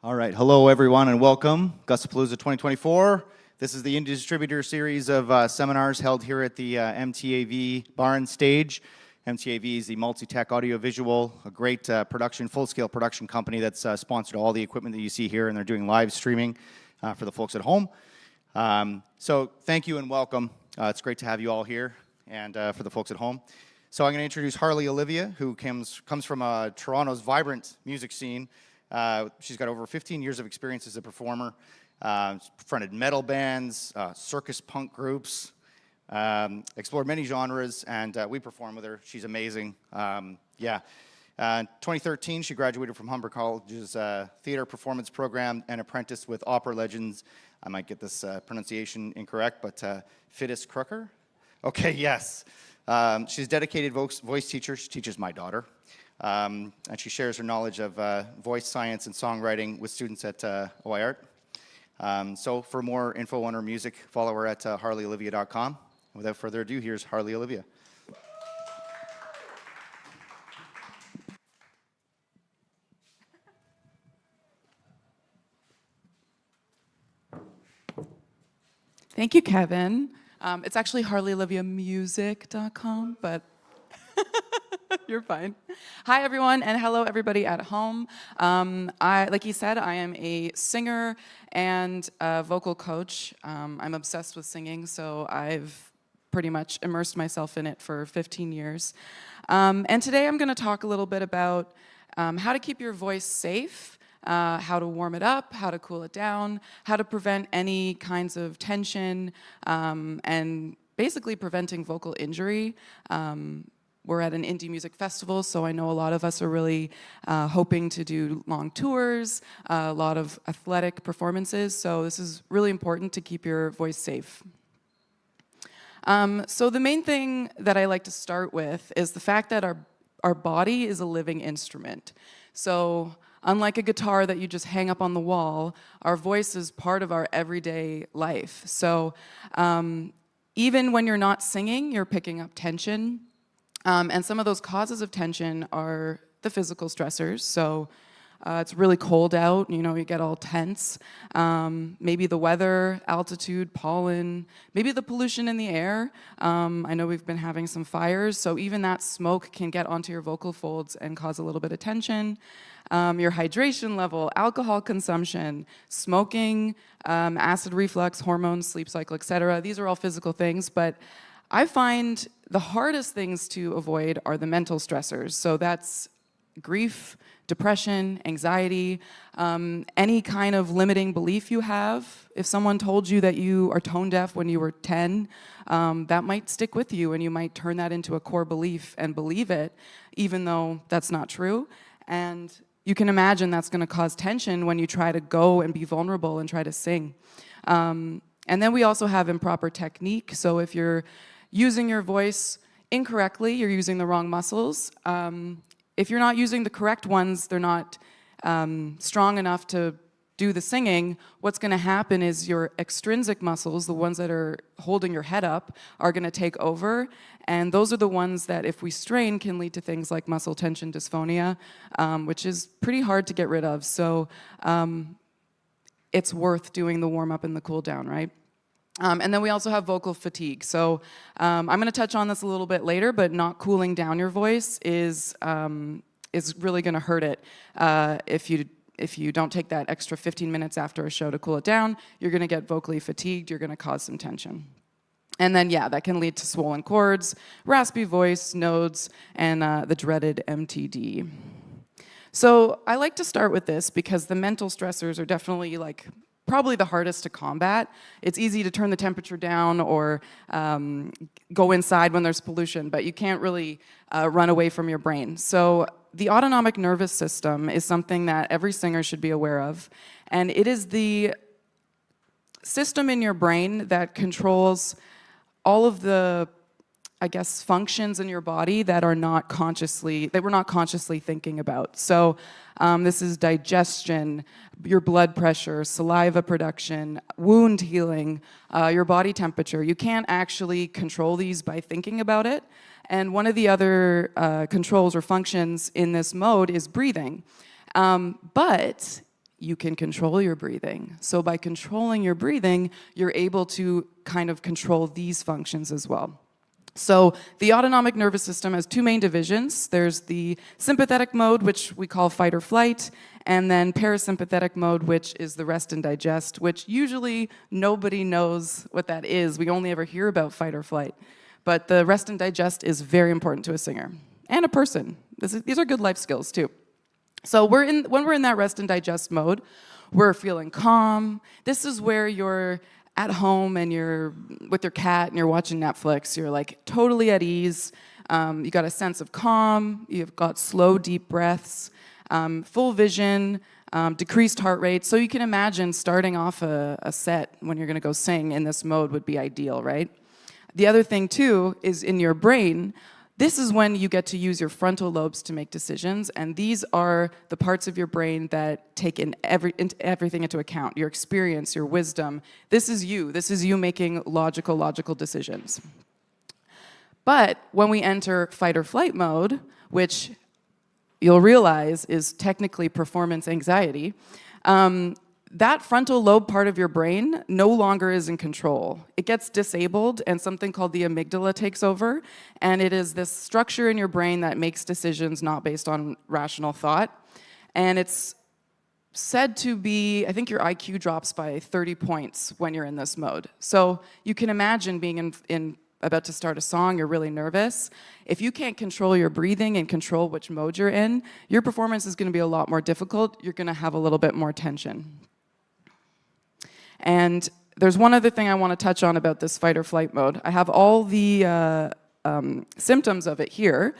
All right, hello everyone and welcome. Gussapolooza 2024. This is the Indie Distributor series of seminars held here at the MTAV Bar and Stage. MTAV is the multi-tech audio-visual, a great production, full-scale production company that's sponsored all the equipment that you see here, and they're doing live streaming for the folks at home. So thank you and welcome. It's great to have you all here and for the folks at home. So I'm going to introduce Harley Olivia, who comes from Toronto's vibrant music scene. She's got over 15 years of experience as a performer, fronted metal bands, circus punk groups, explored many genres, and we perform with her. She's amazing. In 2013, she graduated from Humber College's theater performance program and apprenticed with opera legends. I might get this pronunciation incorrect, but Fittis Crooker? Okay, yes. She's a dedicated voice teacher. She teaches my daughter. And she shares her knowledge of voice science and songwriting with students at OI Art. So for more info on her music, follow her at harleyolivia.com. Without further ado, here's Harley Olivia. Thank you, Kevin. It's actually harleyoliviamusic.com, but you're fine. Hi, everyone, and hello, everybody at home. Like he said, I am a singer and a vocal coach. I'm obsessed with singing, so I've pretty much immersed myself in it for 15 years. And today I'm going to talk a little bit about how to keep your voice safe, how to warm it up, how to cool it down, how to prevent any kinds of tension, and basically preventing vocal injury. We're at an indie music festival, so I know a lot of us are really hoping to do long tours, a lot of athletic performances, so this is really important to keep your voice safe. So the main thing that I like to start with is the fact that our body is a living instrument. So unlike a guitar that you just hang up on the wall, our voice is part of our everyday life. So even when you're not singing, you're picking up tension. And some of those causes of tension are the physical stressors. So it's really cold out, you get all tense. Maybe the weather, altitude, pollen, maybe the pollution in the air. I know we've been having some fires, so even that smoke can get onto your vocal folds and cause a little bit of tension. Your hydration level, alcohol consumption, smoking, acid reflux, hormones, sleep cycle, etc. These are all physical things, but I find the hardest things to avoid are the mental stressors. So that's grief, depression, anxiety, any kind of limiting belief you have. If someone told you that you are tone deaf when you were 10, that might stick with you and you might turn that into a core belief and believe it, even though that's not true. And you can imagine that's going to cause tension when you try to go and be vulnerable and try to sing. And then we also have improper technique. So if you're using your voice incorrectly, you're using the wrong muscles. If you're not using the correct ones, they're not strong enough to do the singing, what's going to happen is your extrinsic muscles, the ones that are holding your head up, are going to take over. And those are the ones that, if we strain, can lead to things like muscle tension dysphonia, which is pretty hard to get rid of. So it's worth doing the warm-up and the cool-down, right? And then we also have vocal fatigue. So I'm going to touch on this a little bit later, but not cooling down your voice is really going to hurt it. If you don't take that extra 15 minutes after a show to cool it down, you're going to get vocally fatigued, you're going to cause some tension. And then, yeah, that can lead to swollen cords, raspy voice, nodes, and the dreaded MTD. So I like to start with this because the mental stressors are definitely probably the hardest to combat. It's easy to turn the temperature down or go inside when there's pollution, but you can't really run away from your brain. So the autonomic nervous system is something that every singer should be aware of, and it is the system in your brain that controls all of the, functions in your body that we're not consciously thinking about. So this is digestion, your blood pressure, saliva production, wound healing, your body temperature. You can't actually control these by thinking about it. And one of the other controls or functions in this mode is breathing. But you can control your breathing. So by controlling your breathing, you're able to kind of control these functions as well. So the autonomic nervous system has two main divisions. There's the sympathetic mode, which we call fight or flight, and then parasympathetic mode, which is the rest and digest, which usually nobody knows what that is. We only ever hear about fight or flight. But the rest and digest is very important to a singer and a person. These are good life skills too. So when we're in that rest and digest mode, we're feeling calm. This is where you're at home and you're with your cat and you're watching Netflix. You're like totally at ease. You got a sense of calm. You've got slow, deep breaths, full vision, decreased heart rate. So you can imagine starting off a set when you're going to go sing in this mode would be ideal, right? The other thing too is in your brain. This is when you get to use your frontal lobes to make decisions, and these are the parts of your brain that take everything into account, your experience, your wisdom. This is you making logical decisions. But when we enter fight or flight mode, which you'll realize is technically performance anxiety, that frontal lobe part of your brain no longer is in control. It gets disabled and something called the amygdala takes over, and it is this structure in your brain that makes decisions not based on rational thought. And it's said to be, I think your IQ drops by 30 points when you're in this mode. So you can imagine being about to start a song, you're really nervous. If you can't control your breathing and control which mode you're in, your performance is gonna be a lot more difficult. You're gonna have a little bit more tension. And there's one other thing I want to touch on about this fight or flight mode. I have all the symptoms of it here,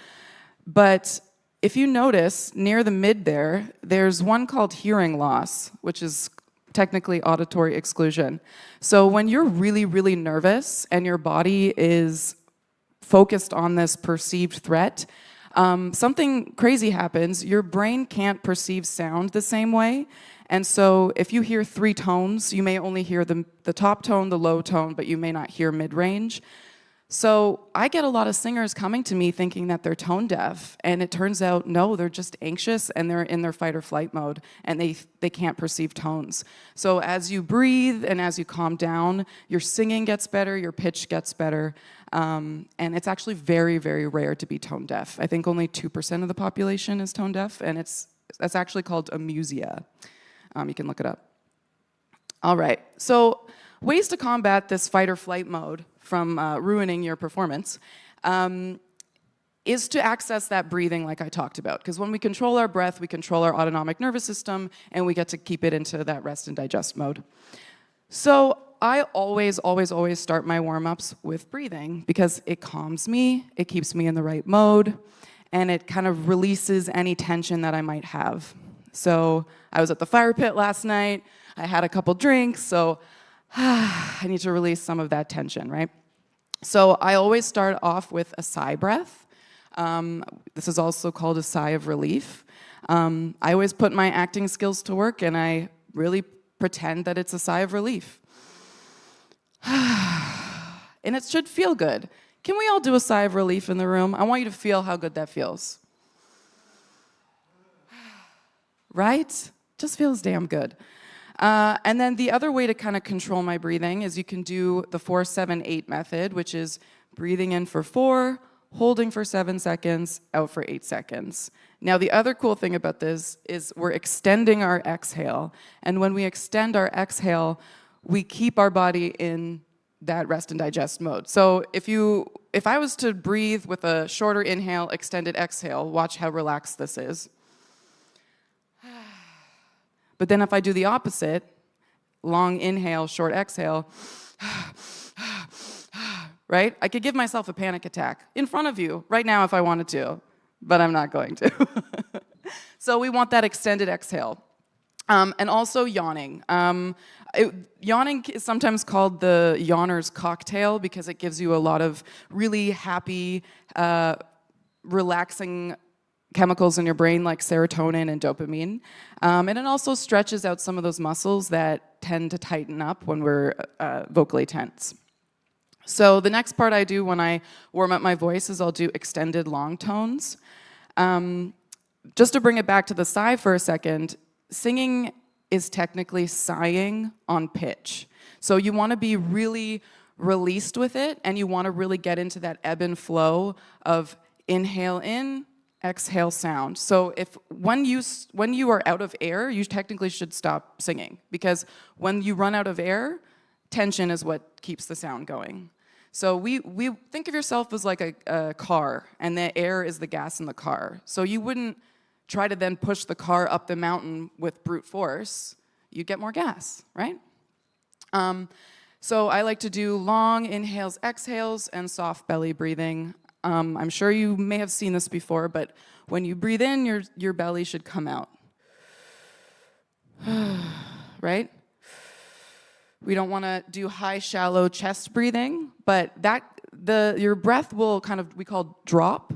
but if you notice near the mid there's one called hearing loss, which is technically auditory exclusion. So when you're really, really nervous and your body is focused on this perceived threat, something crazy happens. Your brain can't perceive sound the same way. And so if you hear three tones, you may only hear the top tone, the low tone, but you may not hear mid-range. So I get a lot of singers coming to me thinking that they're tone deaf, and it turns out, no, they're just anxious and they're in their fight or flight mode, and they can't perceive tones. So as you breathe and as you calm down, your singing gets better, your pitch gets better, and it's actually very, very rare to be tone deaf. I think only 2% of the population is tone deaf, and that's actually called amusia. You can look it up. All right, so ways to combat this fight or flight mode from ruining your performance is to access that breathing like I talked about. Because when we control our breath, we control our autonomic nervous system, and we get to keep it into that rest and digest mode. So I always start my warm-ups with breathing because it calms me, it keeps me in the right mode, and it kind of releases any tension that I might have. So I was at the fire pit last night, I had a couple drinks, so I need to release some of that tension, right? So I always start off with a sigh breath. This is also called a sigh of relief. I always put my acting skills to work and I really pretend that it's a sigh of relief. And it should feel good. Can we all do a sigh of relief in the room? I want you to feel how good that feels. Right? Just feels damn good. And then the other way to kind of control my breathing is you can do the 4-7-8 method, which is breathing in for 4, holding for 7 seconds, out for 8 seconds. Now, the other cool thing about this is we're extending our exhale. And when we extend our exhale, we keep our body in that rest and digest mode. So if I was to breathe with a shorter inhale, extended exhale, watch how relaxed this is. But then if I do the opposite, long inhale, short exhale, right? I could give myself a panic attack in front of you right now if I wanted to, but I'm not going to. So we want that extended exhale. And also yawning. Yawning is sometimes called the yawner's cocktail because it gives you a lot of really happy, relaxing chemicals in your brain like serotonin and dopamine. And it also stretches out some of those muscles that tend to tighten up when we're vocally tense. So the next part I do when I warm up my voice is I'll do extended long tones. Just to bring it back to the sigh for a second, singing is technically sighing on pitch. So you want to be really released with it, and you want to really get into that ebb and flow of inhale in, exhale sound. So when you are out of air, you technically should stop singing, because when you run out of air, tension is what keeps the sound going. So we think of yourself as like a car, and the air is the gas in the car. So you wouldn't try to then push the car up the mountain with brute force. You get more gas, right? So I like to do long inhales, exhales, and soft belly breathing. I'm sure you may have seen this before, but when you breathe in, your belly should come out. Right? We don't want to do high, shallow chest breathing, but your breath will we call drop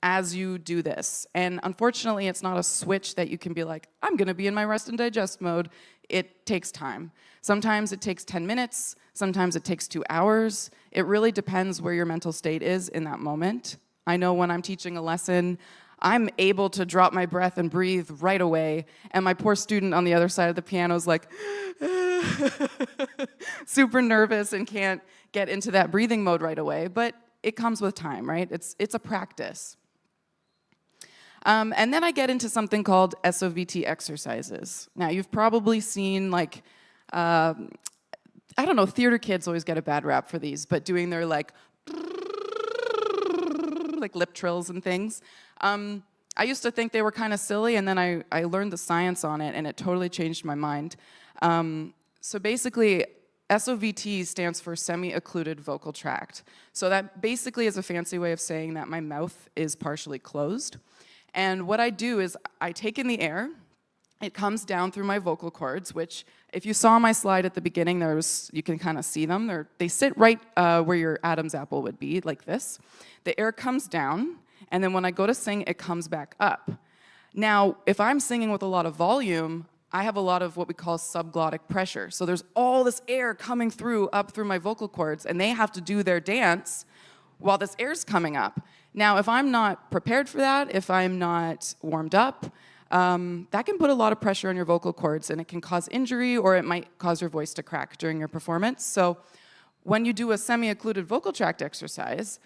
as you do this. And unfortunately, it's not a switch that you can be like, I'm going to be in my rest and digest mode. It takes time. Sometimes it takes 10 minutes. Sometimes it takes 2 hours. It really depends where your mental state is in that moment. I know when I'm teaching a lesson, I'm able to drop my breath and breathe right away, and my poor student on the other side of the piano is like, super nervous and can't get into that breathing mode right away, but it comes with time, right? It's a practice. And then I get into something called SOVT exercises. Now, you've probably seen, I don't know, theater kids always get a bad rap for these, but doing their like lip trills and things. I used to think they were kind of silly, and then I learned the science on it, and it totally changed my mind. So basically, SOVT stands for semi-occluded vocal tract. So that basically is a fancy way of saying that my mouth is partially closed. And what I do is I take in the air, it comes down through my vocal cords, which if you saw my slide at the beginning, you can kind of see them. They sit right where your Adam's apple would be, like this. The air comes down, and then when I go to sing, it comes back up. Now, if I'm singing with a lot of volume, I have a lot of what we call subglottic pressure. So there's all this air coming up through my vocal cords, and they have to do their dance while this air's coming up. Now, if I'm not prepared for that, if I'm not warmed up, that can put a lot of pressure on your vocal cords, and it can cause injury, or it might cause your voice to crack during your performance. So when you do a semi-occluded vocal tract exercise,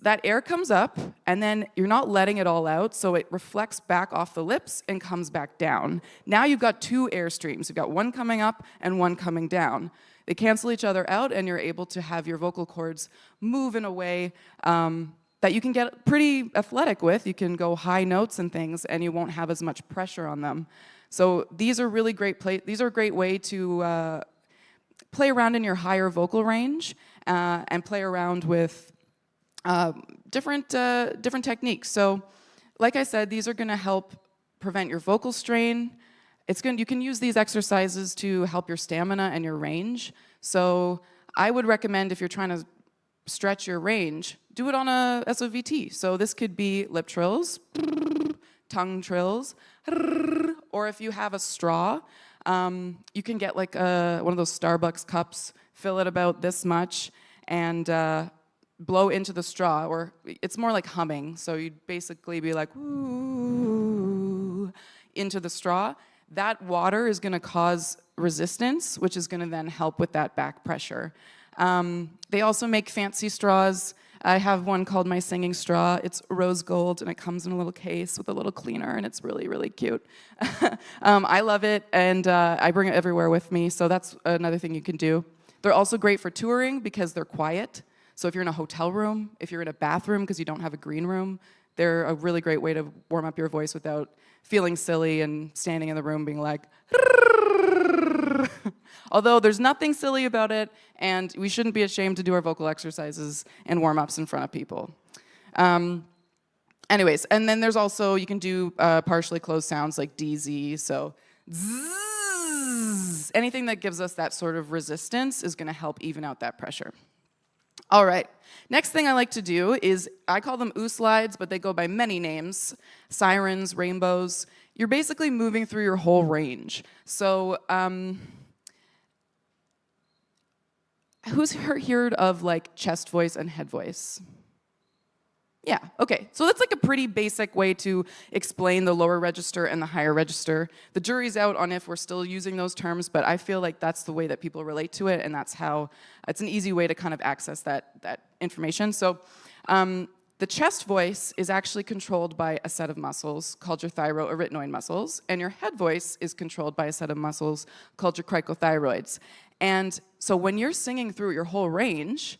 that air comes up, and then you're not letting it all out, so it reflects back off the lips and comes back down. Now you've got 2 air streams. You've got one coming up and one coming down. They cancel each other out, and you're able to have your vocal cords move in a way that you can get pretty athletic with. You can go high notes and things, and you won't have as much pressure on them. So these are really great. These are a great way to play around in your higher vocal range and play around with different techniques. So, like I said, these are going to help prevent your vocal strain. You can use these exercises to help your stamina and your range. So I would recommend, if you're trying to stretch your range, do it on a SOVT. So this could be lip trills, tongue trills, or if you have a straw, you can get like one of those Starbucks cups, fill it about this much, and blow into the straw, or it's more like humming. So you'd basically be like, ooh, into the straw. That water is going to cause resistance, which is going to then help with that back pressure. They also make fancy straws. I have one called my singing straw. It's rose gold, and it comes in a little case with a little cleaner, and it's really, really cute. I love it, and I bring it everywhere with me, so that's another thing you can do. They're also great for touring because they're quiet. So if you're in a hotel room, if you're in a bathroom because you don't have a green room, they're a really great way to warm up your voice without feeling silly and standing in the room being like, although there's nothing silly about it, and we shouldn't be ashamed to do our vocal exercises and warm-ups in front of people. Anyways, and then there's also, you can do partially closed sounds like DZ, so zzz. Anything that gives us that sort of resistance is going to help even out that pressure. All right, next thing I like to do is, I call them slides, but they go by many names, sirens, rainbows. You're basically moving through your whole range. So who's heard of like chest voice and head voice? Yeah, okay. So that's like a pretty basic way to explain the lower register and the higher register. The jury's out on if we're still using those terms, but I feel like that's the way that people relate to it, and that's how, it's an easy way to kind of access that information. So the chest voice is actually controlled by a set of muscles called your thyroarytenoid muscles, and your head voice is controlled by a set of muscles called your cricothyroids. And so when you're singing through your whole range,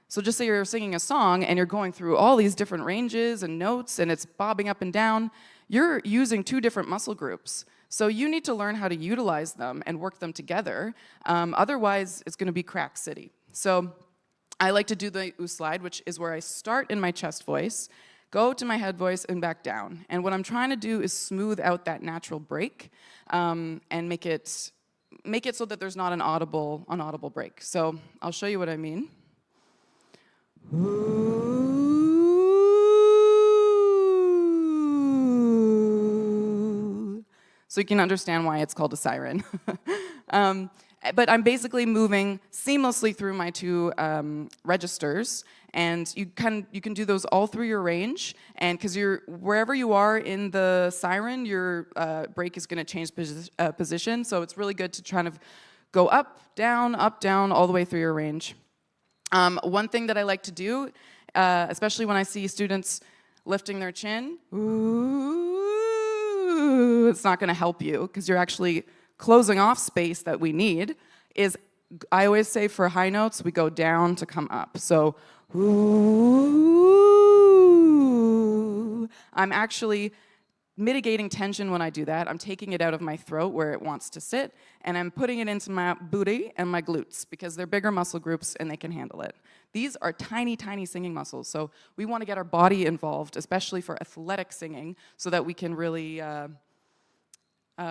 so just say you're singing a song and you're going through all these different ranges and notes and it's bobbing up and down, you're using two different muscle groups. So you need to learn how to utilize them and work them together. Otherwise, it's going to be crack city. So I like to do the oo slide, which is where I start in my chest voice, go to my head voice, and back down. And what I'm trying to do is smooth out that natural break and make it so that there's not an audible break. So I'll show you what I mean. So you can understand why it's called a siren. But I'm basically moving seamlessly through my two registers, and you can do those all through your range. And because wherever you are in the siren, your break is going to change position. So it's really good to try to go up, down, all the way through your range. One thing that I like to do, especially when I see students lifting their chin, ooh, it's not going to help you because you're actually closing off space that we need, is I always say for high notes, we go down to come up. So, ooh, I'm actually mitigating tension when I do that. I'm taking it out of my throat where it wants to sit, and I'm putting it into my booty and my glutes because they're bigger muscle groups and they can handle it. These are tiny, tiny singing muscles, so we want to get our body involved, especially for athletic singing, so that we can really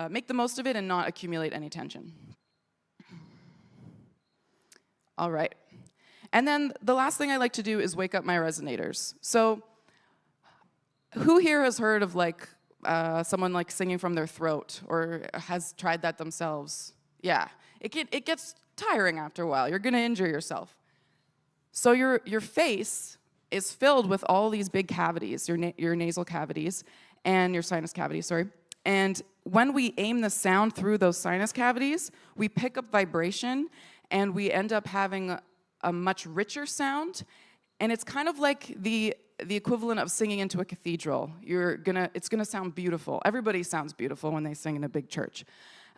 make the most of it and not accumulate any tension. All right. And then the last thing I like to do is wake up my resonators. So who here has heard of someone like singing from their throat or has tried that themselves? Yeah, it gets tiring after a while. You're going to injure yourself. So your face is filled with all these big cavities, your nasal cavities and your sinus cavities, sorry. And when we aim the sound through those sinus cavities, we pick up vibration and we end up having a much richer sound. And it's kind of like the equivalent of singing into a cathedral. It's gonna sound beautiful. Everybody sounds beautiful when they sing in a big church.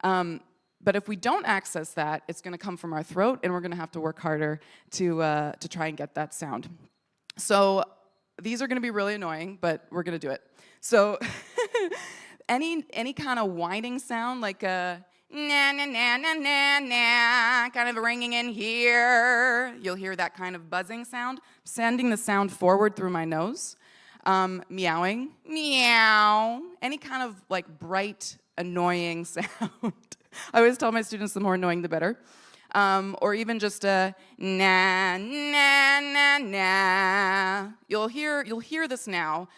But if we don't access that, it's gonna come from our throat, and we're gonna have to work harder to try and get that sound. So these are gonna be really annoying, but we're gonna do it. So any kind of whining sound, like a na na na na na na, kind of ringing in here. You'll hear that kind of buzzing sound. Sending the sound forward through my nose. Meowing, meow. Any kind of like bright, annoying sound. I always tell my students the more annoying the better. Or even just a na na na na. You'll hear this now.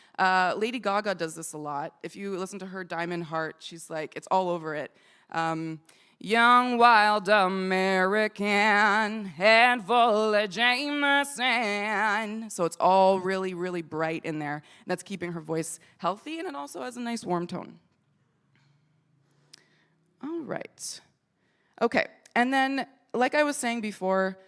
Lady Gaga does this a lot. If you listen to her Diamond Heart, she's like, it's all over it. Young, wild American, head full of Jameson. So it's all really, really bright in there. That's keeping her voice healthy, and it also has a nice warm tone. All right. Okay, and then, like I was saying before,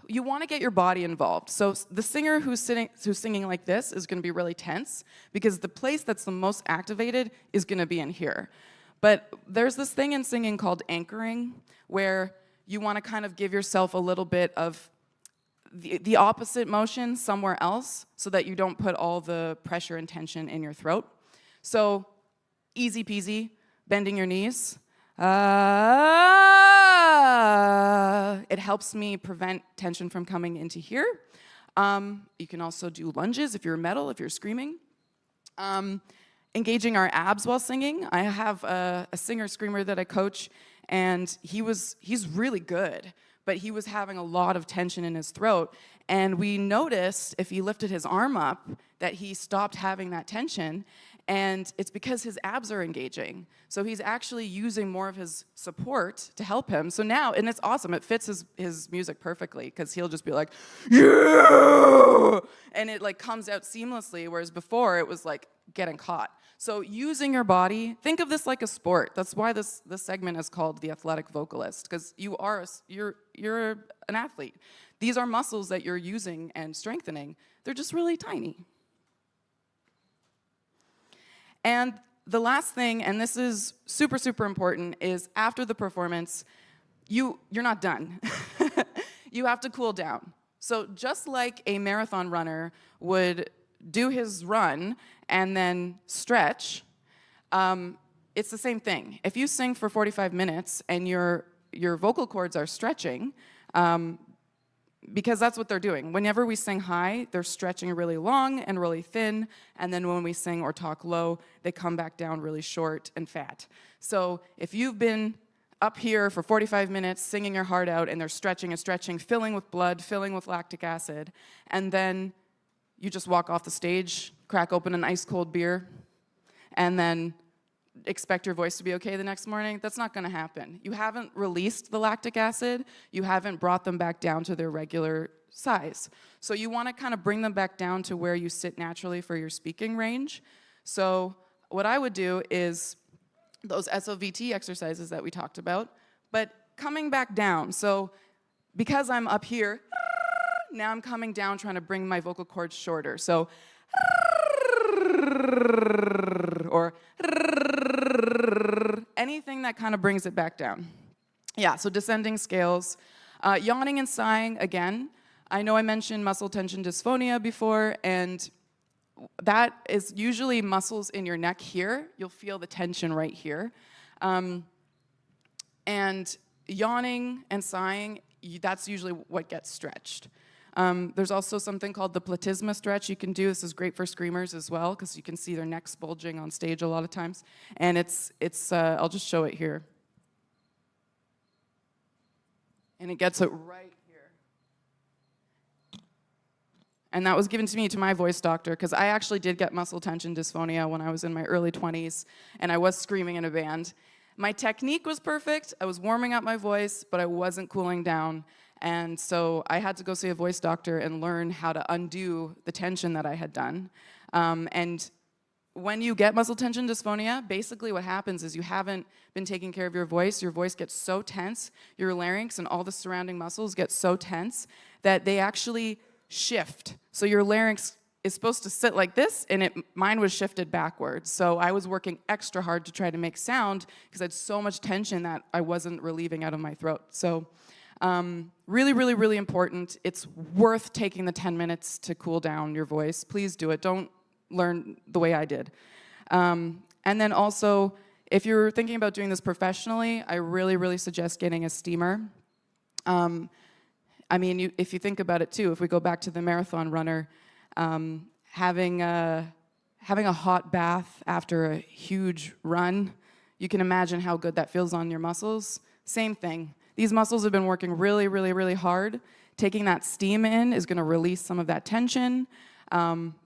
you want to get your body involved. So the singer who's singing like this is going to be really tense because the place that's the most activated is going to be in here. But there's this thing in singing called anchoring, where you want to kind of give yourself a little bit of the opposite motion somewhere else so that you don't put all the pressure and tension in your throat. So easy peasy, bending your knees. It helps me prevent tension from coming into here. You can also do lunges if you're metal, if you're screaming. Engaging our abs while singing. I have a singer-screamer that I coach, and he's really good, but he was having a lot of tension in his throat, and we noticed if he lifted his arm up that he stopped having that tension, And it's because his abs are engaging. So he's actually using more of his support to help him. So now, and it's awesome, it fits his music perfectly, because he'll just be like, yeah! And it like comes out seamlessly, whereas before it was like getting caught. So using your body, think of this like a sport. That's why this segment is called the athletic vocalist, because you're an athlete. These are muscles that you're using and strengthening. They're just really tiny. And the last thing, and this is super, super important, is after the performance, you're not done. You have to cool down. So just like a marathon runner would do his run and then stretch, it's the same thing. If you sing for 45 minutes and your vocal cords are stretching, because that's what they're doing. Whenever we sing high, they're stretching really long and really thin, and then when we sing or talk low, they come back down really short and fat. So if you've been up here for 45 minutes singing your heart out, and they're stretching and stretching, filling with blood, filling with lactic acid, and then you just walk off the stage, crack open an ice cold beer, and then expect your voice to be okay the next morning, that's not going to happen. You haven't released the lactic acid, you haven't brought them back down to their regular size. So you want to kind of bring them back down to where you sit naturally for your speaking range. So what I would do is those SOVT exercises that we talked about, but coming back down. So because I'm up here, now I'm coming down trying to bring my vocal cords shorter. So or anything that kind of brings it back down. Yeah, so descending scales. Yawning and sighing, again. I know I mentioned muscle tension dysphonia before, and that is usually muscles in your neck here. You'll feel the tension right here. And yawning and sighing, that's usually what gets stretched. There's also something called the platysma stretch you can do. This is great for screamers as well, because you can see their necks bulging on stage a lot of times. And I'll just show it here. And it gets it right here. And that was given to me to my voice doctor, because I actually did get muscle tension dysphonia when I was in my early 20s, and I was screaming in a band. My technique was perfect. I was warming up my voice, but I wasn't cooling down. And so I had to go see a voice doctor and learn how to undo the tension that I had done. And when you get muscle tension dysphonia, basically what happens is you haven't been taking care of your voice gets so tense, your larynx and all the surrounding muscles get so tense that they actually shift. So your larynx is supposed to sit like this, and mine was shifted backwards. So I was working extra hard to try to make sound because I had so much tension that I wasn't relieving out of my throat. So really, really, really important. It's worth taking the 10 minutes to cool down your voice. Please do it. Don't learn the way I did. And then also, if you're thinking about doing this professionally, I really, really suggest getting a steamer. I mean, if you think about it too, if we go back to the marathon runner, having a hot bath after a huge run, you can imagine how good that feels on your muscles. Same thing. These muscles have been working really, really, really hard. Taking that steam in is going to release some of that tension.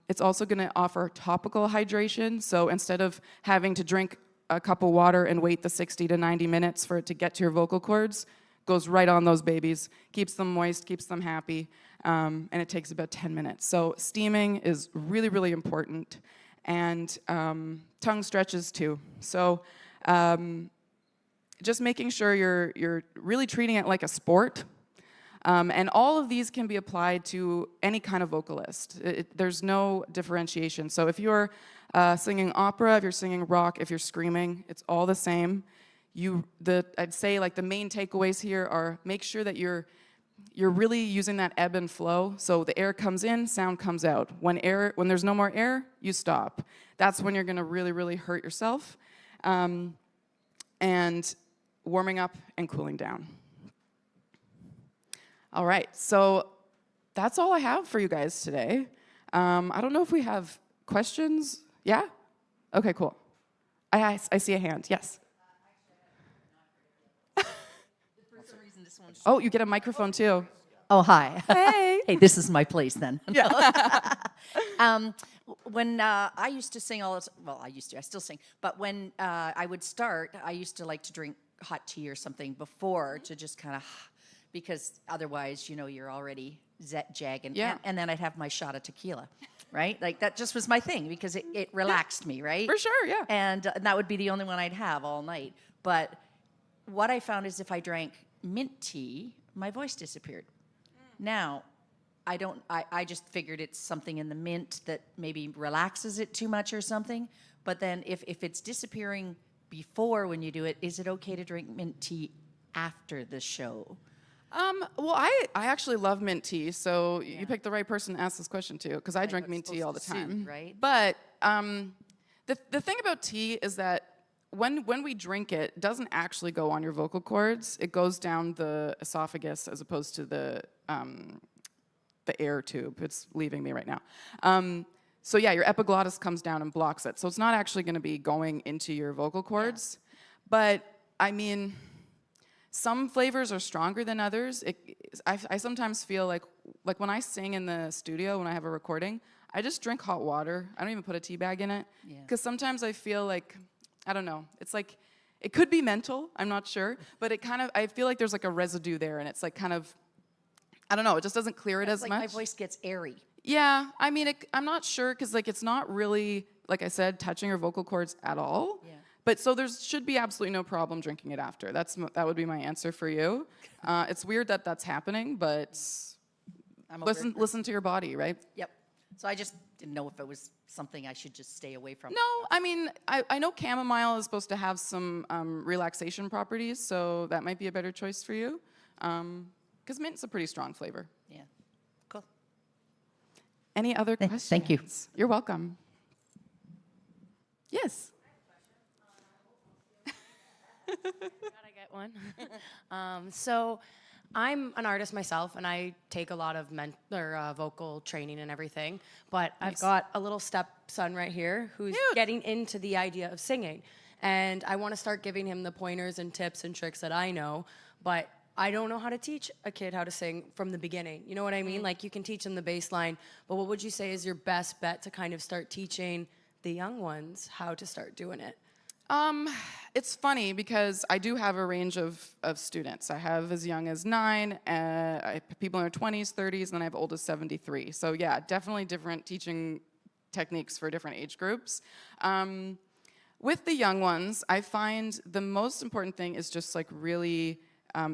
It's also going to offer topical hydration. So instead of having to drink a cup of water and wait the 60 to 90 minutes for it to get to your vocal cords, goes right on those babies, keeps them moist, keeps them happy, and it takes about 10 minutes. So steaming is really, really important. And tongue stretches too. So just making sure you're really treating it like a sport. And all of these can be applied to any kind of vocalist. There's no differentiation. So if you're singing opera, if you're singing rock, if you're screaming, it's all the same. I'd say like the main takeaways here are make sure that you're really using that ebb and flow. So the air comes in, sound comes out. When there's no more air, you stop. That's when you're going to really, really hurt yourself. And warming up and cooling down. All right, so that's all I have for you guys today. I don't know if we have questions. Yeah? Okay, cool. I see a hand. Yes. Oh, you get a microphone too. Oh, hi. Hey. Hey, this is my place then. Yeah. When I used to sing I still sing, but when I would start, I used to like to drink hot tea or something before to just kind of, because otherwise, you're already jagging. Yeah. And then I'd have my shot of tequila, right? Like that just was my thing because it relaxed me, right? For sure, yeah. And that would be the only one I'd have all night. But what I found is if I drank mint tea, my voice disappeared. Now, I just figured it's something in the mint that maybe relaxes it too much or something. But then if it's disappearing before when you do it, is it okay to drink mint tea after the show? Well, I actually love mint tea, so you picked the right person to ask this question to, because I drink mint tea all the time. Soothe, right? But the thing about tea is that when we drink it, it doesn't actually go on your vocal cords. It goes down the esophagus as opposed to the air tube. It's leaving me right now. So yeah, your epiglottis comes down and blocks it. So it's not actually going to be going into your vocal cords. Yeah. But I mean, some flavors are stronger than others. I sometimes feel like when I sing in the studio, when I have a recording, I just drink hot water. I don't even put a tea bag in it. Because sometimes I feel like, I don't know, it's like, it could be mental, I'm not sure. But I feel like there's like a residue there, and it's like kind of, I don't know, it just doesn't clear it as like much. My voice gets airy. Yeah, I mean, I'm not sure, because like it's not really, like I said, touching your vocal cords at all. Yeah. But so there should be absolutely no problem drinking it after. That would be my answer for you. It's weird that that's happening, but listen to your body, right? Yep. So I just didn't know if it was something I should just stay away from. No, I mean, I know chamomile is supposed to have some relaxation properties, so that might be a better choice for you. Because mint's a pretty strong flavor. Yeah. Cool. Any other questions? Thank you. You're welcome. Yes. Gotta get one. So I'm an artist myself, and I take a lot of vocal training and everything. But I've got a little stepson right here who's getting into the idea of singing. And I want to start giving him the pointers and tips and tricks that I know. But I don't know how to teach a kid how to sing from the beginning. You know what I mean? Like, you can teach them the bass line, but what would you say is your best bet to kind of start teaching the young ones how to start doing it? It's funny because I do have a range of students. I have as young as 9, I have people in their 20s, 30s, and then I have old as 73. So yeah, definitely different teaching techniques for different age groups. With the young ones, I find the most important thing is just like really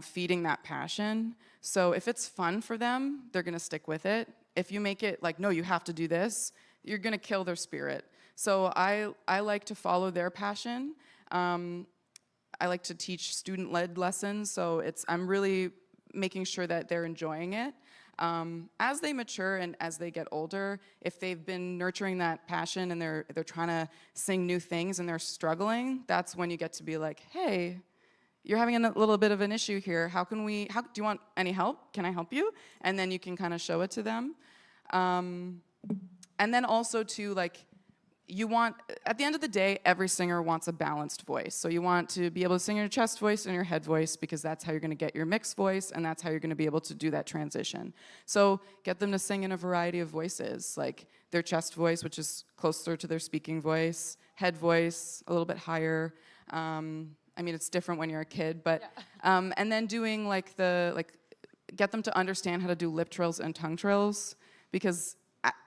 feeding that passion. So if it's fun for them, they're gonna stick with it. If you make it like, no, you have to do this, you're gonna kill their spirit. So I like to follow their passion. I like to teach student-led lessons, so I'm really making sure that they're enjoying it. As they mature and as they get older, if they've been nurturing that passion and they're trying to sing new things and they're struggling, that's when you get to be like, hey, you're having a little bit of an issue here. Do you want any help? Can I help you? And then you can kind of show it to them. And then also to like, at the end of the day, every singer wants a balanced voice. So you want to be able to sing your chest voice and your head voice, because that's how you're gonna get your mixed voice, and that's how you're gonna be able to do that transition. So get them to sing in a variety of voices, like their chest voice, which is closer to their speaking voice, head voice, a little bit higher. I mean, it's different when you're a kid, but, and then doing get them to understand how to do lip trills and tongue trills, because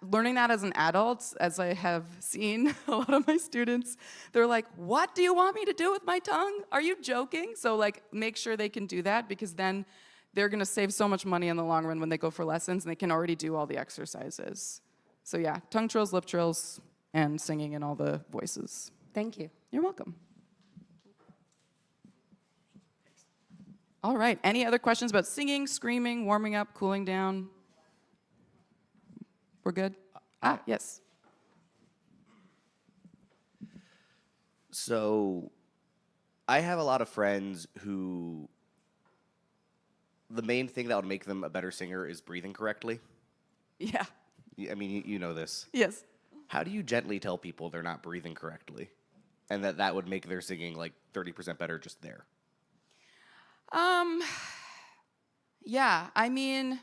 learning that as an adult, as I have seen a lot of my students, they're like, what do you want me to do with my tongue? Are you joking? So like, make sure they can do that, because then they're gonna save so much money in the long run when they go for lessons, and they can already do all the exercises. So yeah, tongue trills, lip trills, and singing in all the voices. Thank you. You're welcome. All right, any other questions about singing, screaming, warming up, cooling down? We're good? Yes. So I have a lot of friends who the main thing that would make them a better singer is breathing correctly. Yeah. I mean, you know this. Yes. How do you gently tell people they're not breathing correctly, and that would make their singing like 30% better just there? Yeah, I mean,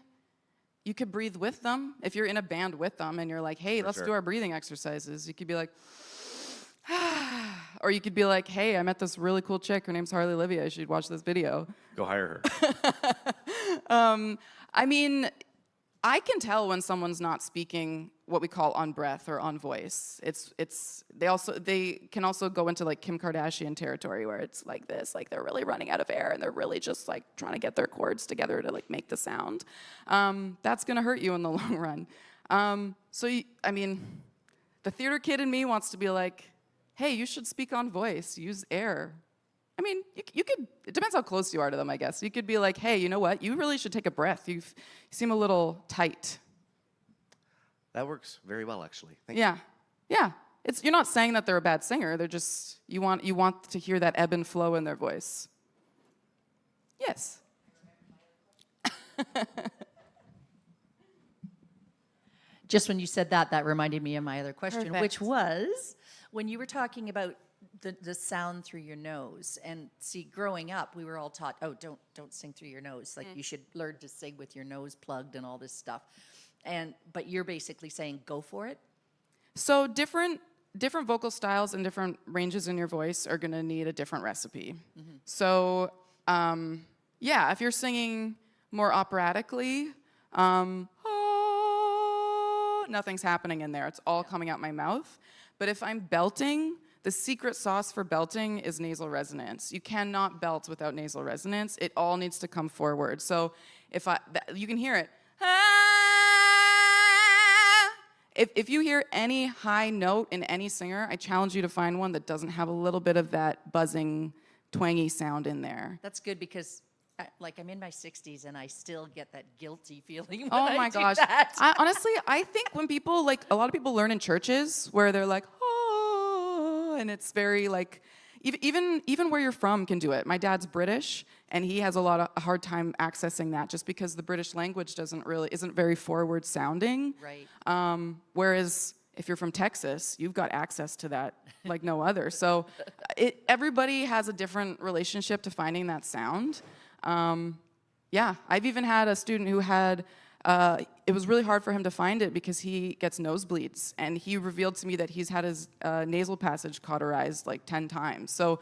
you could breathe with them. If you're in a band with them and you're like, hey, let's do our breathing exercises, you could be like, or you could be like, hey, I met this really cool chick. Her name's Harley Olivia. You should watch this video. Go hire her. I mean, I can tell when someone's not speaking what we call on breath or on voice. They can also go into like Kim Kardashian territory where it's like this, like they're really running out of air and they're really just like trying to get their chords together to like make the sound. That's gonna hurt you in the long run. I mean, the theater kid in me wants to be like, hey, you should speak on voice, use air. I mean, you could, it depends how close you are to them, I guess. You could be like, hey, you know what? You really should take a breath. You seem a little tight. That works very well, actually. Thank you. Yeah, yeah. You're not saying that they're a bad singer. They're just, you want to hear that ebb and flow in their voice. Yes. Just when you said that, that reminded me of my other question, Perfect. which was when you were talking about the sound through your nose. And see, growing up, we were all taught, oh, don't sing through your nose. Like you should learn to sing with your nose plugged and all this stuff. But you're basically saying go for it. So different vocal styles and different ranges in your voice are gonna need a different recipe. Mm-hmm. So yeah, if you're singing more operatically, nothing's happening in there. It's all coming out my mouth. But if I'm belting, the secret sauce for belting is nasal resonance. You cannot belt without nasal resonance. It all needs to come forward. So you can hear it. If you hear any high note in any singer, I challenge you to find one that doesn't have a little bit of that buzzing, twangy sound in there. That's good because I'm in my 60s and I still get that guilty feeling when Oh my I do gosh. that. Honestly, I think when people, like, a lot of people learn in churches where they're like, oh, and it's very like, even where you're from can do it. My dad's British, and he has a hard time accessing that just because the British language isn't very forward sounding. Right. Whereas if you're from Texas, you've got access to that like no other. So everybody has a different relationship to finding that sound. Yeah, I've even had a student who had, it was really hard for him to find it because he gets nosebleeds, and he revealed to me that he's had his nasal passage cauterized like 10 times. So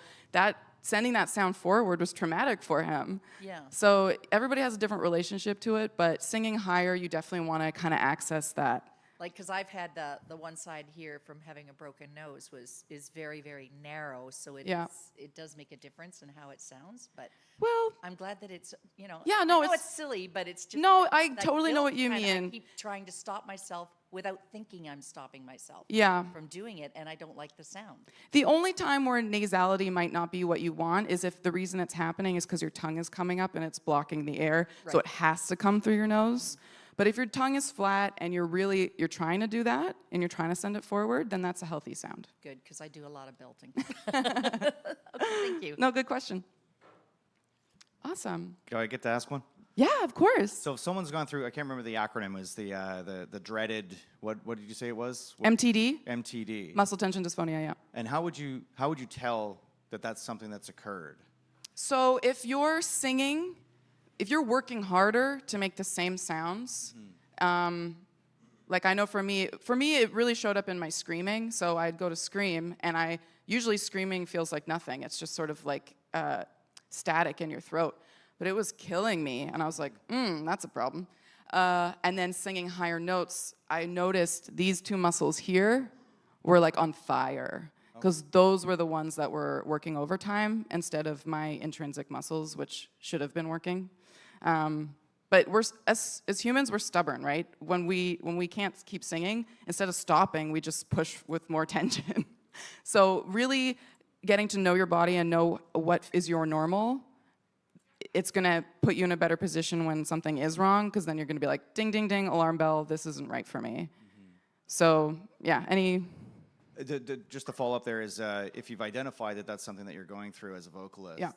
sending that sound forward was traumatic for him. Yeah. So everybody has a different relationship to it, but singing higher, you definitely want to kind of access that. Like, because I've had the one side here from having a broken nose is very, very narrow, so it does make a difference in how it sounds. But Well, I'm glad that it's Yeah, no, I know it's- it's silly, but it's just No, like I that totally know guilt what you kinda, mean. I keep trying to stop myself without thinking I'm stopping myself. Yeah. From doing it, and I don't like the sound. The only time where nasality might not be what you want is if the reason it's happening is because your tongue is coming up and it's blocking the air, so Right. it has to come through your nose. But if your tongue is flat and you're trying to do that and you're trying to send it forward, then that's a healthy sound. Good, because I do a lot of belting. Okay, thank you. No, good question. Awesome. Do I get to ask one? Yeah, of course. So if someone's gone through, I can't remember the acronym, was the dreaded, what did you say it was? MTD, MTD. muscle tension dysphonia, yeah. And how would you tell that that's something that's occurred? So if you're singing, if you're working harder to make the same sounds, like I know for me, it really showed up in my screaming. So I'd go to scream, and usually screaming feels like nothing. It's just sort of like static in your throat. But it was killing me, and I was like, that's a problem. And then singing higher notes, I noticed these two muscles here were like on fire, because those were the ones that were working overtime instead of my intrinsic muscles, which should have been working. But as humans, we're stubborn, right? When we can't keep singing, instead of stopping, we just push with more tension. So really getting to know your body and know what is your normal, it's gonna put you in a better position when something is wrong, because then you're gonna be like, ding, ding, ding, alarm bell, this isn't right for me. So yeah, Just to follow up there is, if you've identified that that's something that you're going through as a vocalist, Yeah.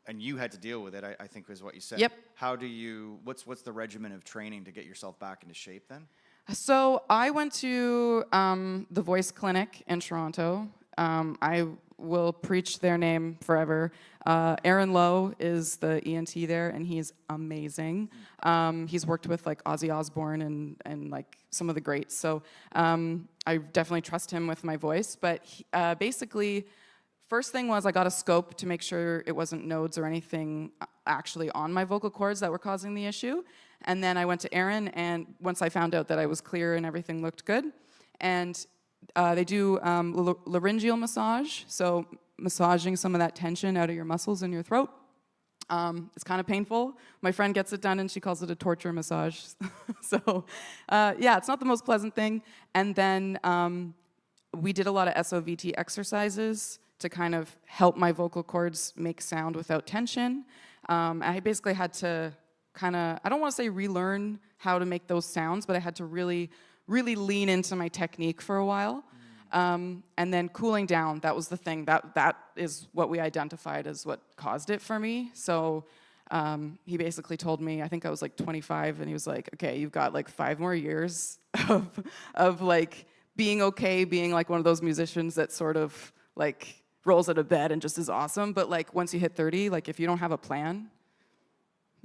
and you had to deal with it, I think is what you said. Yep. How do you, what's the regimen of training to get yourself back into shape then? So I went to the Voice Clinic in Toronto. I will preach their name forever. Aaron Lowe is the ENT there, and he's amazing. He's worked with like Ozzy Osbourne and like some of the greats. So I definitely trust him with my voice. But basically, first thing was I got a scope to make sure it wasn't nodes or anything actually on my vocal cords that were causing the issue. And then I went to Aaron, and once I found out that I was clear and everything looked good, and they do laryngeal massage, so massaging some of that tension out of your muscles in your throat. It's kind of painful. My friend gets it done, and she calls it a torture massage. So, yeah, it's not the most pleasant thing. And then we did a lot of SOVT exercises to kind of help my vocal cords make sound without tension. I basically had to kind of, I don't want to say relearn how to make those sounds, but I had to really lean into my technique for a while. And then cooling down, that was the thing. That is what we identified as what caused it for me. So he basically told me, I think I was like 25, and he was like, okay, you've got like 5 more years of like being okay, being like one of those musicians that sort of like rolls out of bed and just is awesome. But like once you hit 30, like if you don't have a plan,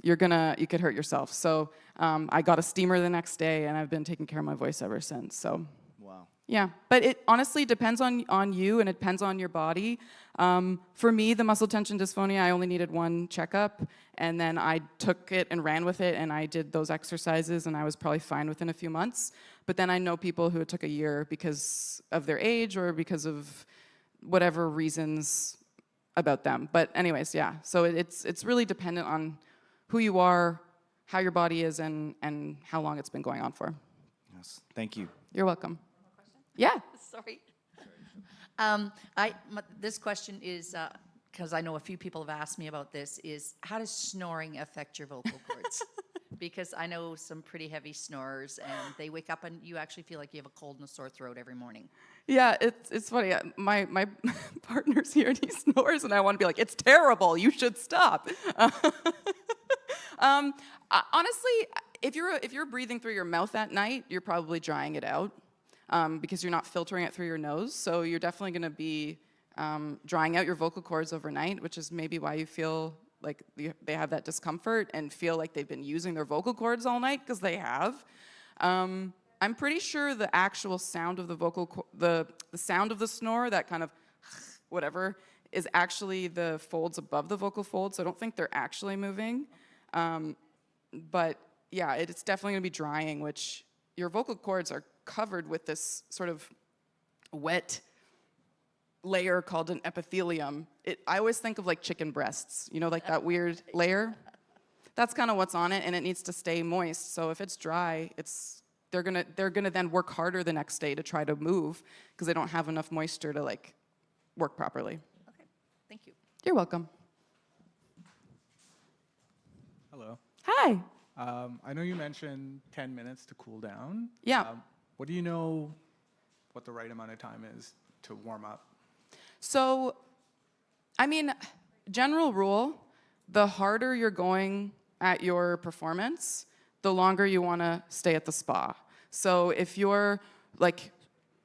you could hurt yourself. So I got a steamer the next day, and I've been taking care of my voice ever since. So Wow. yeah, but it honestly depends on you, and it depends on your body. For me, the muscle tension dysphonia, I only needed 1 checkup, and then I took it and ran with it, and I did those exercises, and I was probably fine within a few months. But then I know people who it took a year because of their age or because of whatever reasons about them. But anyways, yeah, so it's really dependent on who you are, how your body is, and how long it's been going on for. Yes. Thank you. You're welcome. Yeah. Sorry. This question is, because I know a few people have asked me about this, is how does snoring affect your vocal cords? Because I know some pretty heavy snorers, and they wake up and you actually feel like you have a cold and a sore throat every morning. Yeah, it's funny. My partner's here, and he snores, and I want to be like, it's terrible. You should stop. Honestly, if you're breathing through your mouth at night, you're probably drying it out because you're not filtering it through your nose. So you're definitely going to be drying out your vocal cords overnight, which is maybe why you feel like they have that discomfort and feel like they've been using their vocal cords all night, because they have. I'm pretty sure the actual sound of the sound of the snore, that kind of whatever, is actually the folds above the vocal folds. So I don't think they're actually moving. But yeah, it's definitely going to be drying, which your vocal cords are covered with this sort of wet layer called an epithelium. I always think of like chicken breasts, like that weird layer. That's kind of what's on it, and it needs to stay moist. So if it's dry, they're gonna then work harder the next day to try to move because they don't have enough moisture to like work properly. Okay, thank you. You're welcome. Hello. Hi. I know you mentioned 10 minutes to cool down. Yeah. What do you know what the right amount of time is to warm up? So, I mean, general rule, the harder you're going at your performance, the longer you want to stay at the spa. So if you're like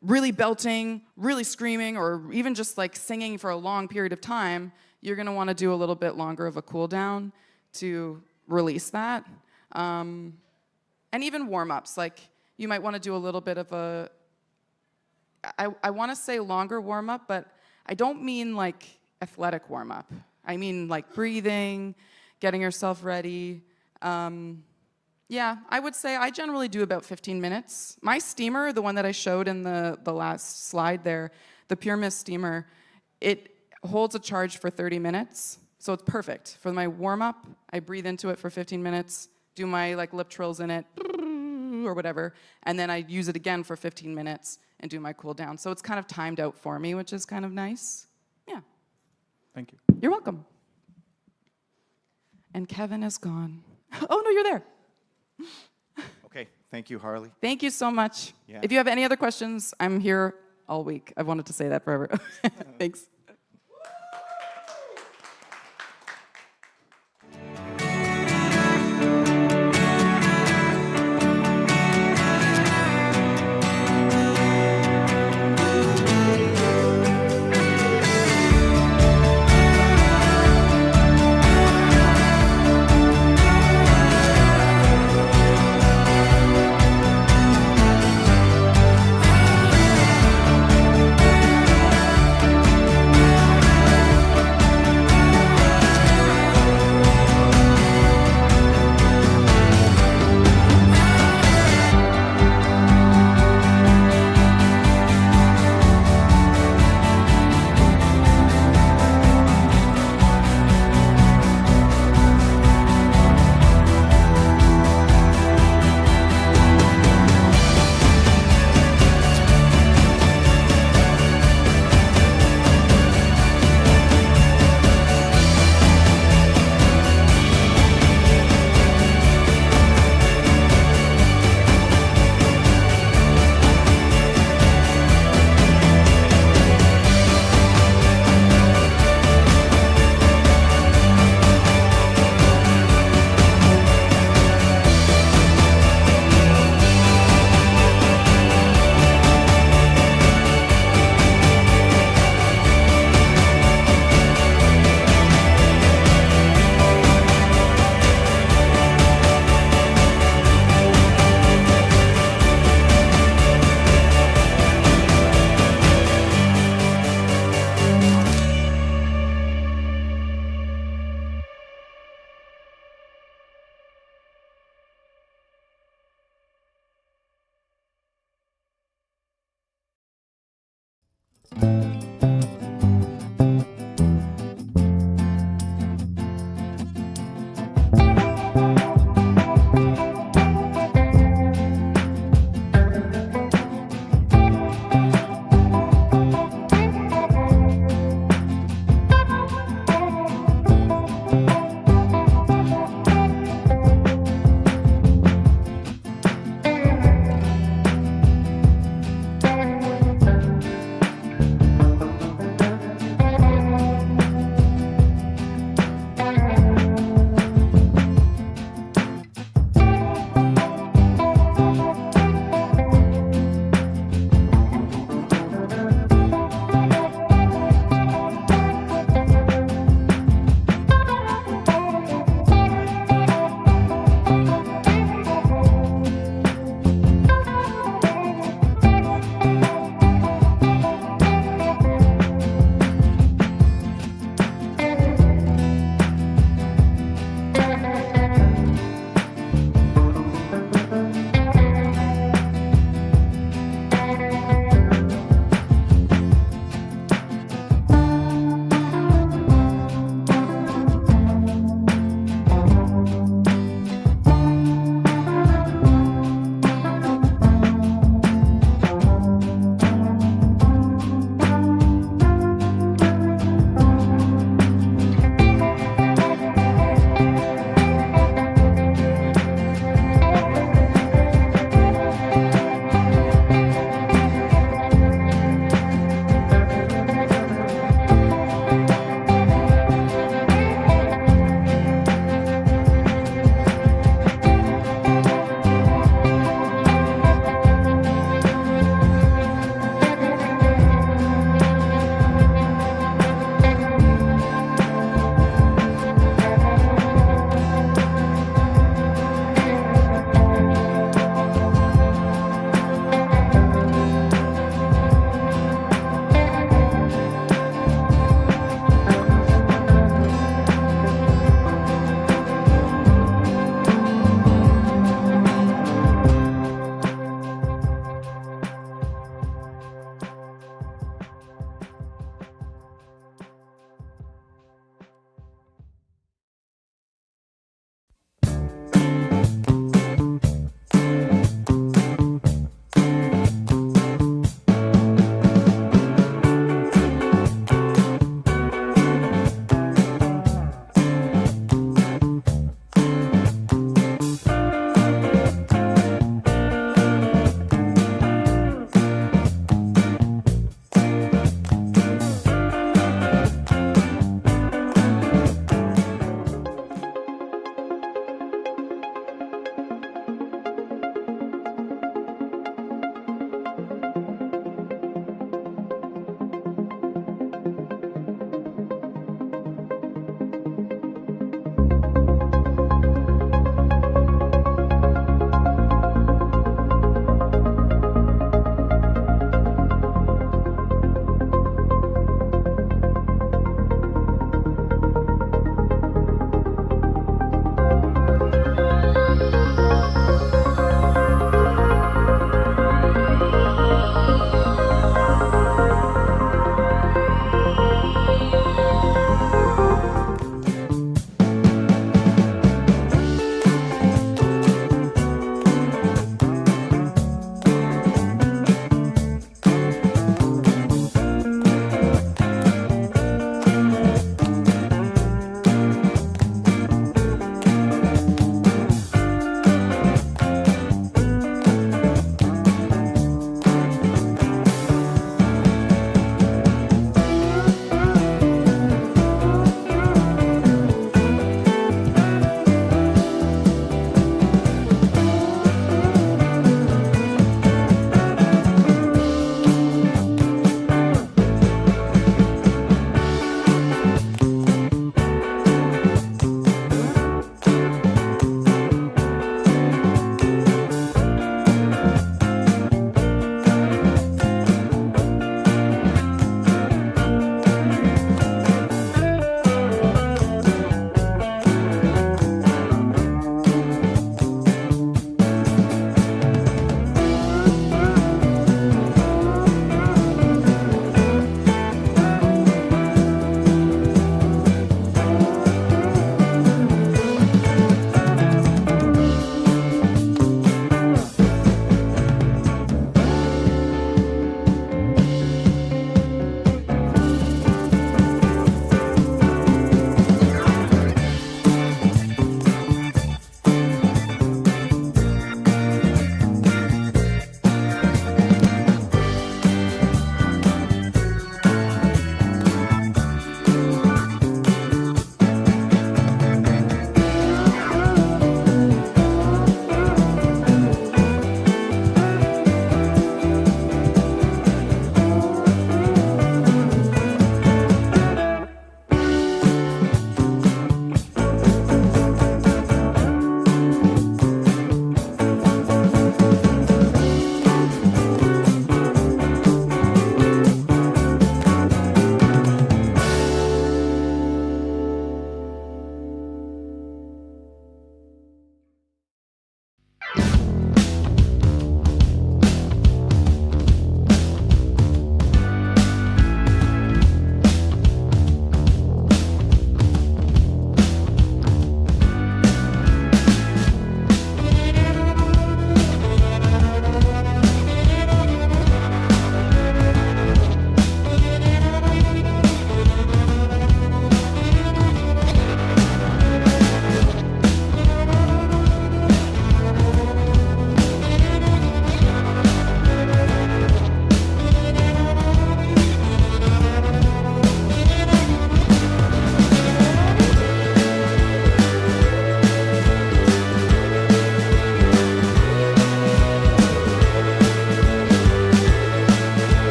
really belting, really screaming, or even just like singing for a long period of time, you're going to want to do a little bit longer of a cool down to release that. And even warm-ups, like you might want to do a little bit of I want to say longer warm-up, but I don't mean like athletic warm-up. I mean like breathing, getting yourself ready. Yeah, I would say I generally do about 15 minutes. My steamer, the one that I showed in the last slide there, the Pure Mist steamer, it holds a charge for 30 minutes. So it's perfect. For my warm-up, I breathe into it for 15 minutes, do my like lip trills in it, or whatever, and then I use it again for 15 minutes and do my cool down. So it's kind of timed out for me, which is kind of nice. Yeah. Thank you. You're welcome. And Kevin is gone. Oh, no, you're there. Okay. Thank you, Harley. Thank you so much. Yeah. If you have any other questions, I'm here all week. I've wanted to say that forever. Thanks.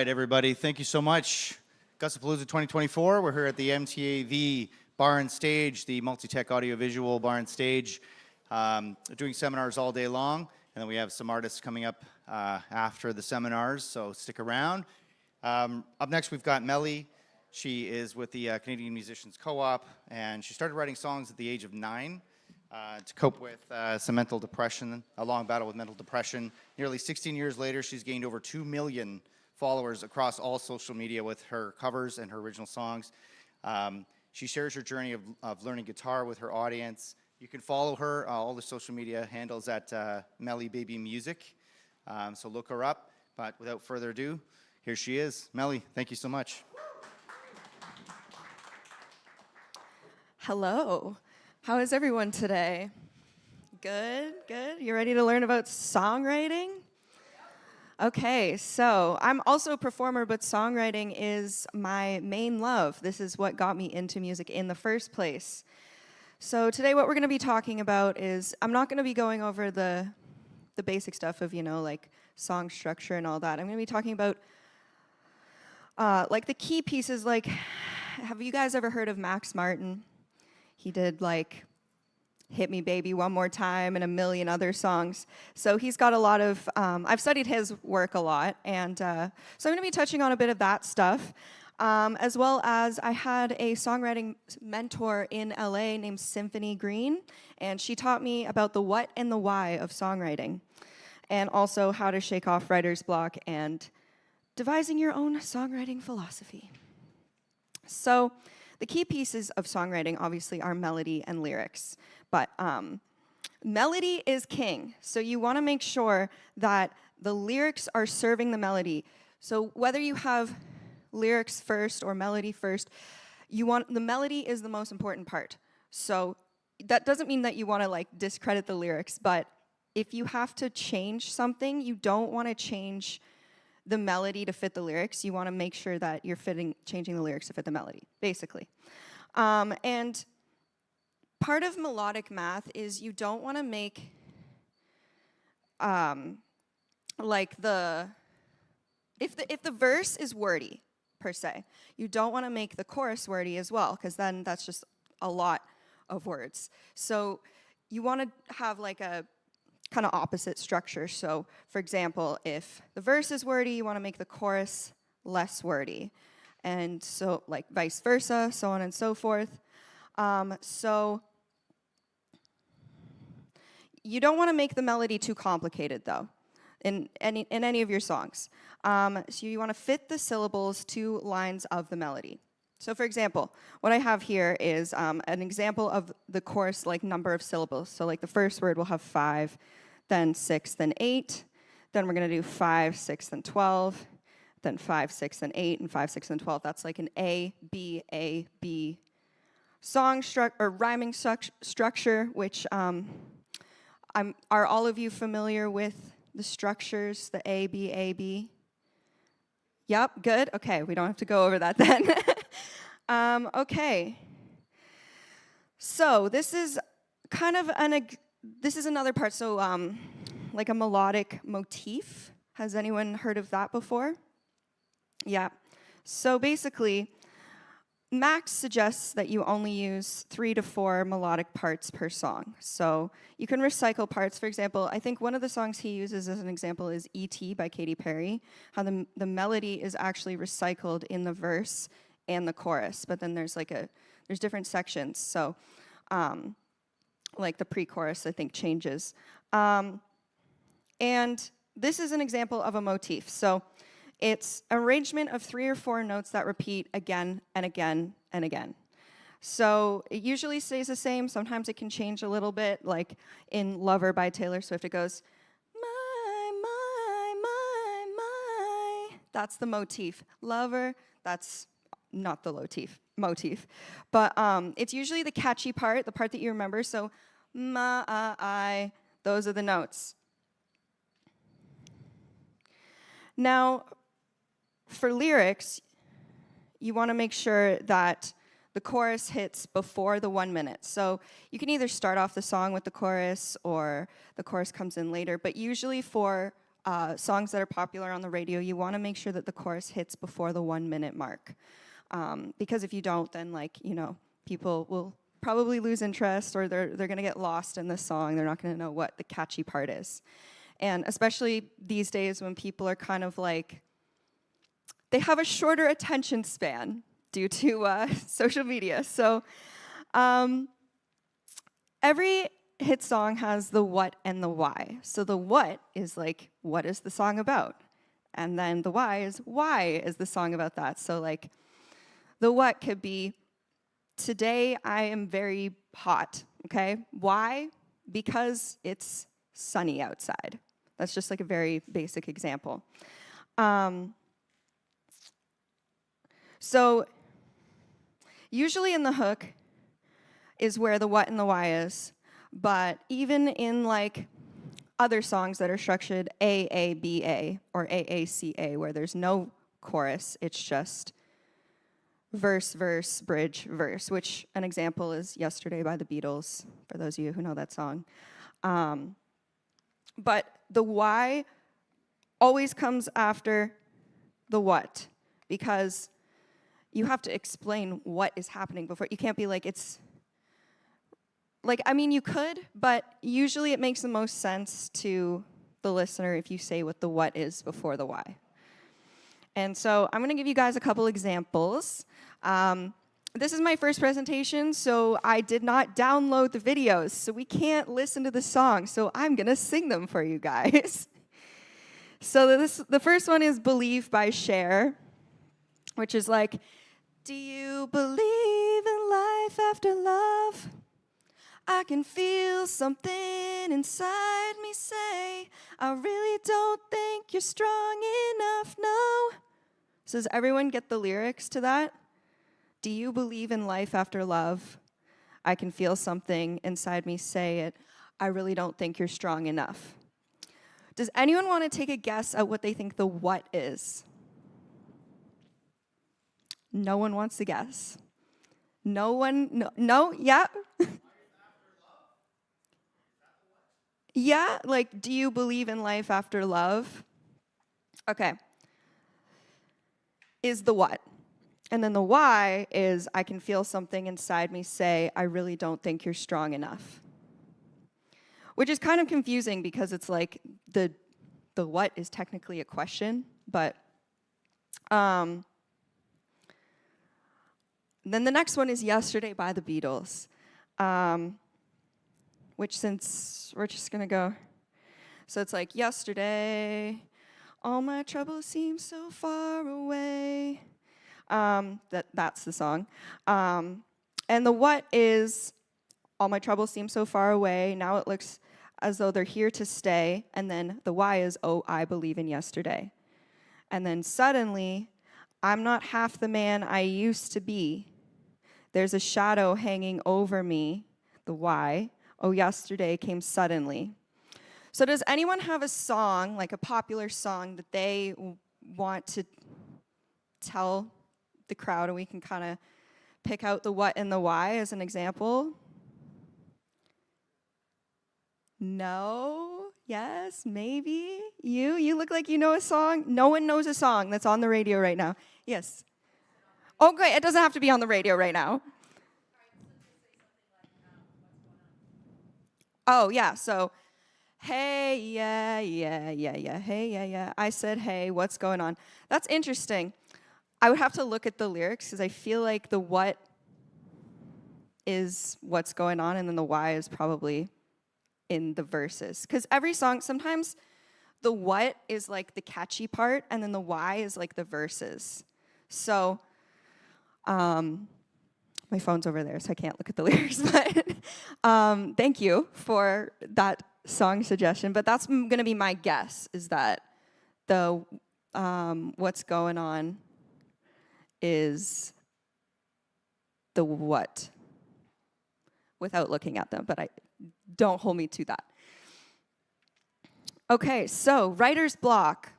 right, everybody. Thank you so much. Gussapolooza 2024. We're here at the MTAV Bar and Stage, the multi-tech audiovisual bar and stage, doing seminars all day long. And then we have some artists coming up after the seminars, so stick around. Up next, we've got Melly. She is with the Canadian Musicians Co-op, and she started writing songs at the age of 9 to cope with some mental depression, a long battle with mental depression. Nearly 16 years later, she's gained over 2 million followers across all social media with her covers and her original songs. She shares her journey of learning guitar with her audience. You can follow her, all the social media handles at Melly Baby Music, so look her up. But without further ado, here she is. Melly, thank you so much. Hello. How is everyone today? Good, good. You ready to learn about songwriting? Okay, so I'm also a performer, but songwriting is my main love. This is what got me into music in the first place. So today what we're going to be talking about is, I'm not going to be going over the basic stuff of, like song structure and all that. I'm going to be talking about like the key pieces, like, have you guys ever heard of Max Martin? He did like Hit Me Baby One More Time and a million other songs. So he's got a lot of, I've studied his work a lot, and so I'm going to be touching on a bit of that stuff, as well as I had a songwriting mentor in LA named Symphony Green, and she taught me about the what and the why of songwriting, and also how to shake off writer's block and devising your own songwriting philosophy. So the key pieces of songwriting, obviously, are melody and lyrics. But melody is king. So you want to make sure that the lyrics are serving the melody. So whether you have lyrics first or melody first, the melody is the most important part. So that doesn't mean that you want to like discredit the lyrics, but if you have to change something, you don't want to change the melody to fit the lyrics. You want to make sure that you're changing the lyrics to fit the melody, basically. And part of melodic math is you don't want to make like if the verse is wordy per se, you don't want to make the chorus wordy as well, because then that's just a lot of words. So you want to have like a kind of opposite structure. So, for example, if the verse is wordy, you want to make the chorus less wordy. And so, like, vice versa, so on and so forth. So, you don't want to make the melody too complicated, though, in any of your songs. So you want to fit the syllables to lines of the melody. So, for example, what I have here is an example of the chorus, like, number of syllables. So, like, the first word will have 5, then 6, then 8. Then we're going to do 5, 6, then 12. Then 5, 6, then 8, and 5, 6, then 12. That's like an A, B song or rhyming structure, which are all of you familiar with the structures, the A, B? Yep, good. Okay, we don't have to go over that then. Okay. So this is kind of this is another part. So like a melodic motif. Has anyone heard of that before? Yeah. So basically, Max suggests that you only use 3 to 4 melodic parts per song. So you can recycle parts. For example, I think one of the songs he uses as an example is E.T. by Katy Perry, how the melody is actually recycled in the verse and the chorus, but then there's different sections. So like the pre-chorus, I think, changes. And this is an example of a motif. So it's arrangement of 3 or 4 notes that repeat again and again and again. So it usually stays the same. Sometimes it can change a little bit, like in Lover by Taylor Swift, it goes, my. That's the motif. Lover, that's not the motif. But it's usually the catchy part, the part that you remember. So I, those are the notes. Now, for lyrics, you want to make sure that the chorus hits before the 1 minute. So you can either start off the song with the chorus or the chorus comes in later. But usually for songs that are popular on the radio, you want to make sure that the chorus hits before the 1 minute mark. Because if you don't, then people will probably lose interest, or they're going to get lost in the song. They're not going to know what the catchy part is. And especially these days when people are kind of they have a shorter attention span due to social media. So every hit song has the what and the why. So the what is what is the song about? And then the why is the song about that? So the what could be, today I am very hot, okay? Why? Because it's sunny outside. That's just a very basic example. So usually in the hook is where the what and the why is, but even in other songs that are structured AABA or AACA, where there's no chorus, it's just verse, verse, bridge, verse, which an example is Yesterday by the Beatles, for those of you who know that song. But the why always comes after the what, because you have to explain what is happening before. You can't be it's... you could, but usually it makes the most sense to the listener if you say what the what is before the why. And so I'm going to give you guys a couple examples. This is my first presentation, so I did not download the videos, so we can't listen to the song, so I'm going to sing them for you guys. So the first one is Believe by Cher, which is do you believe in life after love? I can feel something inside me say, I really don't think you're strong enough, no. So does everyone get the lyrics to that? Do you believe in life after love? I can feel something inside me say it, I really don't think you're strong enough. Does anyone want to take a guess at what they think the what is? No one wants to guess. No one, no, yeah. Yeah, do you believe in life after love? Okay. Is the what. And then the why is, I can feel something inside me say, I really don't think you're strong enough. Which is kind of confusing because it's the what is technically a question, but then the next one is Yesterday by the Beatles. Which, since we're just going to go, so it's yesterday, all my troubles seem so far away. That's the song. And the what is, all my troubles seem so far away, now it looks as though they're here to stay. And then the why is, oh, I believe in yesterday. And then suddenly, I'm not half the man I used to be. There's a shadow hanging over me, the why. Oh, yesterday came suddenly. So does anyone have a song, a popular song, that they want to tell the crowd, and we can kind of pick out the what and the why as an example? No? Yes? Maybe? You look like you know a song? No one knows a song that's on the radio right now. Yes? Oh, great. It doesn't have to be on the radio right now. Oh, yeah. So, hey, yeah, hey, yeah. I said, hey, what's going on? That's interesting. I would have to look at the lyrics because I feel like the what is what's going on, and then the why is probably in the verses. Because every song, sometimes the what is the catchy part, and then the why is the verses. So, my phone's over there, so I can't look at the lyrics, but thank you for that song suggestion. But that's going to be my guess, is that the what's going on is the what, without looking at them, but don't hold me to that. Okay, so writer's block.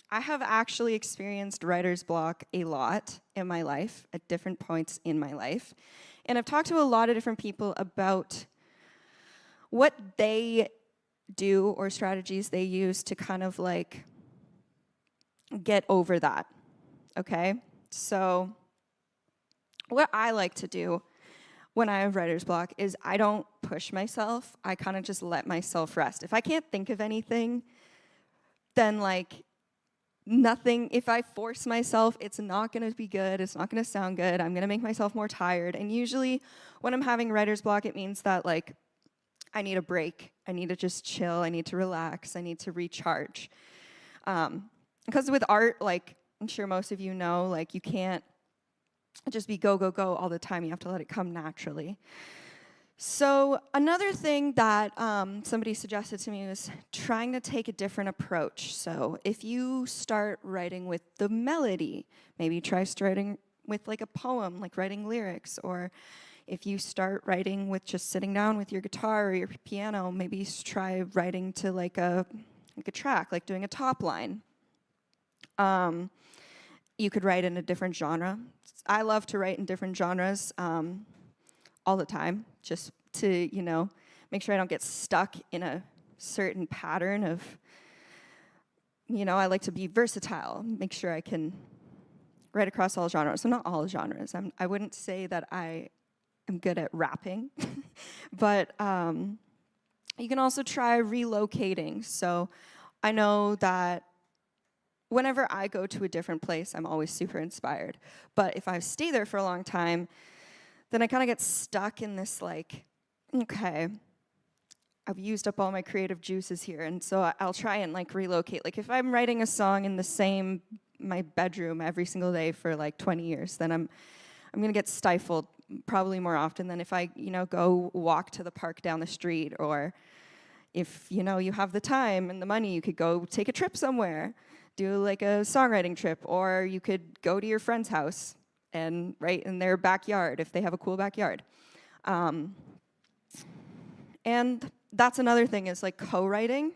I have actually experienced writer's block a lot in my life, at different points in my life. And I've talked to a lot of different people about what they do or strategies they use to kind of like get over that, okay? So what I like to do when I have writer's block is I don't push myself. I kind of just let myself rest. If I can't think of anything, then like nothing, if I force myself, it's not gonna be good, it's not gonna sound good, I'm gonna make myself more tired. And usually when I'm having writer's block, it means that like I need a break, I need to just chill, I need to relax, I need to recharge. Because with art, like I'm sure most of you know, like you can't just be go, go, go all the time, you have to let it come naturally. So another thing that somebody suggested to me was trying to take a different approach. So if you start writing with the melody, maybe try starting with like a poem, like writing lyrics. Or if you start writing with just sitting down with your guitar or your piano, maybe try writing to like a track, like doing a top line. You could write in a different genre. I love to write in different genres. All the time, just to, you know, make sure I don't get stuck in a certain pattern of, you know, I like to be versatile, make sure I can write across all genres. So not all genres. I wouldn't say that I am good at rapping, but you can also try relocating. So I know that whenever I go to a different place, I'm always super inspired. But if I stay there for a long time, then I kind of get stuck in this like, okay, I've used up all my creative juices here, and so I'll try and like relocate. Like if I'm writing a song in my bedroom every single day for like 20 years, then I'm gonna get stifled probably more often than if I, you know, go walk to the park down the street, or if, you know, you have the time and the money, you could go take a trip somewhere, do like a songwriting trip, or you could go to your friend's house and write in their backyard if they have a cool backyard. And that's another thing is like co-writing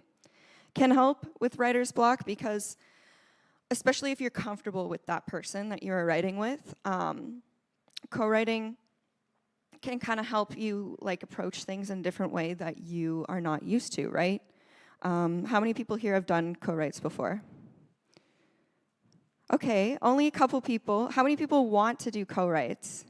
can help with writer's block, because especially if you're comfortable with that person that you're writing with, co-writing can kind of help you like approach things in a different way that you are not used to, right? How many people here have done co-writes before? Okay, only a couple people. How many people want to do co-writes?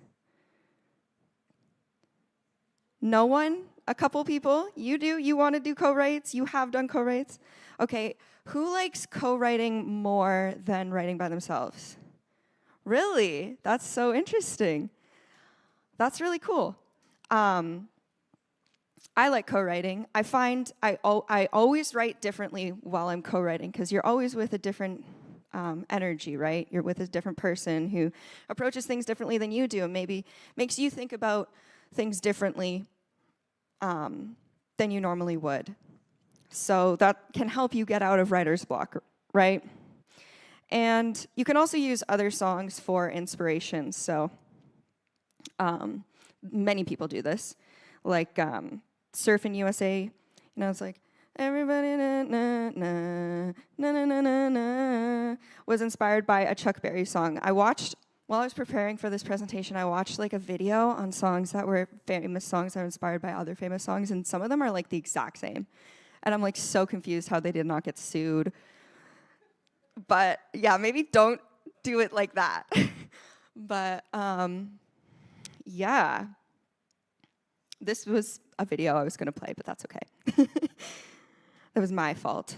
No one? A couple people? You do? You want to do co-writes? You have done co-writes? Okay, who likes co-writing more than writing by themselves? Really? That's so interesting. That's really cool. I like co-writing. I find I always write differently while I'm co-writing, because you're always with a different energy, right? You're with a different person who approaches things differently than you do, and maybe makes you think about things differently than you normally would. So that can help you get out of writer's block, right? And you can also use other songs for inspiration. So many people do this, like Surfing USA. You know, it's like, everybody na na na na na na na na was inspired by a Chuck Berry song. While I was preparing for this presentation, I watched like a video on songs that were famous songs that were inspired by other famous songs, and some of them are like the exact same. And I'm like so confused how they did not get sued. But yeah, maybe don't do it like that. But yeah. This was a video I was gonna play, but that's okay. That was my fault.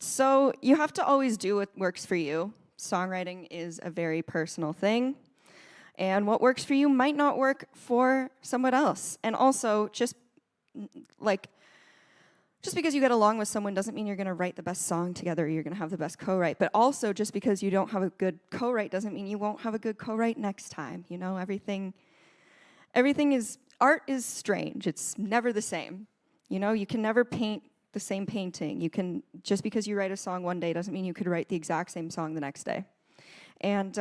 So you have to always do what works for you. Songwriting is a very personal thing, and what works for you might not work for someone else. And also, just because you get along with someone doesn't mean you're gonna write the best song together, or you're gonna have the best co-write. But also, just because you don't have a good co-write doesn't mean you won't have a good co-write next time. You know, art is strange. It's never the same. You know, you can never paint the same painting. Just because you write a song one day doesn't mean you could write the exact same song the next day. And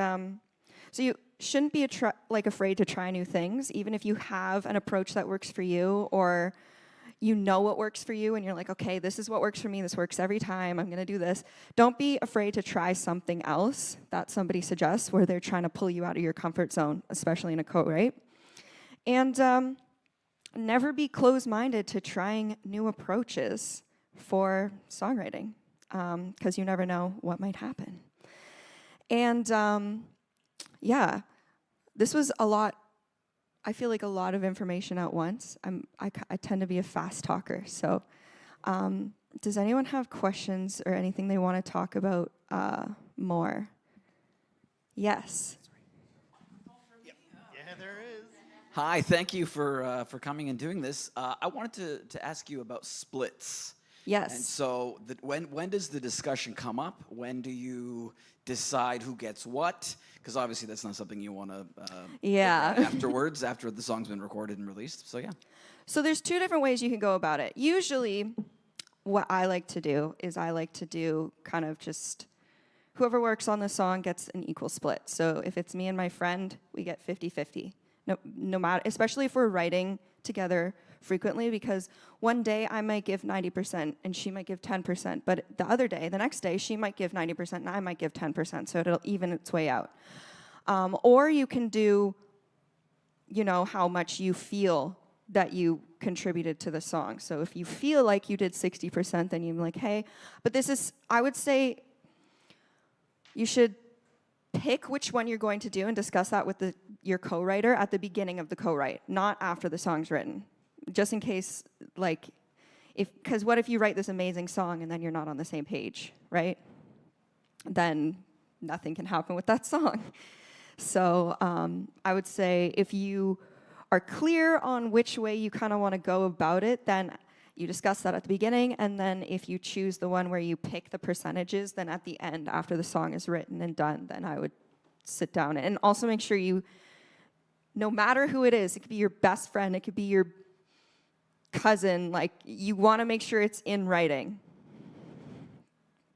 so you shouldn't be afraid to try new things, even if you have an approach that works for you, or you know what works for you and you're like, okay, this is what works for me, this works every time, I'm gonna do this. Don't be afraid to try something else that somebody suggests where they're trying to pull you out of your comfort zone, especially in a co-write. And never be closed-minded to trying new approaches for songwriting, because you never know what might happen. And yeah, this was a lot. I feel like a lot of information at once. I tend to be a fast talker. So does anyone have questions or anything they want to talk about more? Yes. Yeah, there is. Hi, thank you for coming and doing this. I wanted to ask you about splits. Yes. And so, when does the discussion come up? When do you decide who gets what? Because obviously that's not something you want to Yeah. afterwards, after the song's been recorded and released. So yeah. So there's two different ways you can go about it. Usually, what I like to do is I like to do kind of just whoever works on the song gets an equal split. So if it's me and my friend, we get 50-50. No matter, especially if we're writing together frequently, because one day I might give 90% and she might give 10%, but the next day, she might give 90% and I might give 10%, so it'll even its way out. Or you can do, how much you feel that you contributed to the song. So if you feel like you did 60%, then you're like, hey, but I would say you should pick which one you're going to do and discuss that with your co-writer at the beginning of the co-write, not after the song's written. Just in case, because what if you write this amazing song and then you're not on the same page, right? Then nothing can happen with that song. So I would say if you are clear on which way you kind of want to go about it, then you discuss that at the beginning, and then if you choose the one where you pick the percentages, then at the end, after the song is written and done, then I would sit down. And also make sure no matter who it is, it could be your best friend, it could be your cousin, you want to make sure it's in writing.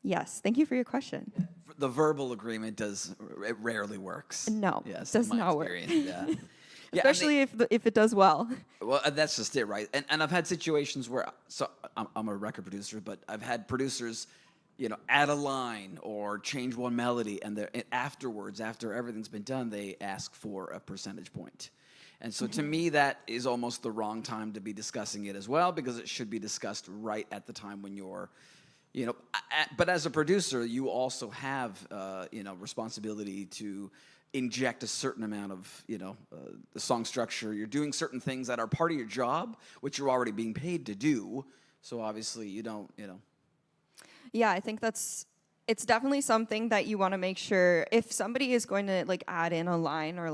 Yes, thank you for your question. The verbal agreement it rarely works. No, yes, does in my not work. experience, Yeah. Yeah, Especially if it does well. Well, that's just it, right? And I've had situations where, so I'm a record producer, but I've had producers, add a line or change one melody, and afterwards, after everything's been done, they ask for a percentage point. And so to me, that is almost the wrong time to be discussing it as well, because it should be discussed right at the time when you're, but as a producer, you also have, responsibility to inject a certain amount of, the song structure. You're doing certain things that are part of your job, which you're already being paid to do. So obviously you don't, Yeah, I think it's definitely something that you want to make sure, if somebody is going to add in a line or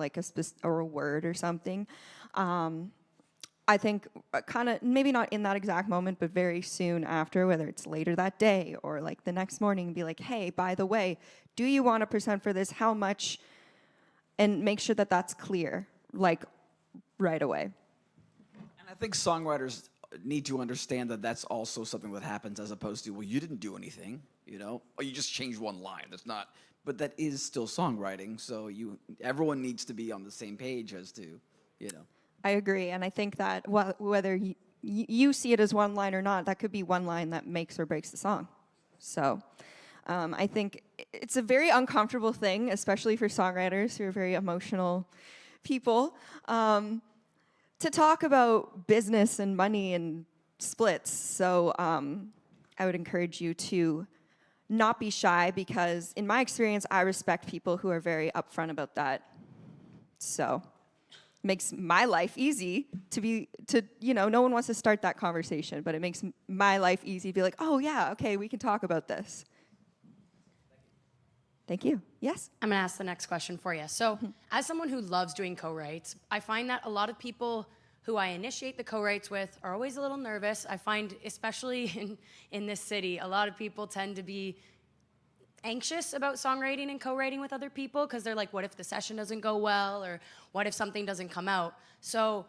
or a word or something, I think kind of maybe not in that exact moment, but very soon after, whether it's later that day or the next morning, be like, hey, by the way, do you want a percent for this? How much? And make sure that that's clear, right away. And I think songwriters need to understand that that's also something that happens, as opposed to, well, you didn't do anything, or you just changed one line. That's not, but that is still songwriting. So everyone needs to be on the same page as to, I agree, and I think that whether you see it as one line or not, that could be one line that makes or breaks the song. So I think it's a very uncomfortable thing, especially for songwriters who are very emotional people, to talk about business and money and splits. So I would encourage you to not be shy, because in my experience, I respect people who are very upfront about that. So makes my life easy no one wants to start that conversation, but it makes my life easy to be like, oh yeah, okay, we can talk about this. Thank you. Yes? I'm going to ask the next question for you. So, as someone who loves doing co-writes, I find that a lot of people who I initiate the co-writes with are always a little nervous. I find, especially in this city, a lot of people tend to be anxious about songwriting and co-writing with other people, because they're like, what if the session doesn't go well, or what if something doesn't come out? So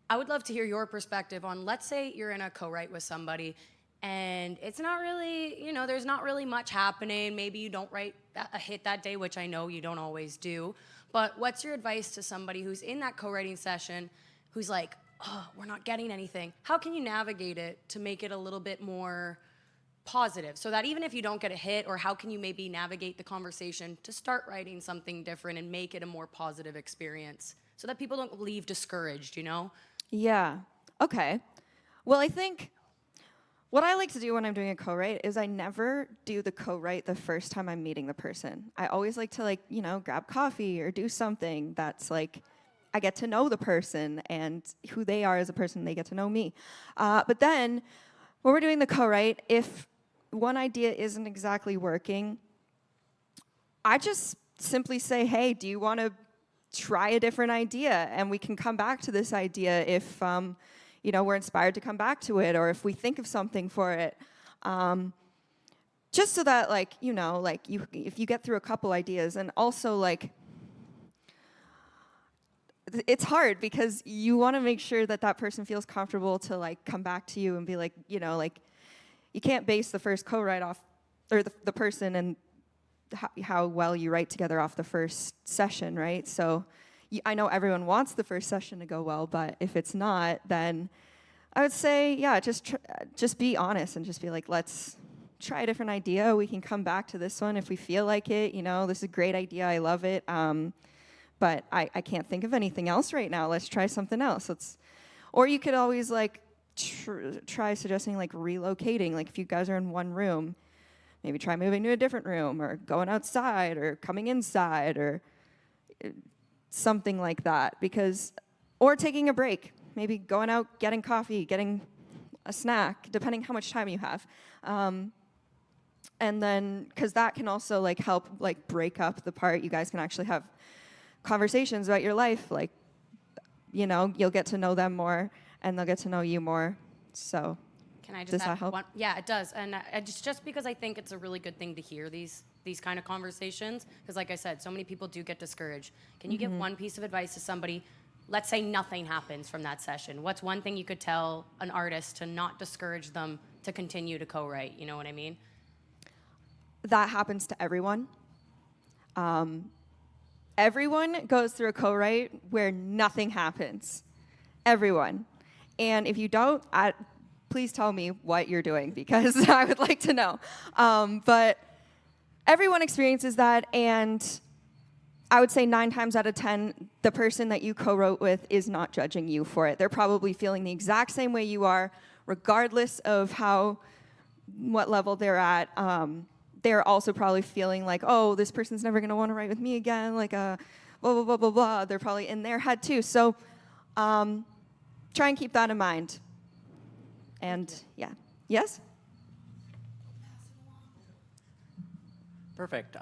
I would love to hear your perspective on, let's say you're in a co-write with somebody and it's not really, there's not really much happening. Maybe you don't write a hit that day, which I know you don't always do. But what's your advice to somebody who's in that co-writing session who's like, oh, we're not getting anything? How can you navigate it to make it a little bit more positive, so that even if you don't get a hit, or how can you maybe navigate the conversation to start writing something different and make it a more positive experience so that people don't leave discouraged, Yeah. Okay. Well, I think what I like to do when I'm doing a co-write is I never do the co-write the first time I'm meeting the person. I always like to, like, you know, grab coffee or do something that's like I get to know the person and who they are as a person. They get to know me. But then when we're doing the co-write, if one idea isn't exactly working, I just simply say, hey, do you want to try a different idea? And we can come back to this idea if, you know, we're inspired to come back to it, or if we think of something for it. Just so that, like, you know, like, if you get through a couple ideas, and also, like, it's hard because you want to make sure that that person feels comfortable to, like, come back to you and be like, you know, like, you can't base the first co-write off, or the person and how well you write together off the first session, right? So I know everyone wants the first session to go well, but if it's not, then I would say, yeah, just be honest and just be like, let's try a different idea. We can come back to this one if we feel like it. You know, this is a great idea. I love it. But I can't think of anything else right now. Let's try something else. Or you could always, like, try suggesting, like, relocating. Like, if you guys are in one room, maybe try moving to a different room, or going outside, or coming inside, or something like that. Or taking a break. Maybe going out, getting coffee, getting a snack, depending how much time you have. And then, because that can also, like, help, like, break up the part. You guys can actually have conversations about your life. Like, you know, you'll get to know them more, and they'll get to know you more. So, Can I just does add that help? one? Yeah, it does. And just because I think it's a really good thing to hear these kind of conversations, because like I said, so many people do get discouraged. Can you give one piece of advice to somebody? Let's say nothing happens from that session. What's one thing you could tell an artist to not discourage them to continue to co-write? You know what I mean? That happens to everyone. Everyone goes through a co-write where nothing happens. Everyone. And if you don't, please tell me what you're doing, because I would like to know. But everyone experiences that, and I would say 9 times out of 10, the person that you co-wrote with is not judging you for it. They're probably feeling the exact same way you are, regardless of what level they're at. They're also probably feeling like, oh, this person's never going to want to write with me again, like blah, blah, blah, blah, blah. They're probably in their head too. So try and keep that in mind. And yeah. Yes? Perfect.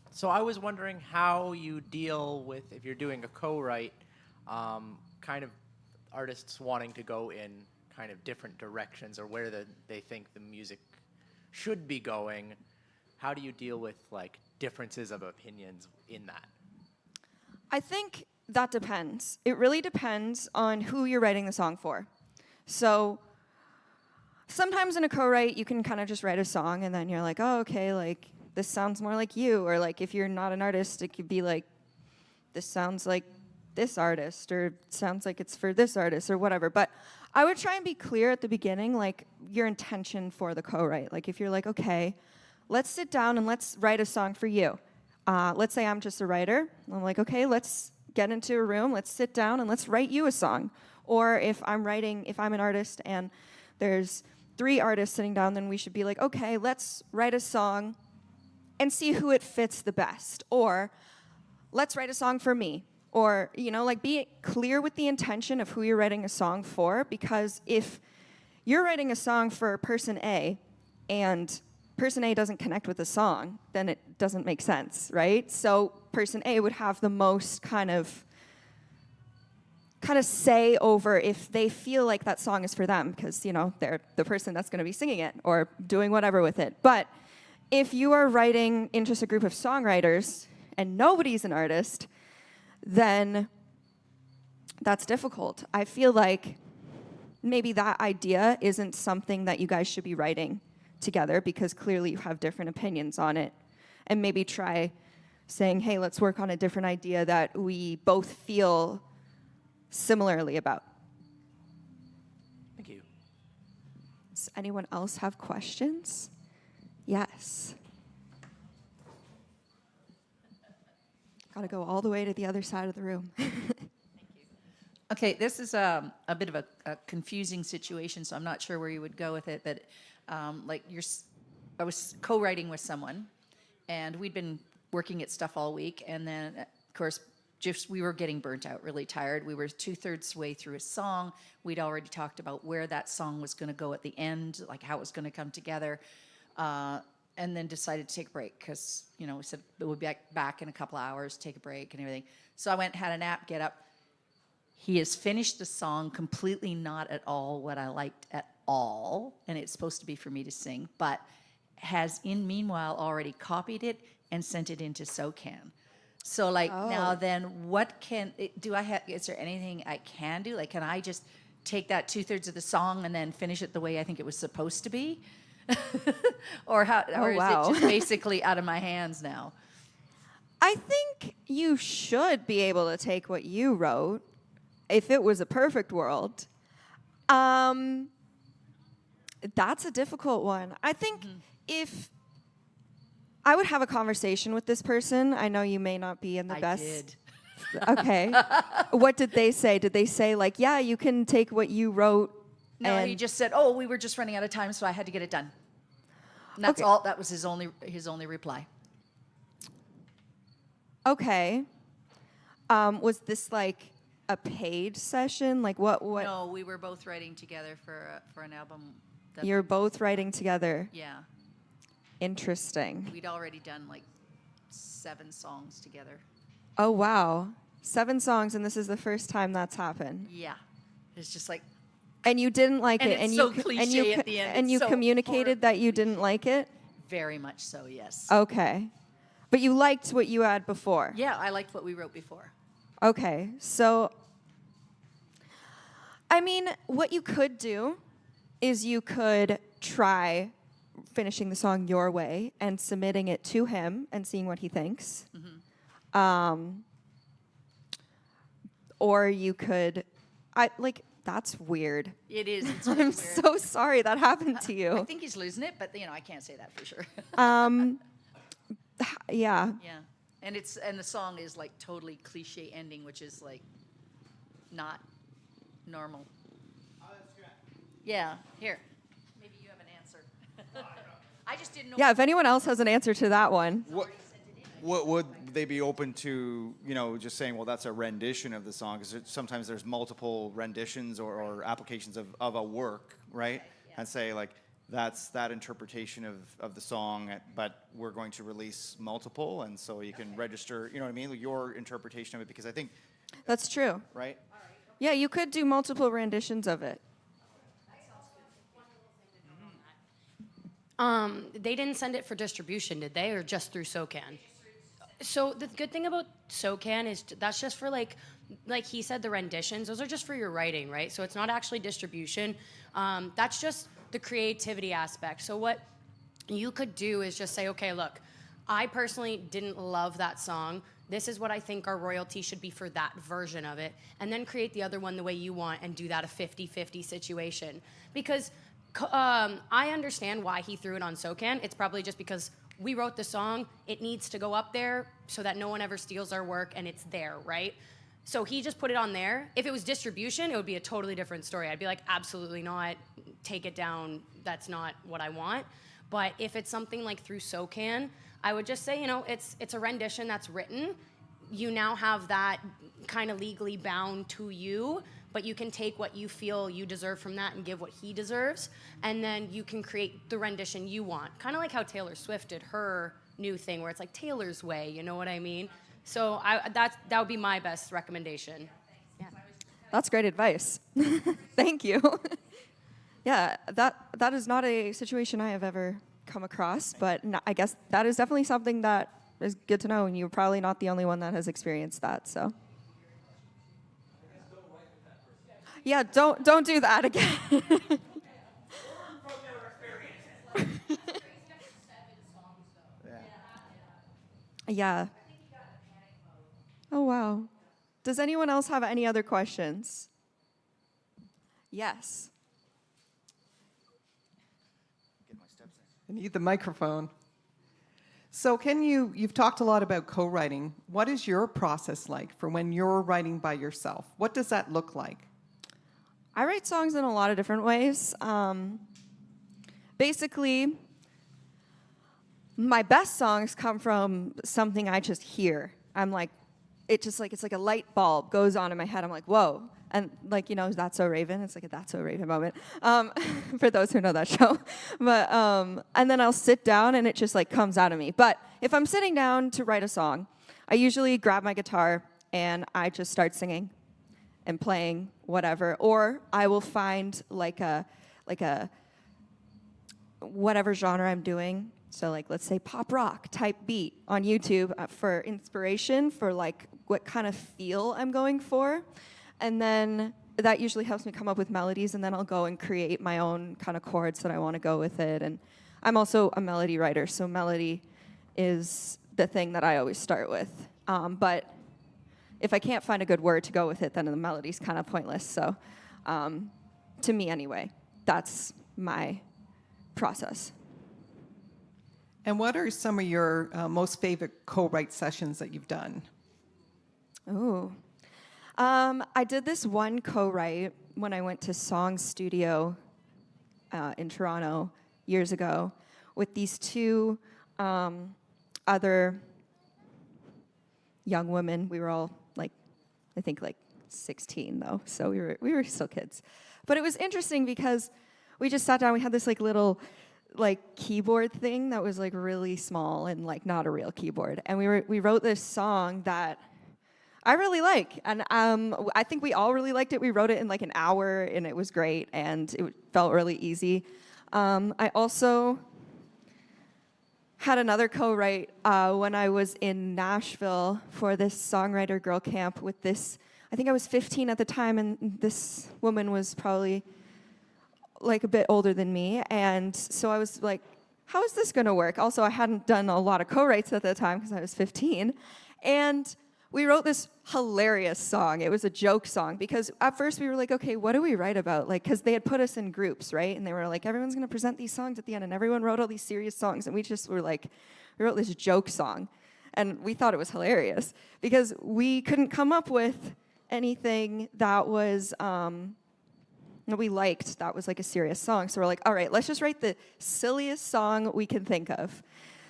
So I was wondering how you deal with, if you're doing a co-write, kind of artists wanting to go in kind of different directions, or where they think the music should be going. How do you deal with, like, differences of opinions in that? I think that depends. It really depends on who you're writing the song for. So sometimes in a co-write, you can kind of just write a song, and then you're like, oh, okay, like, this sounds more like you. Or, like, if you're not an artist, it could be like, this sounds like this artist, or sounds like it's for this artist, or whatever. But I would try and be clear at the beginning, like, your intention for the co-write. Like, if you're like, okay, let's sit down and let's write a song for you. Let's say I'm just a writer. I'm like, okay, let's get into a room, let's sit down and let's write you a song. Or if I'm an artist and there's 3 artists sitting down, then we should be like, okay, let's write a song and see who it fits the best. Or let's write a song for me. Or, you know, like, be clear with the intention of who you're writing a song for, because if you're writing a song for person A and person A doesn't connect with the song, then it doesn't make sense, right? So person A would have the most kind of say over if they feel like that song is for them, because, you know, they're the person that's going to be singing it or doing whatever with it. But if you are writing in just a group of songwriters and nobody's an artist, then that's difficult. I feel like maybe that idea isn't something that you guys should be writing together, because clearly you have different opinions on it. And maybe try saying, hey, let's work on a different idea that we both feel similarly about. Thank you. Does anyone else have questions? Yes. Got to go all the way to the other side of the room. Okay, this is a bit of a confusing situation, so I'm not sure where you would go with it. But like I was co-writing with someone, and we'd been working at stuff all week, and then of course just we were getting burnt out, really tired. We were 2/3 way through a song. We'd already talked about where that song was going to go at the end, like how it was going to come together, and then decided to take a break because we said we'll be back in a couple hours, take a break and everything. So I went, had a nap, get up. He has finished the song completely not at all what I liked at all, and it's supposed to be for me to sing, but has meanwhile already copied it and sent it into SOCAN. So now then what is there anything I can do? Like, can I just take that 2/3 of the song and then finish it the way I think it was supposed to be? Or is it just basically out of my hands now? I think you should be able to take what you wrote if it was a perfect world. That's a difficult one. I think if I would have a conversation with this person, I know you may not be in the best. I did. Okay. What did they say? Did they say like, yeah, you can take what you wrote? No, he just said, "Oh, we were just running out of time, so I had to get it done." And that's all. That was his only reply. Okay. Was this like a paid session? Like what? No, we were both writing together for an album. You're both writing together. Yeah. Interesting. We'd already done like 7 songs together. Oh wow. 7 songs, and this is the first time that's happened. Yeah. It's just like. And you didn't like And it, it's so cliche at the end. and It's you so communicated that you didn't like it. Very much so, yes. Okay, but you liked what you had before. Yeah, I liked what we wrote before. Okay, so I mean, what you could do is you could try finishing the song your way and submitting it to him and seeing what he thinks. Or you could, that's weird. It is. It's really I'm weird. so sorry that happened to I you. think he's losing it, but I can't say that for sure. Yeah. Yeah, and the song is like totally cliche ending, which is like not normal. Yeah, here. Maybe you have an answer. I just didn't know. Yeah, if anyone else has an answer to that one. What would they be open to, just saying, well, that's a rendition of the song? Because sometimes there's multiple renditions or applications of a work, right? And say, like, that's that interpretation of the song, but we're going to release multiple, and so you can register, you know what I mean? Your interpretation of it, because I think... That's true. Right? Yeah, you could do multiple renditions of it. They didn't send it for distribution, did they, or just through SOCAN? So the good thing about SOCAN is that's just for like he said, the renditions. Those are just for your writing, right? So it's not actually distribution. That's just the creativity aspect. So what you could do is just say, okay, look, I personally didn't love that song. This is what I think our royalty should be for that version of it, and then create the other one the way you want and do that a 50-50 situation. Because I understand why he threw it on SOCAN. It's probably just because we wrote the song, it needs to go up there so that no one ever steals our work, and it's there, right? So he just put it on there. If it was distribution, it would be a totally different story. I'd be like, absolutely not, take it down, that's not what I want. But if it's something like through SOCAN, I would just say, it's a rendition that's written. You now have that kind of legally bound to you, but you can take what you feel you deserve from that and give what he deserves, and then you can create the rendition you want. Kind of like how Taylor Swift did her new thing, where it's like Taylor's way, you know what I mean? So that would be my best recommendation. Yeah. That's great advice. Thank you. Yeah, that is not a situation I have ever come across, but I guess that is definitely something that is good to know, and you're probably not the only one that has experienced that, so. Yeah, don't do that again. Yeah. Oh, wow. Does anyone else have any other questions? Yes. I need the microphone. So you've talked a lot about co-writing. What is your process like for when you're writing by yourself? What does that look like? I write songs in a lot of different ways. Basically, my best songs come from something I just hear. I'm like, it's like a light bulb goes on in my head. I'm like, whoa. And like, That's So Raven. It's like a That's So Raven moment, for those who know that show. But and then I'll sit down and it just like comes out of me. But if I'm sitting down to write a song, I usually grab my guitar and I just start singing and playing whatever. Or I will find like a whatever genre I'm doing. So like, let's say pop rock type beat on YouTube for inspiration for like what kind of feel I'm going for. And then that usually helps me come up with melodies, and then I'll go and create my own kind of chords that I want to go with it. And I'm also a melody writer, so melody is the thing that I always start with. But if I can't find a good word to go with it, then the melody's kind of pointless. So to me anyway, that's my process. And what are some of your most favorite co-write sessions that you've done? Ooh. I did this one co-write when I went to Song Studio in Toronto years ago with these two other young women. We were all I think 16 though, so we were still kids. But it was interesting because we just sat down. We had this little keyboard thing that was really small and not a real keyboard, and we wrote this song that I really like, and I think we all really liked it. We wrote it in an hour, and it was great, and it felt really easy. I also had another co-write when I was in Nashville for this songwriter girl camp with this. I think I was 15 at the time, and this woman was probably a bit older than me, and so I was like, how is this going to work? Also, I hadn't done a lot of co-writes at the time because I was 15, and we wrote this hilarious song. It was a joke song because at first we were like, okay, what do we write about? Because they had put us in groups, right? And they were like, everyone's going to present these songs at the end, and everyone wrote all these serious songs, and we just were we wrote this joke song, and we thought it was hilarious because we couldn't come up with anything that was that we liked that was a serious song. So we're like, all right, let's just write the silliest song we can think of.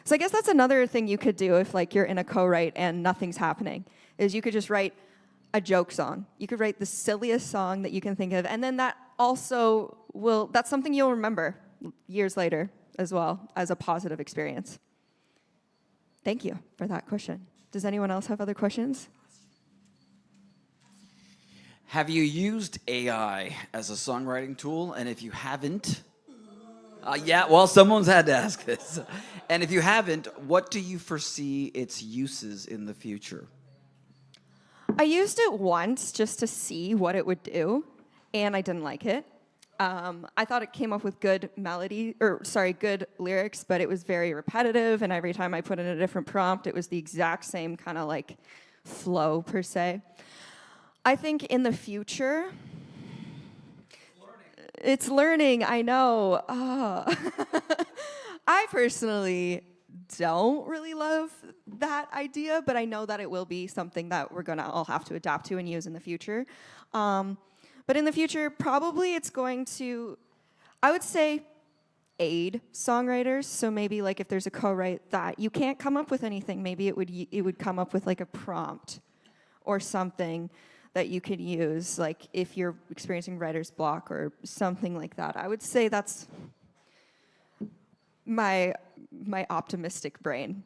So I guess that's another thing you could do if you're in a co-write and nothing's happening, is you could just write a joke song. You could write the silliest song that you can think of, and then that also that's something you'll remember years later as well as a positive experience. Thank you for that question. Does anyone else have other questions? Have you used AI as a songwriting tool? And if you haven't, someone's had to ask this. And if you haven't, what do you foresee its uses in the future? I used it once just to see what it would do, and I didn't like it. I thought it came up with good good lyrics, but it was very repetitive, and every time I put in a different prompt, it was the exact same kind of flow per se. I think in the future, it's learning, I know. I personally don't really love that idea, but I know that it will be something that we're going to all have to adapt to and use in the future. But in the future, probably it's going to, I would say, aid songwriters. So maybe if there's a co-write that you can't come up with anything, maybe it would come up with a prompt or something that you could use, if you're experiencing writer's block or something like that. I would say that's my optimistic brain.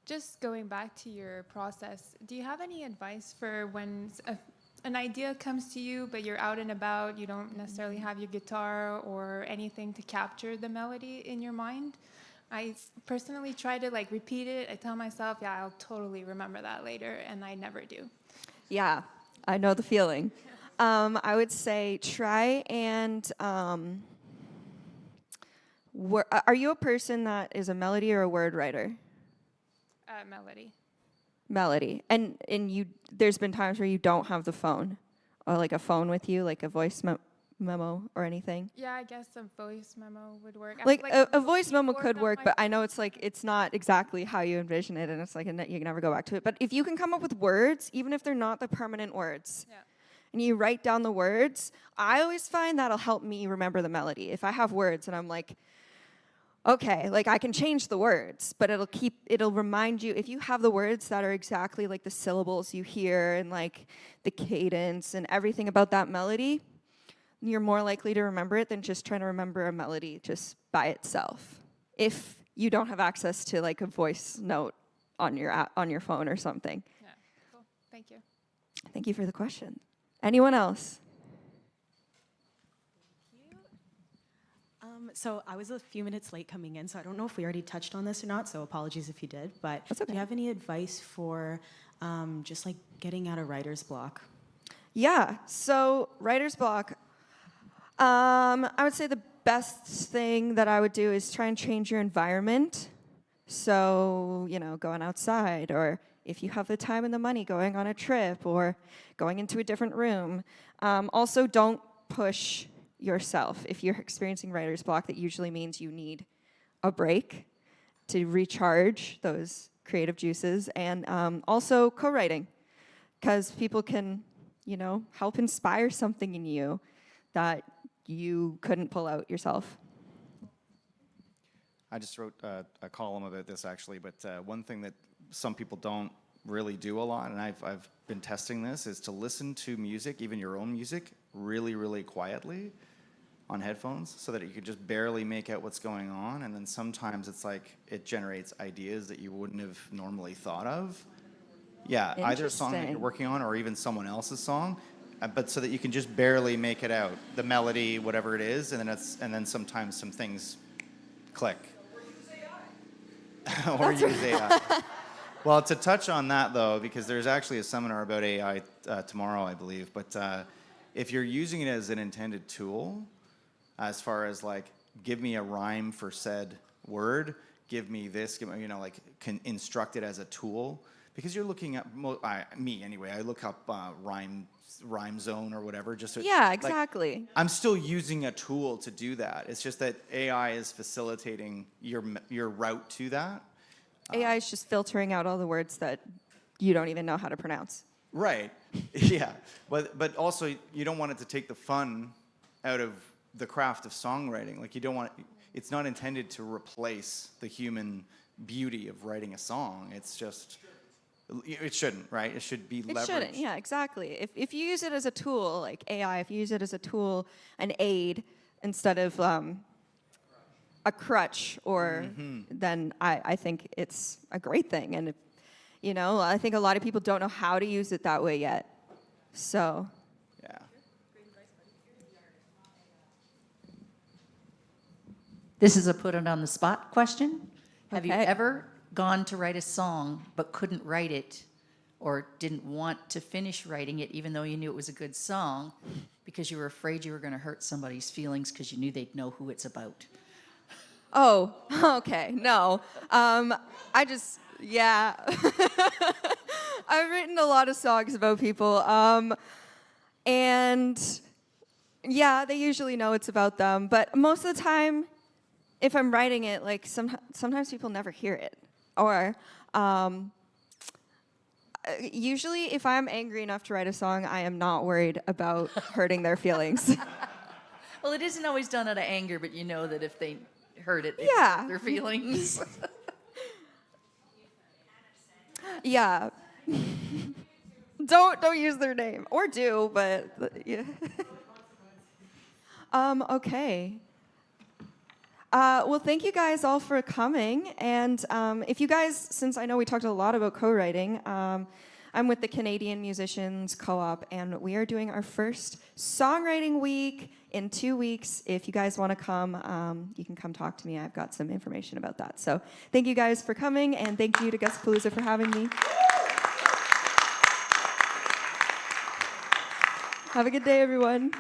Just going back to your process, do you have any advice for when an idea comes to you, but you're out and about, you don't necessarily have your guitar or anything to capture the melody in your mind? I personally try to repeat it. I tell myself, yeah, I'll totally remember that later, and I never do. Yeah, I know the feeling. I would say try and, are you a person that is a melody or a word writer? Melody. Melody. And there's been times where you don't have the phone, or a phone with you, a voice memo or anything? Yeah, I guess a voice memo would work. I Like feel a voice memo keyboard could on work, my but I phone- know it's not exactly how you envision it, and it's like you can never go back to it. But if you can come up with words, even if they're not the permanent words, Yeah. and you write down the words, I always find that'll help me remember the melody. If I have words and I'm like, okay, like I can change the words, but it'll remind you, if you have the words that are exactly like the syllables you hear and like the cadence and everything about that melody, you're more likely to remember it than just trying to remember a melody just by itself. If you don't have access to like a voice note on your phone or something. Yeah, cool. Thank you. Thank you for the question. Anyone else? So I was a few minutes late coming in, so I don't know if we already touched on this or not, so apologies if you did. But That's okay. do you have any advice for just like getting out of writer's block? Yeah, so writer's block. I would say the best thing that I would do is try and change your environment. So, going outside, or if you have the time and the money, going on a trip or going into a different room. Also, don't push yourself. If you're experiencing writer's block, that usually means you need a break to recharge those creative juices. And also co-writing, because people can, help inspire something in you that you couldn't pull out yourself. I just wrote a column about this actually, but one thing that some people don't really do a lot, and I've been testing this, is to listen to music, even your own music, really, really quietly on headphones, so that you can just barely make out what's going on, and then sometimes it's like it generates ideas that you wouldn't have normally thought of. Yeah, either a song that you're Interesting. working on or even someone else's song, but so that you can just barely make it out, the melody, whatever it is, and then sometimes some things click. Or use AI. Well, to touch on that though, because there's actually a seminar about AI tomorrow, I believe. But if you're using it as an intended tool, as far as like, give me a rhyme for said word, give me this, can instruct it as a tool, because you're looking at me anyway. I look up rhyme zone or whatever. Just so, Yeah, like, exactly. I'm still using a tool to do that. It's just that AI is facilitating your route to that. AI is just filtering out all the words that you don't even know how to pronounce. Right. Yeah. But also you don't want it to take the fun out of the craft of songwriting. Like it's not intended to replace the human beauty of writing a song. It's just, it shouldn't, right? It should be leveraged. It shouldn't, yeah, exactly. If you use it as a tool, like AI, if you use it as a tool, an aid, instead of a crutch, or then I think it's a great thing. And, I think a lot of people don't know how to use it that way yet. So, Yeah. This is a put it on the spot question. Have you Okay. ever gone to write a song but couldn't write it, or didn't want to finish writing it even though you knew it was a good song because you were afraid you were going to hurt somebody's feelings because you knew they'd know who it's about? oh, okay, no. Yeah. I've written a lot of songs about people. And yeah, they usually know it's about them. But most of the time, if I'm writing it, like sometimes people never hear it. Or usually if I'm angry enough to write a song, I am not worried about hurting their feelings. Well, it isn't always done out of anger, but you know that if they heard it, Yeah. hurt their feelings. Yeah. Don't use their name, or do, but yeah. Okay. Well, thank you guys all for coming. And if you guys, since I know we talked a lot about co-writing, I'm with the Canadian Musicians Co-op, and we are doing our first songwriting week in 2 weeks. If you guys want to come, you can come talk to me. I've got some information about that. So thank you guys for coming, and thank you to Gussapolooza for having me. Have a good day, everyone.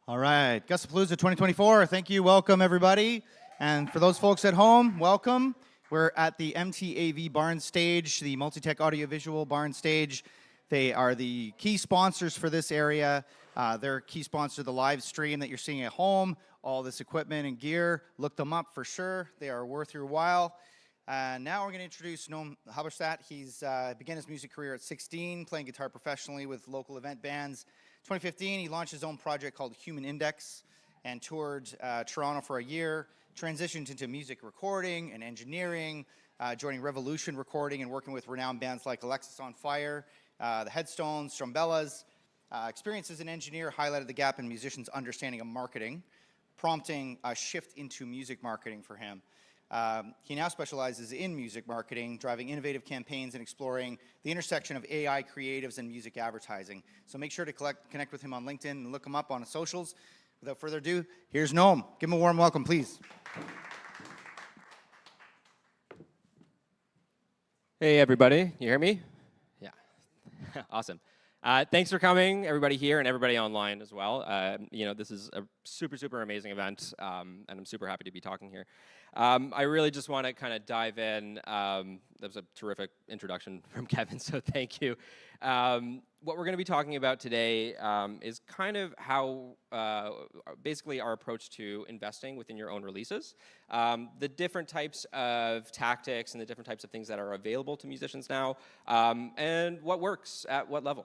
All right, Gussapolooza 2024. Thank you. Welcome, everybody. And for those folks at home, welcome. We're at the MTAV Barn Stage, the Multitech Audiovisual Barn Stage. They are the key sponsors for this area. They're a key sponsor of the live stream that you're seeing at home. All this equipment and gear, look them up for sure. They are worth your while. Now we're going to introduce Noam Haberstadt. He's began his music career at 16, playing guitar professionally with local event bands. 2015, he launched his own project called Human Index and toured Toronto for a year, transitioned into music recording and engineering, joining Revolution Recording and working with renowned bands like Alexis on Fire, the Headstones, Strumbellas. Experience as an engineer highlighted the gap in musicians' understanding of marketing, prompting a shift into music marketing for him. He now specializes in music marketing, driving innovative campaigns and exploring the intersection of AI creatives and music advertising. So make sure to connect with him on LinkedIn and look him up on his socials. Without further ado, here's Noam. Give him a warm welcome, please. Hey, everybody. You hear me? Yeah. Awesome. Thanks for coming, everybody here and everybody online as well. This is a super, super amazing event, and I'm super happy to be talking here. I really just want to kind of dive in. That was a terrific introduction from Kevin, so thank you. What we're going to be talking about today is kind of how, basically our approach to investing within your own releases, the different types of tactics and the different types of things that are available to musicians now, and what works at what level.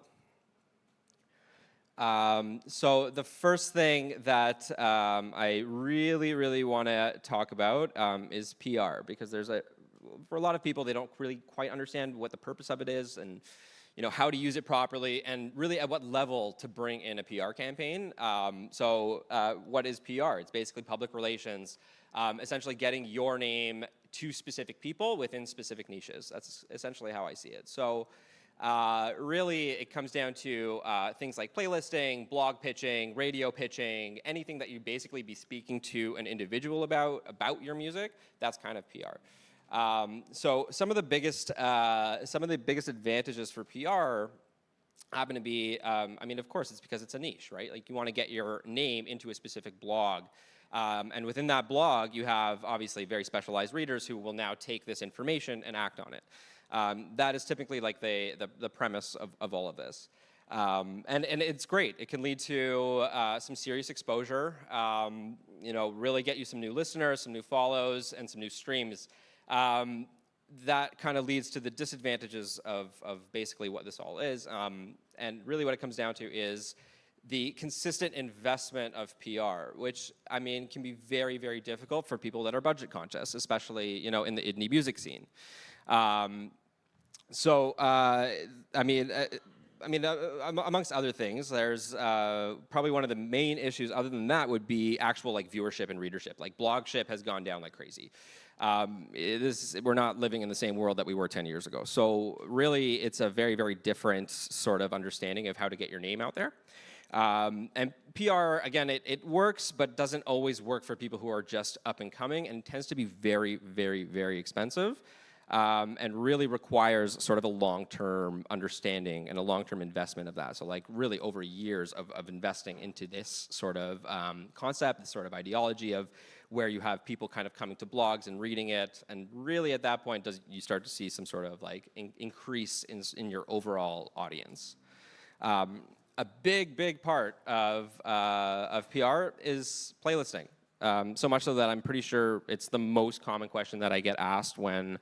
So the first thing that I really, really want to talk about is PR, because for a lot of people, they don't really quite understand what the purpose of it is and how to use it properly and really at what level to bring in a PR campaign. What is PR? It's basically public relations, essentially getting your name to specific people within specific niches. That's essentially how I see it. So really, it comes down to things like playlisting, blog pitching, radio pitching, anything that you basically be speaking to an individual about your music. That's kind of PR. So some of the biggest advantages for PR happen to be, of course, it's because it's a niche, right? Like you want to get your name into a specific blog. And within that blog, you have obviously very specialized readers who will now take this information and act on it. That is typically like the premise of all of this. And it's great. It can lead to some serious exposure, really get you some new listeners, some new follows, and some new streams. That kind of leads to the disadvantages of basically what this all is. And really what it comes down to is the consistent investment of PR, which, can be very, very difficult for people that are budget conscious, especially, in the indie music scene. Amongst other things, there's probably one of the main issues other than that would be actual viewership and readership. Like blogship has gone down like crazy. We're not living in the same world that we were 10 years ago. So really, it's a very, very different sort of understanding of how to get your name out there. And PR, again, it works, but doesn't always work for people who are just up and coming and tends to be very, very, very expensive. And really requires sort of a long-term understanding and a long-term investment of that. So really over years of investing into this sort of concept, this sort of ideology of where you have people kind of coming to blogs and reading it. And really at that point, you start to see some sort of increase in your overall audience. A big part of PR is playlisting. So much so that I'm pretty sure it's the most common question that I get asked when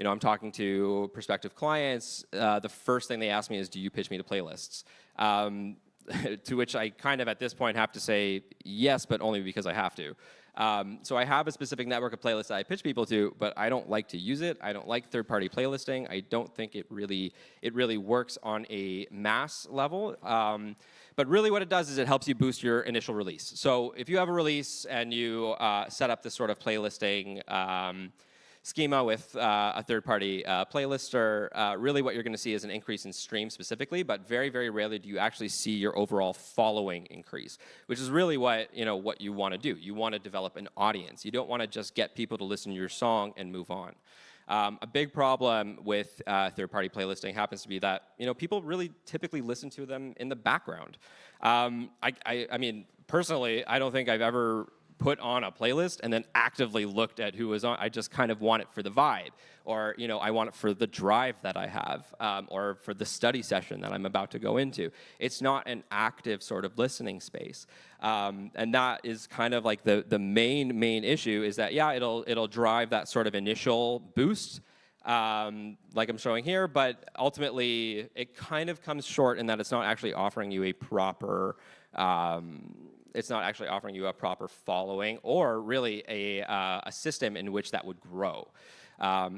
I'm talking to prospective clients. The first thing they ask me is, do you pitch me to playlists? To which I kind of at this point have to say yes, but only because I have to. So I have a specific network of playlists that I pitch people to, but I don't like to use it. I don't like third-party playlisting. I don't think it really works on a mass level. But really what it does is it helps you boost your initial release. So if you have a release and you set up this sort of playlisting schema with a third-party playlister, really what you're going to see is an increase in streams specifically, but very, very rarely do you actually see your overall following increase, which is really what you want to do. You want to develop an audience. You don't want to just get people to listen to your song and move on. A big problem with third-party playlisting happens to be that people really typically listen to them in the background. I mean, personally, I don't think I've ever put on a playlist and then actively looked at who was on. I just kind of want it for the vibe, or I want it for the drive that I have, or for the study session that I'm about to go into. It's not an active sort of listening space, and that is kind of like the main issue is that it'll drive that sort of initial boost, like I'm showing here, but ultimately it kind of comes short in that it's not actually offering you a proper. It's not actually offering you a proper following or really a system in which that would grow.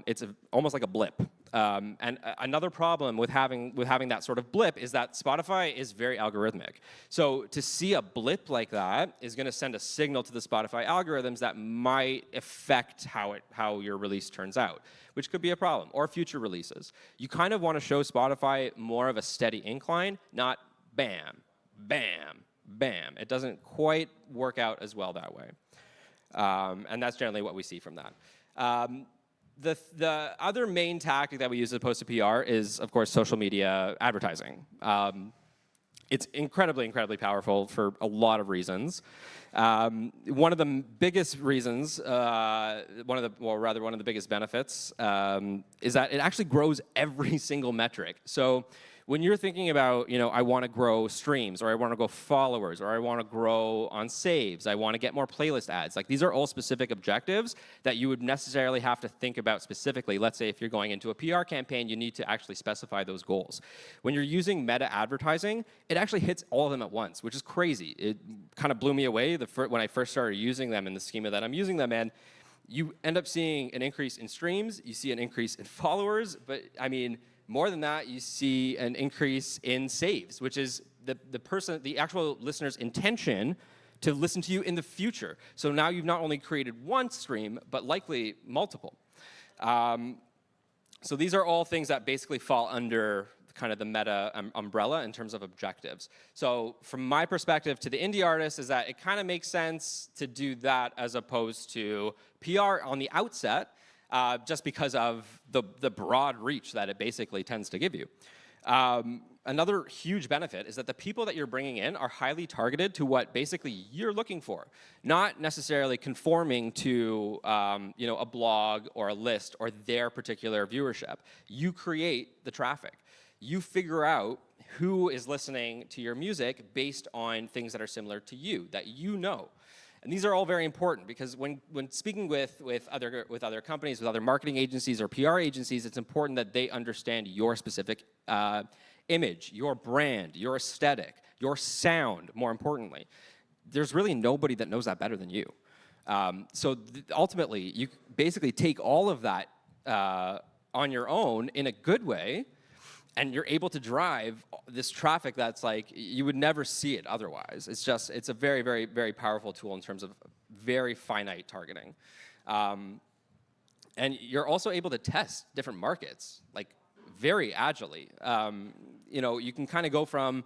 It's almost like a blip. And another problem with having that sort of blip is that Spotify is very algorithmic. So to see a blip like that is going to send a signal to the Spotify algorithms that might affect how your release turns out, which could be a problem, or future releases. You kind of want to show Spotify more of a steady incline, not bam, bam, bam. It doesn't quite work out as well that way. And that's generally what we see from that. The other main tactic that we use as opposed to PR is, of course, social media advertising. It's incredibly powerful for a lot of reasons. One of the biggest reasons, one of the biggest benefits, is that it actually grows every single metric. So when you're thinking about, I want to grow streams, or I want to grow followers, or I want to grow on saves, I want to get more playlist ads, like these are all specific objectives that you would necessarily have to think about specifically. Let's say if you're going into a PR campaign, you need to actually specify those goals. When you're using meta advertising, it actually hits all of them at once, which is crazy. It kind of blew me away when I first started using them in the schema that I'm using them in. You end up seeing an increase in streams, you see an increase in followers, but I mean, more than that, you see an increase in saves, which is the actual listener's intention to listen to you in the future. So now you've not only created one stream, but likely multiple. So these are all things that basically fall under kind of the meta umbrella in terms of objectives. So from my perspective to the indie artist is that it kind of makes sense to do that as opposed to PR on the outset, just because of the broad reach that it basically tends to give you. Another huge benefit is that the people that you're bringing in are highly targeted to what basically you're looking for, not necessarily conforming to a blog or a list or their particular viewership. You create the traffic. You figure out who is listening to your music based on things that are similar to you, that you know. And these are all very important because when speaking with other companies, with other marketing agencies or PR agencies, it's important that they understand your specific image, your brand, your aesthetic, your sound, more importantly. There's really nobody that knows that better than you. So ultimately, you basically take all of that on your own in a good way, and you're able to drive this traffic that's like, you would never see it otherwise. It's a very powerful tool in terms of very finite targeting. And you're also able to test different markets, like very agilely. You can kind of go from,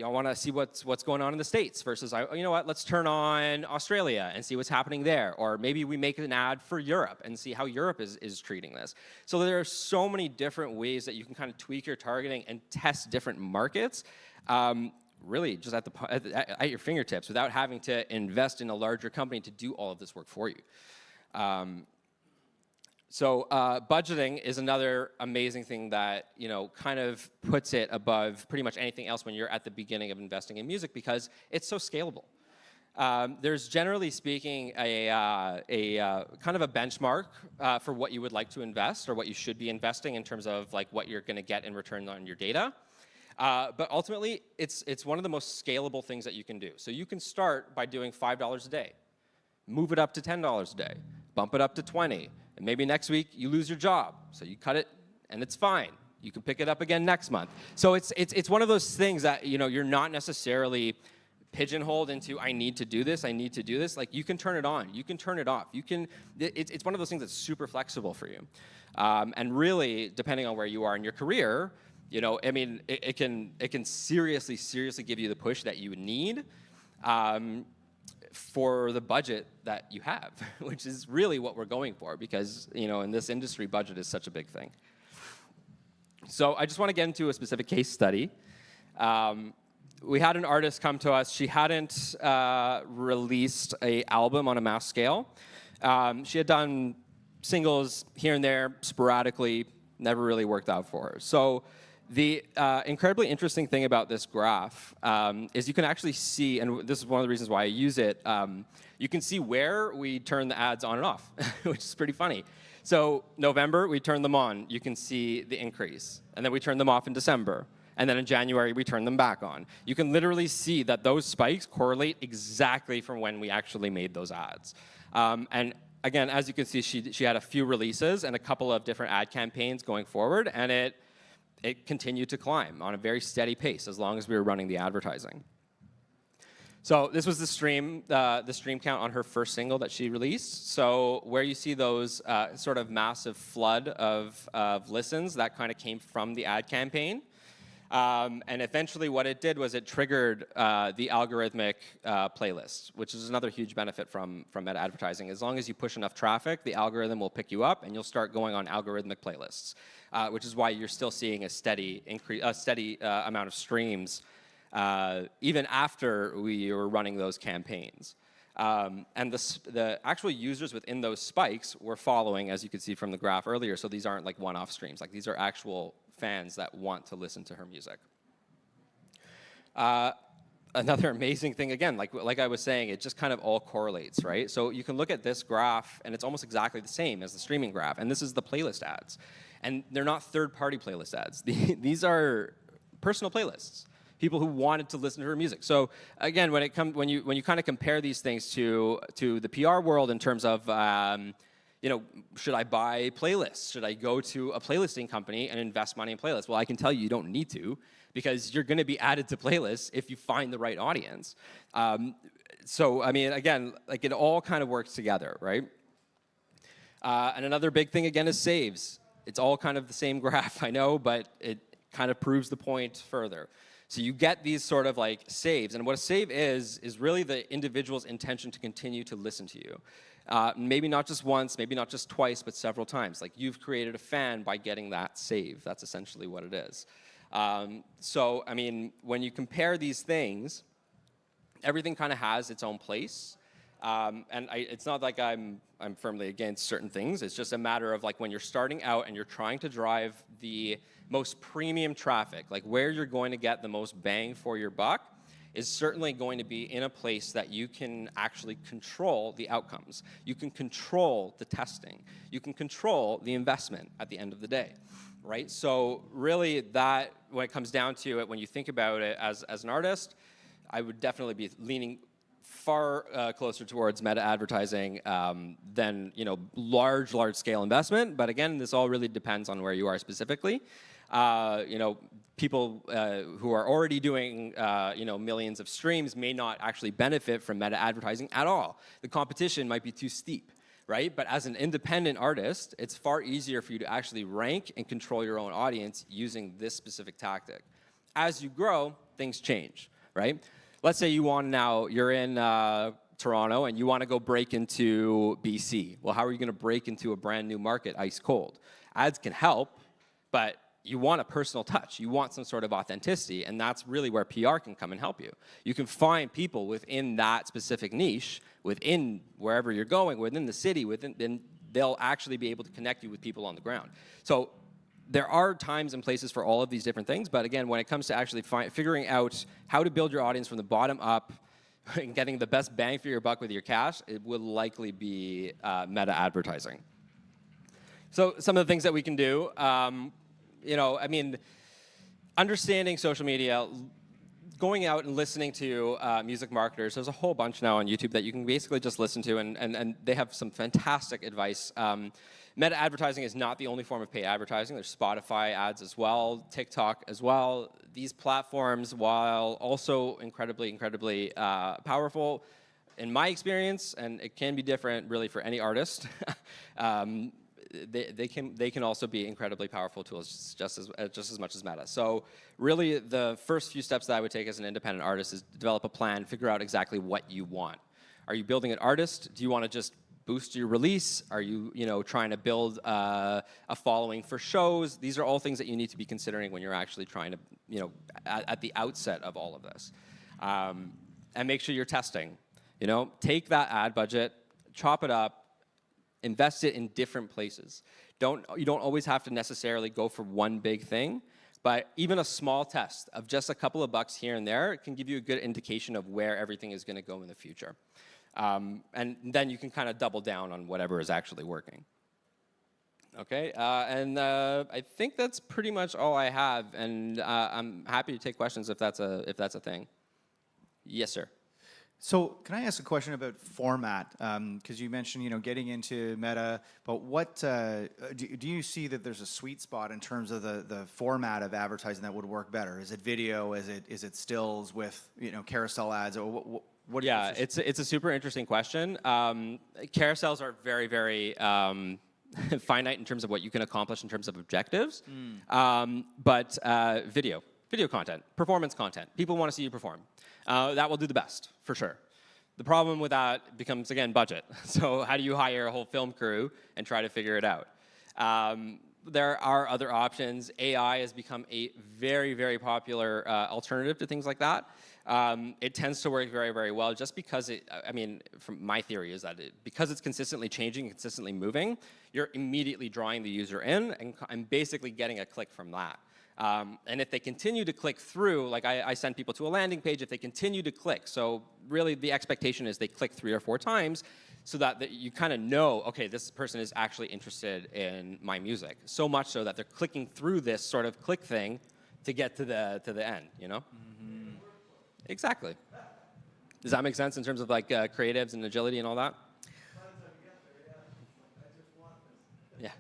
I want to see what's going on in the States versus, let's turn on Australia and see what's happening there. Or maybe we make an ad for Europe and see how Europe is treating this. So there are so many different ways that you can kind of tweak your targeting and test different markets, really just at your fingertips without having to invest in a larger company to do all of this work for you. So budgeting is another amazing thing that kind of puts it above pretty much anything else when you're at the beginning of investing in music because it's so scalable. There's generally speaking a kind of a benchmark for what you would like to invest or what you should be investing in terms of like what you're going to get in return on your data. But ultimately, it's one of the most scalable things that you can do. So you can start by doing $5 a day, move it up to $10 a day, bump it up to $20. And maybe next week you lose your job, so you cut it, and it's fine. You can pick it up again next month. So it's one of those things that you're not necessarily pigeonholed into I need to do this. Like you can turn it on, you can turn it off. It's one of those things that's super flexible for you. And really, depending on where you are in your career, it can seriously give you the push that you would need. for the budget that you have, which is really what we're going for, because in this industry, budget is such a big thing. So I just want to get into a specific case study. We had an artist come to us. She hadn't released an album on a mass scale. She had done singles here and there sporadically, never really worked out for her. So the incredibly interesting thing about this graph is you can actually see, and this is one of the reasons why I use it, you can see where we turn the ads on and off, which is pretty funny. So November, we turn them on. You can see the increase. And then we turn them off in December. And then in January, we turn them back on. You can literally see that those spikes correlate exactly from when we actually made those ads. And again, as you can see, she had a few releases and a couple of different ad campaigns going forward, and it continued to climb on a very steady pace as long as we were running the advertising. So this was the stream count on her first single that she released. So where you see those sort of massive flood of listens, that kind of came from the ad campaign. And eventually what it did was it triggered the algorithmic playlist, which is another huge benefit from meta advertising. As long as you push enough traffic, the algorithm will pick you up and you'll start going on algorithmic playlists, which is why you're still seeing a steady amount of streams even after we were running those campaigns. And the actual users within those spikes were following, as you could see from the graph earlier. So these aren't like one-off streams. Like these are actual fans that want to listen to her music. Another amazing thing, again, like I was saying, it just kind of all correlates, right? So you can look at this graph, and it's almost exactly the same as the streaming graph. And this is the playlist ads. And they're not third-party playlist ads. These are personal playlists. People who wanted to listen to her music. So again, when you kind of compare these things to the PR world in terms of should I buy playlists? Should I go to a playlisting company and invest money in playlists? Well, I can tell you don't need to, because you're going to be added to playlists if you find the right audience. So I mean, again, like it all kind of works together, right? And another big thing again is saves. It's all kind of the same graph, I know, but it kind of proves the point further. So you get these sort of like saves, and what a save is really the individual's intention to continue to listen to you. Maybe not just once, maybe not just twice, but several times. Like you've created a fan by getting that save. That's essentially what it is. So, I mean, when you compare these things, everything kind of has its own place. And it's not like I'm firmly against certain things. It's just a matter of like when you're starting out and you're trying to drive the most premium traffic, like where you're going to get the most bang for your buck is certainly going to be in a place that you can actually control the outcomes. You can control the testing. You can control the investment at the end of the day, right? So really that, when it comes down to it, when you think about it as an artist, I would definitely be leaning far closer towards meta advertising than large scale investment. But again, this all really depends on where you are specifically. People who are already doing millions of streams may not actually benefit from meta advertising at all. The competition might be too steep, right? But as an independent artist, it's far easier for you to actually rank and control your own audience using this specific tactic. As you grow, things change, right? Let's say you're in Toronto and you want to go break into BC. Well, how are you going to break into a brand new market ice cold? Ads can help, but you want a personal touch. You want some sort of authenticity, and that's really where PR can come and help you. You can find people within that specific niche, within wherever you're going, within the city, then they'll actually be able to connect you with people on the ground. So there are times and places for all of these different things, but again, when it comes to actually figuring out how to build your audience from the bottom up and getting the best bang for your buck with your cash, it will likely be meta advertising. So some of the things that we can do, I mean, understanding social media, going out and listening to music marketers. There's a whole bunch now on YouTube that you can basically just listen to, and they have some fantastic advice. Meta advertising is not the only form of paid advertising. There's Spotify ads as well, TikTok as well. These platforms, while also incredibly powerful, in my experience, and it can be different really for any artist, they can also be incredibly powerful tools just as much as meta. So really the first few steps that I would take as an independent artist is develop a plan, figure out exactly what you want, Are you building an artist? Do you want to just boost your release? Are you, trying to build a following for shows? These are all things that you need to be considering when you're actually trying to, at the outset of all of this. And make sure you're testing. Take that ad budget, chop it up, invest it in different places. You don't always have to necessarily go for one big thing, but even a small test of just a couple of bucks here and there can give you a good indication of where everything is going to go in the future. And then you can kind of double down on whatever is actually working. Okay, and I think that's pretty much all I have, and I'm happy to take questions if that's a thing. Yes, sir. So can I ask a question about format? Because you mentioned, getting into meta, but what do you see that there's a sweet spot in terms of the format of advertising that would work better? Is it video? Is it stills with carousel ads? Or what yeah, it's a super interesting question. Carousels are very, very finite in terms of what you can accomplish in terms of objectives. But video content, performance content, people want to see you perform. That will do the best, for sure. The problem with that becomes, again, budget. So how do you hire a whole film crew and try to figure it out? There are other options. AI has become a very, very popular alternative to things like that. It tends to work very, very well just because from my theory is that because it's consistently changing, consistently moving, you're immediately drawing the user in and basically getting a click from that. And if they continue to click through, like I send people to a landing page, if they continue to click, so really the expectation is they click 3 or 4 times so that you kind of know, okay, this person is actually interested in my music. So much so that they're clicking through this sort of click thing to get to the end, Mm-hmm. Exactly. Does that make sense in terms of like creatives and agility and all that? Yeah.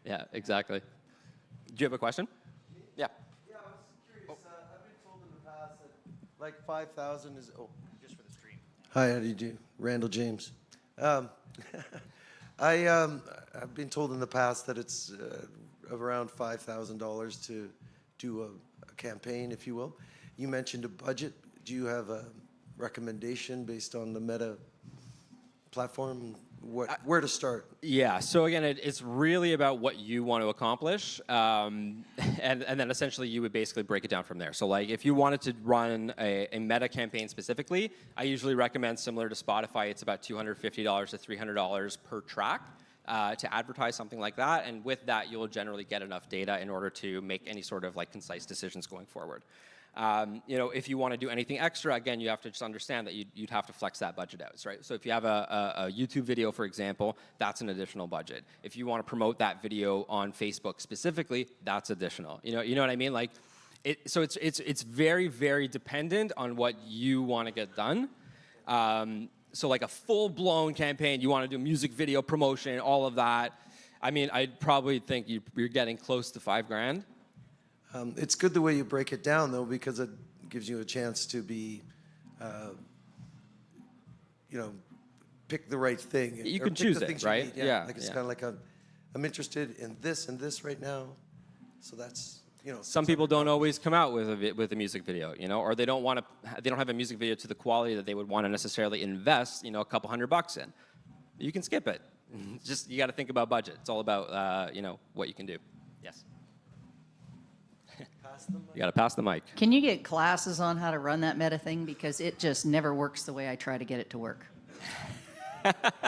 Yeah, exactly. Do you have a question? Yeah. Yeah, I was curious. I've been told in the past that like 5,000 is just for the stream. Hi, how do you do? Randall James. I've been told in the past that it's around $5,000 to do a campaign, if you will. You mentioned a budget. Do you have a recommendation based on the Meta platform? Where to start? Yeah, so again, it's really about what you want to accomplish, and then essentially you would basically break it down from there. So like if you wanted to run a meta campaign specifically, I usually recommend similar to Spotify, it's about $250 to $300 per track to advertise something like that, and with that you'll generally get enough data in order to make any sort of like concise decisions going forward. If you want to do anything extra, again, you have to just understand that you'd have to flex that budget out, right? So if you have a YouTube video, for example, that's an additional budget. If you want to promote that video on Facebook specifically, that's additional. You know what I mean? Like, so it's very, very dependent on what you want to get done. So like a full-blown campaign, you want to do music video promotion, all of that. I mean, I'd probably think you're getting close to $5,000. It's good the way you break it down, though, because it gives you a chance to be, pick the right thing. You can choose it, right? Yeah. Like it's kind of like I'm interested in this and this right now, so that's Some people don't always come out with a music video, or they don't have a music video to the quality that they would want to necessarily invest, a couple $100 in. You can skip it. Just you got to think about budget. It's all about what you can do. Yes. You got to pass the mic. Can you get classes on how to run that meta thing? Because it just never works the way I try to get it to work.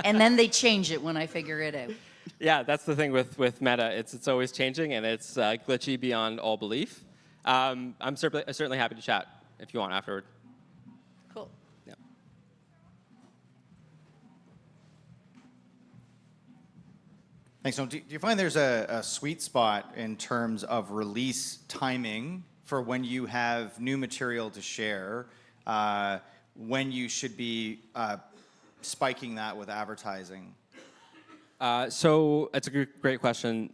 And then they change it when I figure it out. Yeah, that's the thing with meta. It's always changing, and it's glitchy beyond all belief. I'm certainly happy to chat if you want afterward. Cool. Yeah. Thanks. So do you find there's a sweet spot in terms of release timing for when you have new material to share, when you should be spiking that with advertising? So it's a great question.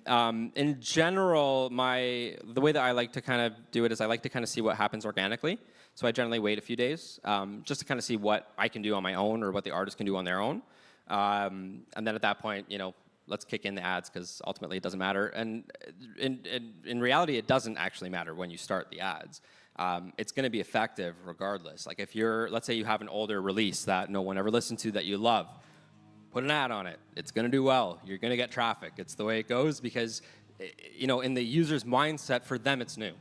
In general, the way that I like to kind of do it is I like to kind of see what happens organically. So I generally wait a few days just to kind of see what I can do on my own or what the artist can do on their own. And then at that point, let's kick in the ads because ultimately it doesn't matter. And in reality, it doesn't actually matter when you start the ads. it's going to be effective regardless. Like if let's say you have an older release that no one ever listened to that you love, put an ad on it. It's going to do well. You're going to get traffic. It's the way it goes because, in the user's mindset, for them it's new.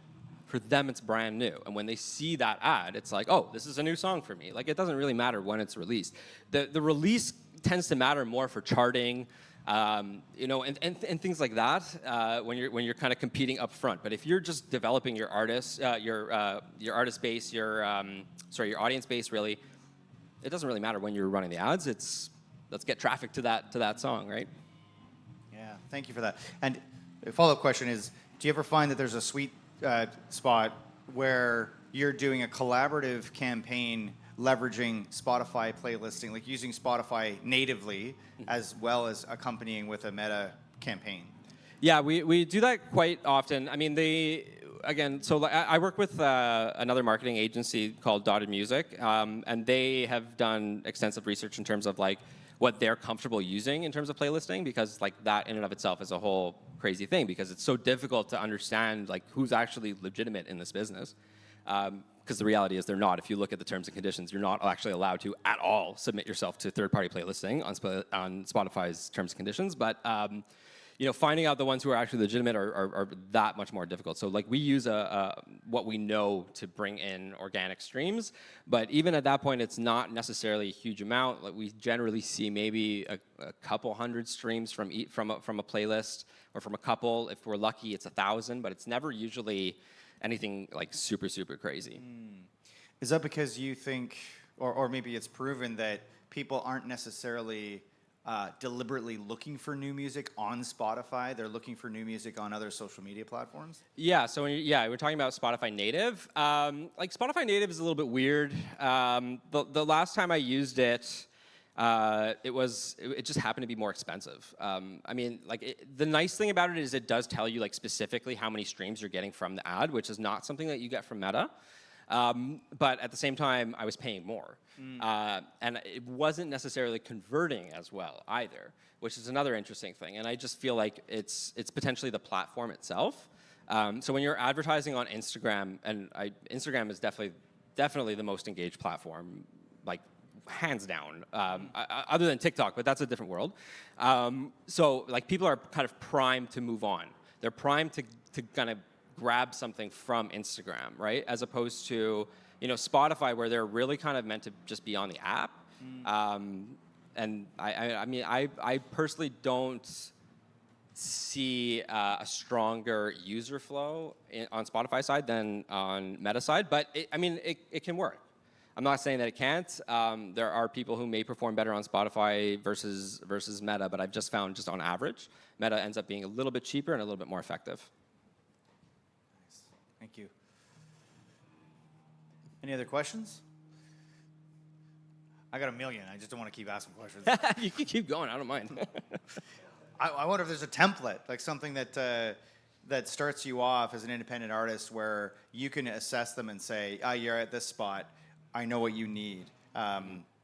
For them it's brand new. And when they see that ad, it's like, oh, this is a new song for me. Like it doesn't really matter when it's released. The release tends to matter more for charting, and things like that when you're kind of competing up front. But if you're just developing your artist, your artist base, your audience base, really, it doesn't really matter when you're running the ads. Let's get traffic to that song, right? Yeah, thank you for that. And a follow-up question is, do you ever find that there's a sweet spot where you're doing a collaborative campaign leveraging Spotify playlisting, like using Spotify natively as well as accompanying with a meta campaign? Yeah, we do that quite often. I mean, I work with another marketing agency called Dotted Music, and they have done extensive research in terms of like what they're comfortable using in terms of playlisting, because like that in and of itself is a whole crazy thing because it's so difficult to understand like who's actually legitimate in this business. Because the reality is they're not. If you look at the terms and conditions, you're not actually allowed to at all submit yourself to third-party playlisting on Spotify's terms and conditions. But finding out the ones who are actually legitimate are that much more difficult. So like we use what we know to bring in organic streams, but even at that point, it's not necessarily a huge amount. Like we generally see maybe a couple hundred streams from a playlist, or from a couple. If we're lucky, it's 1,000, but it's never usually anything like super, super crazy. Is that because you think, or maybe it's proven that people aren't necessarily deliberately looking for new music on Spotify? They're looking for new music on other social media platforms? Yeah, so we're talking about Spotify native. Like Spotify native is a little bit weird. The last time I used it, it just happened to be more expensive. I mean, like the nice thing about it is it does tell you like specifically how many streams you're getting from the ad, which is not something that you get from Meta. But at the same time, I was paying more. And it wasn't necessarily converting as well either, which is another interesting thing. And I just feel like it's potentially the platform itself. So when you're advertising on Instagram, and Instagram is definitely the most engaged platform, like hands down, other than TikTok, but that's a different world. So like people are kind of primed to move on. They're primed to kind of grab something from Instagram, right? As opposed to, Spotify, where they're really kind of meant to just be on the app. And I personally don't see a stronger user flow on Spotify side than on Meta side, but it can work. I'm not saying that it can't. There are people who may perform better on Spotify versus Meta, but I've just found, just on average, Meta ends up being a little bit cheaper and a little bit more effective. Thank you. Any other questions? I got a million. I just don't want to keep asking questions. You can keep going. I don't mind. I wonder if there's a template, like something that starts you off as an independent artist where you can assess them and say, you're at this spot. I know what you need.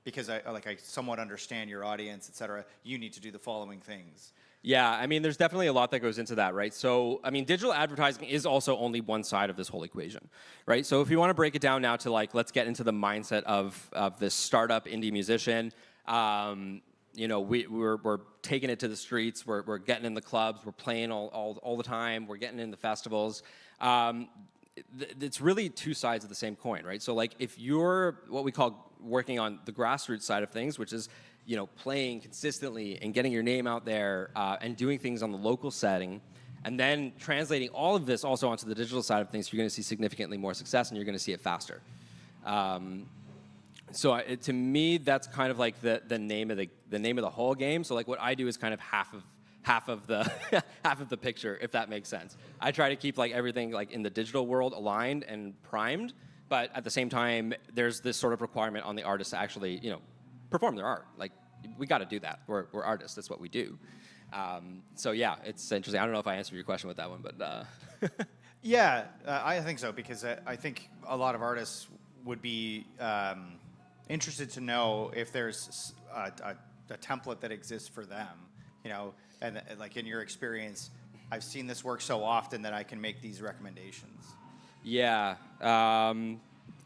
Because I somewhat understand your audience, et cetera. You need to do the following things. Yeah, there's definitely a lot that goes into that, right? So, digital advertising is also only one side of this whole equation, right? So if you want to break it down now to let's get into the mindset of this startup indie musician, we're taking it to the streets, we're getting in the clubs, we're playing all the time, we're getting in the festivals. It's really two sides of the same coin, right? So if you're what we call working on the grassroots side of things, which is playing consistently and getting your name out there and doing things on the local setting, and then translating all of this also onto the digital side of things, you're going to see significantly more success, and you're going to see it faster. So to me, that's kind of like the name of the whole game. So what I do is kind of half of the half of the picture, if that makes sense. I try to keep everything in the digital world aligned and primed, but at the same time, there's this sort of requirement on the artist to actually perform their art. We got to do that. We're artists. That's what we do. So yeah, it's interesting. I don't know if I answered your question with that one, but yeah, I think so, because I think a lot of artists would be interested to know if there's a template that exists for them, and in your experience, I've seen this work so often that I can make these recommendations. Yeah, and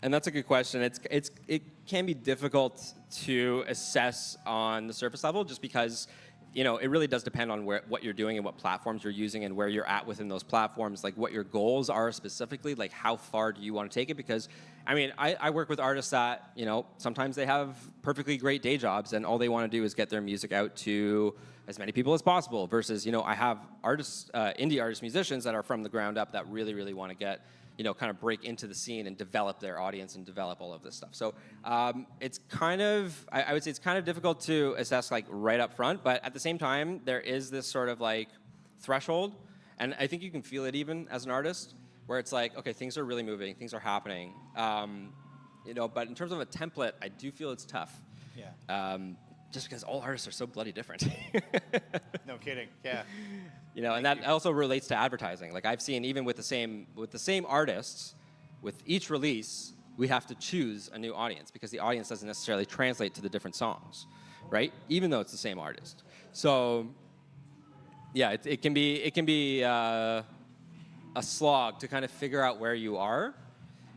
that's a good question. It can be difficult to assess on the surface level, just because it really does depend on what you're doing and what platforms you're using and where you're at within those platforms, like what your goals are specifically, like how far do you want to take it? Because I work with artists that sometimes they have perfectly great day jobs and all they want to do is get their music out to as many people as possible, versus I have artists, indie artists, musicians that are from the ground up that really want to get kind of break into the scene and develop their audience and develop all of this stuff. So it's kind of, I would say it's kind of difficult to assess like right up front, but at the same time, there is this sort of like threshold, and I think you can feel it even as an artist, where it's like, okay, things are really moving, things are happening. But in terms of a template, I do feel it's tough. Yeah. Just because all artists are so bloody different. No kidding. Yeah. And that also relates to advertising. Like I've seen, even with the same artists, with each release, we have to choose a new audience because the audience doesn't necessarily translate to the different songs, right? Even though it's the same artist. So, yeah, it can be a slog to kind of figure out where you are.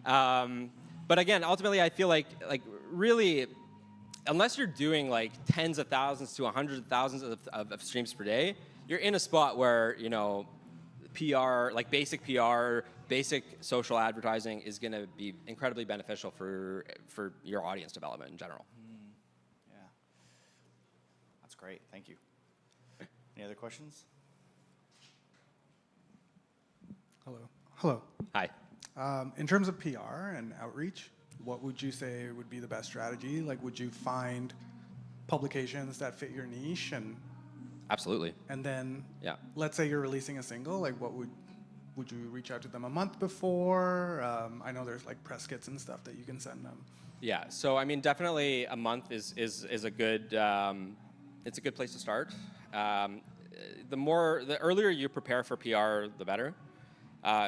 But again, ultimately, I feel like really, unless you're doing like tens of thousands to hundreds of thousands of streams per day, you're in a spot where, PR, like basic PR, basic social advertising is going to be incredibly beneficial for your audience development in general. Yeah. That's great. Thank you. Any other questions? Hello. Hi. In terms of PR and outreach, what would you say would be the best strategy? Like, would you find publications that fit your niche Absolutely. And then, yeah, let's say you're releasing a single, like what would you reach out to them a month before? I know there's like press kits and stuff that you can send them. Yeah, so definitely a month is a good, it's a good place to start. The earlier you prepare for PR, the better.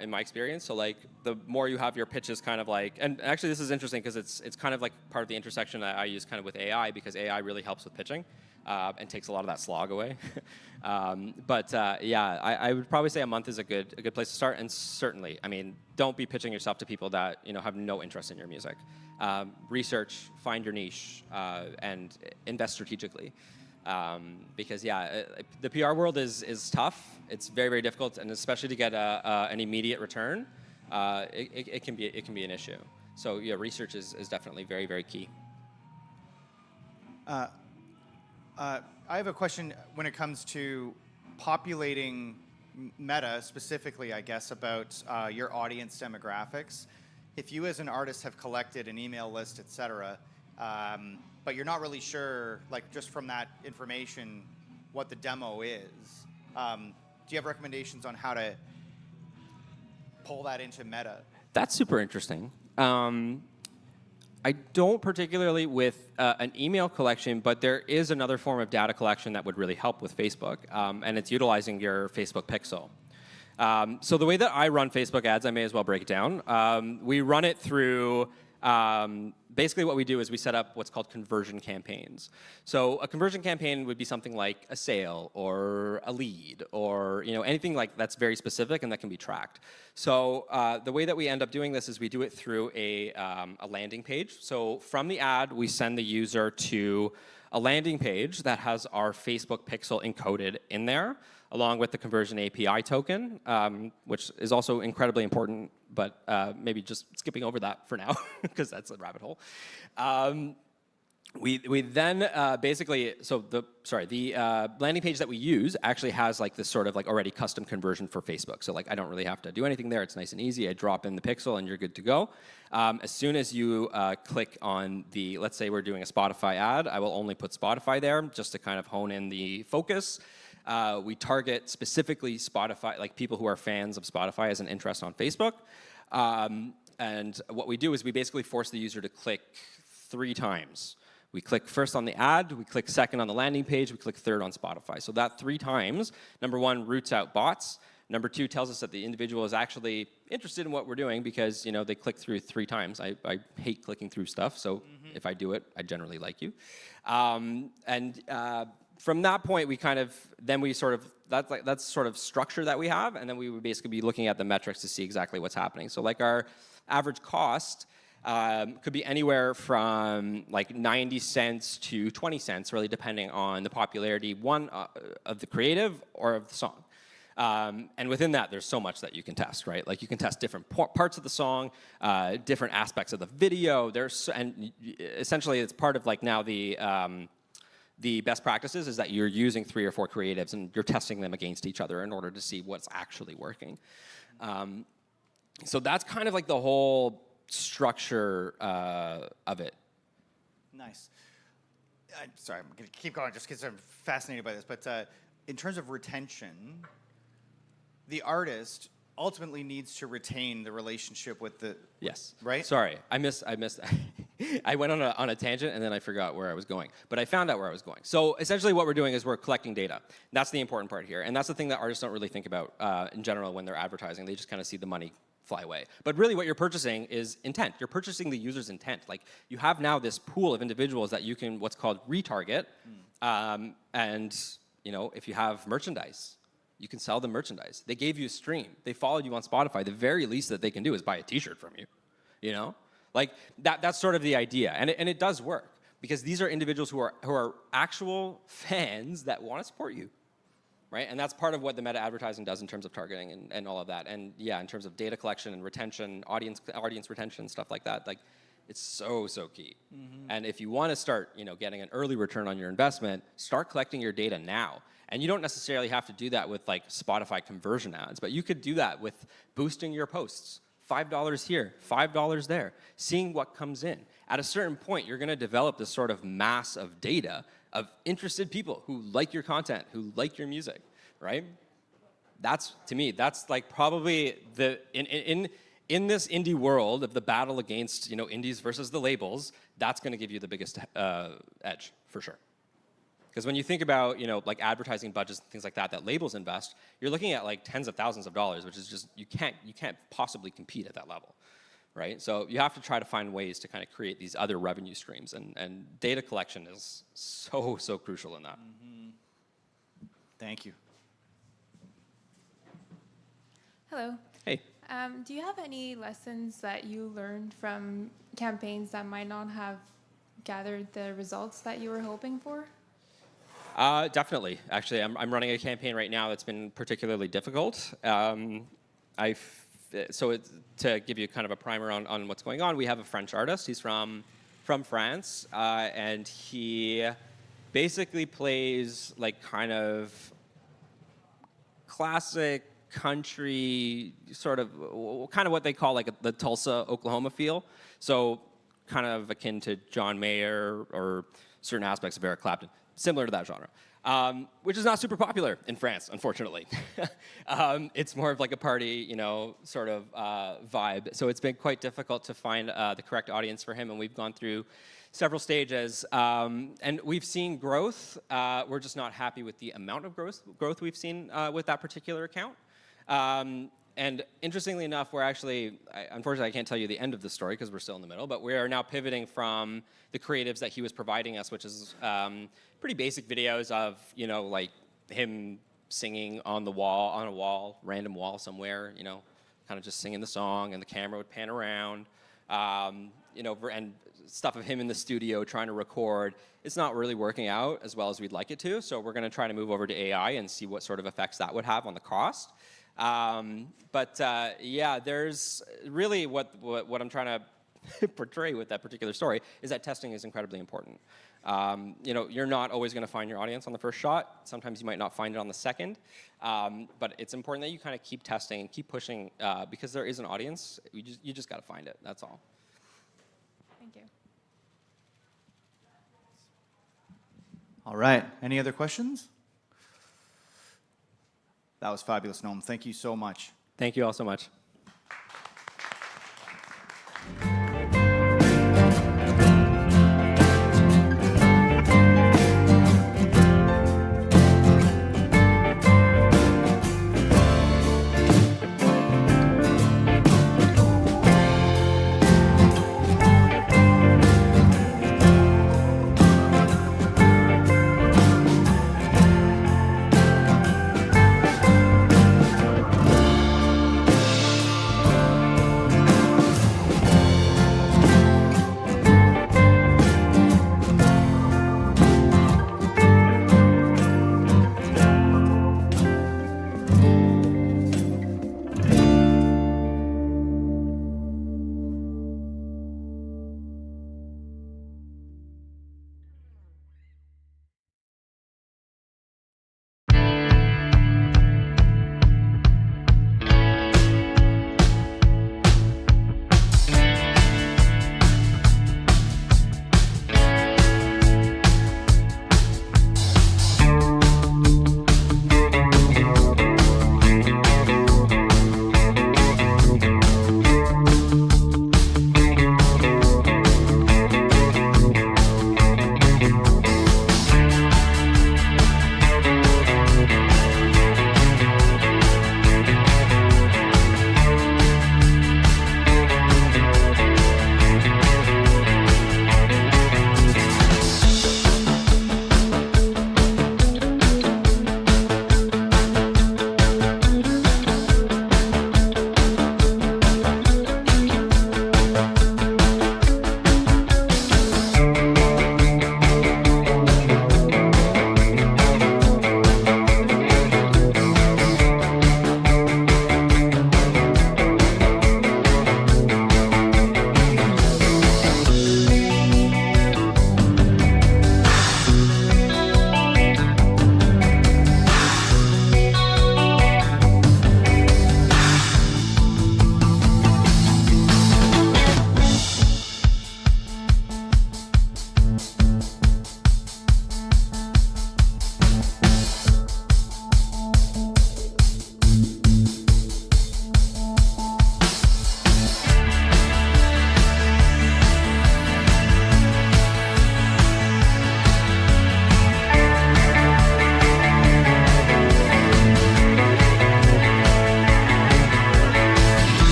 In my experience, so like the more you have your pitches kind of like, and actually this is interesting because it's kind of like part of the intersection that I use kind of with AI, because AI really helps with pitching and takes a lot of that slog away. Yeah, I would probably say a month is a good place to start, and certainly, don't be pitching yourself to people that have no interest in your music. Research, find your niche, and invest strategically. Because yeah, the PR world is tough. It's very difficult, and especially to get an immediate return, it can be an issue. So yeah, research is definitely very key. I have a question when it comes to populating Meta specifically, I guess, about your audience demographics. If you as an artist have collected an email list, et cetera, but you're not really sure, like just from that information, what the demo is. Do you have recommendations on how to pull that into Meta? That's super interesting. I don't particularly with an email collection, but there is another form of data collection that would really help with Facebook, and it's utilizing your Facebook pixel. So the way that I run Facebook ads, I may as well break it down. We run it through, basically what we do is we set up what's called conversion campaigns. So a conversion campaign would be something like a sale or a lead or anything like that's very specific and that can be tracked. So the way that we end up doing this is we do it through a landing page. So from the ad, we send the user to a landing page that has our Facebook pixel encoded in there, along with the conversion API token, which is also incredibly important, but maybe just skipping over that for now, because that's a rabbit hole. We then basically, the landing page that we use actually has like this sort of like already custom conversion for Facebook. So like I don't really have to do anything there. It's nice and easy. I drop in the pixel and you're good to go. As soon as you click on the, let's say we're doing a Spotify ad, I will only put Spotify there just to kind of hone in the focus. We target specifically Spotify, like people who are fans of Spotify as an interest on Facebook. And what we do is we basically force the user to click 3 times. We click first on the ad, we click second on the landing page, we click third on Spotify. So that 3 times, number 1, roots out bots. Number 2, tells us that the individual is actually interested in what we're doing because they click through 3 times. I hate clicking through stuff, so if I do it, I generally like you. from that point, that's sort of structure that we have, and then we would basically be looking at the metrics to see exactly what's happening. So like our average cost could be anywhere from like 90 cents to 20 cents, really depending on the popularity, of the creative or of the song. And within that, there's so much that you can test, right? Like you can test different parts of the song, different aspects of the video. And essentially, it's part of like now the best practices is that you're using 3 or 4 creatives and you're testing them against each other in order to see what's actually working. So that's kind of like the whole structure of it. Nice. Sorry, I'm going to keep going just because I'm fascinated by this. But in terms of retention, the artist ultimately needs to retain the relationship with the... Yes. Right? Sorry, I missed. I went on a tangent and then I forgot where I was going. But I found out where I was going. So essentially what we're doing is we're collecting data. That's the important part here. And that's the thing that artists don't really think about in general when they're advertising. They just kind of see the money fly away. But really what you're purchasing is intent. You're purchasing the user's intent. Like you have now this pool of individuals that you can what's called retarget. And you know, if you have merchandise, you can sell them merchandise. They gave you a stream. They followed you on Spotify. The very least that they can do is buy a t-shirt from you. You know? Like that's sort of the idea. And it does work because these are individuals who are actual fans that want to support you. Right? And that's part of what the meta advertising does in terms of targeting and all of that. And yeah, in terms of data collection and retention, audience retention, stuff like that, like it's so key. And if you want to start, you know, getting an early return on your investment, start collecting your data now. And you don't necessarily have to do that with like Spotify conversion ads, but you could do that with boosting your posts. $5 here, $5 there, seeing what comes in. At a certain point, you're gonna develop this sort of mass of data of interested people who like your content, who like your music, right? That's, to me, that's like probably the, in this indie world of the battle against, you know, indies versus the labels, that's gonna give you the biggest edge, for sure. Because when you think about, you know, like advertising budgets and things like that that labels invest, you're looking at like tens of thousands of dollars, which is just, you can't possibly compete at that level, right? So you have to try to find ways to kind of create these other revenue streams, and data collection is so crucial in that. Thank you. Hello. Hey. Do you have any lessons that you learned from campaigns that might not have gathered the results that you were hoping for? Definitely. Actually, I'm running a campaign right now that's been particularly difficult. To give you kind of a primer on what's going on, we have a French artist. He's from France, and he basically plays like kind of classic country, sort of what they call like the Tulsa, Oklahoma feel. So kind of akin to John Mayer or certain aspects of Eric Clapton. Similar to that genre, which is not super popular in France, unfortunately. It's more of like a party, you know, sort of vibe. So it's been quite difficult to find the correct audience for him, and we've gone through several stages, and we've seen growth. We're just not happy with the amount of growth we've seen with that particular account. And interestingly enough, we're actually, unfortunately, I can't tell you the end of the story because we're still in the middle, but we are now pivoting from the creatives that he was providing us, which is pretty basic videos of, you know, like him singing on a wall, random wall somewhere, you know, kind of just singing the song, and the camera would pan around, you know, and stuff of him in the studio trying to record. It's not really working out as well as we'd like it to, so we're going to try to move over to AI and see what sort of effects that would have on the cost. Yeah, there's really what I'm trying to portray with that particular story is that testing is incredibly important. You know, you're not always going to find your audience on the first shot. Sometimes you might not find it on the second. But it's important that you kind of keep testing and keep pushing because there is an audience. You just got to find it. That's all. Thank you. All right. Any other questions? That was fabulous, Noam. Thank you so much. Thank you all so much.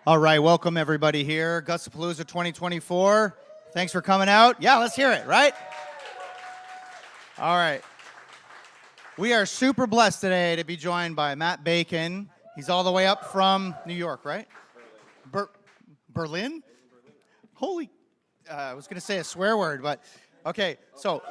All right, welcome everybody here. Gussapolooza 2024. Thanks for coming out. Yeah, let's hear it, right? All right. We are super blessed today to be joined by Matt Bacon. He's all the way up from New York, right? Berlin? Holy, I was going to say a swear word, but okay, so.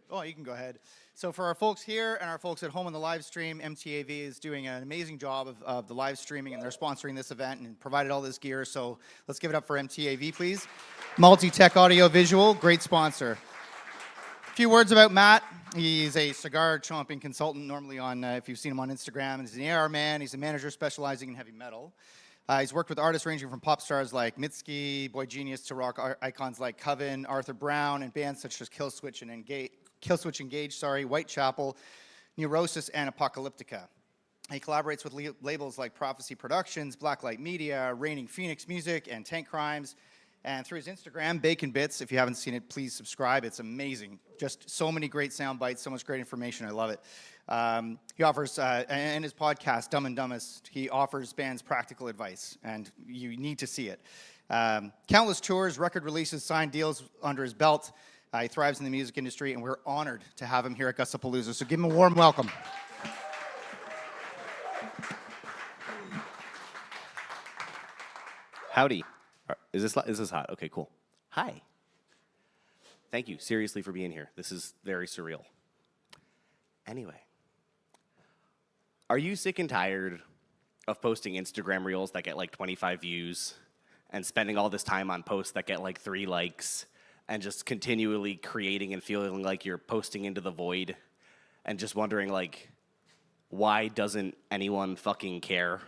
Oh, you can go ahead. So for our folks here and our folks at home on the live stream, MTAV is doing an amazing job of the live streaming, and they're sponsoring this event and provided all this gear. So let's give it up for MTAV, please. Multi-Tech Audio Visual, great sponsor. A few words about Matt. He's a cigar chomping consultant, normally on, if you've seen him on Instagram. He's an AR man. He's a manager specializing in heavy metal. He's worked with artists ranging from pop stars like Mitski, Boy Genius, to rock icons like Coven, Arthur Brown, and bands such as Killswitch Engage, Whitechapel, Neurosis, and Apocalyptica. He collaborates with labels like Prophecy Productions, Blacklight Media, Reigning Phoenix Music, and Tank Crimes. And through his Instagram, Bacon Bits, if you haven't seen it, please subscribe. It's amazing. Just so many great sound bites, so much great information. I love it. He offers, and his podcast, Dumb and Dumbest, he offers bands practical advice, and you need to see it. Countless tours, record releases, signed deals under his belt. He thrives in the music industry, and we're honored to have him here at Gussapolooza. So give him a warm welcome. Howdy. Is this hot? Okay, cool. Hi. Thank you, seriously, for being here. This is very surreal. Anyway, are you sick and tired of posting Instagram reels that get like 25 views and spending all this time on posts that get like 3 likes and just continually creating and feeling like you're posting into the void and just wondering like, why doesn't anyone fucking care?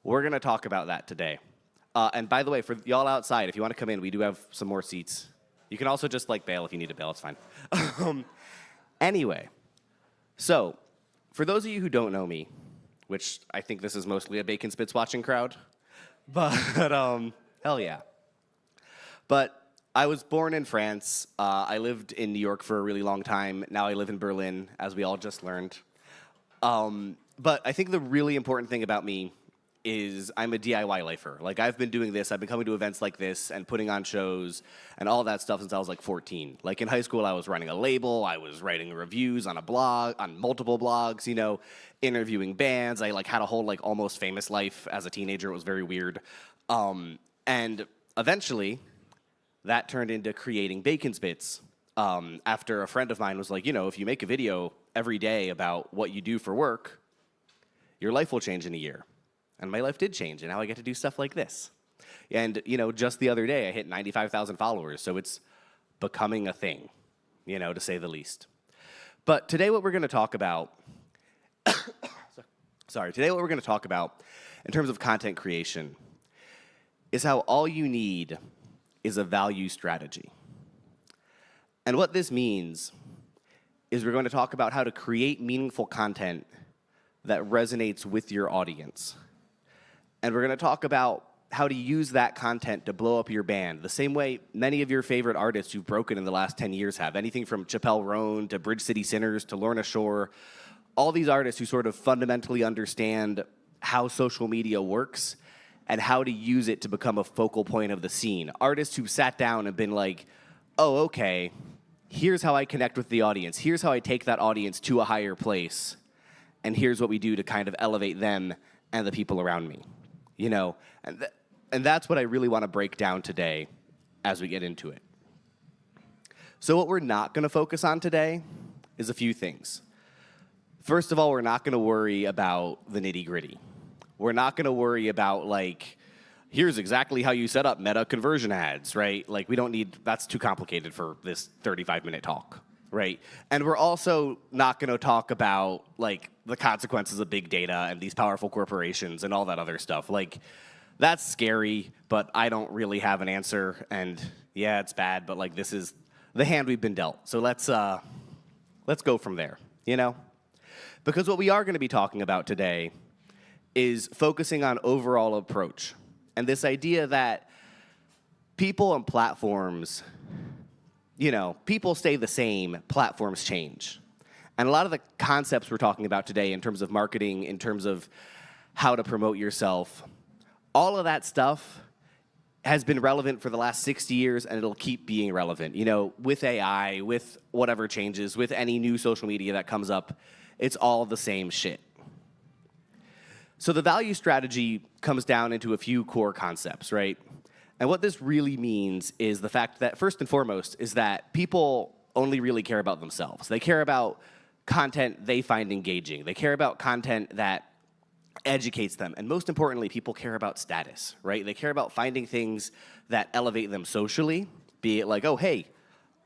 We're going to talk about that today. And by the way, for y'all outside, if you want to come in, we do have some more seats. You can also just like bail if you need to bail, it's fine. Anyway, so for those of you who don't know me, which I think this is mostly a Bacon Spits watching crowd, but hell yeah. But I was born in France. I lived in New York for a really long time. Now I live in Berlin, as we all just learned. But I think the really important thing about me is I'm a DIY lifer. Like, I've been doing this, I've been coming to events like this and putting on shows and all that stuff since I was like 14. Like, in high school, I was running a label, I was writing reviews on a blog, on multiple blogs, you know, interviewing bands. I like had a whole like almost famous life as a teenager. It was very weird. And eventually, that turned into creating Bacon Spits. After a friend of mine was like, you know, if you make a video every day about what you do for work, your life will change in a year. And my life did change, and now I get to do stuff like this. And, you know, just the other day, I hit 95,000 followers, so it's becoming a thing, you know, to say the least. But today what we're going to talk about, today what we're going to talk about in terms of content creation is how all you need is a value strategy. And what this means is we're going to talk about how to create meaningful content that resonates with your audience. And we're going to talk about how to use that content to blow up your band, the same way many of your favorite artists who've broken in the last 10 years have. Anything from Chappelle Roan to Bridge City Sinners to Lorna Shore. All these artists who sort of fundamentally understand how social media works and how to use it to become a focal point of the scene. Artists who've sat down and been like, oh, okay, here's how I connect with the audience. Here's how I take that audience to a higher place. And here's what we do to kind of elevate them and the people around me. You know, and that's what I really want to break down today as we get into it. So what we're not going to focus on today is a few things. First of all, we're not going to worry about the nitty-gritty. We're not going to worry about, like, here's exactly how you set up meta conversion ads, right? Like, we don't need, that's too complicated for this 35-minute talk, right? And we're also not going to talk about, like, the consequences of big data and these powerful corporations and all that other stuff. Like, that's scary, but I don't really have an answer. And yeah, it's bad, but like, this is the hand we've been dealt. So let's go from there, you know? Because what we are going to be talking about today is focusing on overall approach. And this idea that people and platforms, you know, people stay the same, platforms change. And a lot of the concepts we're talking about today in terms of marketing, in terms of how to promote yourself, all of that stuff has been relevant for the last 60 years, and it'll keep being relevant. You know, with AI, with whatever changes, with any new social media that comes up, it's all the same shit. So the value strategy comes down into a few core concepts, right? And what this really means is the fact that, first and foremost, is that people only really care about themselves. They care about content they find engaging. They care about content that educates them. And most importantly, people care about status, right? They care about finding things that elevate them socially, be it like, oh, hey,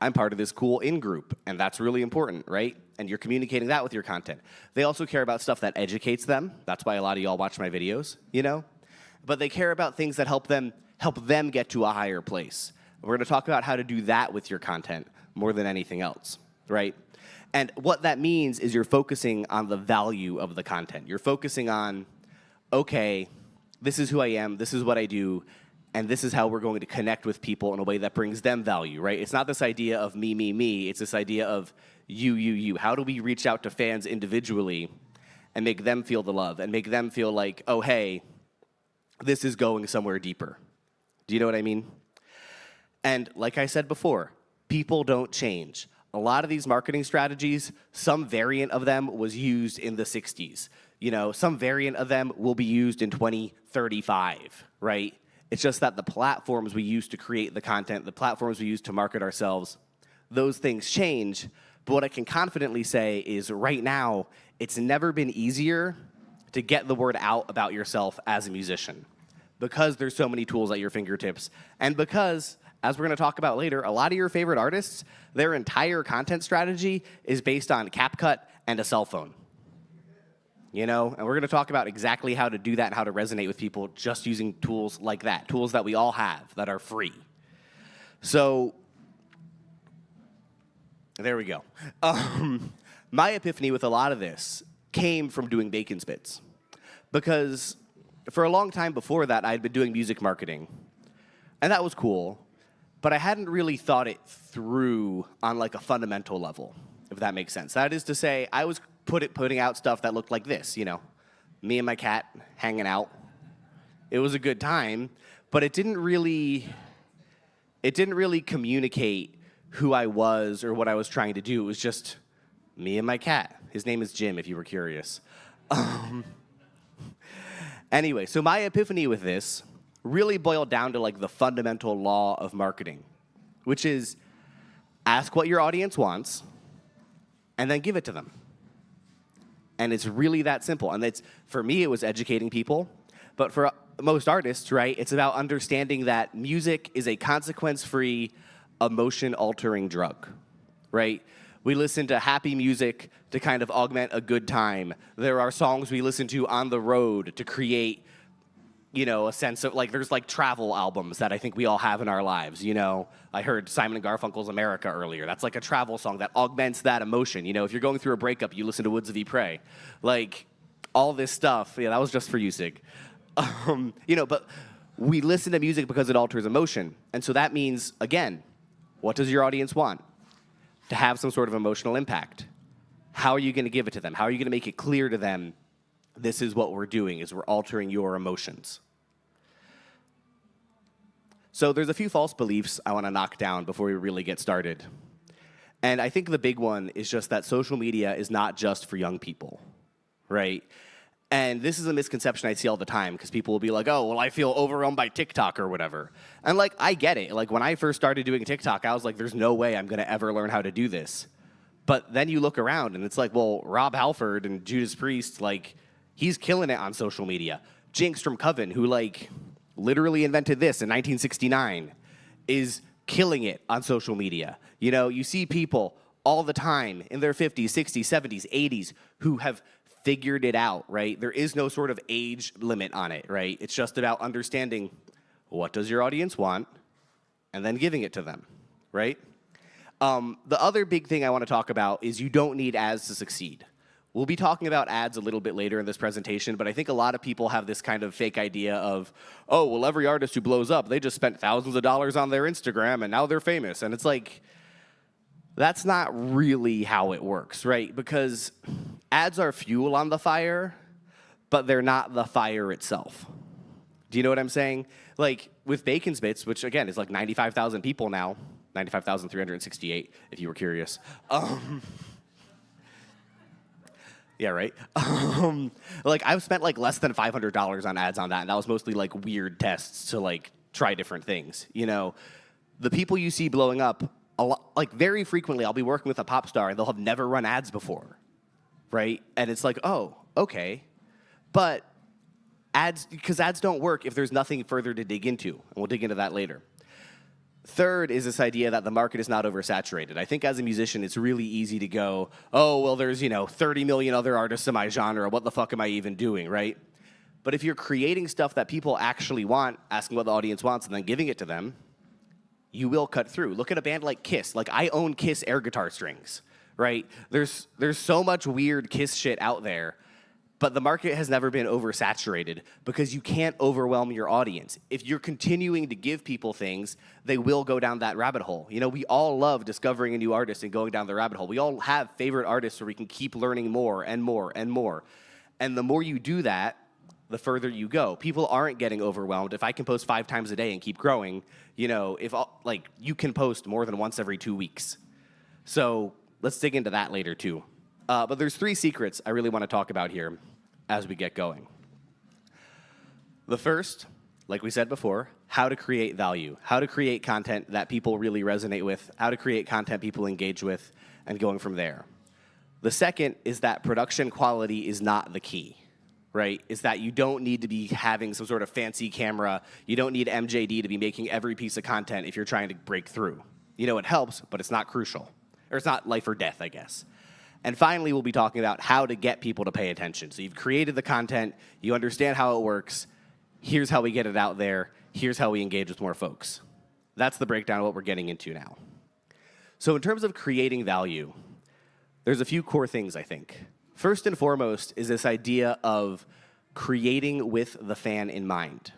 I'm part of this cool in-group, and that's really important, right? And you're communicating that with your content. They also care about stuff that educates them. That's why a lot of y'all watch my videos, you know? But they care about things that help them get to a higher place. We're gonna talk about how to do that with your content more than anything else, right? And what that means is you're focusing on the value of the content. You're focusing on, okay, this is who I am, this is what I do, and this is how we're going to connect with people in a way that brings them value, right? It's not this idea of me, me, me. It's this idea of you, you, you. How do we reach out to fans individually and make them feel the love and make them feel like, oh, hey, this is going somewhere deeper. Do you know what I mean? And like I said before, people don't change. A lot of these marketing strategies, some variant of them was used in the 60s. You know, some variant of them will be used in 2035, right? It's just that the platforms we use to create the content, the platforms we use to market ourselves, those things change. But what I can confidently say is right now, it's never been easier to get the word out about yourself as a musician because there's so many tools at your fingertips. And because, as we're going to talk about later, a lot of your favorite artists, their entire content strategy is based on CapCut and a cell phone. You know, and we're going to talk about exactly how to do that and how to resonate with people just using tools like that, tools that we all have that are free. So there we go. My epiphany with a lot of this came from doing bacon spits, because for a long time before that, I had been doing music marketing, and that was cool, but I hadn't really thought it through on like a fundamental level, if that makes sense. That is to say, I was putting out stuff that looked like this, you know, me and my cat hanging out. It was a good time, but it didn't really communicate who I was or what I was trying to do. It was just me and my cat. His name is Jim, if you were curious. Anyway, so my epiphany with this really boiled down to like the fundamental law of marketing, which is ask what your audience wants and then give it to them. And it's really that simple. And it's, for me, it was educating people. But for most artists, right, it's about understanding that music is a consequence-free, emotion-altering drug, right? We listen to happy music to kind of augment a good time. There are songs we listen to on the road to create, you know, a sense of, like, there's like travel albums that I think we all have in our lives, you know. I heard Simon & Garfunkel's America earlier. That's like a travel song that augments that emotion. You know, if you're going through a breakup, you listen to Woods of Ypres. Like, all this stuff, yeah, that was just for you, Sig. You know, but we listen to music because it alters emotion. And so that means, again, what does your audience want? To have some sort of emotional impact. How are you going to give it to them? How are you going to make it clear to them, this is what we're doing, is we're altering your emotions? So there's a few false beliefs I want to knock down before we really get started. And I think the big one is just that social media is not just for young people, right? And this is a misconception I see all the time, because people will be like, oh, well, I feel overwhelmed by TikTok or whatever. And like, I get it. Like, when I first started doing TikTok, I was like, there's no way I'm going to ever learn how to do this. But then you look around and it's like, well, Rob Halford and Judas Priest, like, he's killing it on social media. Jinx from Coven, who like literally invented this in 1969, is killing it on social media. You know, you see people all the time in their 50s, 60s, 70s, 80s who have figured it out, right? There is no sort of age limit on it, right? It's just about understanding what does your audience want and then giving it to them, right? The other big thing I want to talk about is you don't need ads to succeed. We'll be talking about ads a little bit later in this presentation, but I think a lot of people have this kind of fake idea of, oh, well, every artist who blows up, they just spent thousands of dollars on their Instagram and now they're famous. And it's like, That's not really how it works, right? Because ads are fuel on the fire, but they're not the fire itself. Do you know what I'm saying? Like with Bacon's Bits, which again is like 95,000 people now, 95,368 if you were curious. Yeah, right? Like I've spent like less than $500 on ads on that, and that was mostly like weird tests to like try different things. You know, the people you see blowing up, a lot, like very frequently I'll be working with a pop star and they'll have never run ads before, right? And it's like, oh, okay. But because ads don't work if there's nothing further to dig into, and we'll dig into that later. Third is this idea that the market is not oversaturated. I think as a musician, it's really easy to go, oh, well, there's, 30 million other artists in my genre. What the fuck am I even doing, right? But if you're creating stuff that people actually want, asking what the audience wants, and then giving it to them, you will cut through. Look at a band like Kiss. Like, I own Kiss air guitar strings, right? There's so much weird Kiss shit out there, but the market has never been oversaturated because you can't overwhelm your audience. If you're continuing to give people things, they will go down that rabbit hole. We all love discovering a new artist and going down the rabbit hole. We all have favorite artists where we can keep learning more and more and more. And the more you do that, the further you go. People aren't getting overwhelmed. If I can post 5 times a day and keep growing, if you can post more than once every 2 weeks. So let's dig into that later too. But there's 3 secrets I really want to talk about here as we get going. The first, like we said before, how to create value, how to create content that people really resonate with, how to create content people engage with, and going from there. The second is that production quality is not the key, right? Is that you don't need to be having some sort of fancy camera. You don't need MJD to be making every piece of content if you're trying to break through. It helps, but it's not crucial. Or it's not life or death, I guess. And finally, we'll be talking about how to get people to pay attention. So you've created the content, you understand how it works, here's how we get it out there, here's how we engage with more folks. That's the breakdown of what we're getting into now. So in terms of creating value, there's a few core things, I think. First and foremost is this idea of creating with the fan in mind,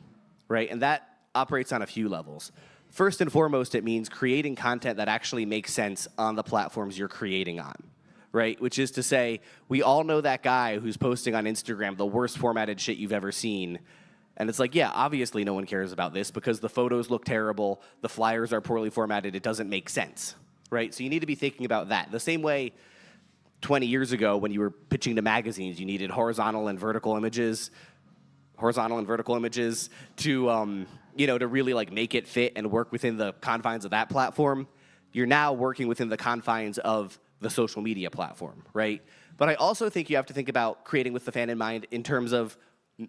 right? And that operates on a few levels. First and foremost, it means creating content that actually makes sense on the platforms you're creating on. Right, which is to say, we all know that guy who's posting on Instagram the worst formatted shit you've ever seen. And it's like, yeah, obviously no one cares about this because the photos look terrible, the flyers are poorly formatted, it doesn't make sense, right? So you need to be thinking about that. The same way 20 years ago when you were pitching to magazines, you needed horizontal and vertical images to, to really like make it fit and work within the confines of that platform. You're now working within the confines of the social media platform, right? But I also think you have to think about creating with the fan in mind in terms of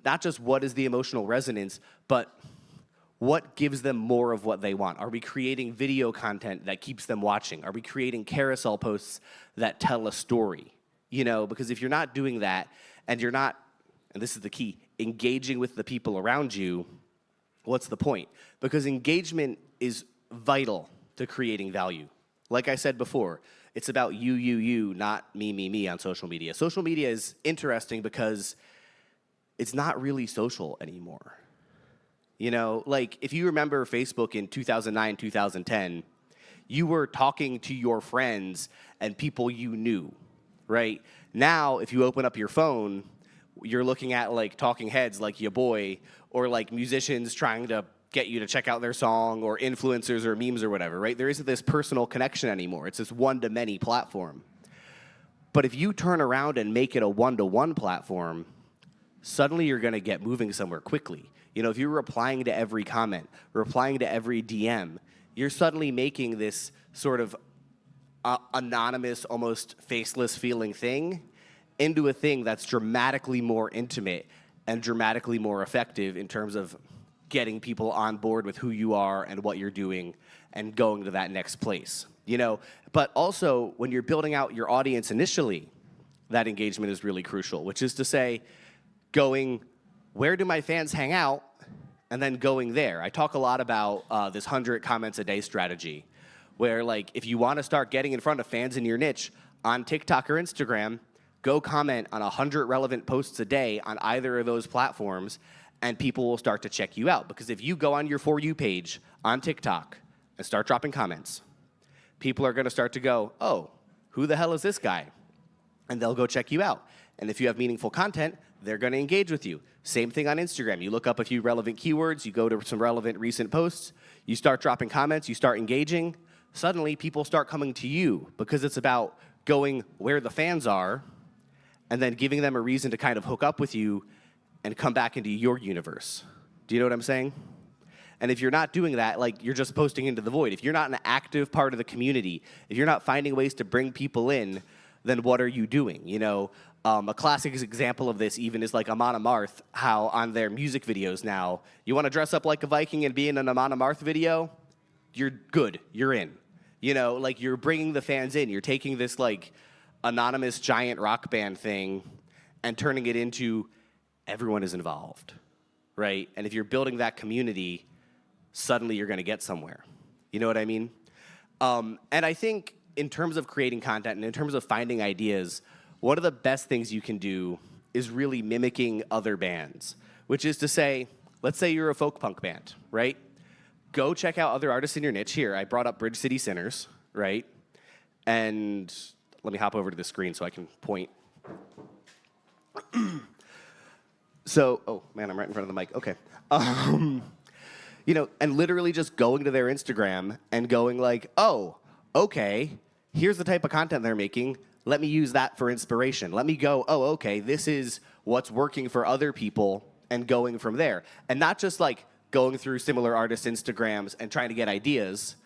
not just what is the emotional resonance, but what gives them more of what they want. Are we creating video content that keeps them watching? Are we creating carousel posts that tell a story? Because if you're not doing that and you're not, and this is the key, engaging with the people around you, what's the point? Because engagement is vital to creating value. Like I said before, it's about you, not me on social media. Social media is interesting because it's not really social anymore. Like if you remember Facebook in 2009, 2010, you were talking to your friends and people you knew, right? Now, if you open up your phone, you're looking at like talking heads like Ya Boy or like musicians trying to get you to check out their song or influencers or memes or whatever, right? There isn't this personal connection anymore. It's this one-to-many platform. But if you turn around and make it a one-to-one platform, suddenly you're going to get moving somewhere quickly. If you're replying to every comment, replying to every DM, you're suddenly making this sort of anonymous, almost faceless feeling thing into a thing that's dramatically more intimate and dramatically more effective in terms of getting people on board with who you are and what you're doing and going to that next place, But also, when you're building out your audience initially, that engagement is really crucial, which is to say, going, where do my fans hang out? And then going there. I talk a lot about this 100 comments a day strategy, where like, if you want to start getting in front of fans in your niche on TikTok or Instagram, go comment on 100 relevant posts a day on either of those platforms, and people will start to check you out. Because if you go on your For You page on TikTok and start dropping comments, people are going to start to go, oh, who the hell is this guy? And they'll go check you out. And if you have meaningful content, they're going to engage with you. Same thing on Instagram. You look up a few relevant keywords, you go to some relevant recent posts, you start dropping comments, you start engaging. Suddenly, people start coming to you because it's about going where the fans are and then giving them a reason to kind of hook up with you and come back into your universe. Do you know what I'm saying? And if you're not doing that, like, you're just posting into the void. If you're not an active part of the community, if you're not finding ways to bring people in, then what are you doing? You know, a classic example of this even is like Amon Amarth, how on their music videos now, you want to dress up like a Viking and be in an Amon Amarth video? You're good. You're in. You know, like, you're bringing the fans in. You're taking this, like, anonymous giant rock band thing and turning it into everyone is involved, right? And if you're building that community, suddenly you're going to get somewhere. You know what I mean? And I think in terms of creating content and in terms of finding ideas, one of the best things you can do is really mimicking other bands, which is to say, let's say you're a folk punk band, right? Go check out other artists in your niche. Here, I brought up Bridge City Sinners, right? And let me hop over to the screen so I can point. So, oh man, I'm right in front of the mic. Okay. You know, and literally just going to their Instagram and going like, oh, okay, here's the type of content they're making. Let me use that for inspiration. Let me go, oh, okay, this is what's working for other people, and going from there. And not just like going through similar artists' Instagrams and trying to get ideas,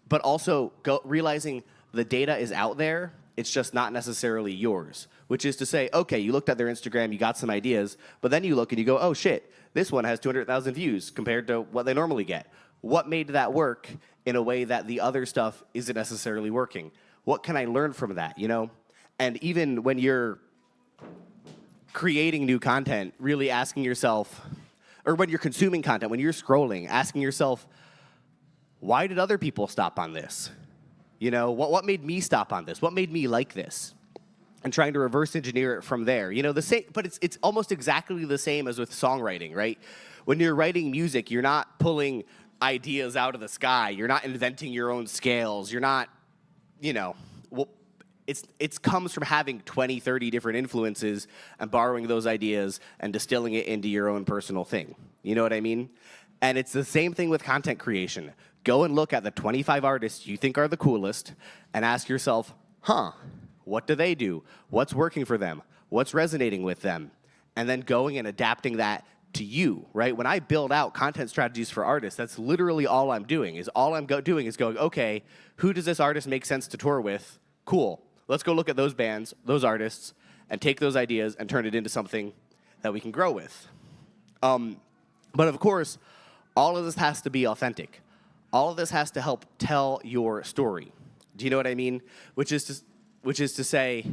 but also realizing the data is out there. It's just not necessarily yours, which is to say, okay, you looked at their Instagram, you got some ideas, but then you look and you go, oh shit, this one has 200,000 views compared to what they normally get. What made that work in a way that the other stuff isn't necessarily working? What can I learn from that, you know? And even when you're creating new content, really asking yourself, or when you're consuming content, when you're scrolling, asking yourself, why did other people stop on this? You know, what made me stop on this? What made me like this? And trying to reverse engineer it from there. You know, the same, but it's almost exactly the same as with songwriting, right? When you're writing music, you're not pulling ideas out of the sky. You're not inventing your own scales. You're not, you know, it comes from having 20, 30 different influences and borrowing those ideas and distilling it into your own personal thing. You know what I mean? And it's the same thing with content creation. Go and look at the 25 artists you think are the coolest and ask yourself, what do they do? What's working for them? What's resonating with them? And then going and adapting that to you, right? When I build out content strategies for artists, that's literally all I'm doing, is going, okay, who does this artist make sense to tour with? Cool. Let's go look at those bands, those artists, and take those ideas and turn it into something that we can grow with. But of course, all of this has to be authentic. All of this has to help tell your story. Do you know what I mean? Which is to say,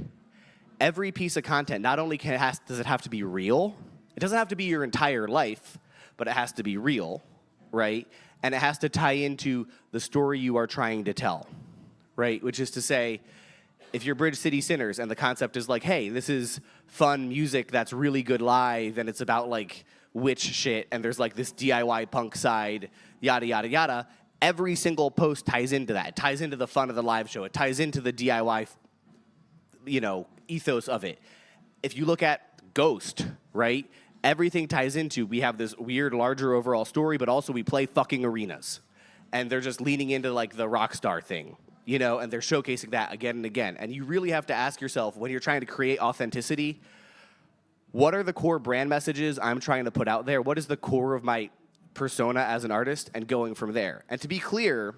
every piece of content not only does it have to be real, it doesn't have to be your entire life, but it has to be real, right? And it has to tie into the story you are trying to tell, right? Which is to say, if you're Bridge City Sinners and the concept is like, hey, this is fun music that's really good live and it's about like witch shit and there's like this DIY punk side, yada, yada, yada, every single post ties into that. It ties into the fun of the live show. It ties into the DIY, you know, ethos of it. If you look at Ghost, right, everything ties into, we have this weird larger overall story, but also we play fucking arenas. And they're just leaning into like the rock star thing, you know, and they're showcasing that again and again. And you really have to ask yourself, when you're trying to create authenticity, what are the core brand messages I'm trying to put out there? What is the core of my persona as an artist, and going from there? And to be clear,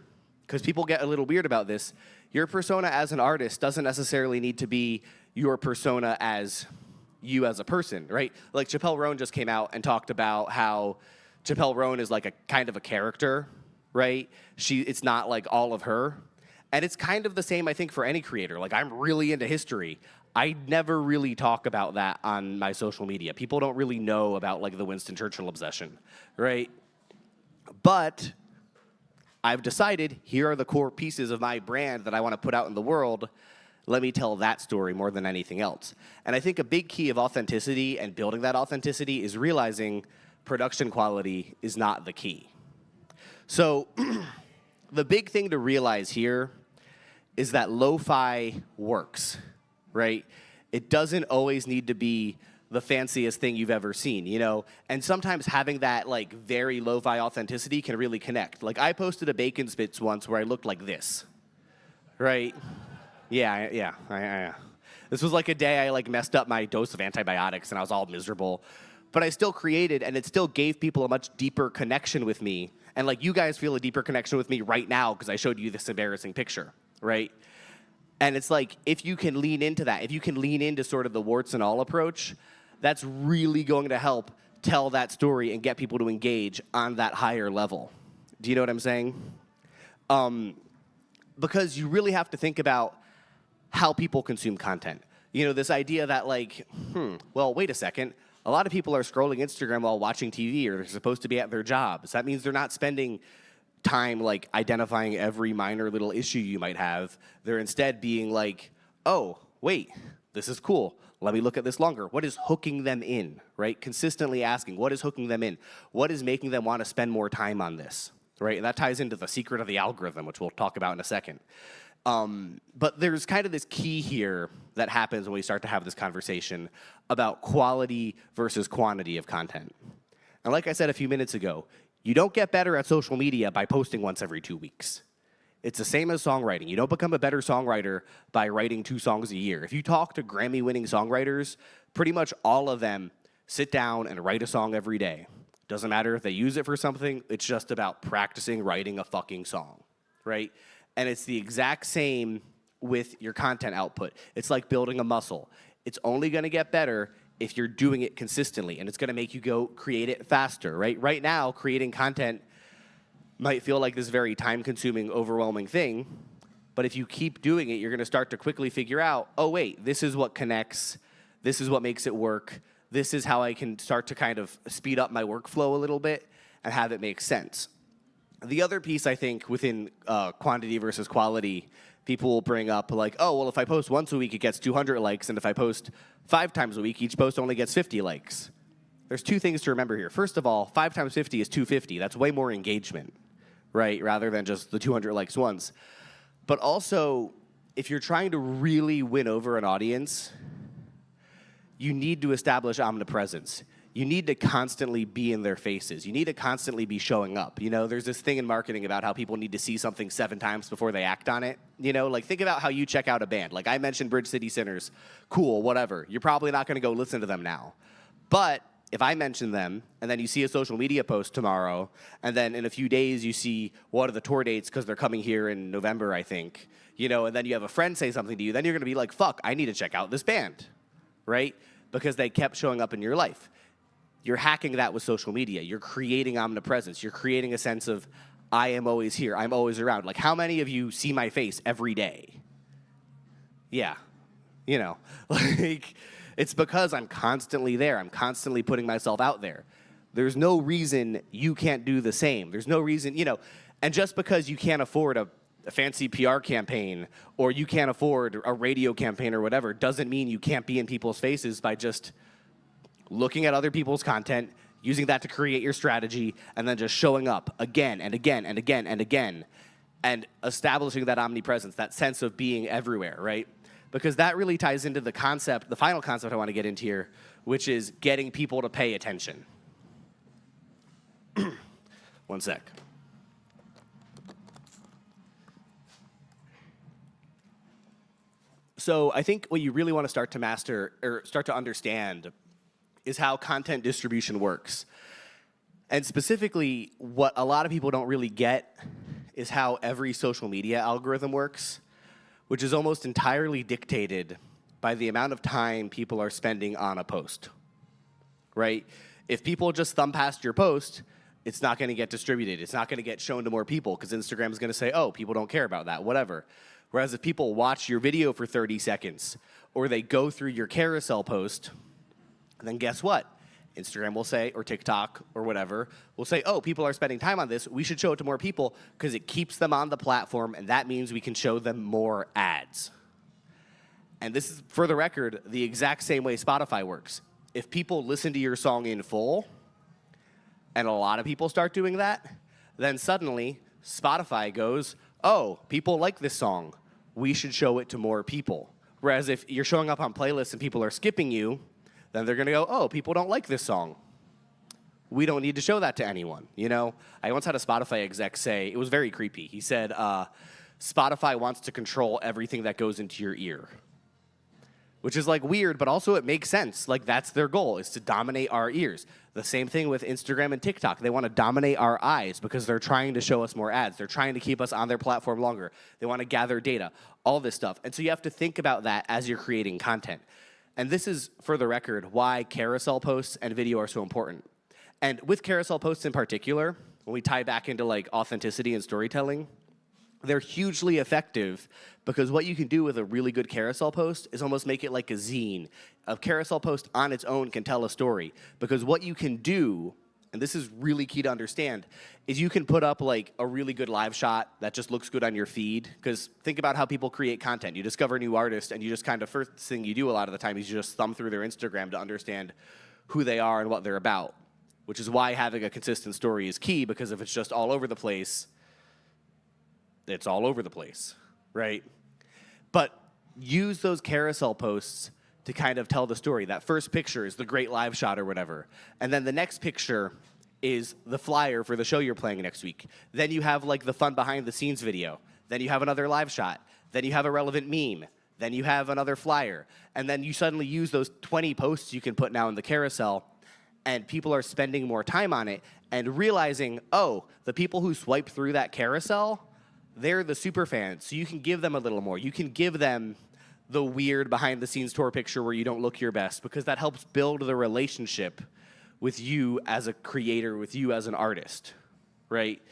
because people get a little weird about this, your persona as an artist doesn't necessarily need to be your persona as you as a person, right? Like Chappelle Roan just came out and talked about how Chappelle Roan is like a kind of a character, right? It's not like all of her. And it's kind of the same, I think, for any creator. Like, I'm really into history. I never really talk about that on my social media. People don't really know about like the Winston Churchill obsession, right? But I've decided here are the core pieces of my brand that I want to put out in the world. Let me tell that story more than anything else. And I think a big key of authenticity and building that authenticity is realizing production quality is not the key. So the big thing to realize here is that lo-fi works, right? It doesn't always need to be the fanciest thing you've ever seen, you know? And sometimes having that like very lo-fi authenticity can really connect. Like I posted a bacon spits once where I looked like this, right? Yeah. This was like a day I like messed up my dose of antibiotics and I was all miserable. But I still created, and it still gave people a much deeper connection with me. And like you guys feel a deeper connection with me right now because I showed you this embarrassing picture, right? And it's like, if you can lean into that, if you can lean into sort of the warts and all approach, that's really going to help tell that story and get people to engage on that higher level. Do you know what I'm saying? Because you really have to think about how people consume content. You know, this idea that like, well, wait a second. A lot of people are scrolling Instagram while watching TV, or they're supposed to be at their jobs. That means they're not spending time like identifying every minor little issue you might have. They're instead being like, oh, wait, this is cool. Let me look at this longer. What is hooking them in, right? Consistently asking, what is hooking them in? What is making them want to spend more time on this, right? And that ties into the secret of the algorithm, which we'll talk about in a second. But there's kind of this key here that happens when we start to have this conversation about quality versus quantity of content. And like I said a few minutes ago, you don't get better at social media by posting once every 2 weeks. It's the same as songwriting. You don't become a better songwriter by writing 2 songs a year. If you talk to Grammy-winning songwriters, pretty much all of them sit down and write a song every day. Doesn't matter if they use it for something, it's just about practicing writing a fucking song, right? And it's the exact same with your content output. It's like building a muscle. It's only gonna get better if you're doing it consistently, and it's gonna make you go create it faster, right? Right now, creating content might feel like this very time-consuming, overwhelming thing, but if you keep doing it, you're gonna start to quickly figure out, oh wait, this is what connects, this is what makes it work, this is how I can start to kind of speed up my workflow a little bit and have it make sense. The other piece, I think, within quantity versus quality, people will bring up like, oh, well, if I post once a week, it gets 200 likes, and if I post 5 times a week, each post only gets 50 likes. There's 2 things to remember here. First of all, 5 times 50 is 250. That's way more engagement, right, rather than just the 200 likes once. But also, if you're trying to really win over an audience, you need to establish omnipresence. You need to constantly be in their faces. You need to constantly be showing up. You know, there's this thing in marketing about how people need to see something 7 times before they act on it. You know, like think about how you check out a band. Like I mentioned Bridge City Sinners. Cool, whatever. You're probably not gonna go listen to them now. But if I mention them, and then you see a social media post tomorrow, and then in a few days you see what are the tour dates because they're coming here in November, I think, you know, and then you have a friend say something to you, then you're gonna be like, fuck, I need to check out this band, right? Because they kept showing up in your life. You're hacking that with social media. You're creating omnipresence. You're creating a sense of, I am always here. I'm always around. Like, how many of you see my face every day? Yeah. You know, like, it's because I'm constantly there. I'm constantly putting myself out there. There's no reason you can't do the same. There's no reason, you know, and just because you can't afford a fancy PR campaign or you can't afford a radio campaign or whatever doesn't mean you can't be in people's faces by just looking at other people's content, using that to create your strategy, and then just showing up again and again and again and again, and establishing that omnipresence, that sense of being everywhere, right? Because that really ties into the concept, the final concept I want to get into here, which is getting people to pay attention. One sec. So I think what you really want to start to master, or start to understand, is how content distribution works. And specifically, what a lot of people don't really get is how every social media algorithm works, which is almost entirely dictated by the amount of time people are spending on a post, right? If people just thumb past your post, it's not gonna get distributed. It's not gonna get shown to more people because Instagram is gonna say, oh, people don't care about that, whatever. Whereas if people watch your video for 30 seconds, or they go through your carousel post, then guess what? Instagram will say, or TikTok, or whatever, will say, oh, people are spending time on this. We should show it to more people because it keeps them on the platform, and that means we can show them more ads. And this is, for the record, the exact same way Spotify works. If people listen to your song in full, and a lot of people start doing that, then suddenly Spotify goes, oh, people like this song. we should show it to more people. Whereas if you're showing up on playlists and people are skipping you, then they're going to go, oh, people don't like this song. We don't need to show that to anyone, you know? I once had a Spotify exec say, it was very creepy. He said, Spotify wants to control everything that goes into your ear. Which is like weird, but also it makes sense. Like that's their goal, is to dominate our ears. The same thing with Instagram and TikTok. They want to dominate our eyes because they're trying to show us more ads. They're trying to keep us on their platform longer. They want to gather data, all this stuff. And so you have to think about that as you're creating content. And this is, for the record, why carousel posts and video are so important. And with carousel posts in particular, when we tie back into like authenticity and storytelling, they're hugely effective because what you can do with a really good carousel post is almost make it like a zine. A carousel post on its own can tell a story because what you can do, and this is really key to understand, is you can put up like a really good live shot that just looks good on your feed. Because think about how people create content. You discover a new artist and you just kind of, first thing you do a lot of the time is you just thumb through their Instagram to understand who they are and what they're about. Which is why having a consistent story is key, because if it's just all over the place, it's all over the place, right? But use those carousel posts to kind of tell the story. That first picture is the great live shot or whatever. And then the next picture is the flyer for the show you're playing next week. Then you have like the fun behind the scenes video. Then you have another live shot. Then you have a relevant meme. Then you have another flyer. And then you suddenly use those 20 posts you can put now in the carousel, and people are spending more time on it and realizing, oh, the people who swipe through that carousel, they're the super fans. So you can give them a little more. You can give them the weird behind-the-scenes tour picture where you don't look your best, because that helps build the relationship with you as a creator, with you as an artist, right?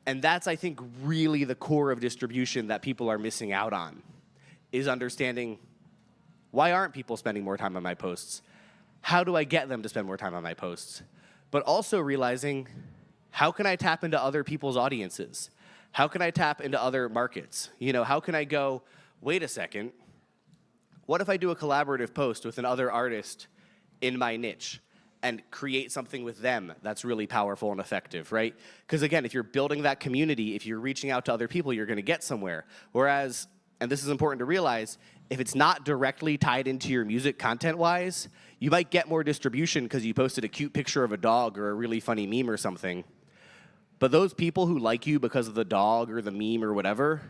And that's, I think, really the core of distribution that people are missing out on, is understanding, why aren't people spending more time on my posts? How do I get them to spend more time on my posts? But also realizing, how can I tap into other people's audiences? How can I tap into other markets? You know, how can I go, wait a second, what if I do a collaborative post with another artist in my niche and create something with them that's really powerful and effective, right? Because again, if you're building that community, if you're reaching out to other people, you're gonna get somewhere. Whereas, and this is important to realize, if it's not directly tied into your music content-wise, you might get more distribution because you posted a cute picture of a dog or a really funny meme or something. But those people who like you because of the dog or the meme or whatever,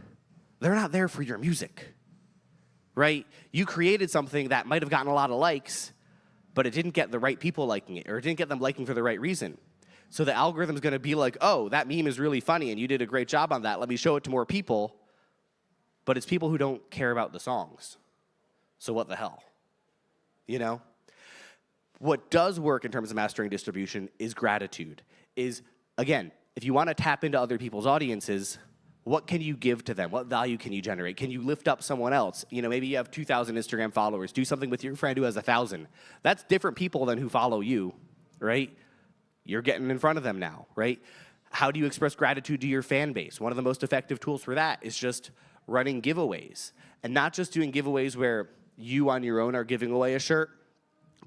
they're not there for your music, right? You created something that might have gotten a lot of likes, but it didn't get the right people liking it, or it didn't get them liking for the right reason. So the algorithm's gonna be like, oh, that meme is really funny and you did a great job on that. Let me show it to more people. But it's people who don't care about the songs. So what the hell? You know? What does work in terms of mastering distribution is gratitude. Is, again, if you want to tap into other people's audiences, what can you give to them? What value can you generate? Can you lift up someone else? You know, maybe you have 2,000 Instagram followers. Do something with your friend who has 1,000. That's different people than who follow you, right? You're getting in front of them now, right? How do you express gratitude to your fan base? One of the most effective tools for that is just running giveaways. And not just doing giveaways where you on your own are giving away a shirt,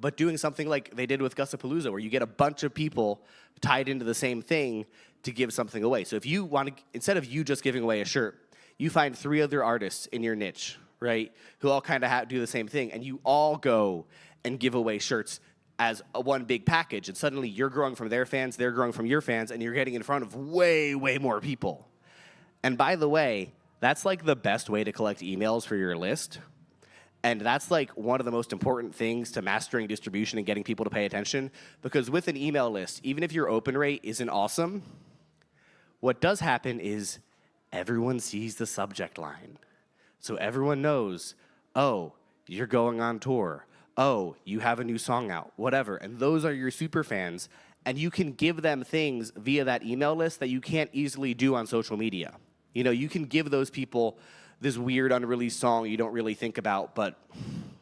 but doing something like they did with Gussapolooza, where you get a bunch of people tied into the same thing to give something away. So if you want to, instead of you just giving away a shirt, you find 3 other artists in your niche, right, who all kind of do the same thing, and you all go and give away shirts as one big package, and suddenly you're growing from their fans, they're growing from your fans, and you're getting in front of way, way more people. And by the way, that's like the best way to collect emails for your list. And that's like one of the most important things to mastering distribution and getting people to pay attention. Because with an email list, even if your open rate isn't awesome, what does happen is everyone sees the subject line. So everyone knows, oh, you're going on tour. Oh, you have a new song out, whatever. And those are your super fans. And you can give them things via that email list that you can't easily do on social media. You know, you can give those people this weird unreleased song you don't really think about, but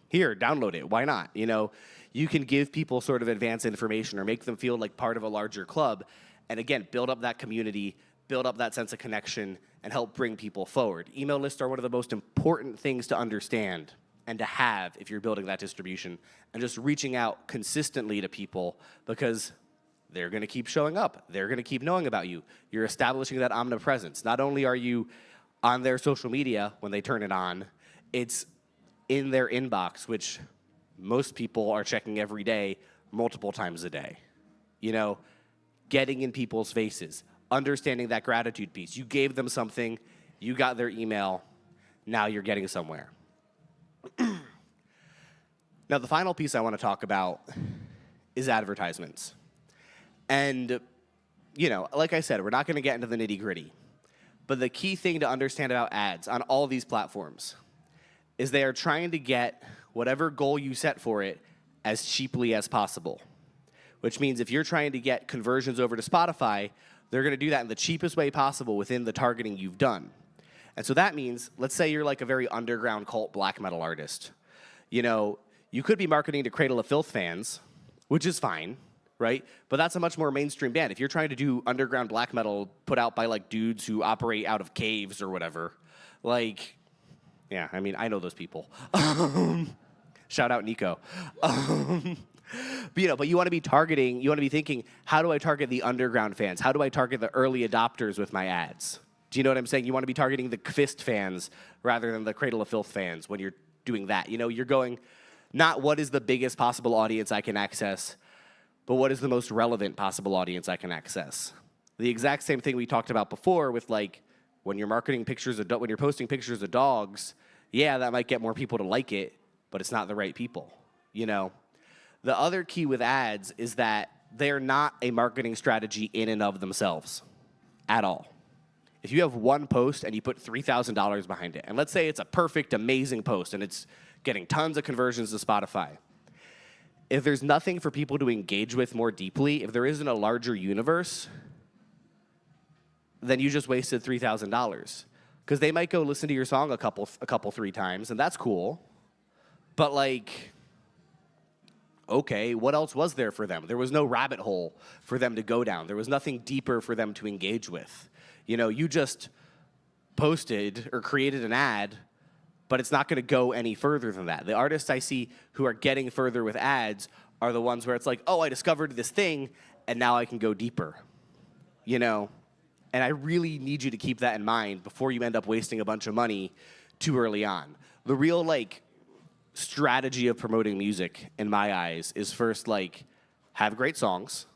here, download it. Why not? You know, you can give people sort of advanced information or make them feel like part of a larger club. And again, build up that community, build up that sense of connection, and help bring people forward. Email lists are one of the most important things to understand and to have if you're building that distribution, and just reaching out consistently to people, because they're going to keep showing up. They're going to keep knowing about you. You're establishing that omnipresence. Not only are you on their social media, when they turn it on, it's in their inbox, which most people are checking every day, multiple times a day. You know, getting in people's faces, understanding that gratitude piece. You gave them something, you got their email, now you're getting somewhere. Now, the final piece I want to talk about is advertisements. And, you know, like I said, we're not going to get into the nitty-gritty. But the key thing to understand about ads on all these platforms is they are trying to get whatever goal you set for it as cheaply as possible. Which means if you're trying to get conversions over to Spotify, they're going to do that in the cheapest way possible within the targeting you've done. And so that means, let's say you're like a very underground cult black metal artist. You know, you could be marketing to Cradle of Filth fans, which is fine, right? But that's a much more mainstream band. If you're trying to do underground black metal put out by like dudes who operate out of caves or whatever, like, yeah, I mean, I know those people. Shout out Nico. But, you know, but you want to be targeting, you want to be thinking, how do I target the underground fans? How do I target the early adopters with my ads? Do you know what I'm saying? You want to be targeting the Fist fans rather than the Cradle of Filth fans when you're doing that. You know, you're going, not what is the biggest possible audience I can access, but what is the most relevant possible audience I can access. The exact same thing we talked about before with like, when you're marketing pictures of, when you're posting pictures of dogs, yeah, that might get more people to like it, but it's not the right people, you know? The other key with ads is that they're not a marketing strategy in and of themselves at all. If you have one post and you put $3,000 behind it, and let's say it's a perfect, amazing post and it's getting tons of conversions to Spotify, if there's nothing for people to engage with more deeply, if there isn't a larger universe, then you just wasted $3,000. Because they might go listen to your song a couple, 3 times, and that's cool. But like, okay, what else was there for them? There was no rabbit hole for them to go down. There was nothing deeper for them to engage with. You know, you just posted or created an ad, but it's not going to go any further than that. The artists I see who are getting further with ads are the ones where it's like, oh, I discovered this thing, and now I can go deeper. You know? And I really need you to keep that in mind before you end up wasting a bunch of money too early on. The real, like, strategy of promoting music, in my eyes, is first, like, have great songs,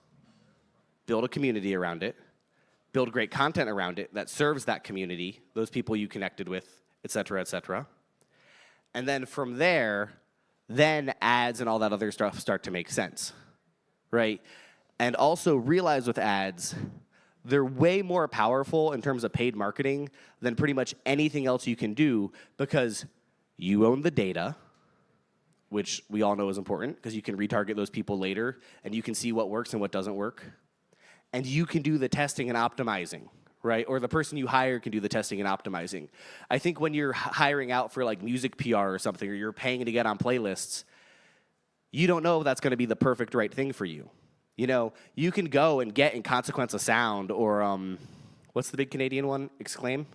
build a community around it, build great content around it that serves that community, those people you connected with, et cetera, et cetera. And then from there, then ads and all that other stuff start to make sense, right? And also realize with ads, they're way more powerful in terms of paid marketing than pretty much anything else you can do because you own the data, which we all know is important because you can retarget those people later and you can see what works and what doesn't work. And you can do the testing and optimizing, right? Or the person you hire can do the testing and optimizing. I think when you're hiring out for like music PR or something, or you're paying to get on playlists, you don't know if that's going to be the perfect right thing for you. You know, you can go and get in Consequence of Sound or what's the big Canadian one? Exclaim?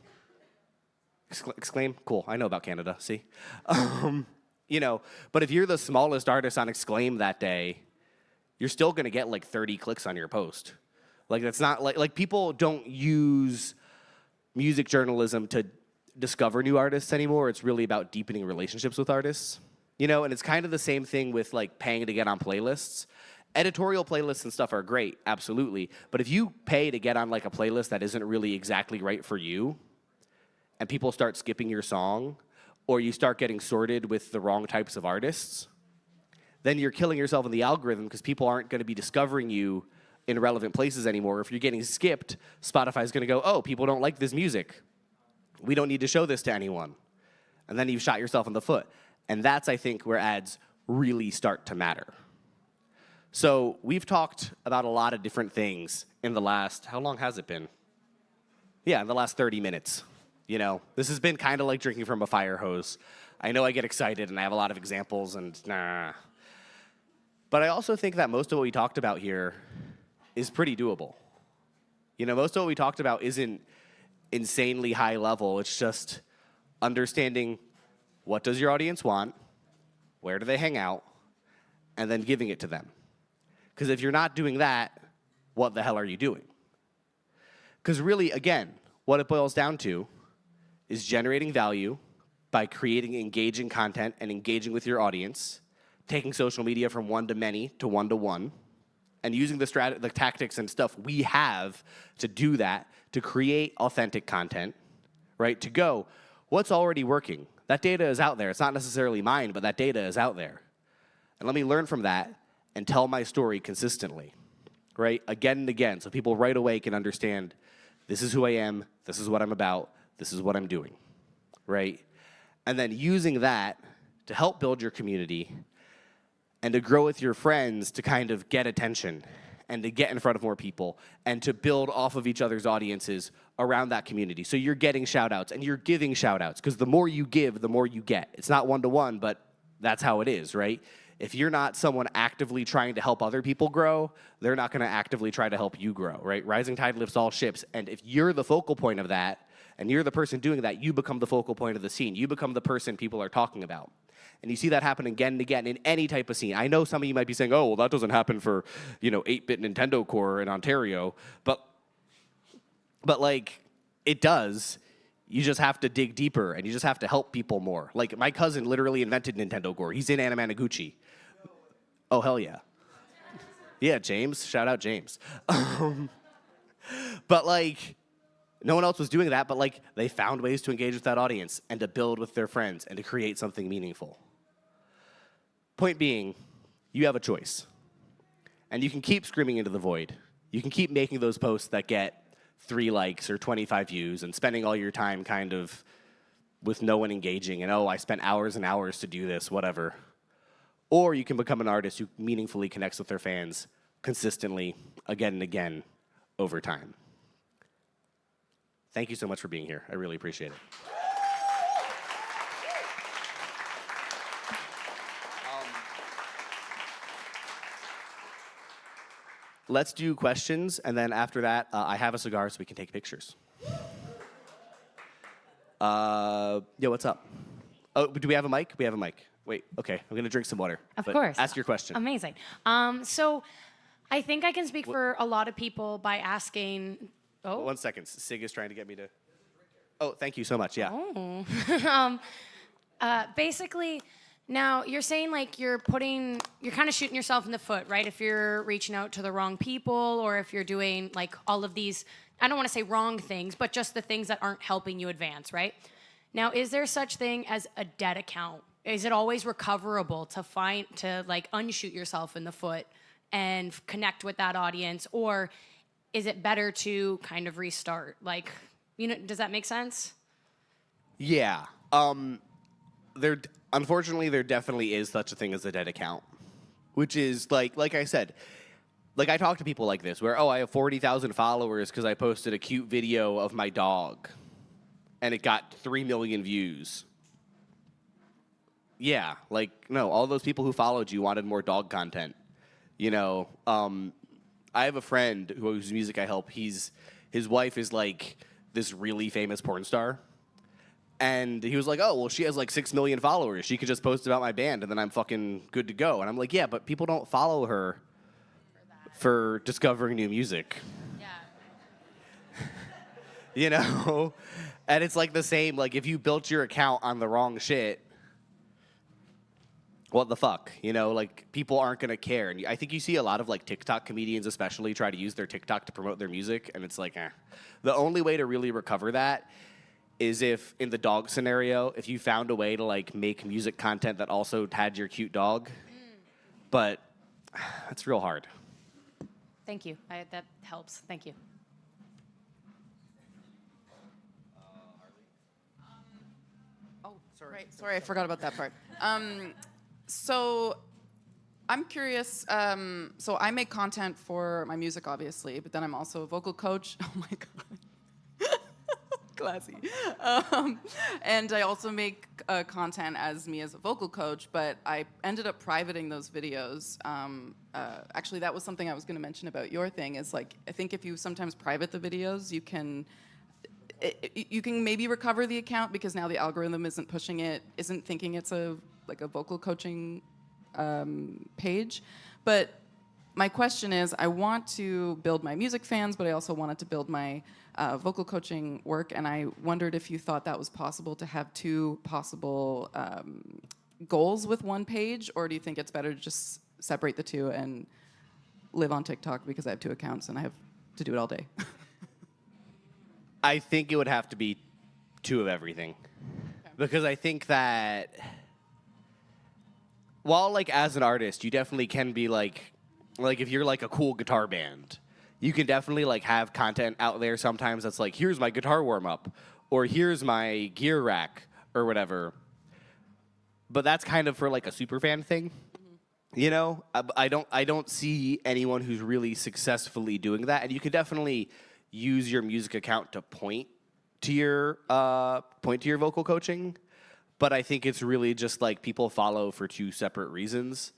Exclaim? Cool, I know about Canada, see? You know, but if you're the smallest artist on Exclaim that day, you're still going to get like 30 clicks on your post. Like that's not like people don't use music journalism to discover new artists anymore. It's really about deepening relationships with artists. You know, and it's kind of the same thing with like paying to get on playlists. Editorial playlists and stuff are great, absolutely. But if you pay to get on like a playlist that isn't really exactly right for you, and people start skipping your song, or you start getting sorted with the wrong types of artists, then you're killing yourself in the algorithm because people aren't going to be discovering you in relevant places anymore. If you're getting skipped, Spotify's going to go, oh, people don't like this music. We don't need to show this to anyone. And then you've shot yourself in the foot. And that's, I think, where ads really start to matter. So we've talked about a lot of different things in the last, how long has it been? Yeah, in the last 30 minutes. You know, this has been kind of like drinking from a fire hose. I know I get excited and I have a lot of examples and nah. But I also think that most of what we talked about here is pretty doable. You know, most of what we talked about isn't insanely high level. It's just understanding what does your audience want, where do they hang out, and then giving it to them. Because if you're not doing that, what the hell are you doing? Because really, again, what it boils down to is generating value by creating engaging content and engaging with your audience, taking social media from one to many to one, and using the tactics and stuff we have to do that, to create authentic content, right? To go, what's already working? That data is out there. It's not necessarily mine, but that data is out there. And let me learn from that and tell my story consistently, right? Again and again, so people right away can understand, this is who I am, this is what I'm about, this is what I'm doing, right? And then using that to help build your community and to grow with your friends to kind of get attention and to get in front of more people and to build off of each other's audiences around that community. So you're getting shout outs and you're giving shout outs, because the more you give, the more you get. It's not one-to-one, but that's how it is, right? If you're not someone actively trying to help other people grow, they're not gonna actively try to help you grow, right? Rising tide lifts all ships, and if you're the focal point of that, and you're the person doing that, you become the focal point of the scene. You become the person people are talking about. And you see that happen again and again in any type of scene. I know some of you might be saying, oh, well, that doesn't happen for, 8-bit Nintendo Core in Ontario, but like, it does. You just have to dig deeper, and you just have to help people more. Like, my cousin literally invented Nintendo Core. He's in Anamanaguchi. Oh, hell yeah. Yeah, James. Shout out James. But, like, no one else was doing that, but, like, they found ways to engage with that audience and to build with their friends and to create something meaningful. Point being, you have a choice. And you can keep screaming into the void. You can keep making those posts that get 3 likes or 25 views and spending all your time kind of with no one engaging and, oh, I spent hours and hours to do this, whatever. Or you can become an artist who meaningfully connects with their fans consistently, again and again, over time. Thank you so much for being here. I really appreciate it. Let's do questions, and then after that, I have a cigar so we can take pictures. Yeah, what's up? Oh, do we have a mic? We have a mic. Wait, okay, I'm gonna drink some water. Of but course. Ask your question. Amazing. So I think I can speak for a lot of people by asking, oh. 1 second, Sig is trying to get me to. Oh, thank you so much, yeah. Oh. Basically, now you're saying like you're kind of shooting yourself in the foot, right? If you're reaching out to the wrong people, or if you're doing like all of these, I don't want to say wrong things, but just the things that aren't helping you advance, right? Now, is there such thing as a dead account? Is it always recoverable to like unshoot yourself in the foot and connect with that audience? Or is it better to kind of restart? Like, does that make sense? Yeah. Unfortunately, there definitely is such a thing as a dead account, which is like I said, like I talk to people like this where, oh, I have 40,000 followers because I posted a cute video of my dog and it got 3 million views. Yeah, like, no, all those people who followed you wanted more dog content. I have a friend whose music I help. His wife is like this really famous porn star. And he was like, oh, well, she has like 6 million followers. She could just post about my band and then I'm fucking good to go. And I'm like, yeah, but people don't follow her for discovering new music. Yeah. And it's like the same, like if you built your account on the wrong shit, what the fuck? Like people aren't gonna care. And I think you see a lot of like TikTok comedians especially try to use their TikTok to promote their music. And it's like, The only way to really recover that is if, in the dog scenario, if you found a way to like make music content that also had your cute dog. But it's real hard. Thank you. That helps. Thank you. Right. Sorry, I forgot about that part. So I'm curious. So I make content for my music, obviously, but then I'm also a vocal coach. Oh my god, classy. And I also make content as me as a vocal coach. But I ended up privating those videos. Actually, that was something I was going to mention about your thing. Is like I think if you sometimes private the videos, you can maybe recover the account because now the algorithm isn't pushing it, isn't thinking it's a vocal coaching page. But my question is, I want to build my music fans, but I also wanted to build my vocal coaching work, and I wondered if you thought that was possible to have two possible goals with one page, or do you think it's better to just separate the two and live on TikTok because I have 2 accounts and I have to do it all day? I think it would have to be 2 of everything. Because I think that while, like, as an artist, you definitely can be, like if you're, like, a cool guitar band, you can definitely, like, have content out there sometimes that's like, here's my guitar warm-up, or here's my gear rack, or whatever. But that's kind of for, like, a super fan thing. You know? I don't see anyone who's really successfully doing that, and you can definitely use your music account to point to your vocal coaching, but I think it's really just like people follow for 2 separate reasons.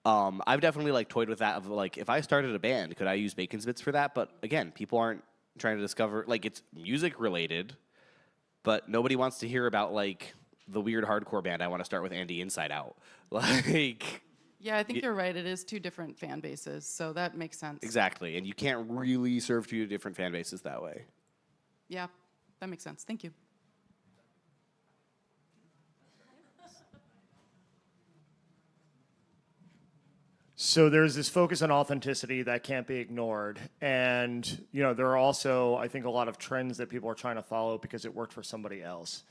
I've definitely like toyed with that of like, if I started a band, could I use Bacon's Bits for that? But again, people aren't trying to discover, like, it's music related, but nobody wants to hear about like the weird hardcore band I want to start with Andy Inside Out. Like, Yeah, I think you're right. It is 2 different fan bases, so that makes sense. exactly, and you can't really serve 2 different fan bases that way. Yeah, that makes sense. Thank you. So there's this focus on authenticity that can't be ignored. And, you know, there are also, I think, a lot of trends that people are trying to follow because it worked for somebody else.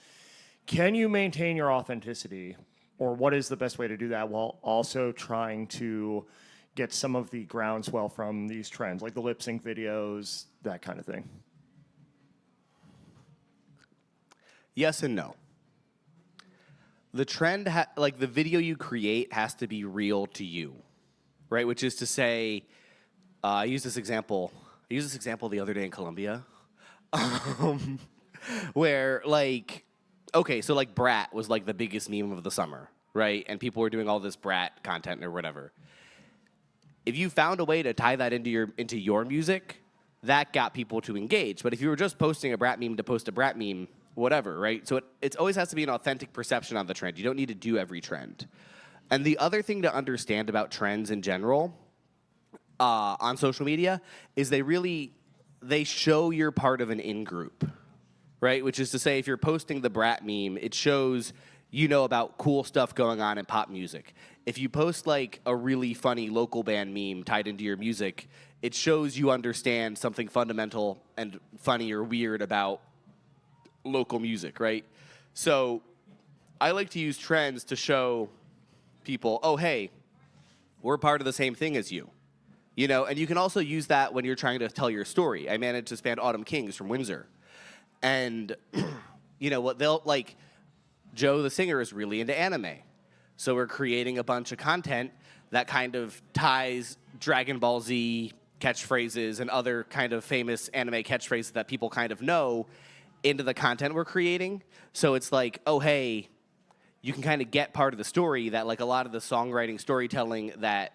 Can you maintain your authenticity, or what is the best way to do that while also trying to get some of the groundswell from these trends, like the lip sync videos, that kind of thing? Yes and no. The trend, like the video you create has to be real to you, right? Which is to say, I used this example the other day in Colombia, where like, okay, so like Brat was like the biggest meme of the summer, right? And people were doing all this Brat content or whatever. If you found a way to tie that into your music, that got people to engage. But if you were just posting a Brat meme to post a Brat meme, whatever, right? So it always has to be an authentic perception on the trend. You don't need to do every trend. And the other thing to understand about trends in general on social media is they show you're part of an in-group, right? Which is to say, if you're posting the Brat meme, it shows you know about cool stuff going on in pop music. If you post like a really funny local band meme tied into your music, it shows you understand something fundamental and funny or weird about local music, right? So I like to use trends to show people, oh, hey, we're part of the same thing as you. You know, and you can also use that when you're trying to tell your story. I managed to span Autumn Kings from Windsor. And, you know, what they'll, like, Joe the singer is really into anime. So we're creating a bunch of content that kind of ties Dragon Ball Z catchphrases and other kind of famous anime catchphrases that people kind of know into the content we're creating. So it's like, oh, hey, you can kind of get part of the story that like a lot of the songwriting storytelling that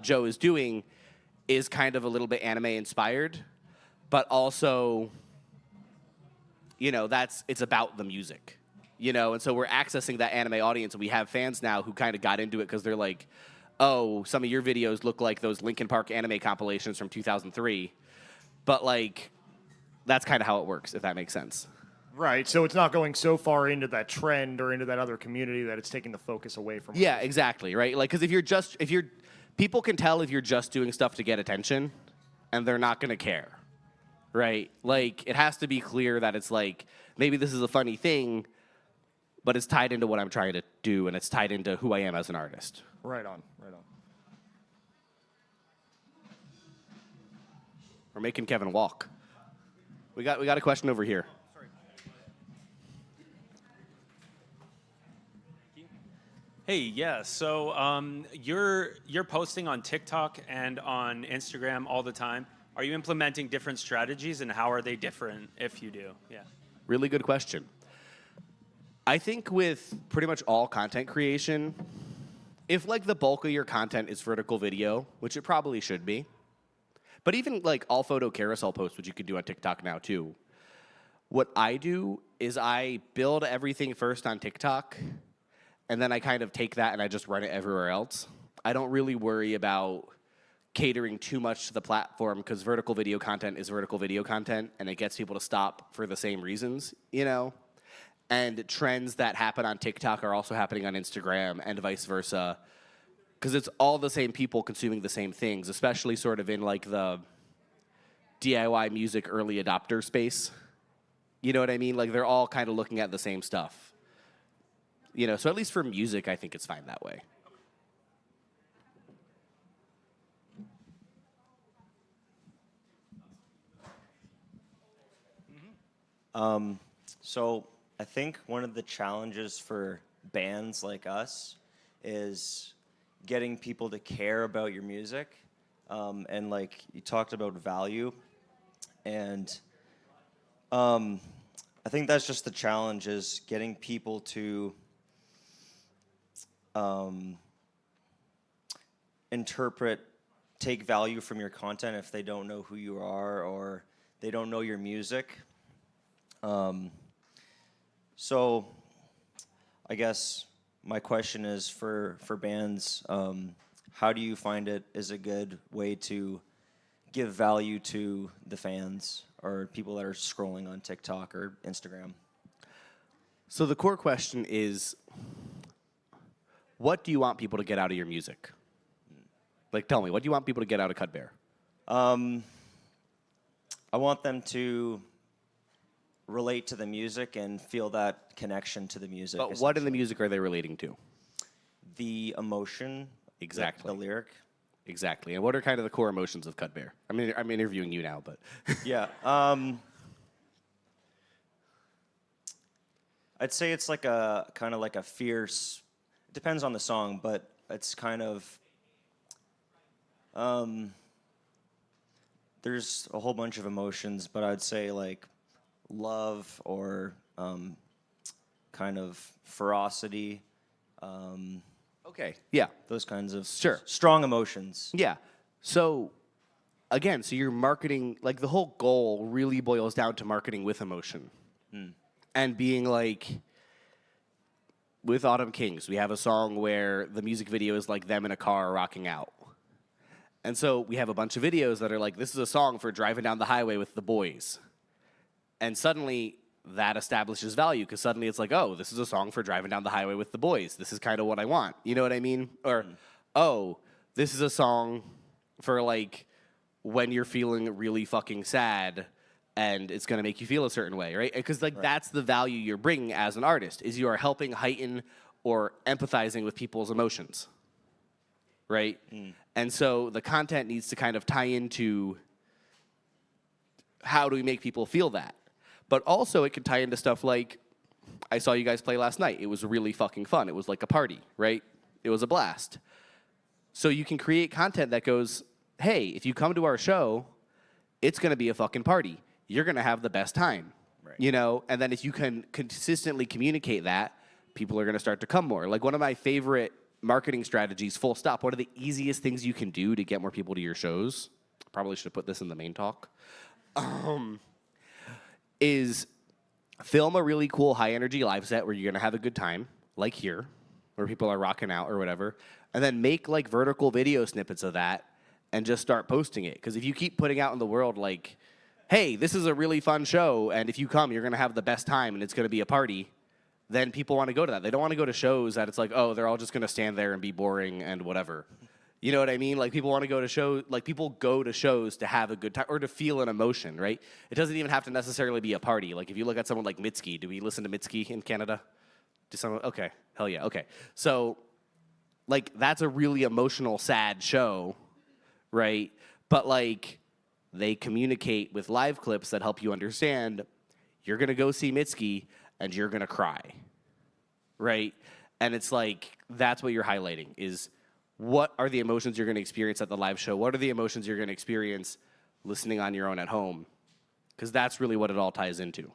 Joe is doing is kind of a little bit anime inspired, but also, you know, it's about the music, you know? And so we're accessing that anime audience, and we have fans now who kind of got into it because they're like, oh, some of your videos look like those Linkin Park anime compilations from 2003. But like, that's kind of how it works, if that makes sense. Right, so it's not going so far into that trend or into that other community that it's taking the focus away from. Yeah, exactly, right? Like, because people can tell if you're just doing stuff to get attention, and they're not going to care, right? Like, it has to be clear that it's like, maybe this is a funny thing, but it's tied into what I'm trying to do, and it's tied into who I am as an artist. Right on, right on. We're making Kevin walk. We got a question over here. Hey, yeah. So you're posting on TikTok and on Instagram all the time. Are you implementing different strategies, and how are they different if you do? Yeah. Really good question. I think with pretty much all content creation, if like the bulk of your content is vertical video, which it probably should be, but even like all photo carousel posts, which you can do on TikTok now too, what I do is I build everything first on TikTok, and then I kind of take that and I just run it everywhere else. I don't really worry about catering too much to the platform, because vertical video content is vertical video content, and it gets people to stop for the same reasons, you know? And trends that happen on TikTok are also happening on Instagram and vice versa, because it's all the same people consuming the same things, especially sort of in like the DIY music early adopter space. You know what I mean? Like they're all kind of looking at the same stuff. You know, so at least for music, I think it's fine that way. So I think one of the challenges for bands like us is getting people to care about your music. And like you talked about value. And I think that's just the challenge, is getting people to take value from your content if they don't know who you are or they don't know your music. So I guess my question is for bands, how do you find it is a good way to give value to the fans or people that are scrolling on TikTok or Instagram? So the core question is, what do you want people to get out of your music? Like, tell me, what do you want people to get out of Cut Bear? I want them to relate to the music and feel that connection to the music. But what in the music are they relating to? The emotion. Exactly. The lyric. Exactly. And what are kind of the core emotions of Cut Bear? I mean, I'm interviewing you now, but. Yeah. I'd say it's like a kind of like a fierce, it depends on the song, but it's kind of, there's a whole bunch of emotions, but I'd say like love or kind of ferocity. Okay, yeah. Those kinds of Sure. strong emotions. Yeah. So, again, so you're marketing, like the whole goal really boils down to marketing with emotion. And being like, with Autumn Kings, we have a song where the music video is like them in a car rocking out. And so we have a bunch of videos that are like, this is a song for driving down the highway with the boys. And suddenly that establishes value, because suddenly it's like, oh, this is a song for driving down the highway with the boys. This is kind of what I want. You know what I mean? Or, oh, this is a song for like when you're feeling really fucking sad and it's going to make you feel a certain way, right? Because like that's the value you're bringing as an artist, is you are helping heighten or empathizing with people's emotions, right? And so the content needs to kind of tie into how do we make people feel that? But also it could tie into stuff like, I saw you guys play last night. It was really fucking fun. It was like a party, right? It was a blast. So you can create content that goes, hey, if you come to our show, it's going to be a fucking party. You're going to have the best time, you know? And then if you can consistently communicate that, people are going to start to come more. Like one of my favorite marketing strategies, full stop, what are the easiest things you can do to get more people to your shows? Probably should have put this in the main talk. Is film a really cool high energy live set where you're going to have a good time, like here, where people are rocking out or whatever, and then make like vertical video snippets of that and just start posting it. Because if you keep putting out in the world like, hey, this is a really fun show, and if you come, you're going to have the best time, and it's going to be a party, then people want to go to that. They don't want to go to shows that it's like, oh, they're all just going to stand there and be boring and whatever. You know what I mean? Like people want to go to shows, like people go to shows to have a good time or to feel an emotion, right? It doesn't even have to necessarily be a party. Like if you look at someone like Mitski, do we listen to Mitski in Canada? Okay, hell yeah, okay. So like that's a really emotional, sad show, right? But like they communicate with live clips that help you understand you're going to go see Mitski and you're going to cry, right? And it's like, that's what you're highlighting is what are the emotions you're going to experience at the live show? What are the emotions you're going to experience listening on your own at home? Because that's really what it all ties into.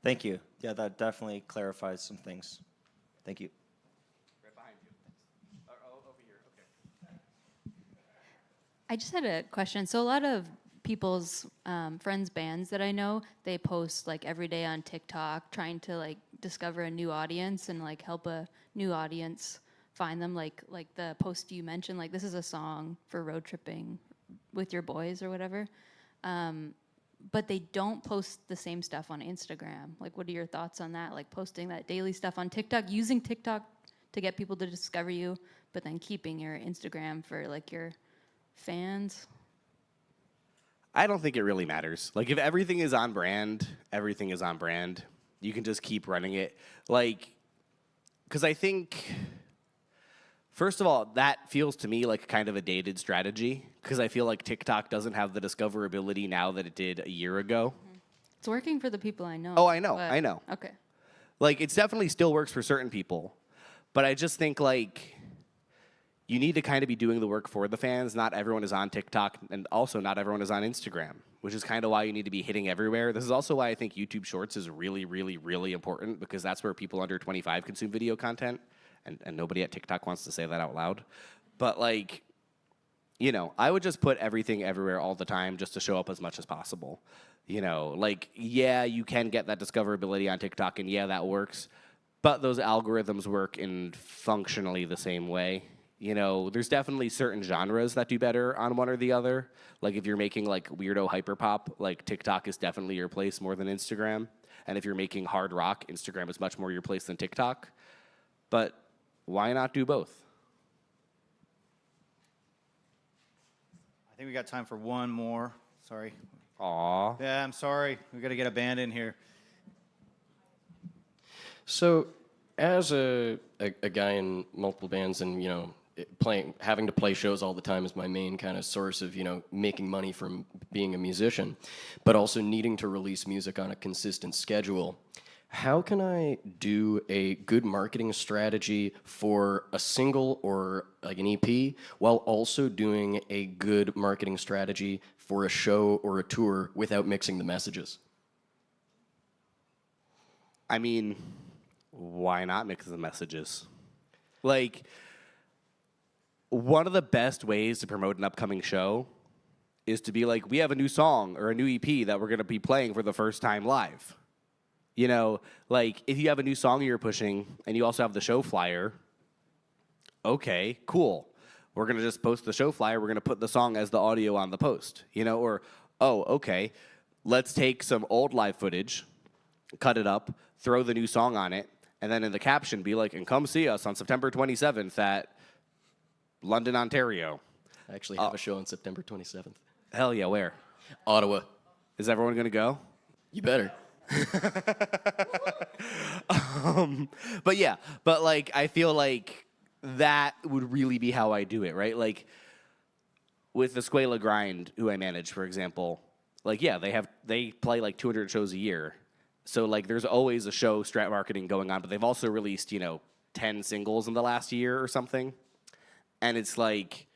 Thank you. Yeah, that definitely clarifies some things. Thank you. Right behind you. Over here, okay. I just had a question. So a lot of people's friends' bands that I know, they post like every day on TikTok trying to like discover a new audience and like help a new audience find them, like the post you mentioned, like this is a song for road tripping with your boys or whatever. But they don't post the same stuff on Instagram. Like, what are your thoughts on that? Like posting that daily stuff on TikTok, using TikTok to get people to discover you, but then keeping your Instagram for like your fans? I don't think it really matters. Like, if everything is on brand, everything is on brand. You can just keep running it. Like, because I think, first of all, that feels to me like kind of a dated strategy, because I feel like TikTok doesn't have the discoverability now that it did a year ago. It's working for the people I know. Oh, I know, but- I know. Okay. Like, it definitely still works for certain people. But I just think, like, you need to kind of be doing the work for the fans. Not everyone is on TikTok, and also not everyone is on Instagram, which is kind of why you need to be hitting everywhere. This is also why I think YouTube Shorts is really, really, really important, because that's where people under 25 consume video content, and nobody at TikTok wants to say that out loud. But, like, you know, I would just put everything everywhere all the time just to show up as much as possible. You know, like, yeah, you can get that discoverability on TikTok, and yeah, that works, but those algorithms work in functionally the same way. You know, there's definitely certain genres that do better on one or the other. Like, if you're making, like, weirdo hyperpop, like, TikTok is definitely your place more than Instagram. And if you're making hard rock, Instagram is much more your place than TikTok. But why not do both? I think we got time for one more. Sorry. Aw. Yeah, I'm sorry. We got to get a band in here. So, as a guy in multiple bands, and you know, having to play shows all the time is my main kind of source of, you know, making money from being a musician, but also needing to release music on a consistent schedule. How can I do a good marketing strategy for a single or like an EP while also doing a good marketing strategy for a show or a tour without mixing the messages? I mean, why not mix the messages? Like, one of the best ways to promote an upcoming show is to be like, we have a new song or a new EP that we're going to be playing for the first time live. You know, like, if you have a new song you're pushing and you also have the show flyer, okay, cool. We're going to just post the show flyer. We're going to put the song as the audio on the post, you know, or, oh, okay, let's take some old live footage, cut it up, throw the new song on it, and then in the caption be like, and come see us on September 27th at London, Ontario. I actually have a show on September 27th. Hell yeah, where? Ottawa. Is everyone going to go? You better. But yeah, but like, I feel like that would really be how I do it, right? Like, with the Squela Grind, who I manage, for example, like, yeah, they play like 200 shows a year. So, like, there's always a show strat marketing going on, but they've also released, you know, 10 singles in the last year or something. And it's like,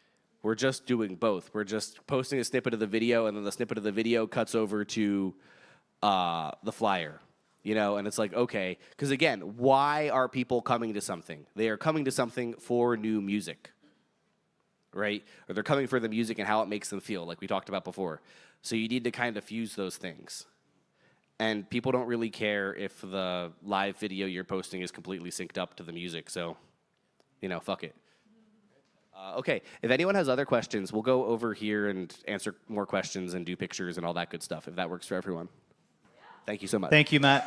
we're just doing both. We're just posting a snippet of the video, and then the snippet of the video cuts over to the flyer, you know? And it's like, okay, because again, why are people coming to something? They are coming to something for new music, right? Or they're coming for the music and how it makes them feel, like we talked about before. So you need to kind of fuse those things. And people don't really care if the live video you're posting is completely synced up to the music, so, you know, fuck it. Okay, if anyone has other questions, we'll go over here and answer more questions and do pictures and all that good stuff, if that works for everyone. Thank you so much. Thank you, Matt.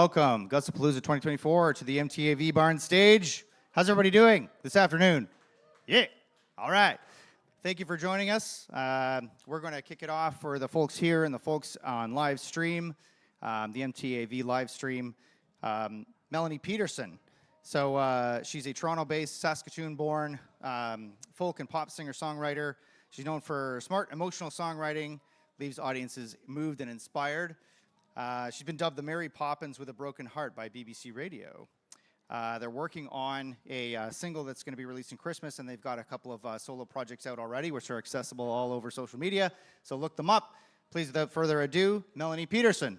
Welcome, Gussapolooza 2024 to the MTAV Barn stage. How's everybody doing this afternoon? Yeah, all right. Thank you for joining us. We're going to kick it off for the folks here and the folks on live stream, the MTAV live stream. Melanie Peterson. So she's a Toronto-based, Saskatoon-born folk and pop singer-songwriter. She's known for smart, emotional songwriting, leaves audiences moved and inspired. She's been dubbed the Mary Poppins with a Broken Heart by BBC Radio. They're working on a single that's going to be released in Christmas, and they've got a couple of solo projects out already, which are accessible all over social media. So look them up. Please, without further ado, Melanie Peterson.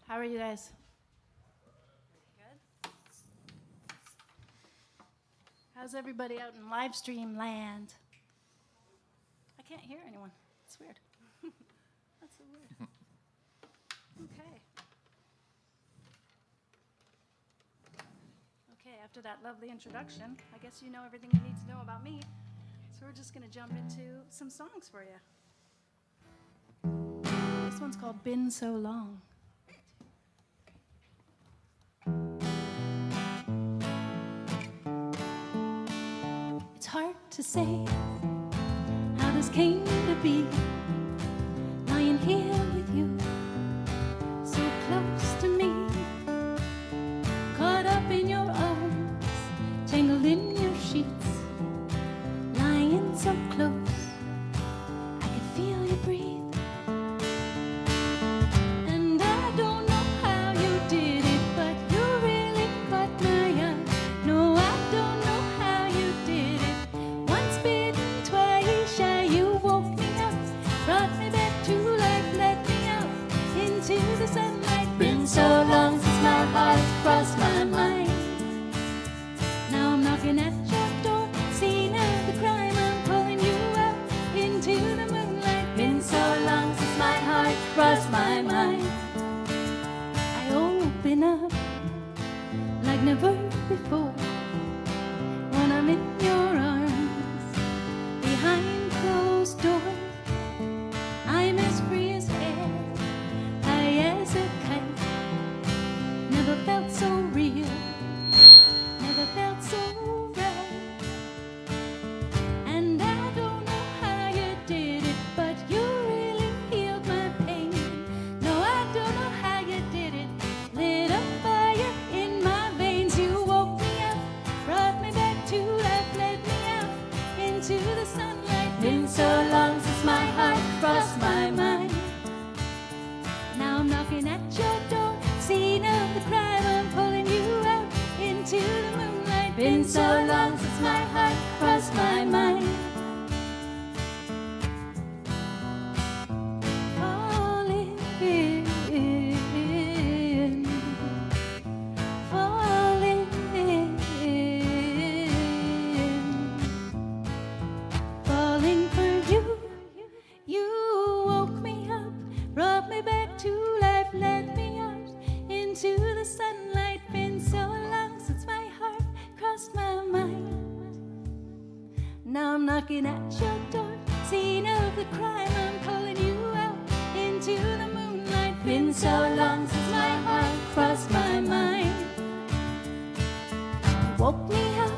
How are you guys? Good. How's everybody out in live stream land? I can't hear anyone. It's weird. That's so weird. Okay. Okay, after that lovely introduction, I guess you know everything you need to know about me. So we're just gonna jump into some songs for you. This one's called Been So Long. It's hard to say how this came to be, lying here with you, so close to me, caught up in your arms, tangled in your sheets, lying so close, I could feel you breathe. And I don't know how you did it, but you really caught my eye. No, I don't know how you did it. Once bitten, twice shy, you woke me up, brought me back to life, let me out into the sunlight. Been so long since my heart crossed my mind. Now I'm knocking at your door, seeing out the crime, I'm pulling you out into the moonlight. Been so long since my heart crossed my mind. I open up like never before when I'm in your arms, behind closed doors. I'm as free as air, high as a kite. Never felt so real, never felt so right. And I don't know how you did it, but you really healed my pain. No, I don't know how you did it. Lit a fire in my veins. You woke me up, brought me back to life, led me out into the sunlight. Been so long since my heart crossed my mind. Now I'm knocking at your door, scene of the crime, I'm pulling you out into the moonlight. Been so long since my heart crossed my mind. Falling in, falling in, falling for you. You woke me up, brought me back to life, led me out into the sunlight. Been so long since my heart crossed my mind. Now I'm knocking at your door, scene of the crime, I'm pulling you out into the moonlight. Been so long since my heart crossed my mind. Woke me up,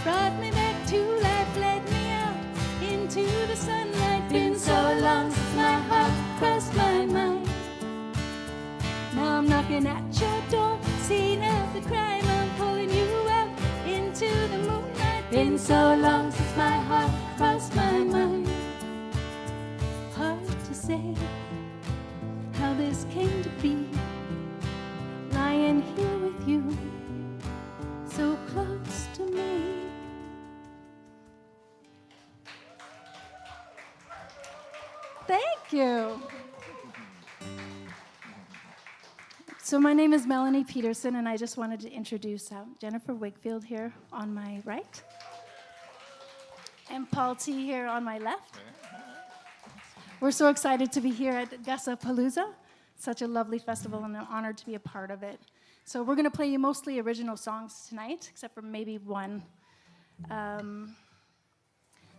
brought me back to life, led me out into the sunlight. Been so long since my heart crossed my mind. Now I'm knocking at your door, scene of the crime, I'm pulling you out into the moonlight. Been so long since my heart crossed my mind. Hard to say how this came to be, lying here with you, so close to me. Thank you. So my name is Melanie Peterson, and I just wanted to introduce Jennifer Wakefield here on my right, and Paul T here on my left. We're so excited to be here at Gussapolooza. Such a lovely festival, and I'm honored to be a part of it. So we're going to play you mostly original songs tonight, except for maybe one.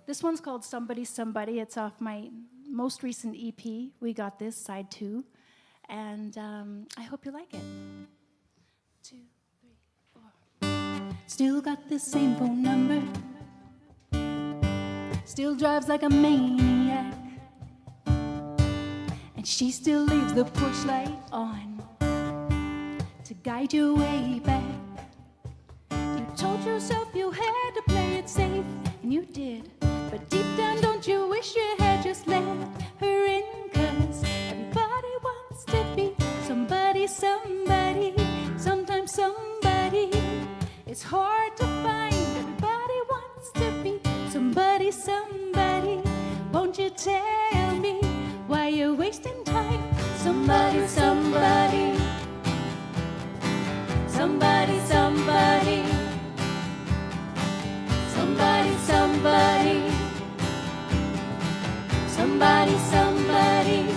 This one's called Somebody Somebody. It's off my most recent EP, We Got This, side 2. And I hope you like it. 2, 3, 4. Still got the same phone number. Still drives like a maniac. And she still leaves the porch light on to guide your way back. You told yourself you had to play it safe, and you did. But deep down, don't you wish you had just let her in? 'Cause everybody wants to be somebody, somebody. Sometimes somebody is hard to find. Everybody wants to be somebody, somebody. Won't you tell me why you're wasting time? Somebody, somebody. Somebody, somebody. Somebody, somebody. Somebody, somebody.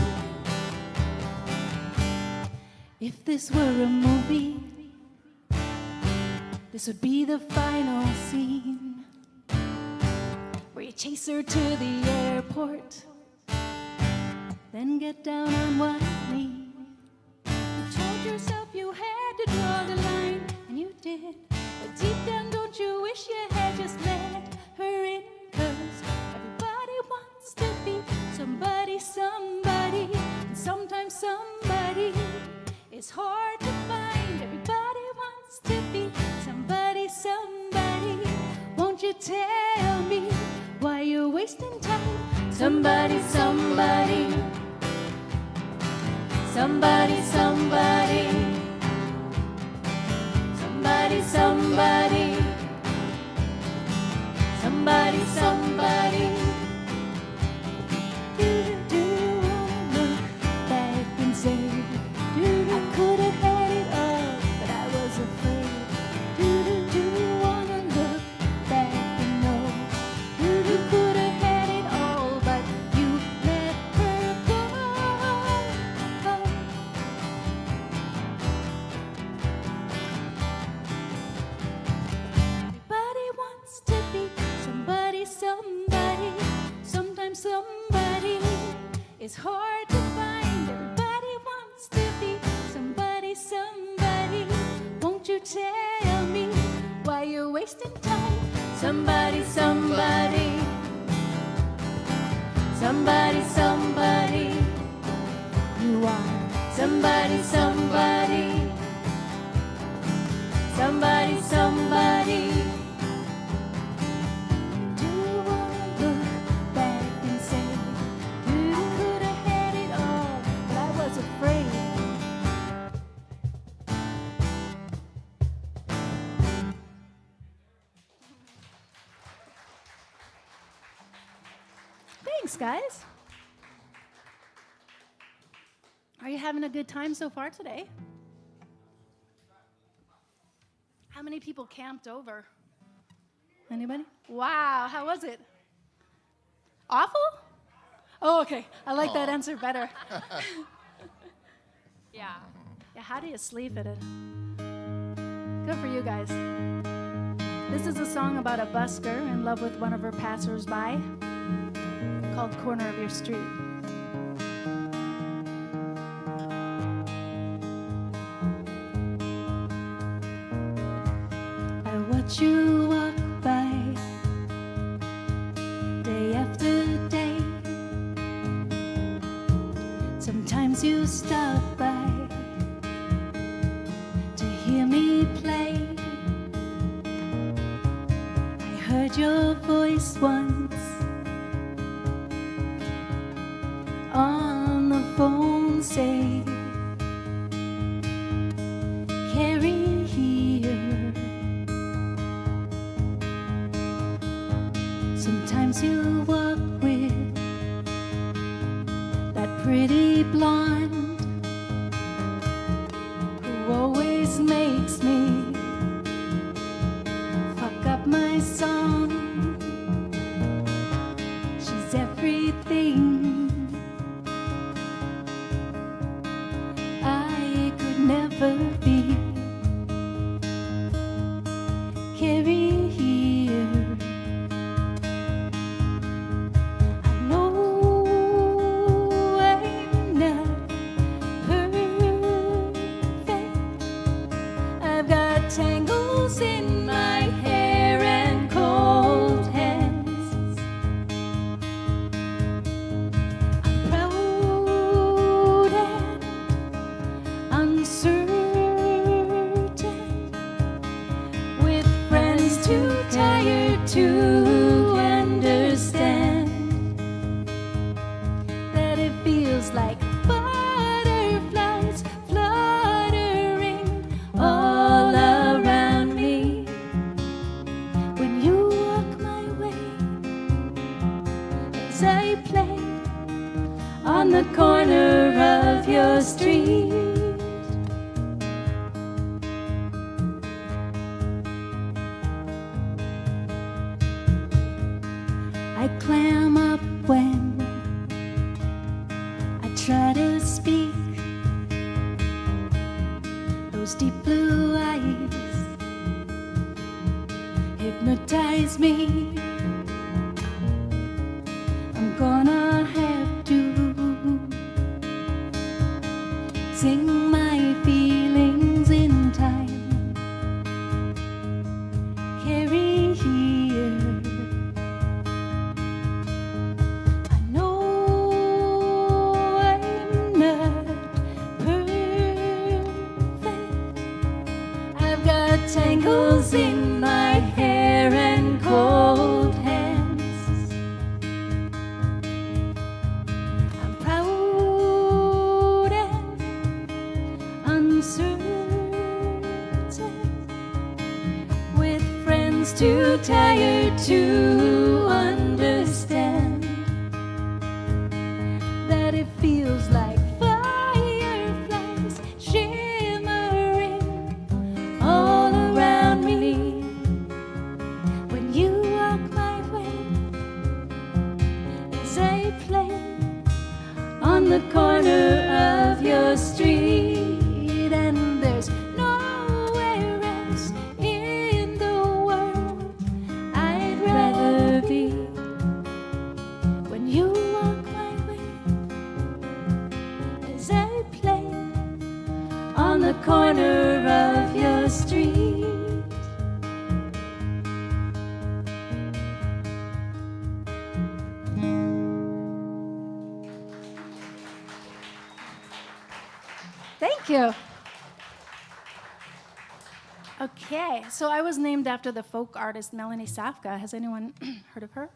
If this were a movie, this would be the final scene, where you chase her to the airport, then get down on one knee. You told yourself you had to draw the line, and you did. But deep down, don't you wish you had just let her in? 'Cause everybody wants to be somebody, somebody. And sometimes somebody is hard to find. Everybody wants to be somebody, somebody. Won't you tell me why you're wasting time? Somebody, somebody. Somebody, somebody. Somebody, somebody. Somebody, somebody. Do you wanna look back and say, I could have had it all, but I was afraid. Do you wanna look back and know you could have had it all, but you let her go? Everybody wants to be somebody, somebody. Sometimes somebody is hard to find. Everybody wants to be somebody, somebody. Won't you tell me why you're wasting time? Somebody, somebody. Somebody, somebody. You are somebody, somebody. Somebody, somebody. Do you wanna look back and say, you could have had it all, but I was afraid. Thanks, guys. Are you having a good time so far today? How many people camped over? Anybody? Wow, how was it? Awful? Oh, okay. I like that answer better. Yeah. Yeah, how do you sleep at it? Good for you guys. This is a song about a busker in love with one of her passers-by, called Corner of Your Street. I watch you walk by day after day. Sometimes you stop by to hear me play. I heard your voice once on the phone say, Carrie here. Sometimes you walk with that pretty blonde who always makes me fuck up my song. She's everything I could never be. as I play on the corner of your street. I clam up when I try to speak. Those deep blue eyes hypnotize me. I'm gonna have to sing my feelings in time. Carry here. I know I'm not perfect. I've got tangles in my hair and cold hands. I'm proud and uncertain, with friends too tired to understand that it feels like fireflies shimmering all around me when you walk my way as I play on the corner of your street. And there's nowhere else in the world I'd rather be when you walk my way as I play on the corner of your street. Thank you. Okay, so I was named after the folk artist Melanie Safka. Has anyone heard of her?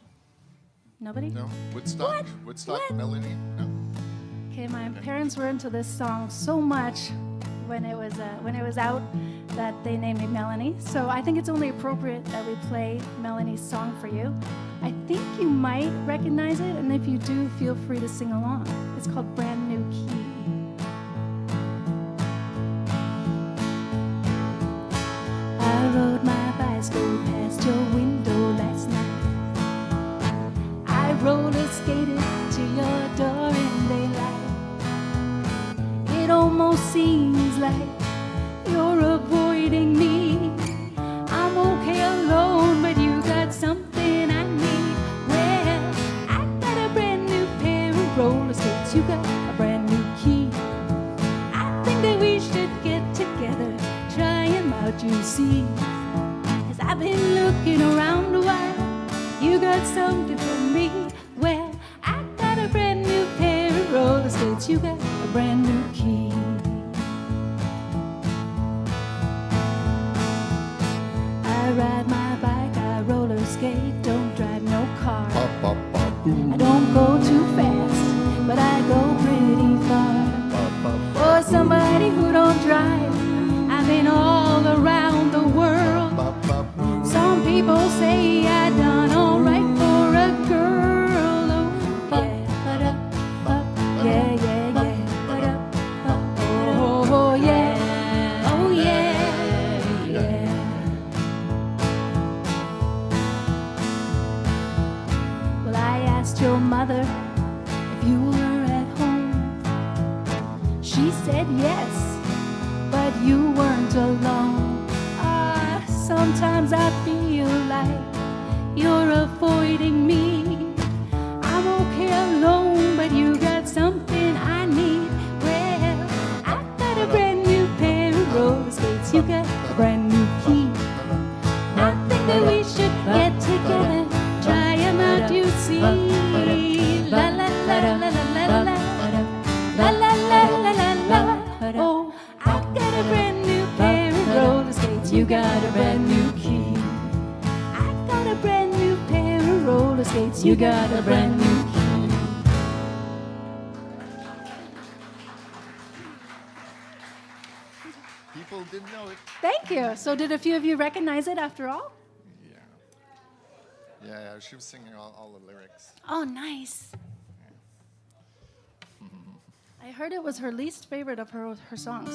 Nobody? No. Woodstock? Woodstock, Melanie? No. Okay, my parents were into this song so much when it was out that they named me Melanie. So I think it's only appropriate that we play Melanie's song for you. I think you might recognize it, and if you do, feel free to sing along. It's called Brand New Key. I rode my bicycle past your window last night. I roller skated to your door in daylight. It almost seems like you're avoiding me. I'm okay alone, but you got something I need. Well, I got a brand new pair of roller skates. You got a brand new key. I think that we should get together, try 'em out, you see. 'Cause I've been looking around a while. You got something for me. Well, I got a brand new pair of roller skates. You got a brand new key. I ride my bike, I roller skate, don't drive no car. I don't go too fast, but I go pretty far. For somebody who don't drive, I've been all around the world. Some people say I done all right for a girl. Oh, yeah, yeah, yeah. Oh, yeah, oh, yeah, yeah. Well, I asked your mother if you were at home. She said yes, but you weren't alone. Sometimes I feel like you're avoiding me. I'm okay alone, but you got something I need. Well, I got a brand new pair of roller skates. You got a brand new key. I think that we should get together, try 'em out, you see. La la la la la la la la la la la la la. Oh, I got a brand new pair of roller skates. You got a brand new key. I got a brand new pair of roller skates. You got a brand new key. People didn't know it. Thank you. So did a few of you recognize it after all? Yeah, she was singing all the lyrics. Oh, nice. I heard it was her least favorite of her songs.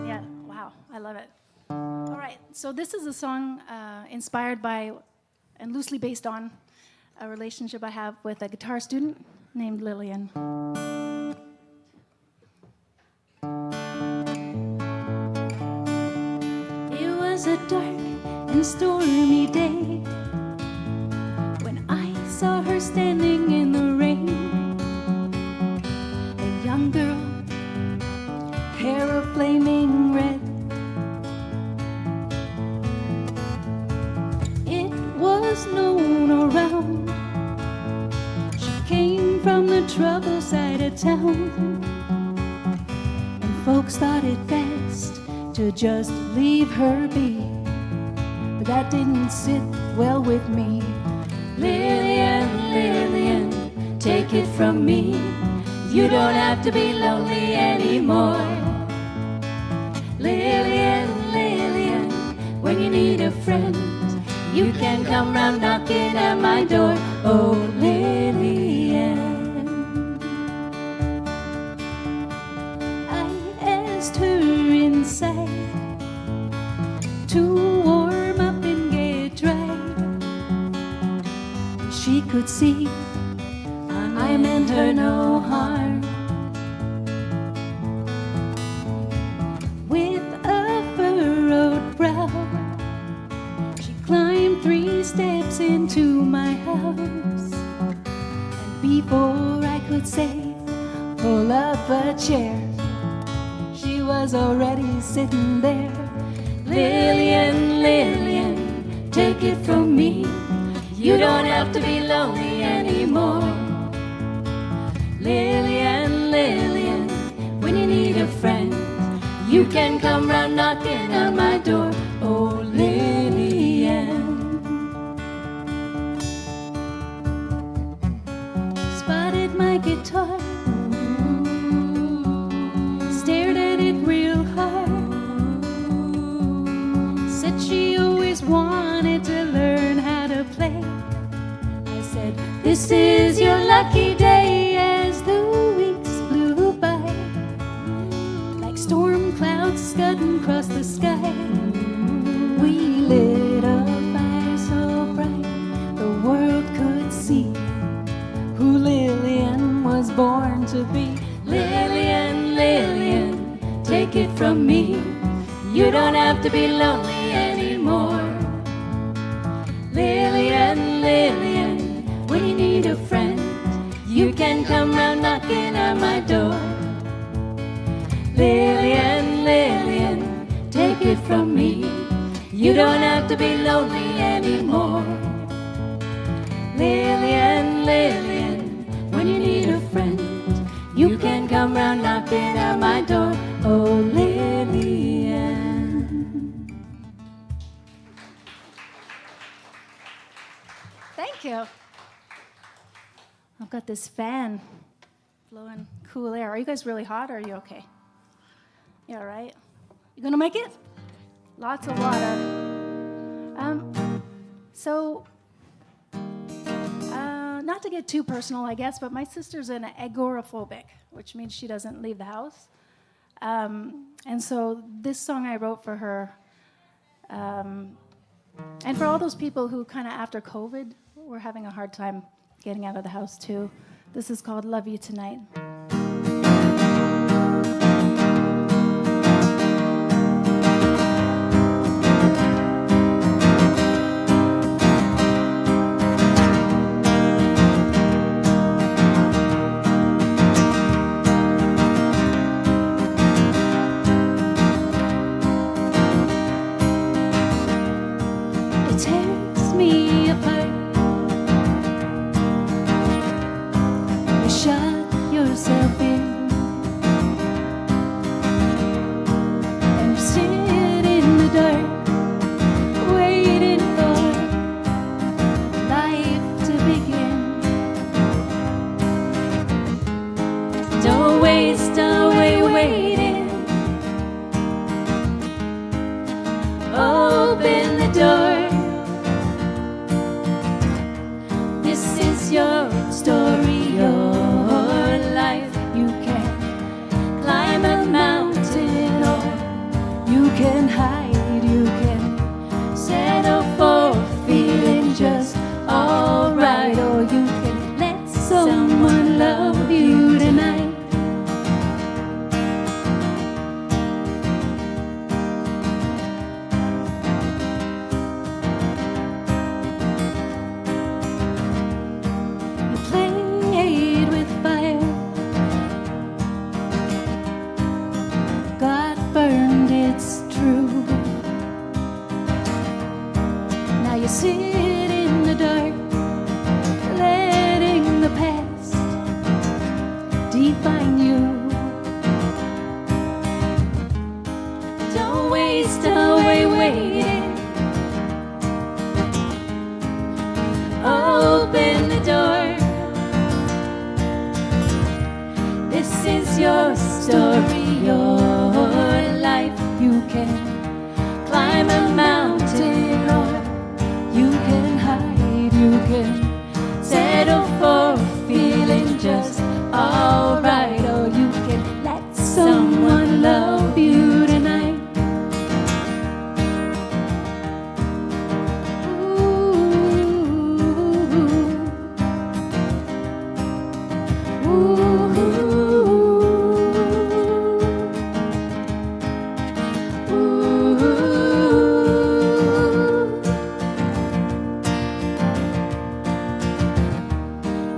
Yeah, wow, I love it. All right, so this is a song inspired by and loosely based on a relationship I have with a guitar student named Lillian. It was a dark and stormy day when I saw her standing in the rain. A young girl, hair of flaming red. It was known around she came from the troubled side of town, and folks thought it best to just leave her be. But that didn't sit well with me. Lillian, Lillian, take it from me, you don't have to be lonely anymore. Lillian, Lillian, when you need a friend, you can come round knocking at my door. Oh, Lillian. I asked her inside to warm up and get dry. She could see I meant her no harm. With a furrowed brow, she climbed 3 steps into my house, and before I could say pull up a chair, she was already sitting there. Lillian, Lillian, take it from me, you don't have to be lonely anymore. Lillian, Lillian, when you need a friend, you can come round knocking on my door. Oh, Lillian. Spotted my guitar, stared at it real hard, said she always wanted to learn how to play. I said, this is your lucky day. As the weeks flew by, like storm clouds scudding across the sky, we lit a fire so bright the world could see who Lillian was born to be. Lillian, Lillian, take it from me, you don't have to be lonely anymore. Lillian, Lillian, when you need a friend, you can come round knocking at my door. Lillian, Lillian, take it from me, you don't have to be lonely anymore. Lillian, Lillian, when you need a friend, you can come round knocking at my door. Oh, Lillian. Thank you. I've got this fan blowing cool air. Are you guys really hot or are you okay? Yeah, right? You gonna make it? Lots of water. Not to get too personal, I guess, but my sister's an agoraphobic, which means she doesn't leave the house. And so this song I wrote for her, and for all those people who kind of after COVID were having a hard time getting out of the house too. This is called Love You Tonight. It tears me apart. You shut yourself your story, your life. You can climb a mountain or you can hide, you can settle for feeling just alright, or you can let someone love you tonight.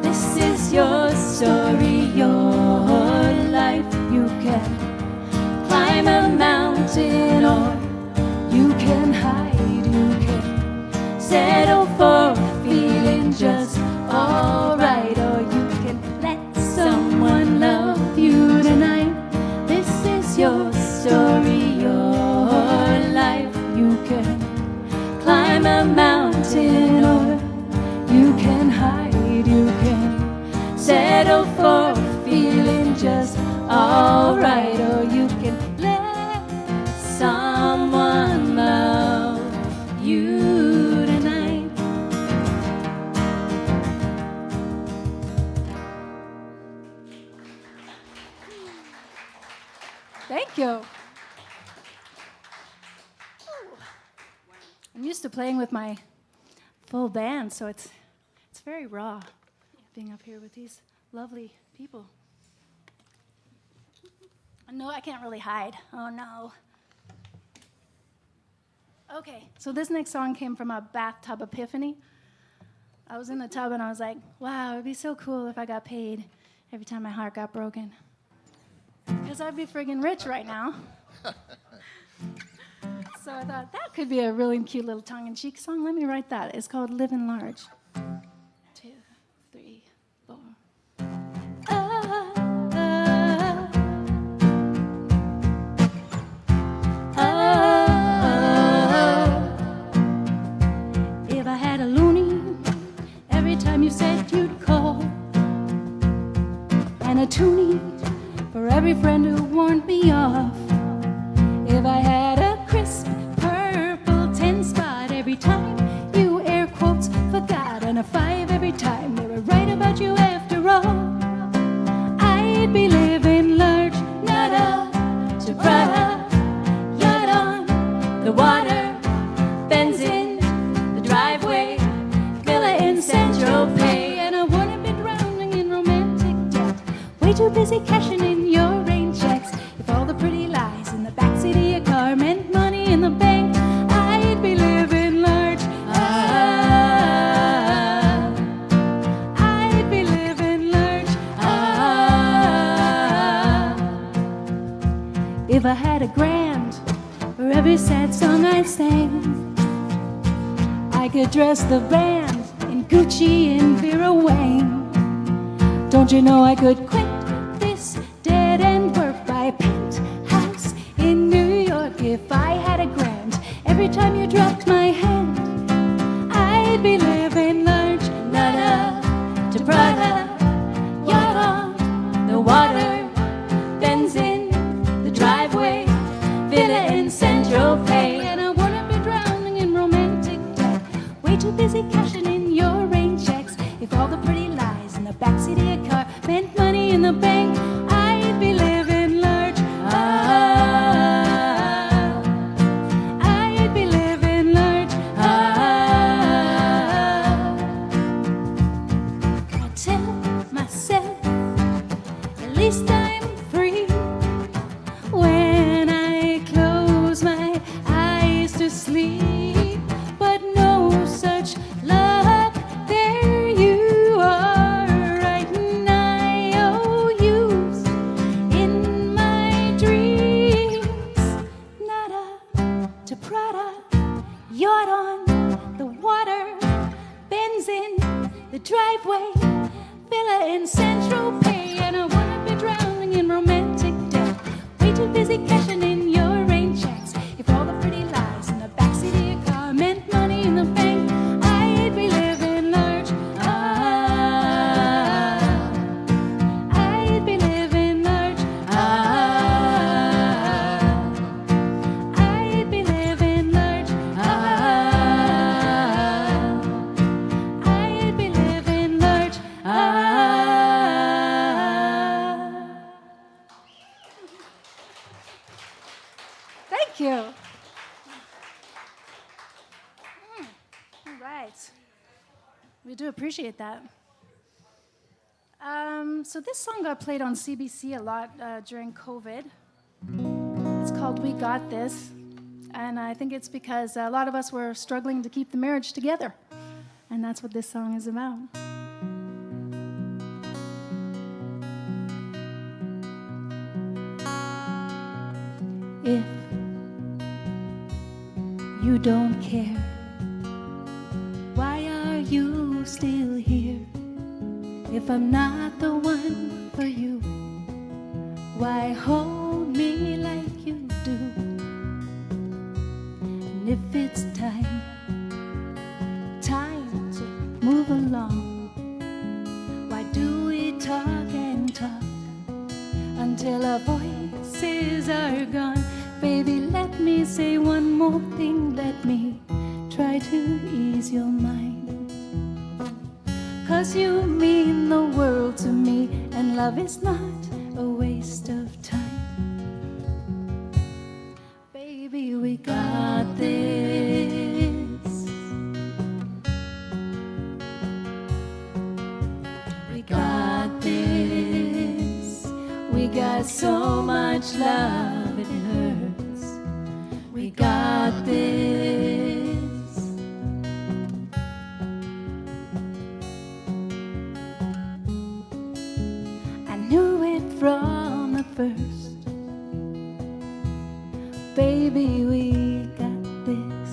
This is your story, your life. You can climb a mountain or you can hide, you can settle for feeling just alright, or you can let someone love you tonight. This is your story, your life. You can climb a mountain or you can hide, you can settle for feeling just alright, or you can let someone love you tonight. Thank you. I'm used to playing with my full band, so it's very raw being up here with these lovely people. No, I can't really hide. Oh no. Okay, so this next song came from a bathtub epiphany. I was in the tub and I was like, wow, it'd be so cool if I got paid every time my heart got broken. Because I'd be friggin' rich right now. So I thought that could be a really cute little tongue-in-cheek song. Let me write that. It's called Living Large. 2, 3, 4. If I had a loony every time you said you'd call, and a toonie for every friend who warned me off. If I had a crisp purple 10 spot every time you air quotes forgot, and a 5 every time they were right about you after all, I'd be living large, nada to Prada, yacht on the water, Benzin, the driveway, villa in Central Pay, and I wouldn't be drowning in romantic debt, way too busy cashing in your rain checks. If all the pretty lies in the backseat of your car meant money in the bank, I'd be living large. I'd be living large. If I had a grand for every sad song I sang, I could dress the band in Gucci and Vera Wang. Don't you know I could quit this dead-end work by a penthouse in New York if I had a grand every time you dropped my hand? I'd be living large, nada to Prada, yacht on the water, Benzin, the driveway, villa in Central Pay, and I wouldn't be drowning in romantic debt, way too busy cashing in your rain checks. If all the pretty lies in the backseat of your car meant money in the bank, I'd be living large. I'd be living large. I tell myself at least I'm free when I close my eyes to sleep, but no such luck. There you are, writing IOUs in my dreams. Nada to Prada, yacht on the water, Benzin, the driveway, villa in Central Pay, and I wouldn't be drowning in romantic debt, way too busy cashing in your rain checks. If all the pretty lies in the backseat of your car meant money in the bank, I'd be living large. I'd be living large. We do appreciate that. So this song got played on CBC a lot during COVID. It's called We Got This. And I think it's because a lot of us were struggling to keep the marriage together. And that's what this song is about. If you don't care, why are you still here? If I'm not the one for you, why hold me like you do? And if it's time to move along, why do we talk and talk until our voices are gone? Baby, let me say one more thing, let me try to ease your mind. 'Cause you mean the world to me, and love is not a waste of time. Baby, we got this. We got this. We got so much love it hurts. We got this. From the first, baby, we got this.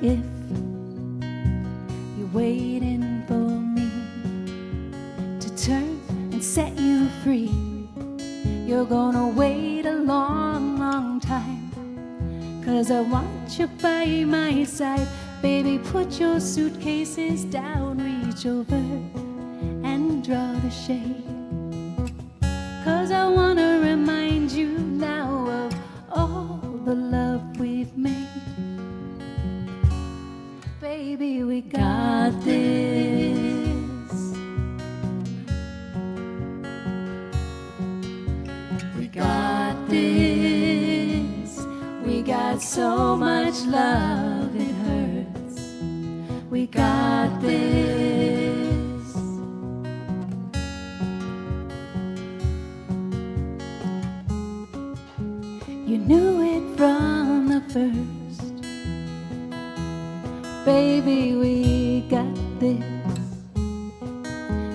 If you're waiting for me to turn and set you free, you're gonna wait a long, long time. 'Cause I want you by my side. Baby, put your suitcases down, reach over and draw the shade. 'Cause I wanna remind you now of all the love we've made. Baby, we got this. We got this. We got so much love it hurts. We got this. You knew it from the first. Baby, we got this.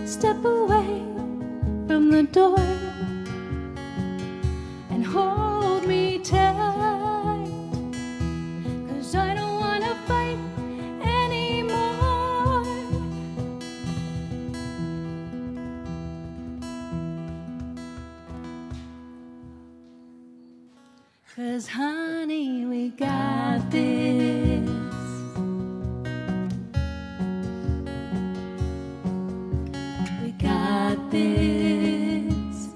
Step away from the door and hold me tight. 'Cause I don't wanna fight anymore. 'Cause honey, we got this. We got this.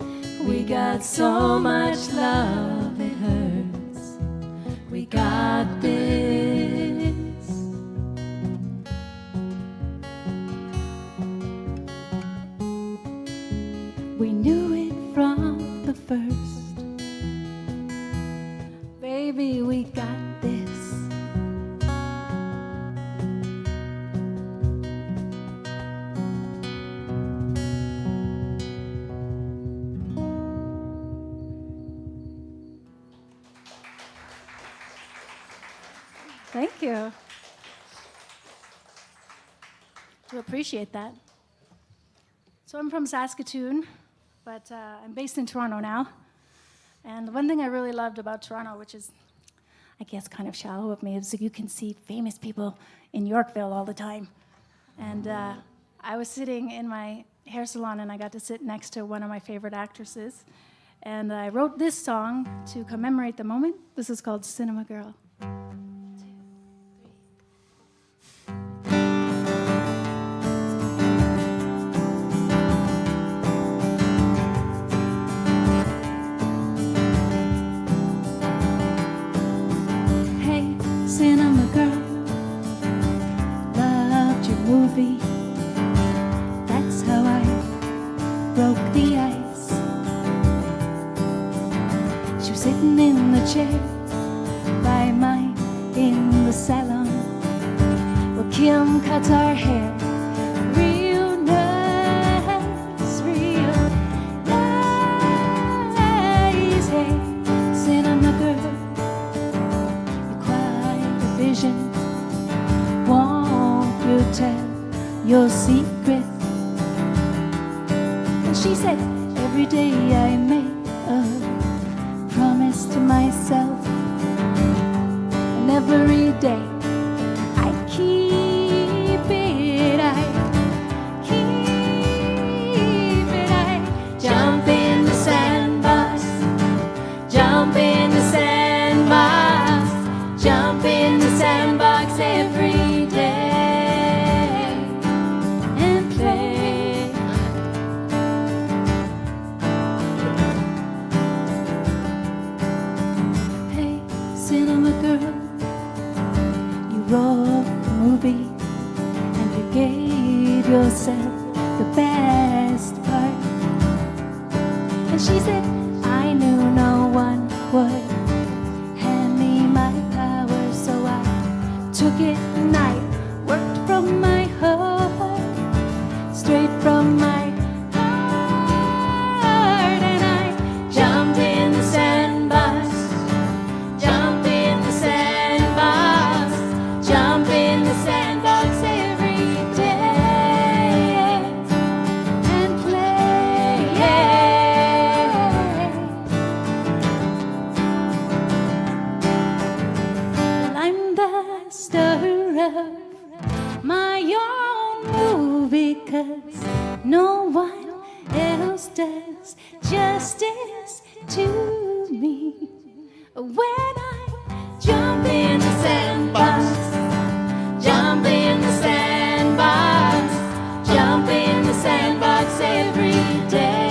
We got so much love it hurts. We got this. We knew it from the first. Baby, we got this. Thank you. Do appreciate that. So I'm from Saskatoon, but I'm based in Toronto now. And the one thing I really loved about Toronto, which is, I guess, kind of shallow of me, is that you can see famous people in Yorkville all the time. And I was sitting in my hair salon, and I got to sit next to one of my favorite actresses. And I wrote this song to commemorate the moment. This is called Cinema Girl. Cinema girl, loved your movie. That's how I broke the ice. She was sitting in the chair by my Kim cuts our hair real nice, real nice. Hey, cinema girl, you're quite a vision. Won't you tell your secret? And she said, every day I make a promise to myself, and every day I keep it, I keep it. I jump in the sandbox, jump in the sandbox, jump in the sandbox every day and play. Hey, cinema girl, you wrote the movie and you gave yourself the best part. And she said, I knew no one would hand me my power, so I took it and I worked from my heart, straight from my heart. And I jumped in the sandbox, jump in the sandbox, jump in the sandbox every day and play. Well, I'm the star of my own movie, 'cause no one else does justice to me. When I jump in the sandbox, jump in the sandbox, jump in the sandbox every day.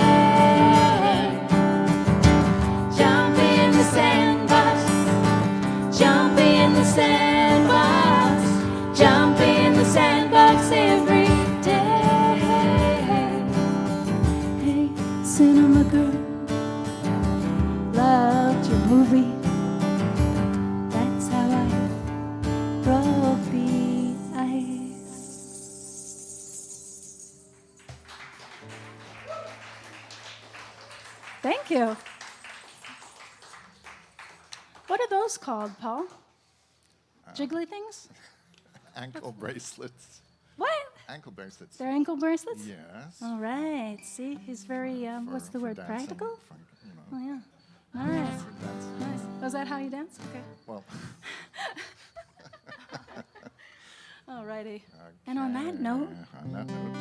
Jump in the sandbox, jump in the sandbox, jump in the sandbox every day. Hey, cinema girl, loved your movie. That's how I broke the ice. Thank you. What are those called, Paul? Jiggly things? Ankle bracelets. What? Ankle bracelets. They're ankle bracelets? Yes. All right. See, he's very, what's the word, dancing, practical? you know. Oh, yeah. All right. For dancing. Nice. Was that how you dance? Okay. Well. All righty. And on that note, On that note.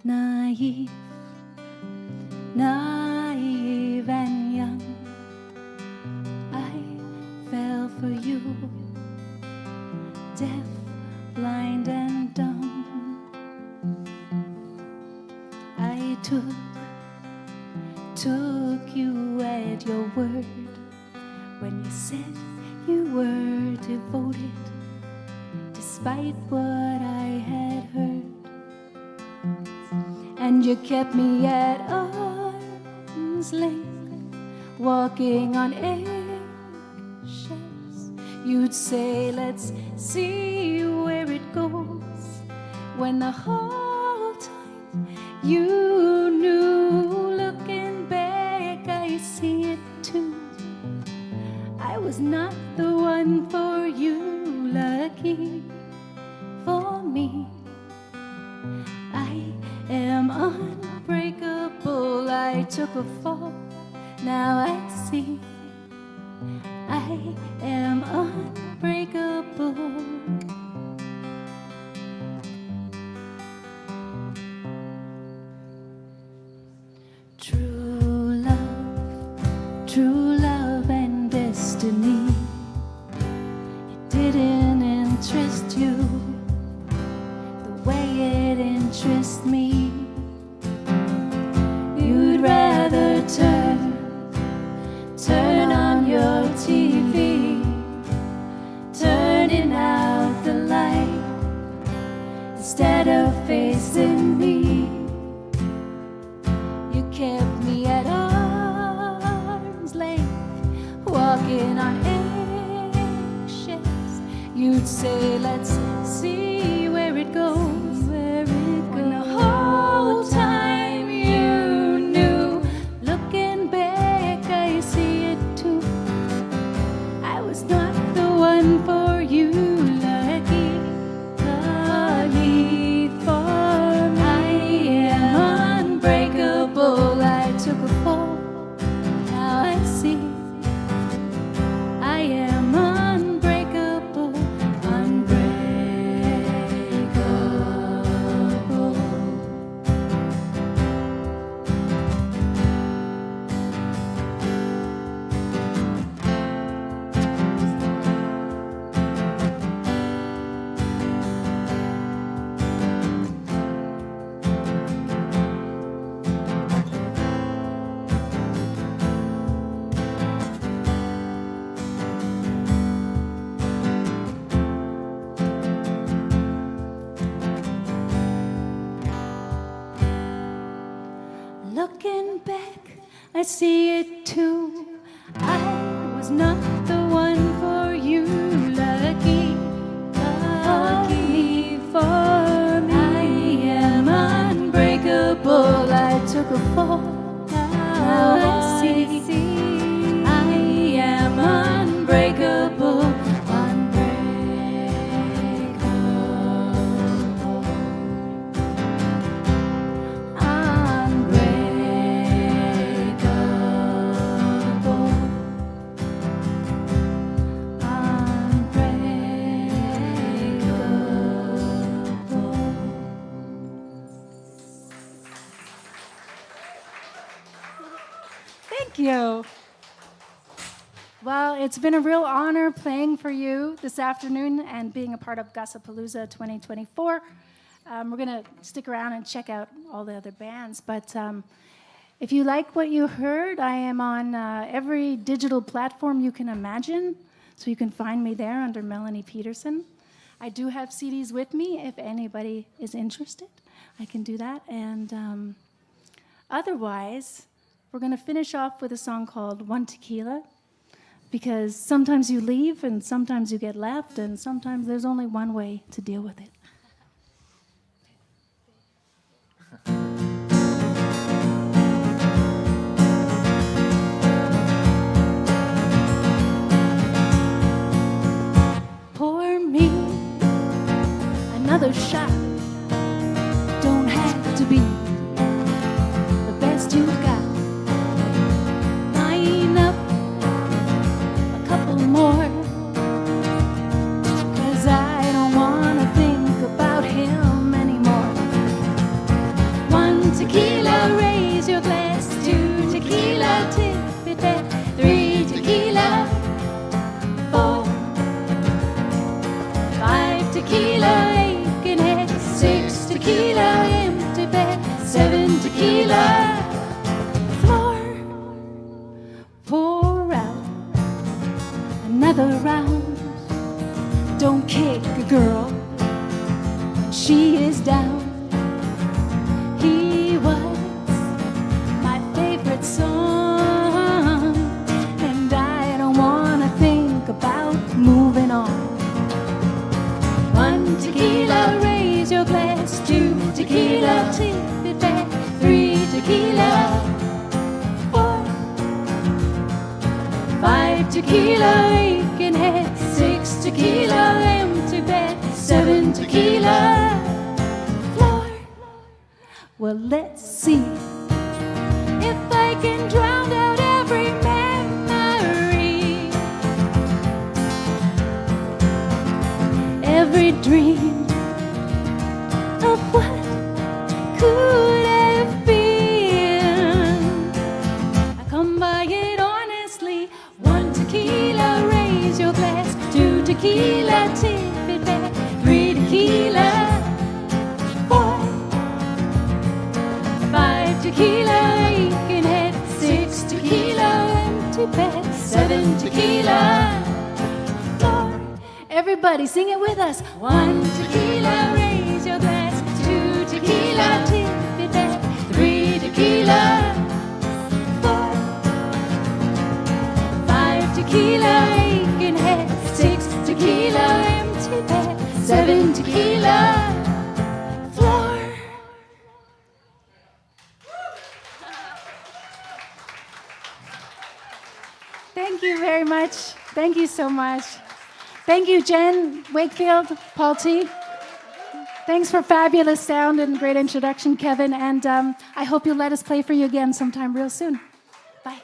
naive, naive and young, I fell for you, deaf, blind and dumb. I took you at your word when you said you were devoted, despite what I had heard. And you kept me at arm's length, walking on eggshells. You'd say, let's see where it goes, when the whole time you knew. Looking back, I see it too. I was not the one for you, lucky for me. I am unbreakable. I took a fall, now I see I am unbreakable. True love and destiny, it didn't interest you the way it interests me. You'd rather turn on your TV, turning out the light instead of facing me. You kept me at arm's length, walking on eggshells. You'd say, let's see where it goes, when the whole time you knew. Looking back, I see it too. I was not the one for you, lucky for me. I am unbreakable. I took a fall, now I see I am unbreakable, unbreakable. Looking back, I see it too. I was not the one for you, lucky for me. I am unbreakable. I took a fall, now I see I am unbreakable, Thank you. Well, it's been a real honor playing for you this afternoon and being a part of Gussapolooza 2024. We're going to stick around and check out all the other bands. But if you like what you heard, I am on every digital platform you can imagine. So you can find me there under Melanie Peterson. I do have CDs with me if anybody is interested. I can do that. And otherwise, we're going to finish off with a song called One Tequila, because sometimes you leave and sometimes you get left, and sometimes there's only one way to deal with it. Pour me another shot. Don't have to be the best you've got. Line up a couple more, 'cause I don't wanna think about him anymore. One tequila, raise your glass. Two tequila, tip it back. Three tequila, four. Five tequila, aching head. Six tequila, empty bed. Seven tequila, floor. Pour out another round. Don't kick a girl when she is down. He was my favorite song, and I don't wanna think about moving on. One tequila, raise your glass. Two tequila, tip it back. Three tequila, four. Five tequila, aching head. Six tequila, empty bed. Seven tequila, floor. Well, let's see if I can drown out every memory, every dream of what could have been. I come by it honestly. One tequila, raise your glass. Two tequila, tip it back. Three tequila, four. Five tequila, aching head. Six tequila, empty bed. Seven tequila, floor. Everybody sing it with us. One tequila, raise your glass. Two tequila, tip it back. Three tequila, four. Five tequila, Thank you very much. Thank you so much. Thank you, Jen Wakefield, Paul T. Thanks for fabulous sound and great introduction, Kevin. And I hope you'll let us play for you again sometime real soon. Bye.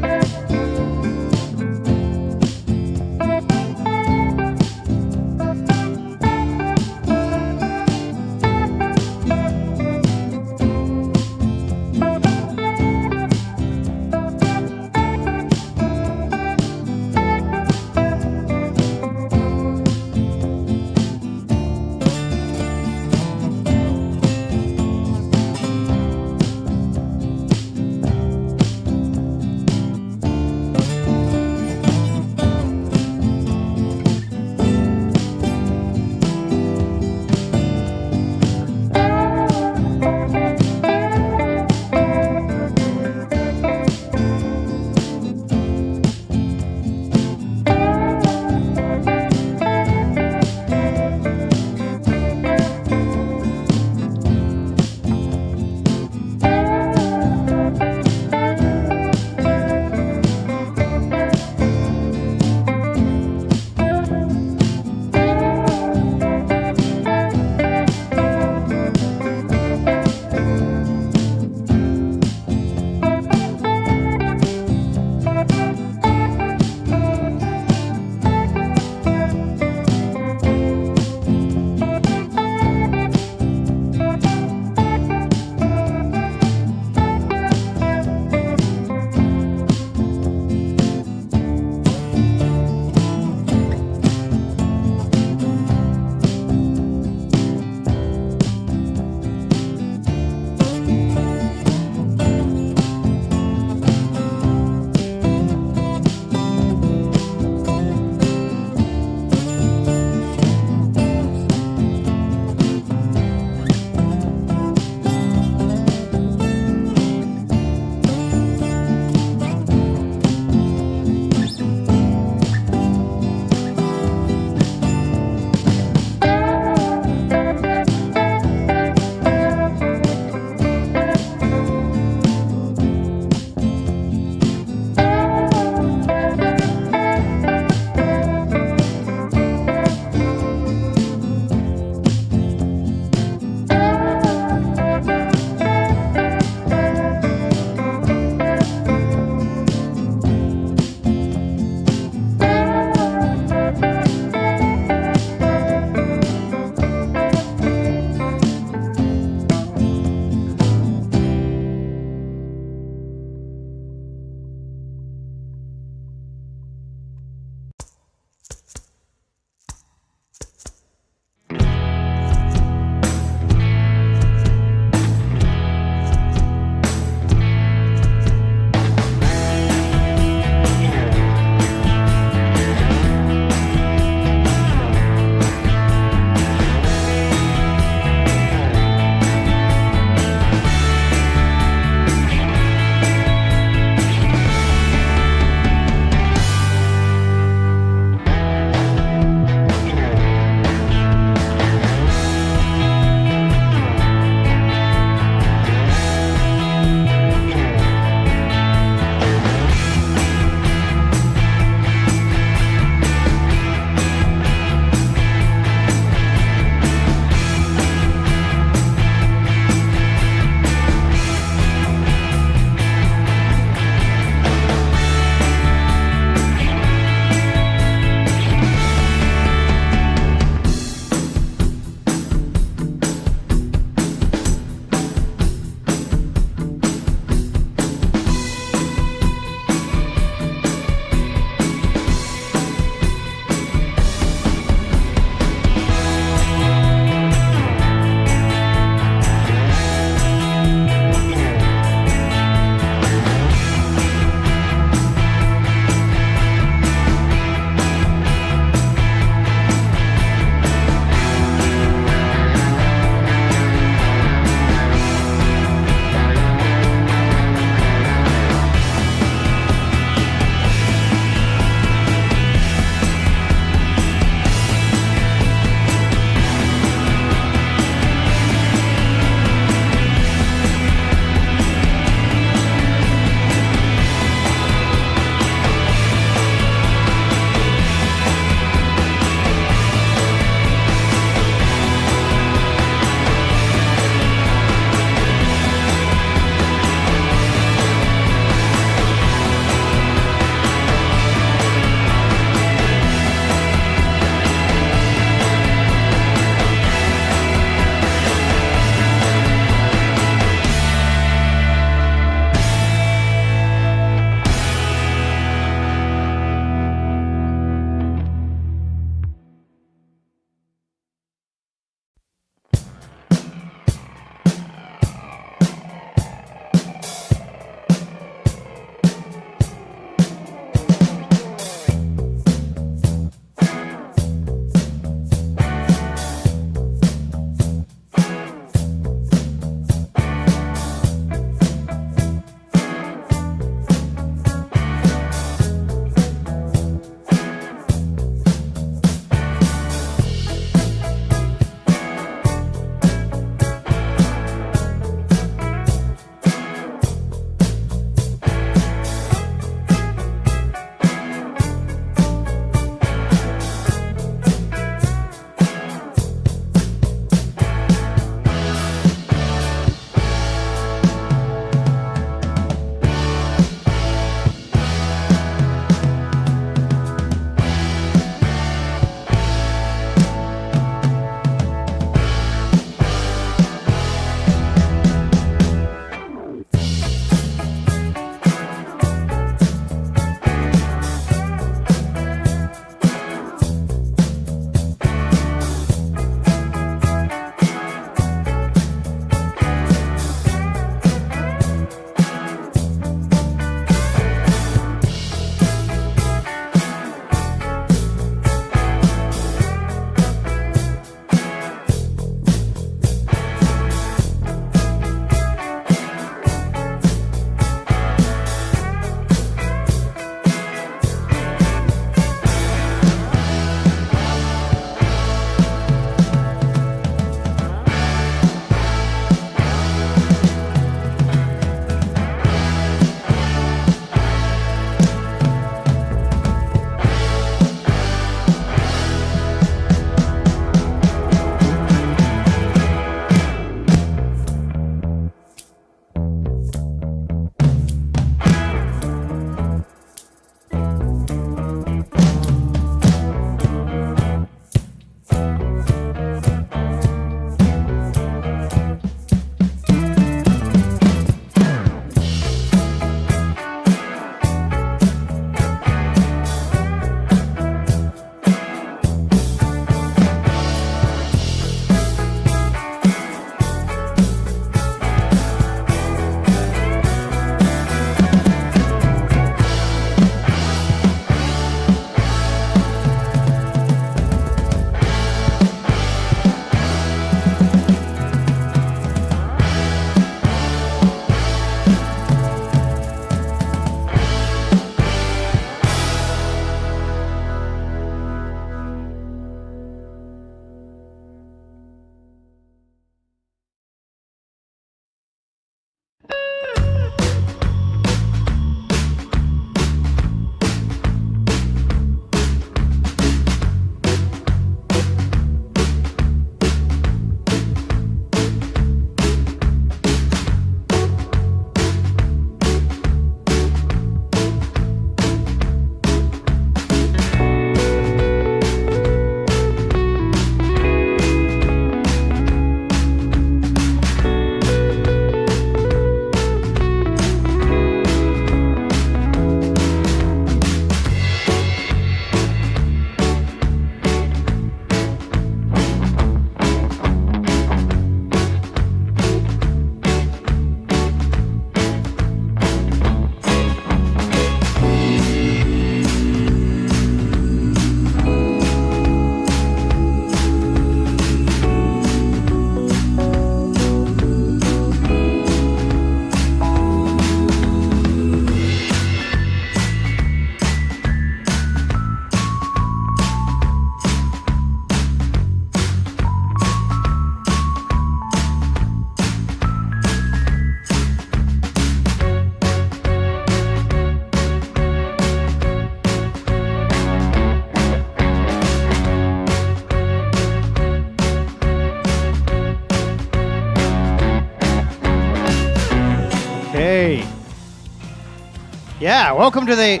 Yeah, welcome to the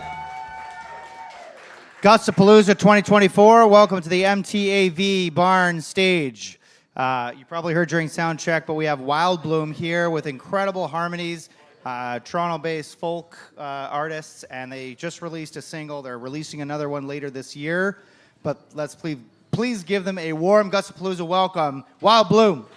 Gussapolooza 2024. Welcome to the MTAV Barn stage. You probably heard during sound check, but we have Wild Bloom here with incredible harmonies, Toronto-based folk artists, and they just released a single. They're releasing another one later this year, but let's please give them a warm Gussapolooza welcome. Wild Bloom.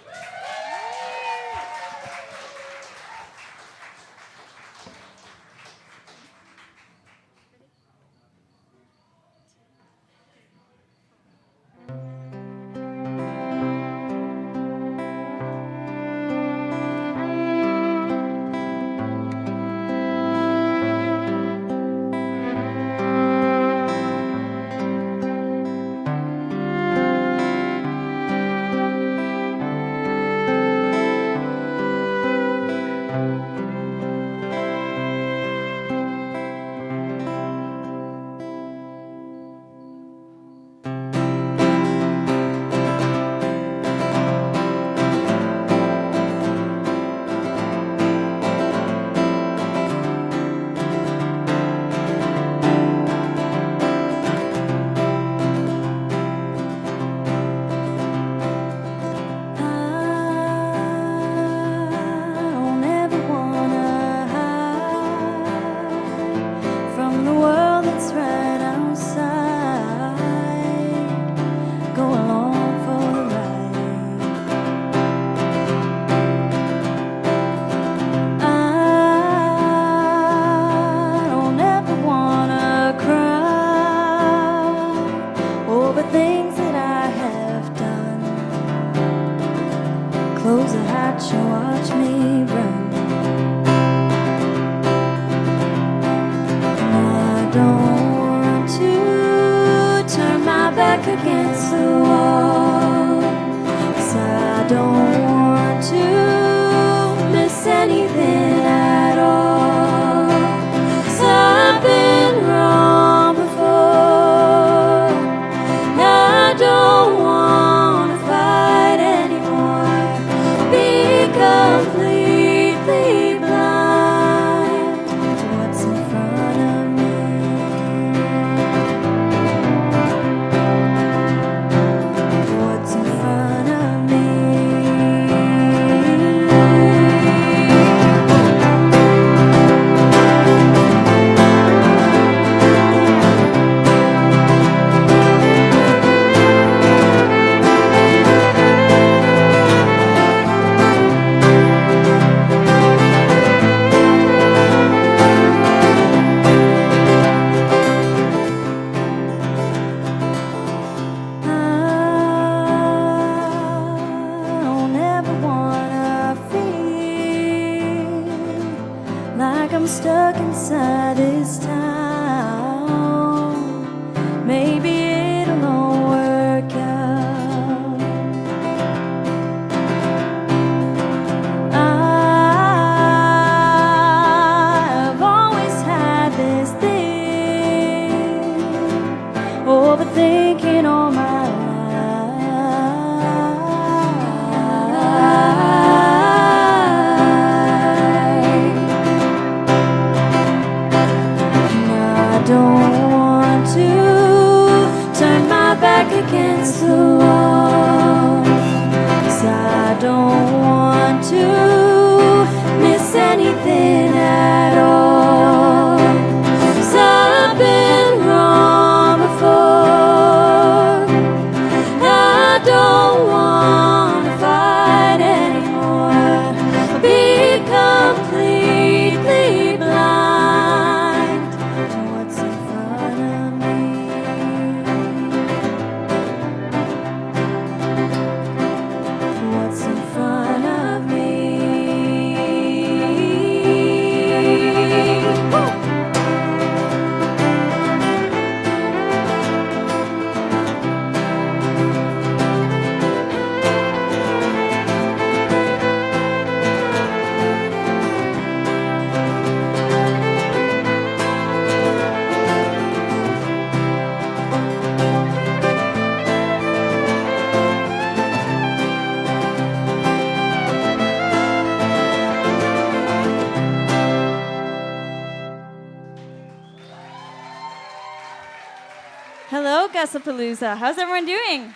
Hello, Gussapolooza. How's everyone doing?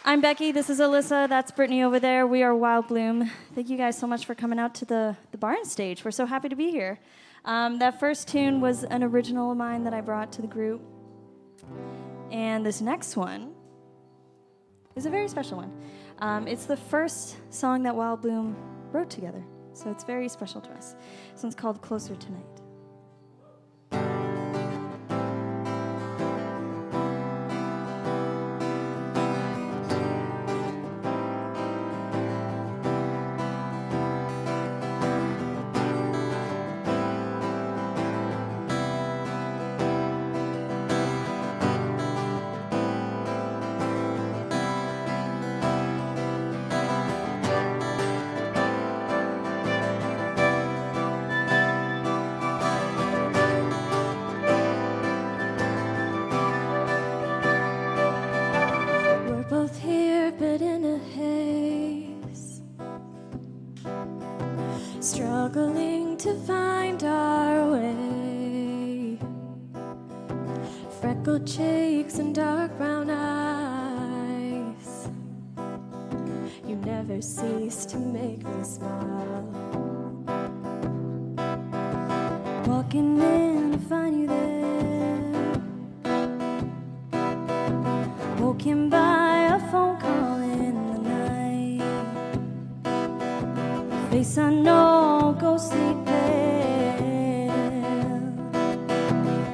I'm Becky. This is Alyssa. That's Brittany over there. We are Wild Bloom. Thank you guys so much for coming out to the barn stage. We're so happy to be here. That first tune was an original of mine that I brought to the group. And this next one is a very special one. It's the first song that Wild Bloom wrote together. So it's very special to us. This one's called Closer Tonight. Struggling to find our way, freckled cheeks and dark brown eyes. You never cease to make me smile. Walking in to find you there, woken by a phone call in the night. Face I know, ghostly pale.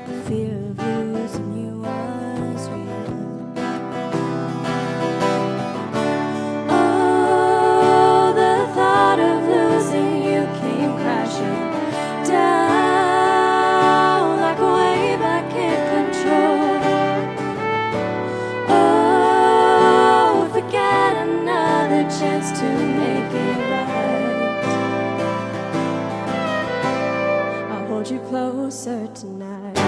The fear of losing you was real. Oh, the thought of losing you came crashing down like a wave I can't control. Oh, if we get another chance to make it right, hold you closer tonight.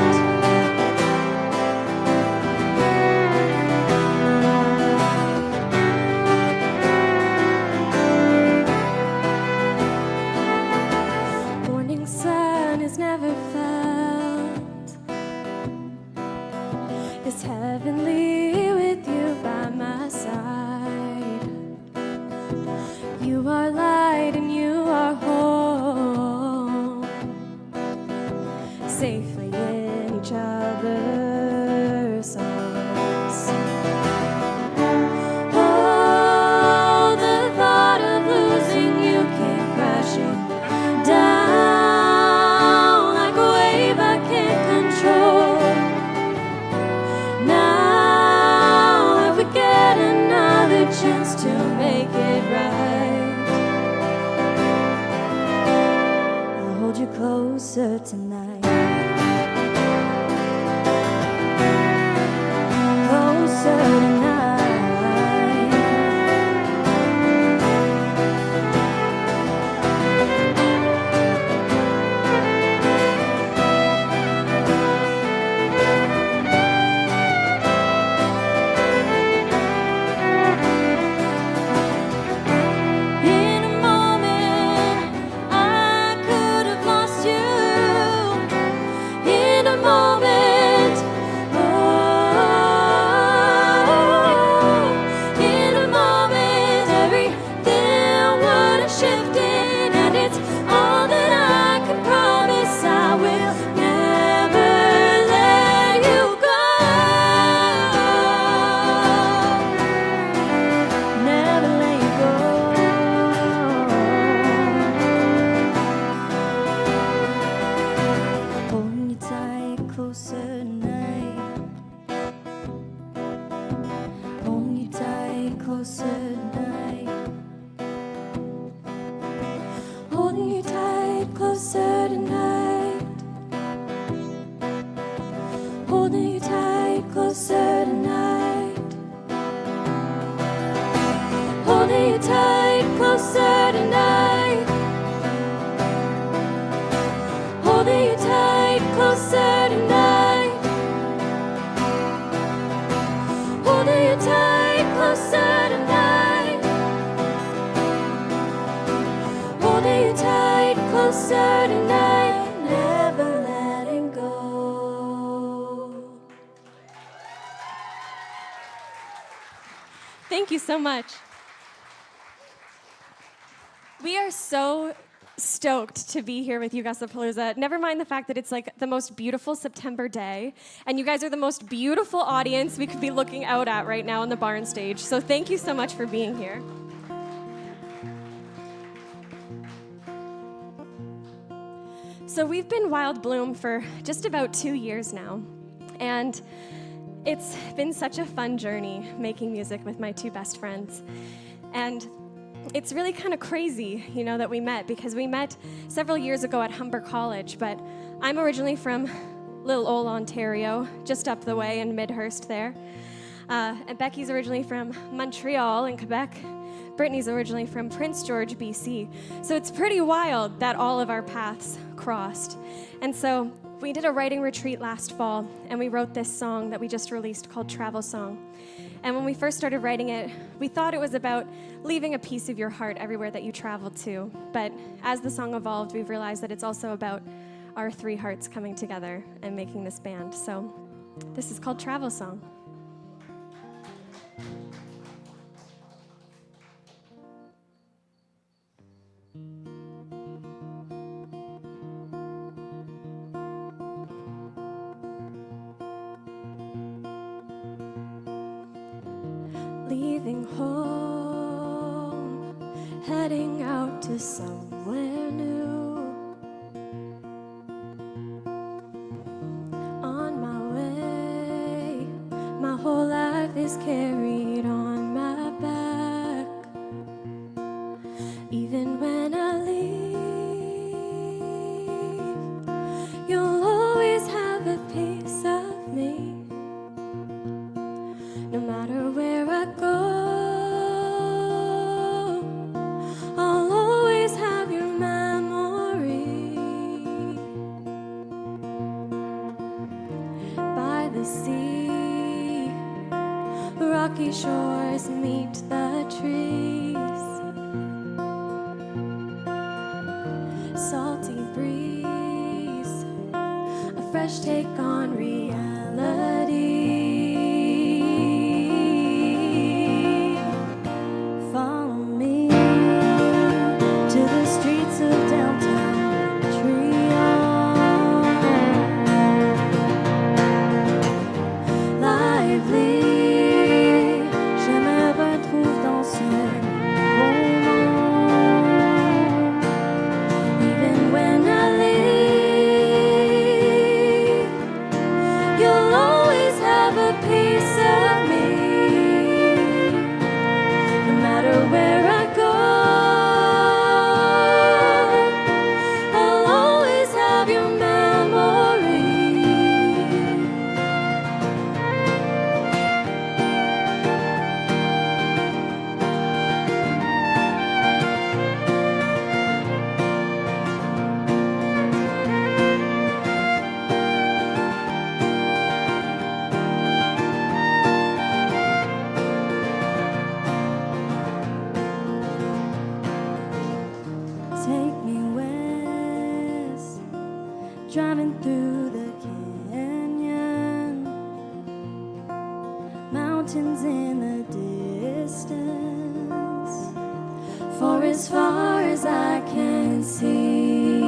Morning sun is never felt. It's heavenly with you by my side. You are light and you are home, safely in each other's arms. Oh, the thought of losing you came crashing down like a wave I can't control. Now, if we get another chance to make it right, I'll hold you closer tonight. Closer tonight. In a moment, I could have lost you. In a moment, oh, in a moment, everything would have shifted, and it's all that I can promise. I will never let you go. Never let you go. Holding you tight, closer tonight. Holding you tight, closer tonight. Holding you tight, closer tonight. Holding you tight, closer tonight. Holding you tight, closer tonight. Holding you tight, closer tonight. Holding you tight, closer tonight. Holding you tight, closer tonight. Never letting go. Thank you so much. We are so stoked to be here with you, Gussapolooza. Never mind the fact that it's like the most beautiful September day, and you guys are the most beautiful audience we could be looking out at right now on the barn stage. So thank you so much for being here. So we've been Wild Bloom for just about 2 years now, and it's been such a fun journey making music with my two best friends. And it's really kind of crazy, that we met, because we met several years ago at Humber College, but I'm originally from Little Ole, Ontario, just up the way in Midhurst there. And Becky's originally from Montreal in Quebec. Brittany's originally from Prince George, BC. So it's pretty wild that all of our paths crossed. And so we did a writing retreat last fall, and we wrote this song that we just released called Travel Song. And when we first started writing it, we thought it was about leaving a piece of your heart everywhere that you travel to. But as the song evolved, we've realized that it's also about our three hearts coming together and making this band. So this is called Travel Song. Leaving home, heading out to somewhere new. On my way, my whole life is carried on my back. Even when I leave, you'll always have a piece of me. No matter where I go, I'll always have your memory. By the sea, rocky shores meet the trees. Salty breeze, a fresh take on reality. Driving through the canyon, mountains in the distance, for as far as I can see.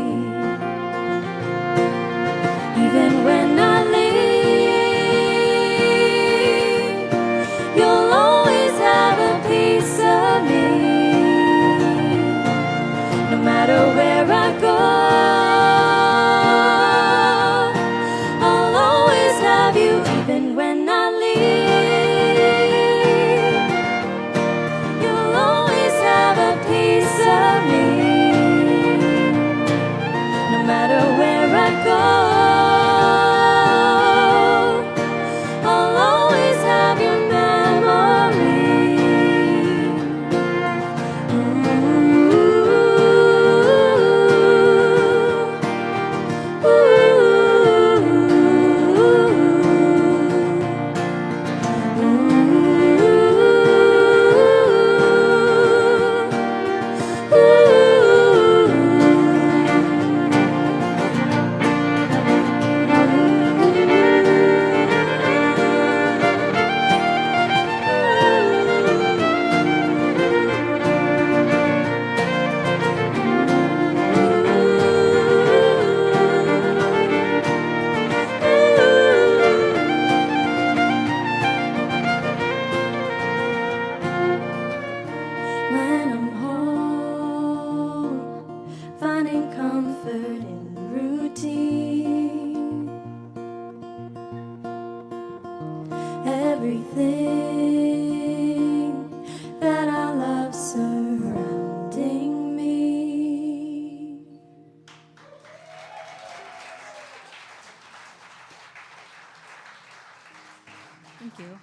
Even when I leave, you'll always have a piece of me. No matter where I go, of comfort in routine. Everything that I love surrounding me. Thank you.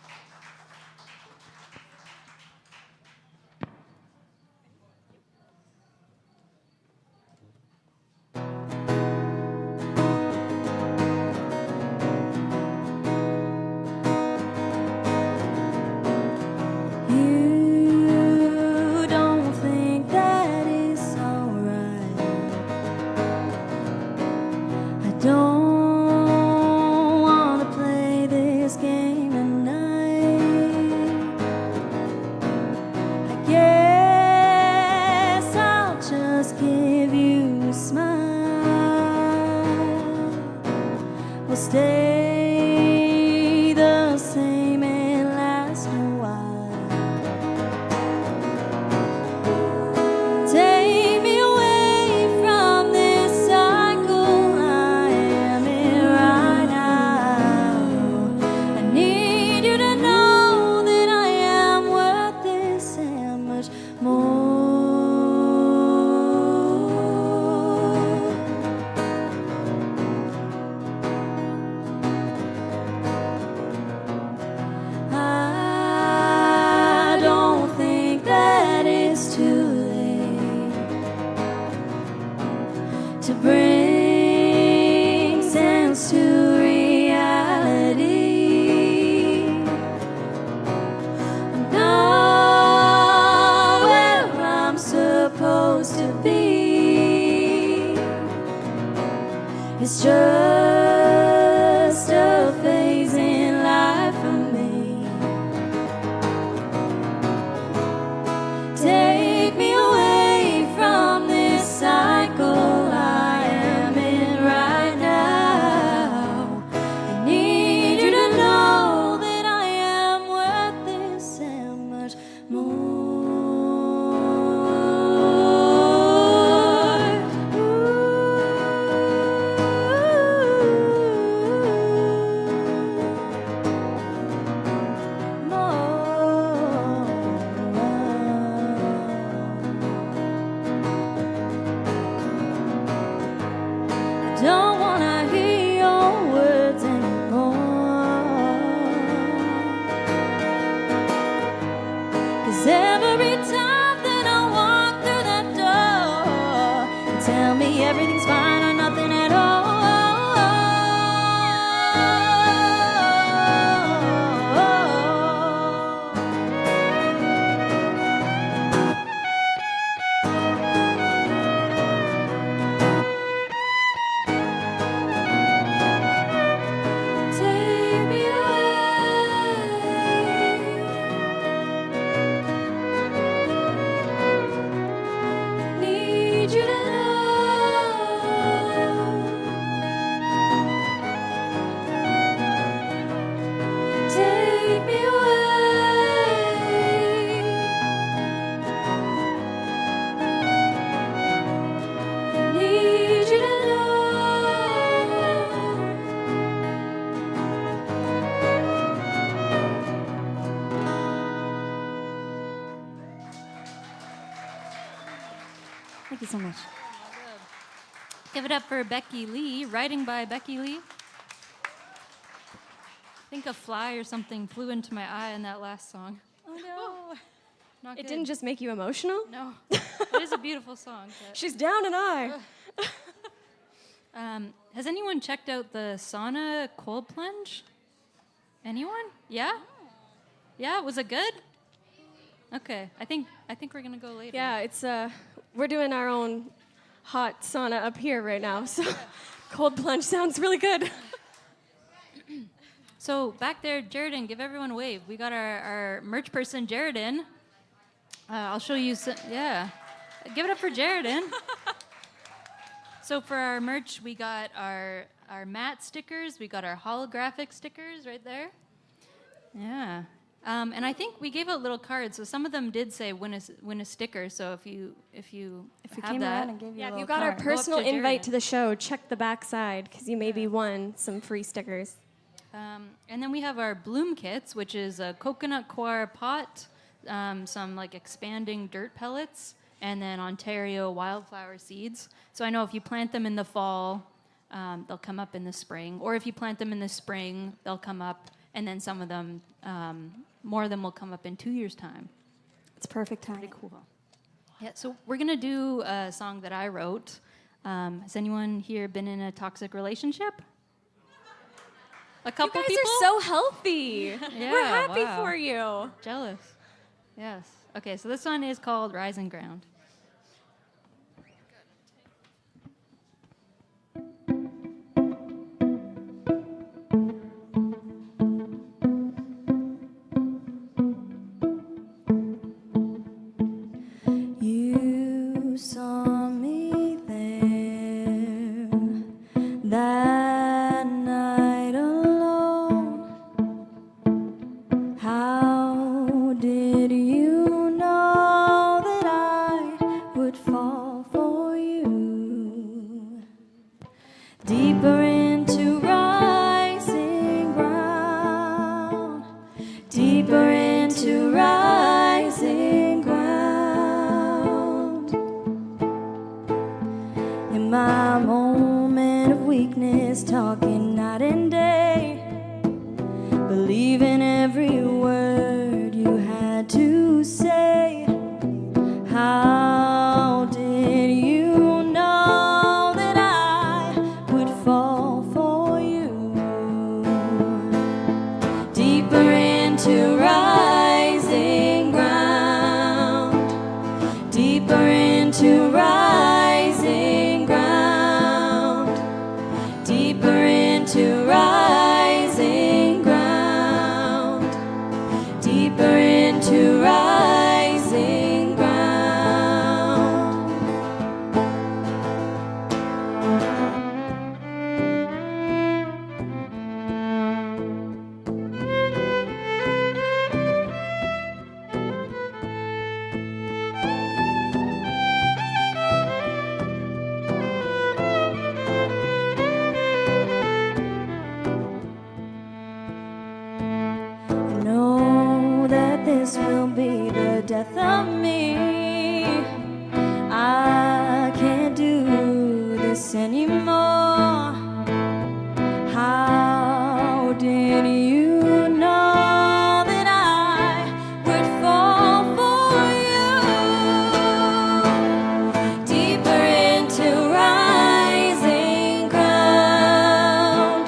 You don't think that it's alright. I don't wanna play this game tonight. I guess I'll just give you a smile. We'll stay the same and last a while. Take me away from this cycle I am in right now. I need you to know that I am worth this and much more. I don't think that it's too late to bring sense to reality. I'm not where I'm supposed to be. It's just a phase in life for me. Take me away from this cycle I am in right now. I need you to know that I am worth this and much more. Don't wanna hear your words anymore. 'Cause every time that I walk through that door, you tell me everything's fine or nothing at all. Take me away. Need you to know. Take me away. Need you to know. Thank you so much. Give it up for Becky Lee, writing by Becky Lee. I think a fly or something flew into my eye in that last song. Oh no. Not It good. didn't just make you emotional? No. It is a beautiful song. But She's down an eye. Has anyone checked out the sauna cold plunge? Anyone? Yeah? Yeah, was it good? Okay, I think we're gonna go later. Yeah, it's we're doing our own hot sauna up here right now, so cold plunge sounds really good. So back there, Jaredin, give everyone a wave. We got our merch person, Jaredin. I'll show you some, yeah. Give it up for Jaredin. So for our merch, we got our matte stickers. We got our holographic stickers right there. Yeah. And I think we gave out little cards, so some of them did say win a sticker. So if you have came that, around and gave you Yeah, a if little you got our card. personal Go up to invite Jared. to the show, check the back side because you maybe won some free stickers. And then we have our bloom kits, which is a coconut coir pot, some like expanding dirt pellets, and then Ontario wildflower seeds. So I know if you plant them in the fall, they'll come up in the spring, or if you plant them in the spring, they'll come up, and then some of them, more of them will come up in 2 years' time. It's perfect timing. Pretty cool. Yeah, so we're gonna do a song that I wrote. Has anyone here been in a toxic relationship? A couple You guys people? are so healthy. Yeah, We're happy wow. for you. Jealous. Yes. Okay, so this one is called Rising Ground. You saw me there that night alone. How did you know that I would fall for you? Deeper into rising ground, deeper into rising ground. In my moment of weakness, talking night and day, believing every word you had to say. How did you know that I would fall for you? Deeper into rising ground, deeper into rising ground, deeper into rising ground, deeper into rising ground. I know that this will be the death of me. I can't do this anymore. How did you know that I would fall for you? Deeper into rising ground,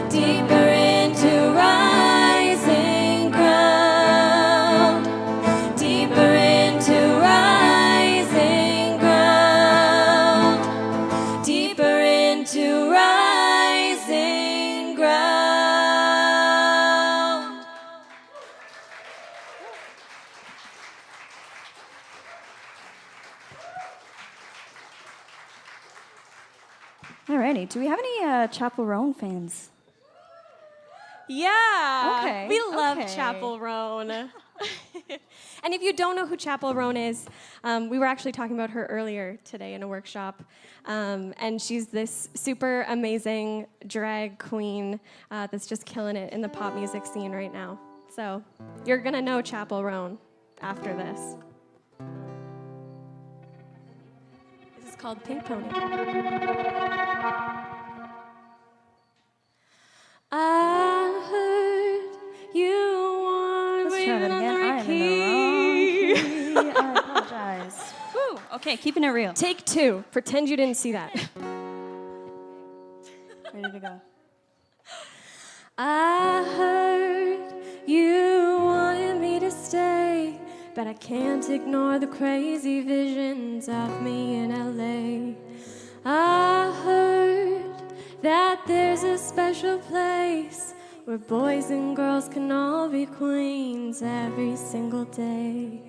deeper into rising ground, deeper into rising ground, deeper into rising ground. Alrighty, do we have any Chapel Roan fans? Yeah. Okay, We love okay. Chapel Roan. And if you don't know who Chapel Roan is, we were actually talking about her earlier today in a workshop. And she's this super amazing drag queen that's just killing it in the pop music scene right now. So you're going to know Chapel Roan after this. This is called Pink Pony. I heard you want Let's try that again. I am in the wrong key. I apologize. Woo. Okay, keeping it real. Take two. Pretend you didn't see that. Ready to go. I heard you wanted me to stay, but I can't ignore the crazy visions of me in LA. I heard that there's a special place where boys and girls can all be queens every single day.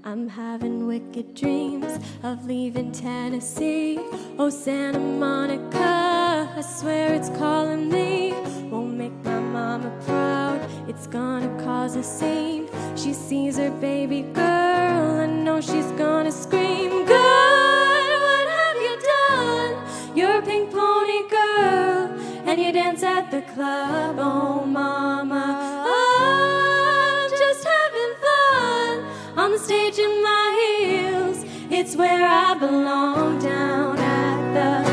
I'm having wicked dreams of leaving Tennessee. Oh, Santa Monica, I swear it's calling me. Won't make my mama proud it's gonna cause a scene. She sees her baby girl, I know she's gonna scream, God, what have you done? You're a pink pony girl, and you dance at the club, oh mama. I'm just having fun on the stage in my heels. It's where I belong, down at the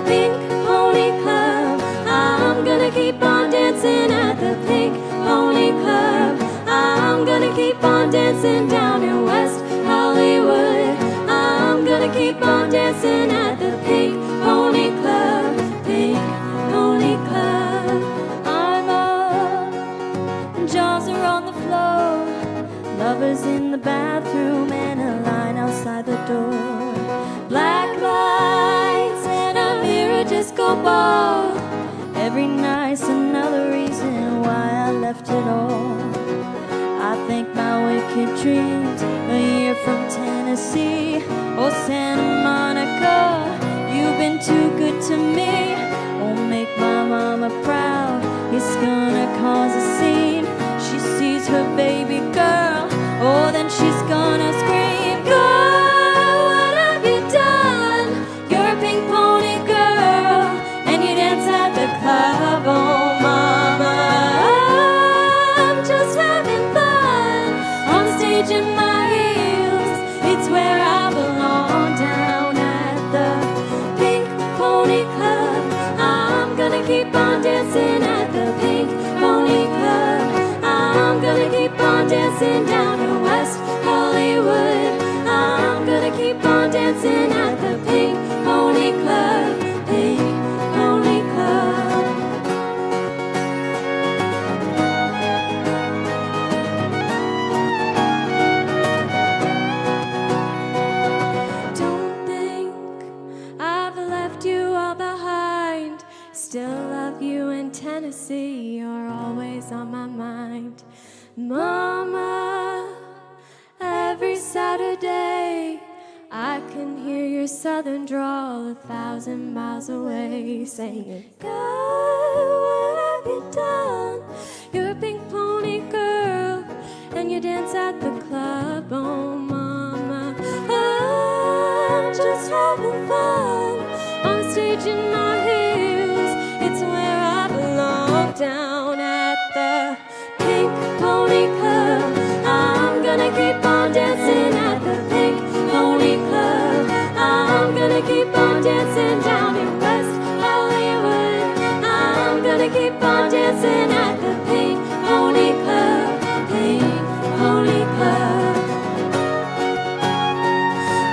Pink Pony Club. I'm gonna keep on dancing at the Pink Pony Club. I'm gonna keep on dancing down in West Hollywood. I'm gonna keep on dancing at the Pink Pony Club. Pink Pony Club. I'm up, and jaws are on the floor. Lovers in the bathroom and a line outside the door. Black lights and a mirror disco ball. Every night's another reason why I left it all. I think my wicked dreams a year from Tennessee or Santa Monica. You've been too good to me. Won't make my mama proud. It's gonna cause a scene. She sees her baby girl. Oh, then she's gonna scream, girl, what have you done? You're a pink pony girl, and you dance at the club, oh mama. I'm just having fun on the stage in my heels. It's where I belong, down at the Pink Pony Club. I'm gonna keep on dancing at the Pink Pony Club. I'm gonna keep on dancing down in West Hollywood. I'm gonna keep on dancing at the Pink Pony Club. Pink Pony Club. Don't think I've left you all behind. Still love you in Tennessee. You're always on my mind. Mama, every Saturday I can hear your southern drawl 1,000 miles away, saying, God, what have you done? You're a pink pony girl, and you dance at the club, oh mama. I'm just having fun on the stage in my heels. It's where I belong, down at the Pink Pony Club. I'm gonna keep on dancing at the Pink Pony Club. I'm gonna keep on dancing down in West Hollywood. I'm gonna keep on dancing at the Pink Pony Club. Pink Pony Club.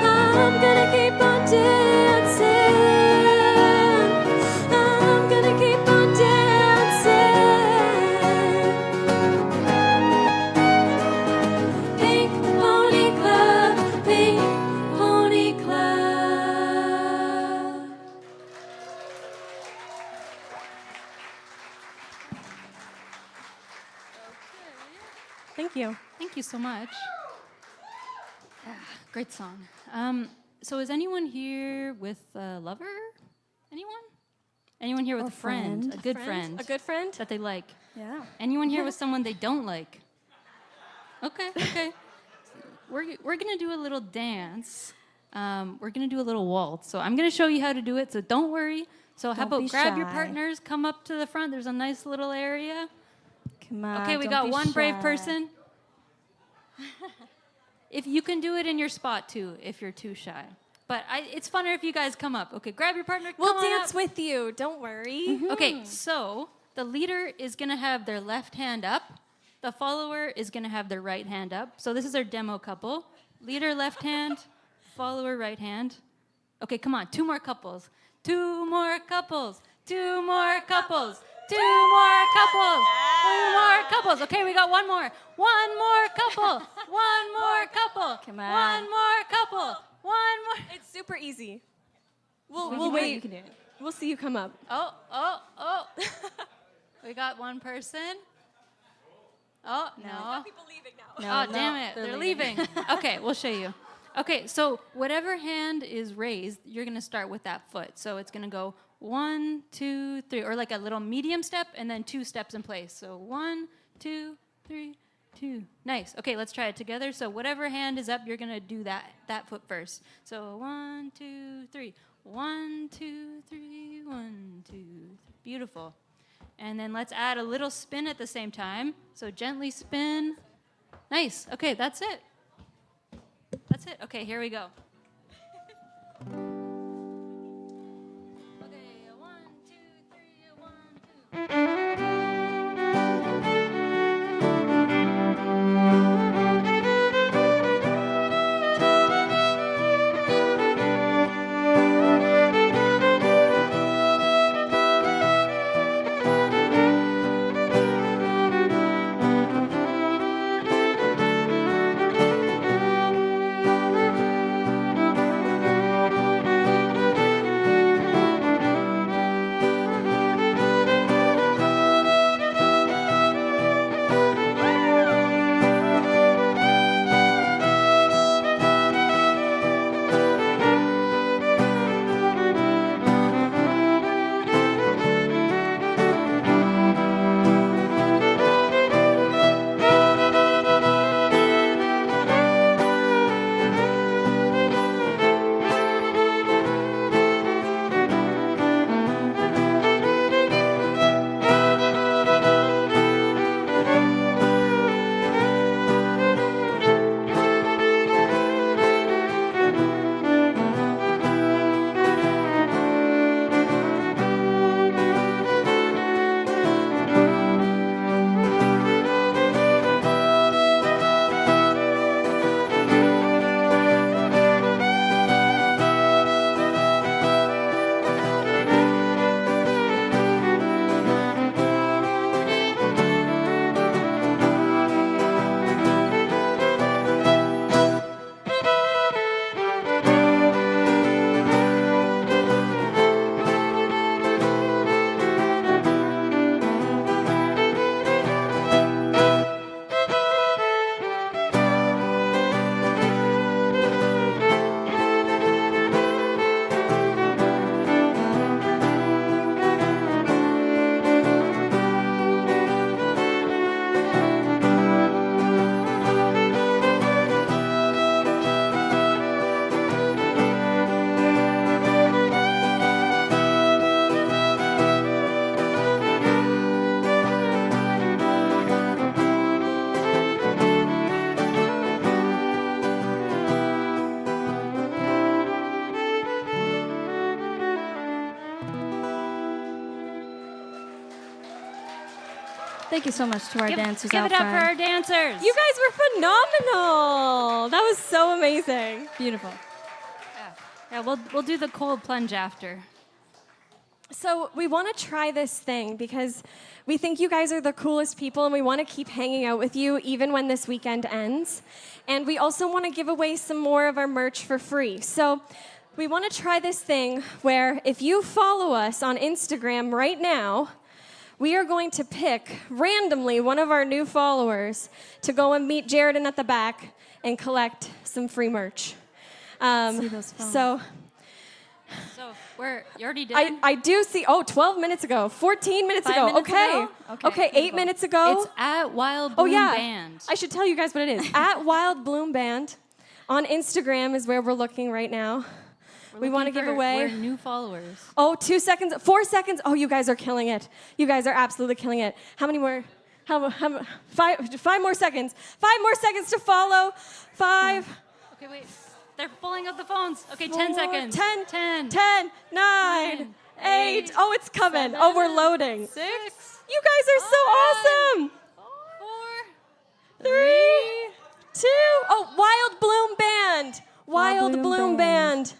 I'm gonna keep on dancing. I'm gonna keep on dancing. Pink Pony Club, Pink Pony Club. Thank you. Thank you so much. Great song. So is anyone here with a lover? Anyone? Anyone here with Or a friend? A good friend? A good friend? That they like? Yeah. Anyone here with someone they don't like? Okay, okay. We're gonna do a little dance. We're gonna do a little waltz. So I'm gonna show you how to do it, so don't worry. So how Don't about be grab your shy. partners, come up to the front. There's a nice little area. Come on. Okay, we don't got be one brave shy. person. If you can do it in your spot too, if you're too shy. But it's funner if you guys come up. Okay, grab your partner. We'll come on dance up. with you. Don't worry. Okay, so the leader is gonna have their left hand up. The follower is gonna have their right hand up. So this is our demo couple. Leader left hand, follower right hand. Okay, come on, 2 more couples. 2 more couples. 2 more couples. 2 more couples. 2 more couples. Okay, we got 1 more. 1 more couple. 1 more couple. Come on. 1 more couple. 1 more. It's super easy. We We'll can do it, wait. you can do it. We'll see you come up. Oh. We got 1 person. Oh, no. People leaving now. Oh, damn it. They're leaving. Okay, we'll show you. Okay, so whatever hand is raised, you're going to start with that foot. So it's going to go 1, 2, 3, or like a little medium step and then 2 steps in place. So 1, 2, 3, 2. Nice. Okay, let's try it together. So whatever hand is up, you're gonna do that foot first. So 1, 2, 3. 1, 2, 3. 1, 2, 3. Beautiful. And then let's add a little spin at the same time. So gently spin. Nice. Okay, that's it. That's it. Okay, here we go. Okay, 1, 2, 3, 1, 2. Thank you so much to our dancers Give out it up for front. our dancers. You guys were phenomenal. That was so amazing. Beautiful. Yeah, we'll do the cold plunge after. So we want to try this thing because we think you guys are the coolest people and we want to keep hanging out with you even when this weekend ends. And we also want to give away some more of our merch for free. So we want to try this thing where if you follow us on Instagram right now, we are going to pick randomly one of our new followers to go and meet Jared at the back and collect some free merch. See those phones. So you already did? I do see, 12 minutes ago, 14 minutes 5 ago. minutes Okay. ago? Okay, 8 beautiful. minutes ago. It's at Wild Bloom Band. I should tell you guys what it is. At Wild Bloom Band on Instagram is where we're looking right now. We want to give away. We're new followers. 2 seconds, 4 seconds. Oh, you guys are killing it. You guys are absolutely killing it. How many more? Five more seconds. 5 more seconds to follow. 5. Okay, wait. They're pulling up the phones. Okay, 4, 10 seconds. 10, 10, 10, 9, 8. Oh, it's coming. 7, We're loading. 6. You guys are so awesome. 4, 3, 2. Oh, Wild Bloom Band. Wild Bloom Band.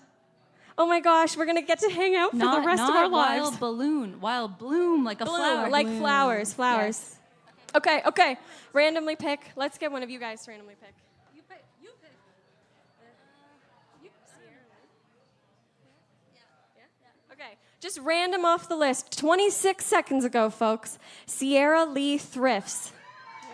Oh my gosh, we're gonna get to hang out for the rest of our lives. Wild balloon. Wild bloom, like a flower. Like flowers. Yes. Okay. Randomly pick. Let's get one of you guys to randomly pick. You pick. Okay, just random off the list. 26 seconds ago, folks. Sierra Lee Thrifts.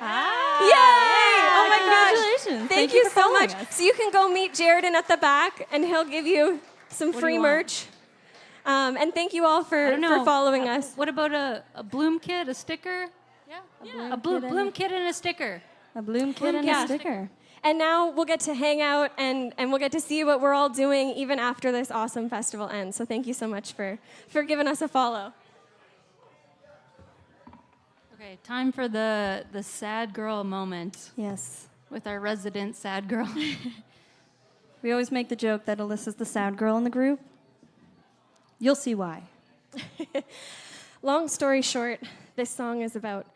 Yay! Oh my gosh. Congratulations. Thank you for so following much. us. So you can go meet Jaredin at the back, and he'll give you some do free you want? merch. And thank you all I for don't know. following us. What about a bloom kit, a sticker? A Bloom kit and a sticker. A Bloom kit and a sticker. And now we'll get to hang out and we'll get to see what we're all doing even after this awesome festival ends. So thank you so much for giving us a follow. Okay, time for the sad girl moment. Yes. With our resident sad girl. We always make the joke that Alyssa's the sad girl in the group. You'll see why. Long story short, this song is about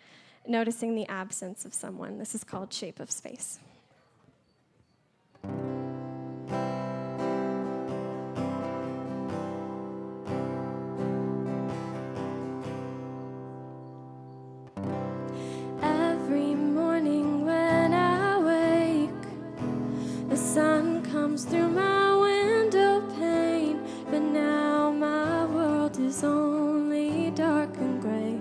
noticing the absence of someone. This is called Shape of Space. Every morning when I wake, the sun comes through my window pane, but now my world is only dark and gray.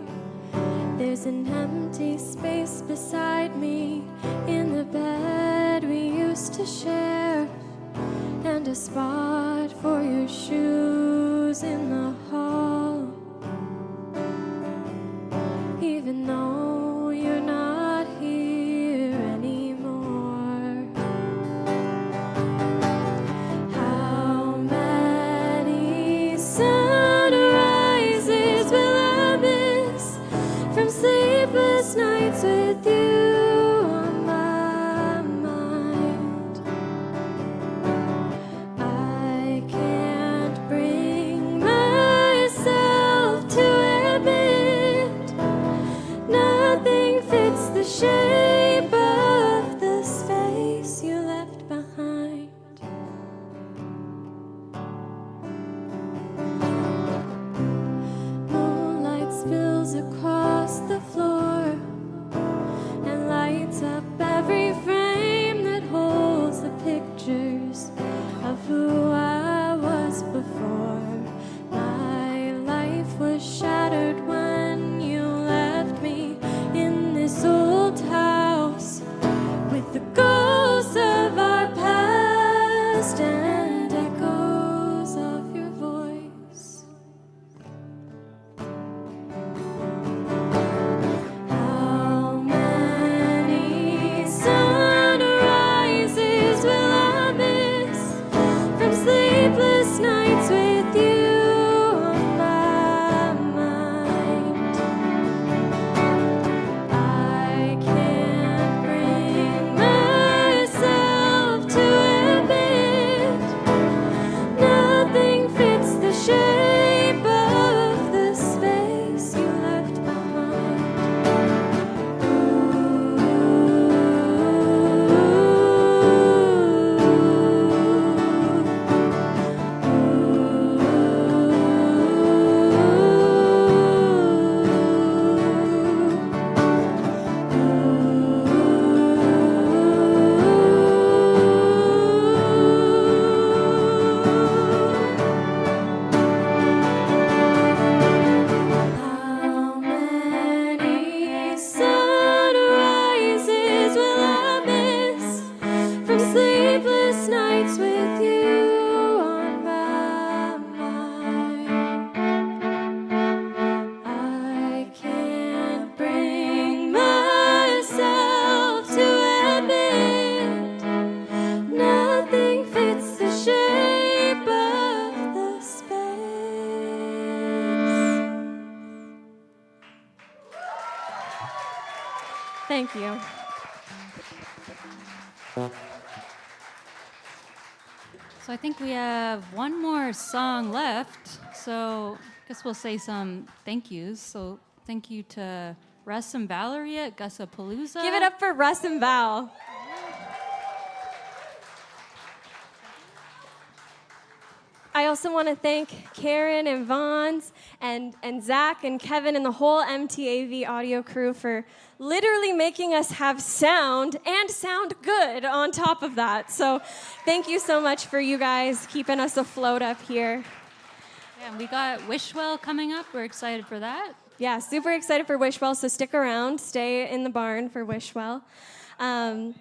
There's an empty space beside me in the bed we used to share, and a spot for your shoes in the hall. Even though you're not here anymore. How many sunrises will I miss from sleepless nights with you on my mind? I can't bring myself to admit nothing fits the shape of the space you left behind. Moonlight spills across the floor and lights up every frame that holds the pictures of who I was before. My life was shattered when you left me in this old house with the ghosts of our past and echoes of your voice. How many sunrises will I miss from sleepless nights with you on my mind? I can't bring myself to admit nothing fits the shape of the space you left behind. How many sunrises will I miss from sleepless nights with you on my mind? I can't bring myself to admit nothing fits the shape of the space. Thank you. So I think we have one more song left. So I guess we'll say some thank yous. So thank you to Russ and Valerie at Gussapolooza. Give it up for Russ and Val. I also want to thank Karen and Vons and Zach and Kevin and the whole MTAV audio crew for literally making us have sound and sound good on top of that. So thank you so much for you guys keeping us afloat up here. Yeah, and we got Wishwell coming up. We're excited for that. Yeah, super excited for Wishwell, so stick around. Stay in the barn for Wishwell. And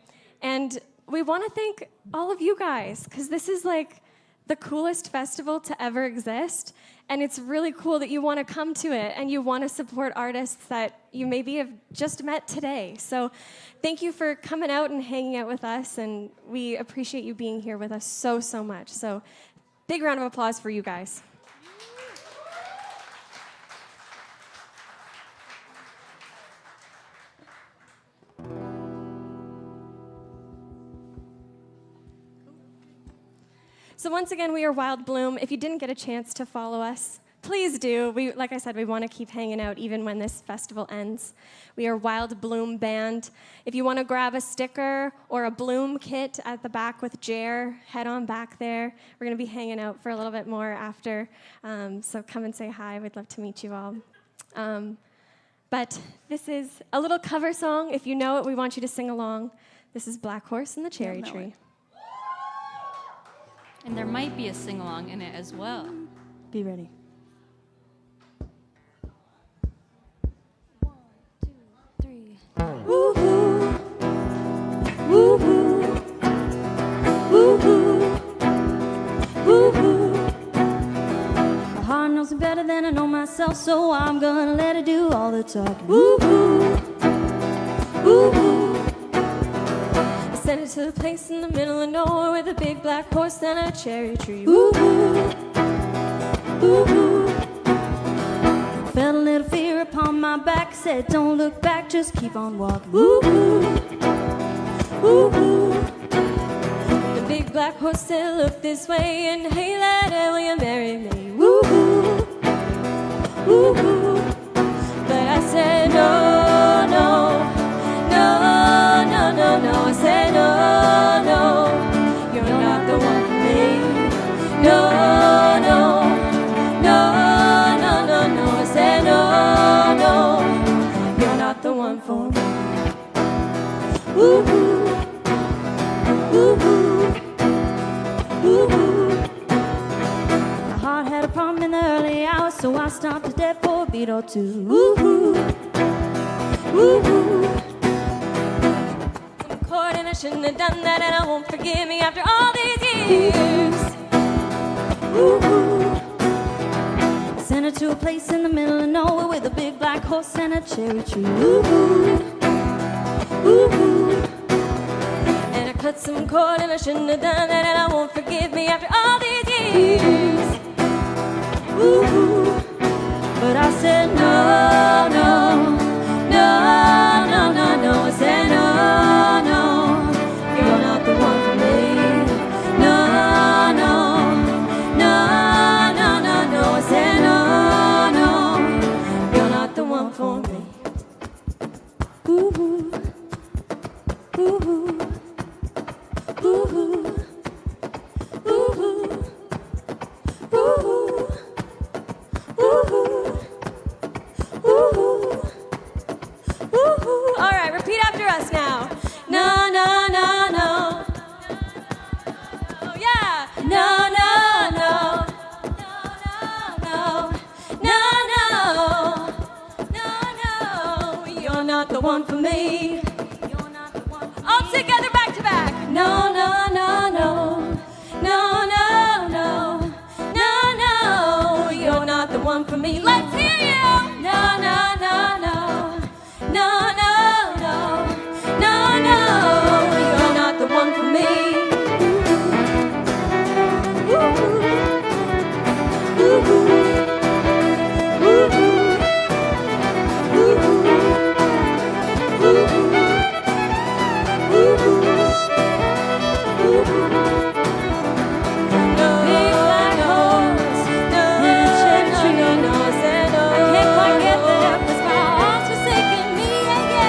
we want to thank all of you guys, because this is like the coolest festival to ever exist, and it's really cool that you want to come to it and you want to support artists that you maybe have just met today. So thank you for coming out and hanging out with us, and we appreciate you being here with us so, so much. So big round of applause for you guys. So once again, we are Wild Bloom. If you didn't get a chance to follow us, please do. Like I said, we want to keep hanging out even when this festival ends. We are Wild Bloom Band. If you want to grab a sticker or a Bloom kit at the back with Jer, head on back there. We're going to be hanging out for a little bit more after, so come and say hi. We'd love to meet you all. But this is a little cover song. If you know it, we want you to sing along. This is Black Horse and the Cherry Tree. And there might be a sing-along in it as well. Be ready. Woo-hoo, woo-hoo, woo-hoo, woo-hoo. My heart knows me better than I know myself, so I'm gonna let it do all the talking. Woo-hoo, woo-hoo. Send it to the place in the middle of nowhere with a big black horse and a cherry tree. Woo-hoo, woo-hoo. Felt a little fear upon my back, said don't look back, just keep on walking. Woo-hoo, woo-hoo. The big black horse said look this way and hey lad, will you marry me? Woo-hoo, woo-hoo. But I said no, no, no, no, no, no. I said no, no, you're not the one for me. No, no, no, no, no, no. I said no, no, you're not the one for me. Woo-hoo, woo-hoo, woo-hoo. My heart had a problem in the early hours, so I stopped to dead for a beat or two. Woo-hoo, woo-hoo. Court and I shouldn't have done that, and I won't forgive me after all these years. Woo-hoo. Sent her to a place in the middle of nowhere with a big black horse and a cherry tree. Woo-hoo, woo-hoo. And I cut some cord and I shouldn't have done that, and I won't forgive me after all these years. Woo-hoo. But I said no, no, no, no, no, no. I said no, no, you're not the one for me. No, no, no, no, no, no. I said no, no, you're not the one for me. Woo-hoo, woo-hoo, woo-hoo, woo-hoo, woo-hoo, woo-hoo, woo-hoo, woo-hoo. All right, repeat after us now. No, no, no, no. Oh, yeah. No, no, no. No, no, no. No, no. You're not the one for me. All together, back to back. No, no, no, no. No, no, no. No, no. You're not the one for me. Let's hear you. No, no, no, no. No, no, no. No, no. You're not the one for me. Woo-hoo, woo-hoo, woo-hoo, woo-hoo, woo-hoo, woo-hoo, woo-hoo. No, big black horse. No, no, no, no. I said no. I can't quite get there 'cause my heart's forsaken me. Yeah, yeah.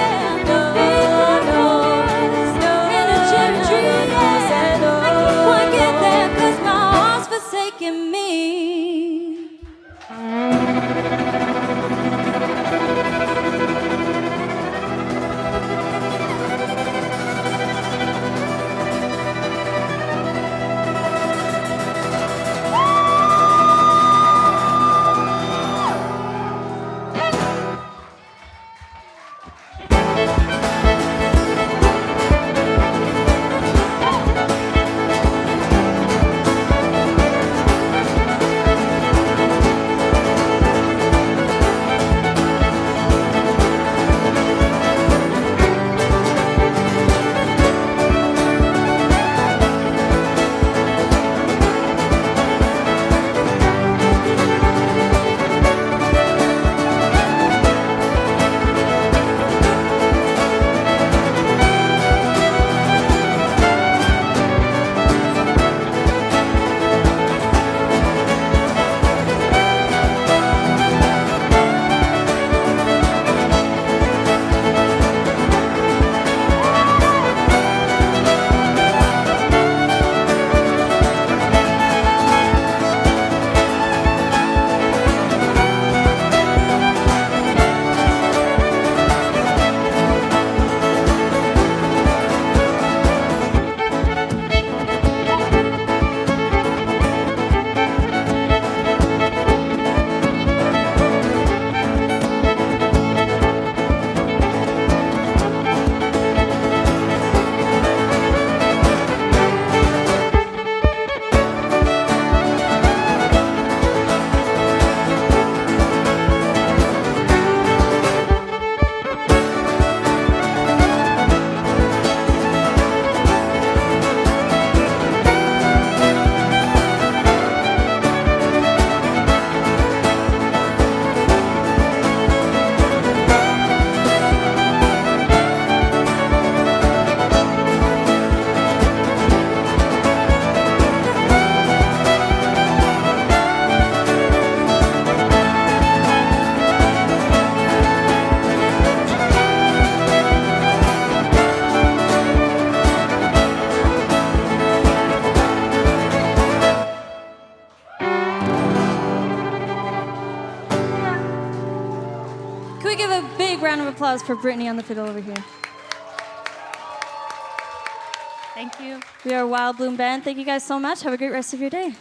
Can we give a big round of applause for Brittany on the fiddle over here? Thank you. We are Wild Bloom Band. Thank you guys so much. Have a great rest of your day.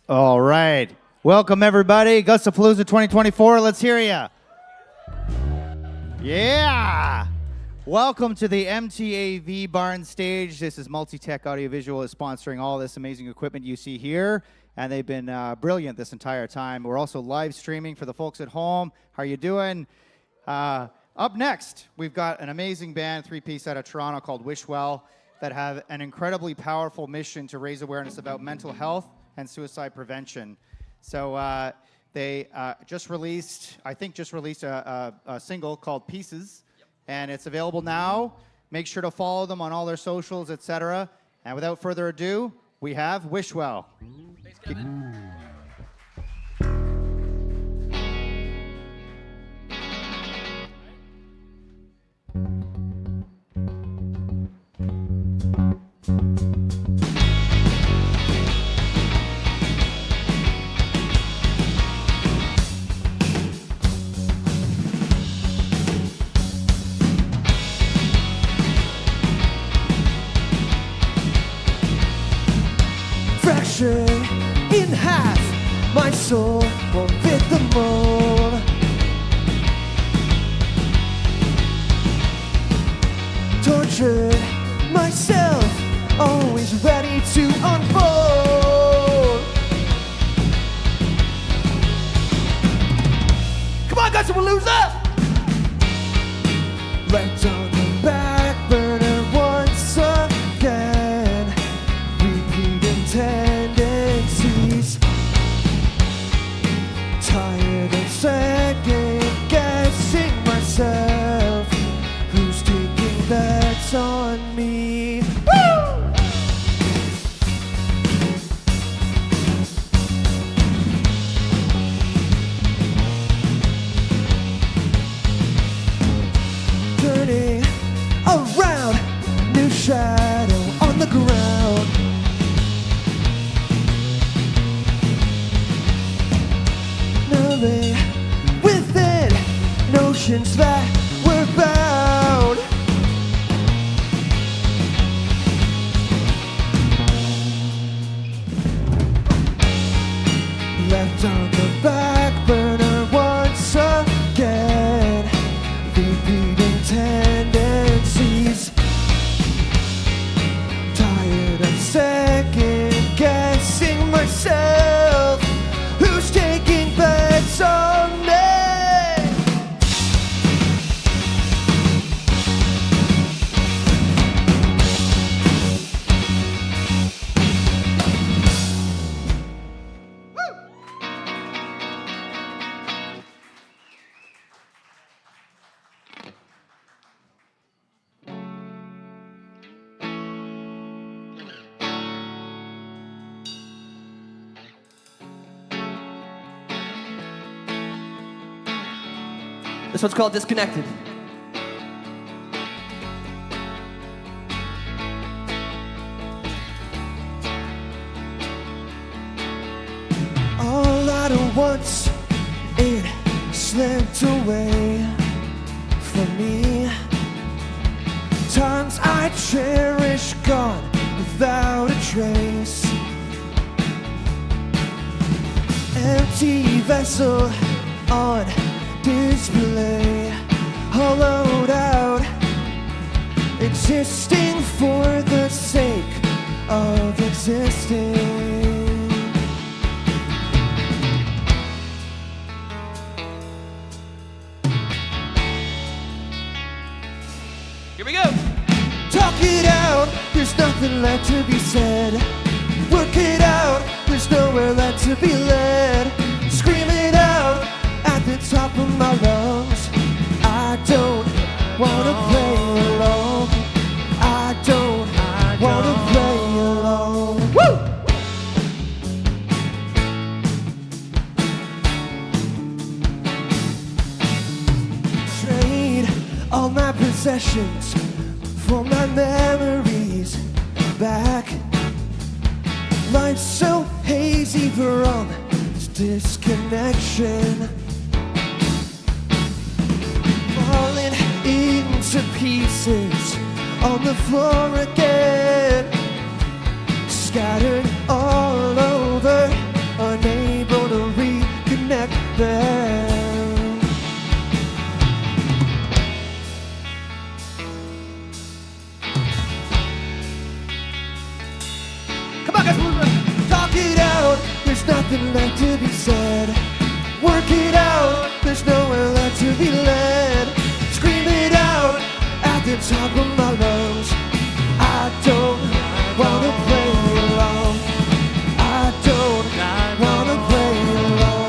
All right. Welcome, everybody. Gussapolooza 2024. Let's hear ya. Yeah. Welcome to the MTAV Barn Stage. This is Multi-Tech Audiovisual is sponsoring all this amazing equipment you see here, and they've been brilliant this entire time. We're also live streaming for the folks at home. How are you doing? Up next, we've got an amazing band, three-piece out of Toronto called Wishwell, that have an incredibly powerful mission to raise awareness about mental health and suicide prevention. So they just released a single called Pieces, and it's available now. Make sure to follow them on all their socials, etc. And without further ado, we have Wishwell. Fractured in half, my soul won't fit the mold. Tortured myself, always ready to unfold. Come on, Gussapolooza! Left on the back burner once again, repeating tendencies. Tired of second guessing myself. Who's taking bets on me? Woo! Turning around, new shadow on the ground. Moving within notions that were bound. Left on the back burner once again, repeating tendencies. Tired of second guessing myself. Who's taking bets on me? This one's called Disconnected. All at once, it slipped away from me. Times I cherish gone without a trace. Empty vessel on display, hollowed out, existing for the sake of existing. Here we go. Talk it out, there's nothing left to be said. Work it out, there's nowhere left to be led. Scream it out at the top of my lungs. I don't wanna play alone. I don't wanna play alone. Woo! Trade all my possessions for my memories back. Life's so hazy from this disconnection. Falling into pieces on the floor again. Scattered all over nothing left to be said. Work it out, there's nowhere left to be led. Scream it out at the top of my lungs. I don't wanna play along. I don't wanna play along.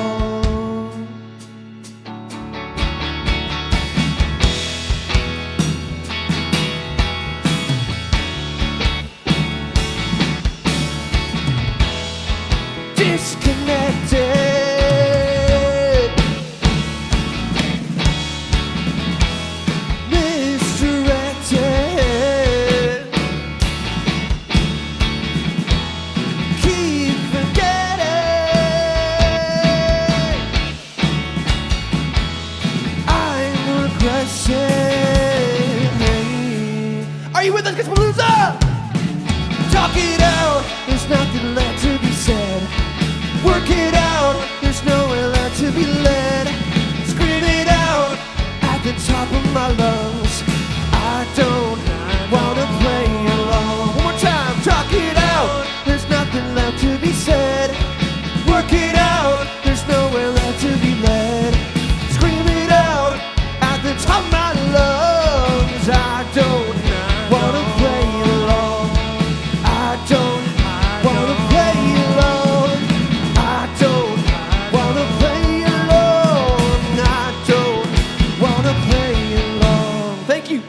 Disconnected, misdirected, keep forgetting I'm regressing. Are you with us, Gussapolooza? Talk it out, there's nothing left to be said. Work it out, there's nowhere left to be led. Scream it out at the top of my lungs. I don't wanna play along. One more time, talk it out, there's nothing left to be said. Work it out, there's nowhere left to be led. Scream it out at the top of my lungs. I don't wanna play along. I don't wanna play along. I don't wanna play along. I don't wanna play along. Thank you.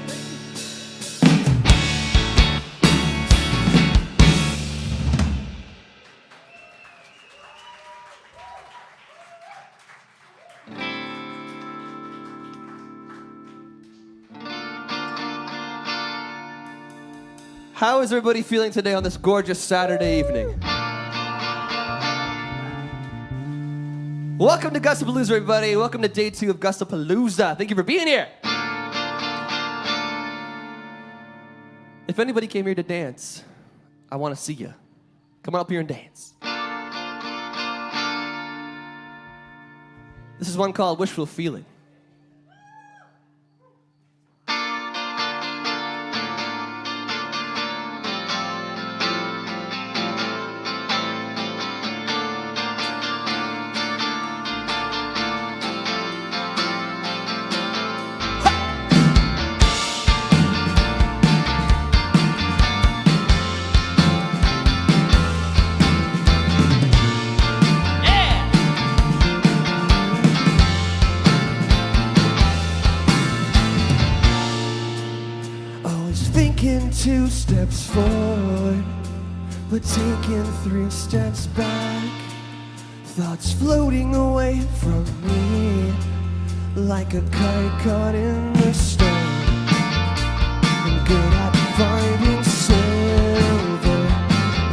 How is everybody feeling today on this gorgeous Saturday evening? Welcome to Gussapolooza, everybody. Welcome to day 2 of Gussapolooza. Thank you for being here. If anybody came here to dance, I want to see you. Come on up here and dance. This is one called Wishwell Feeling. Thinking 2 steps forward, but taking 3 steps back. Thoughts floating away from me, like a kite caught in the storm. I'm good at finding silver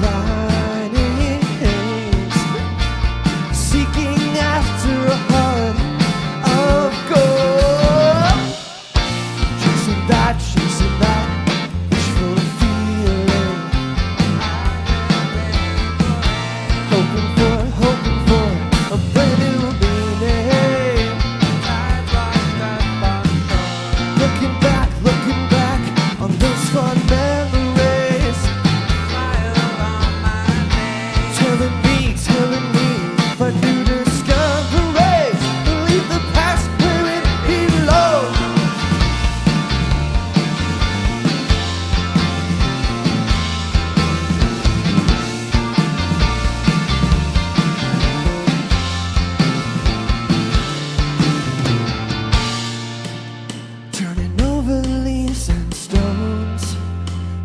linings, seeking after a heart of gold. Chasing that, chasing that. Hoping for a brand new meaning. Looking back on those fun memories. Telling me for new discoveries. Leave the past where it belongs. Turning over leaves and stones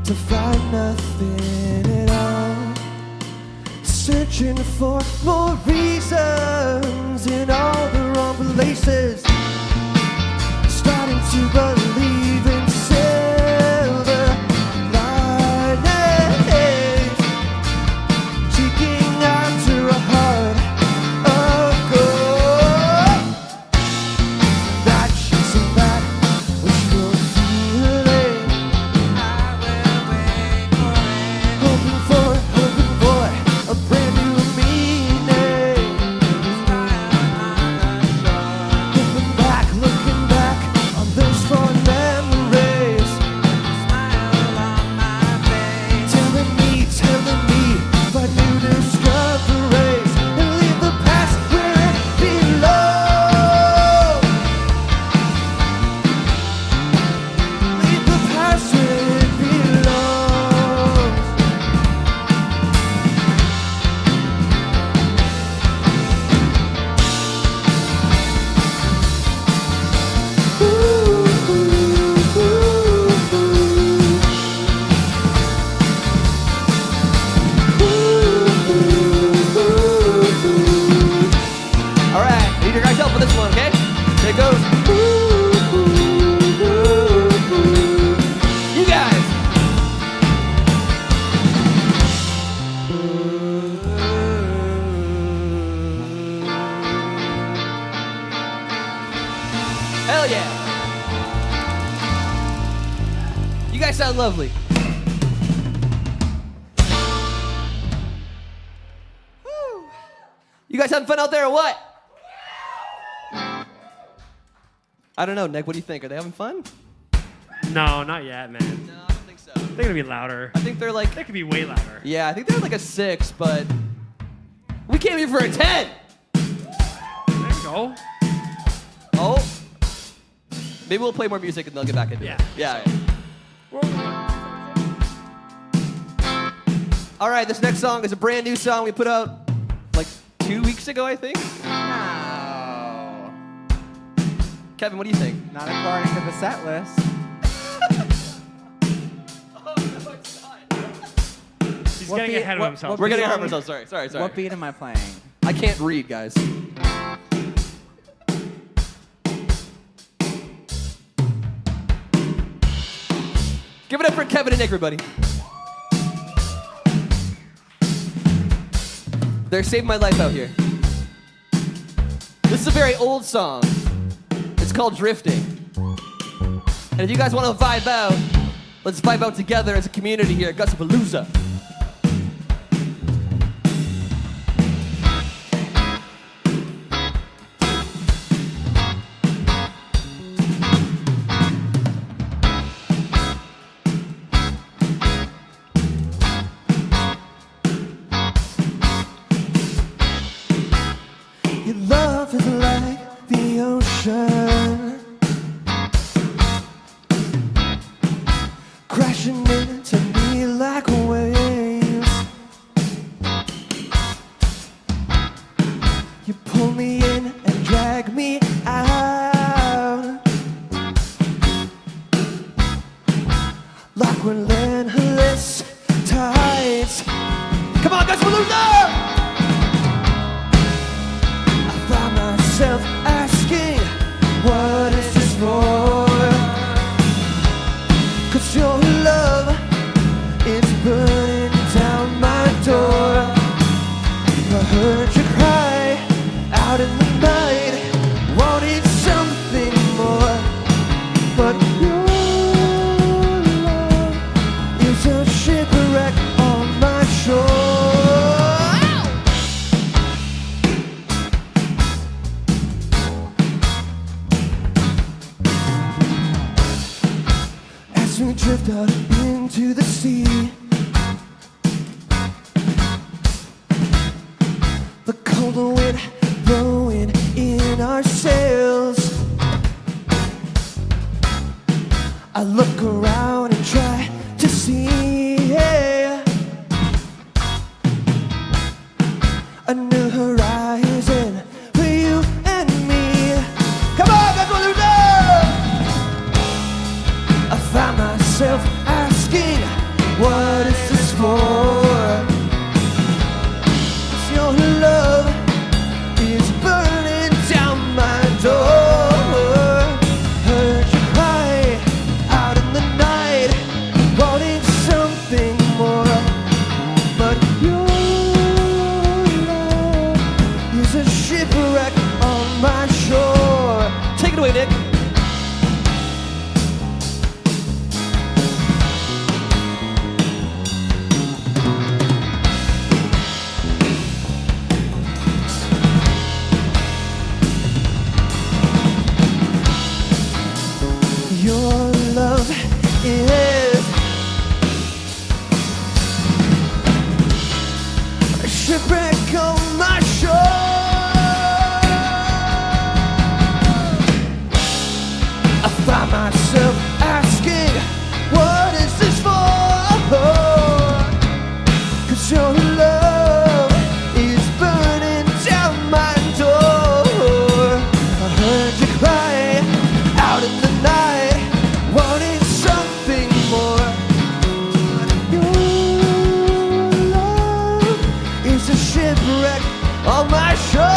to find nothing at all. Searching for more reasons in all the wrong places. Starting to believe in silver linings, seeking after a heart of gold. That chasing that wishful feeling. Hoping for a brand new meaning. Looking back on those fond You guys sound lovely. Woo. You guys having fun out there or what? I don't know, Nick, what do you think? Are they having fun? No, not yet, man. No, I don't think so. They're gonna be louder. I think they're like... They could be way louder. Yeah, I think they're like a 6, but... We came here for a 10! There you go. Oh. Maybe we'll play more music and they'll get back into it. Yeah. All right, this next song is a brand new song we put out like 2 weeks ago, I think. No. Kevin, what do you think? Not according to the set list. He's getting ahead of himself. We're getting ahead of ourselves. Sorry. What beat am I playing? I can't read, guys. Give it up for Kevin and Nick, everybody. They're saving my life out here. This is a very old song. It's called Drifting. And if you guys want to vibe out, let's vibe out together as a community here at Gussapolooza. Your love is like the ocean, crashing into me like waves. You pull me in and drag me out, like we're landless tides. Come on, Gussapolooza! Find myself asking, what is this for? 'Cause your love is burning down my door. I heard you cry out in the night, wanted something more, but your love is a shipwreck on my shore. As we drift out into the sea, the cold wind blowing in our sails, I look around and try to see a new horizon for you and me. Come on, Gussapolooza! I find myself asking, what is this for? 'Cause your love is burning down my door. Heard you cry out in the night, wanting something more, but your love is a shipwreck on my shore. Take it away, Nick. Your love is a shipwreck on my shore. I find myself asking, what is this for? 'Cause your love is burning down my door. I heard you cry out in the night, wanting something more. Your love is a shipwreck on my shore.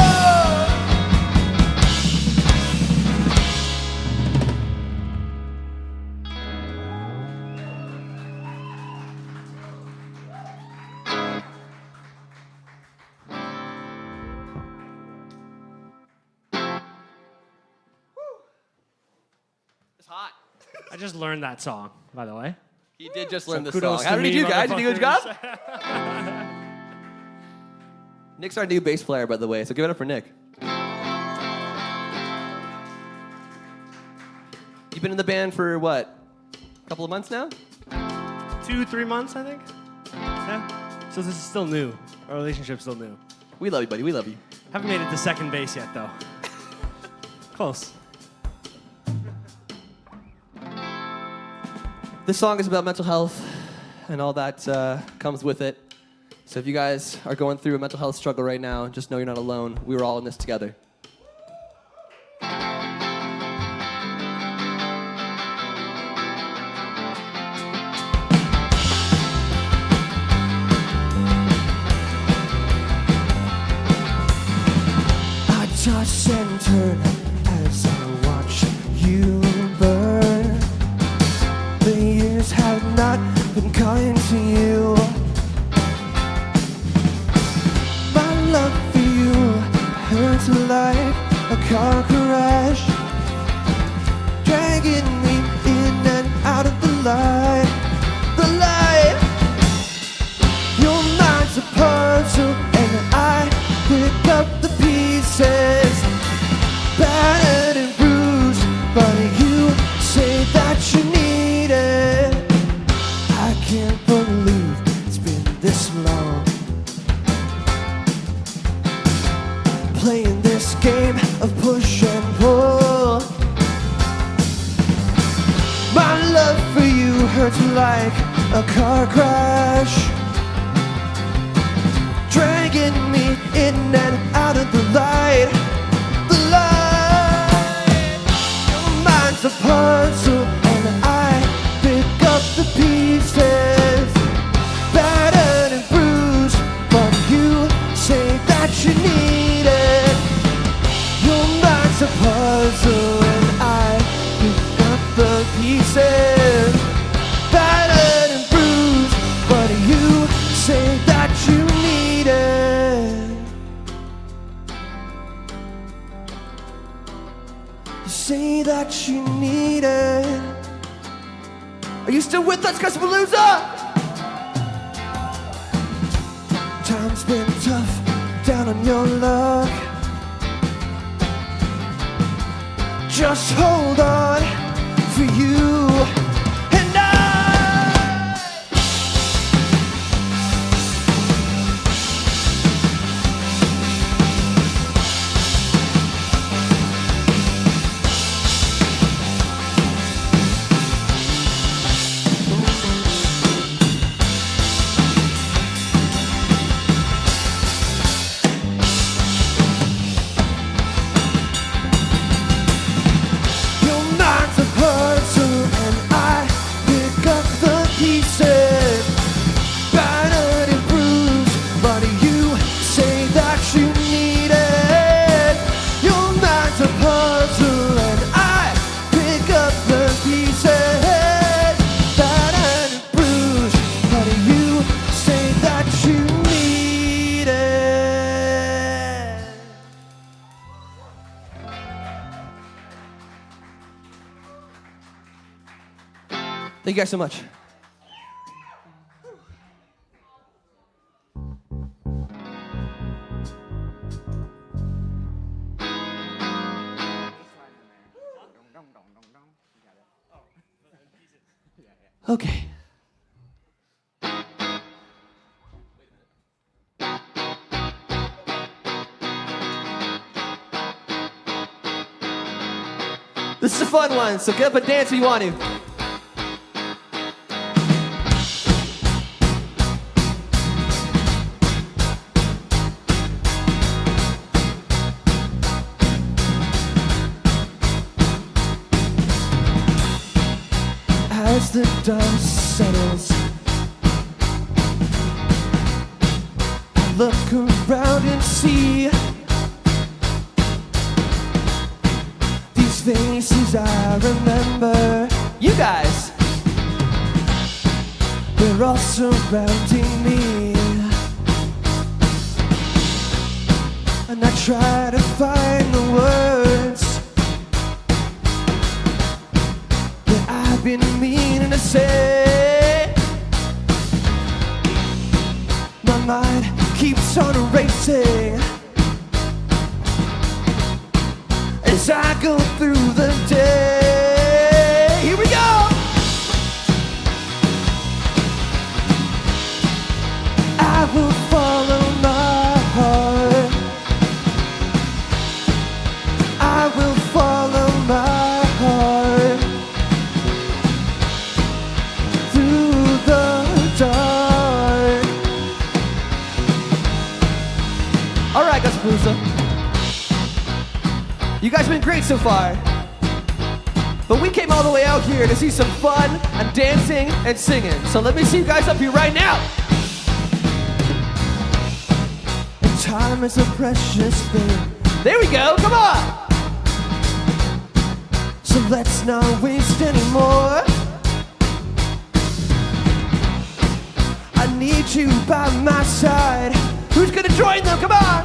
It's hot. I just learned that song, by the way. He did just learn the kudos song. to How did he me, do, guys? Did he do a good job? motherfuckers. Nick's our new bass player, by the way, so give it up for Nick. You've been in the band for what? A couple of months now? 2-3 months, I think. Yeah. So this is still new. Our relationship's still new. We love you, buddy. We love you. Haven't made it to second base yet, though. Close. This song is about mental health and all that comes with it. So if you guys are going through a mental health struggle right now, just know you're not alone. We were all in this together. I toss and turn as I watch you burn. The years have not been kind to you. My love for you hurts like a car crash, dragging me in and out of the light. The light. Your mind's a puzzle and I pick up the pieces, battered and bruised, but you say that you need it. I can't believe it's been this long, playing this game of push and pull. My love for you hurts like a car crash, dragging me in and out of the light. The light. Your mind's a puzzle and I pick up the pieces, battered and bruised, but you say that you need it. Your mind's a puzzle and I pick up the pieces, battered and bruised, but you say that you need it. You say that you need it. Are you still with us, Gussapolooza? Time's been tough, down on your luck. Just hold on for you and I. Your mind's a puzzle and I pick up the pieces, battered and bruised, but you say that you need it. Your mind's a puzzle and I pick up the pieces, battered and bruised, but you say that you need it. Thank you guys so much. Okay. This is a fun one, so get up and dance if you want to. As the dust settles, I look around and see these faces I remember. You guys, they're all surrounding me, and I try to find the words that I've been meaning to say. hearts on racing as I go through the day. Here we go. I will follow my heart. I will follow my heart through the dark. All right, Gussapolooza. You guys have been great so far. But we came all the way out here to see some fun and dancing and singing. So let me see you guys up here right now. And time is a precious thing. There we go, come on. So let's not waste any more. I need you by my side. Who's gonna join them? Come on.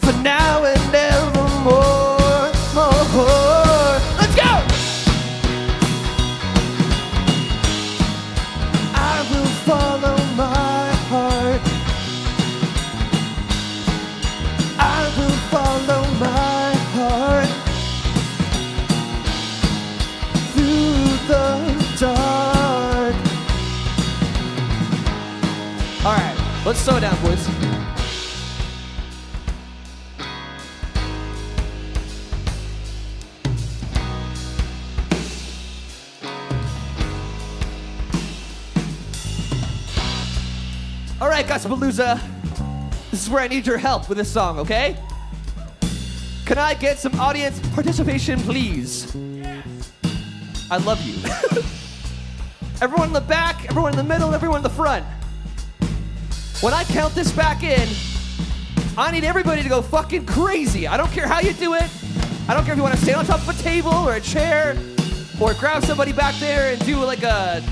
For now and evermore, more. Let's go. I will follow my heart. I will follow my heart through the dark. All right, let's slow down, boys. All right, Gussapolooza, this is where I need your help with this song, okay? Can I get some audience participation, please? I love you. Everyone in the back, everyone in the middle, everyone in the front. When I count this back in, I need everybody to go fucking crazy. I don't care how you do it. I don't care if you want to stand on top of a table or a chair or grab somebody back there and do like a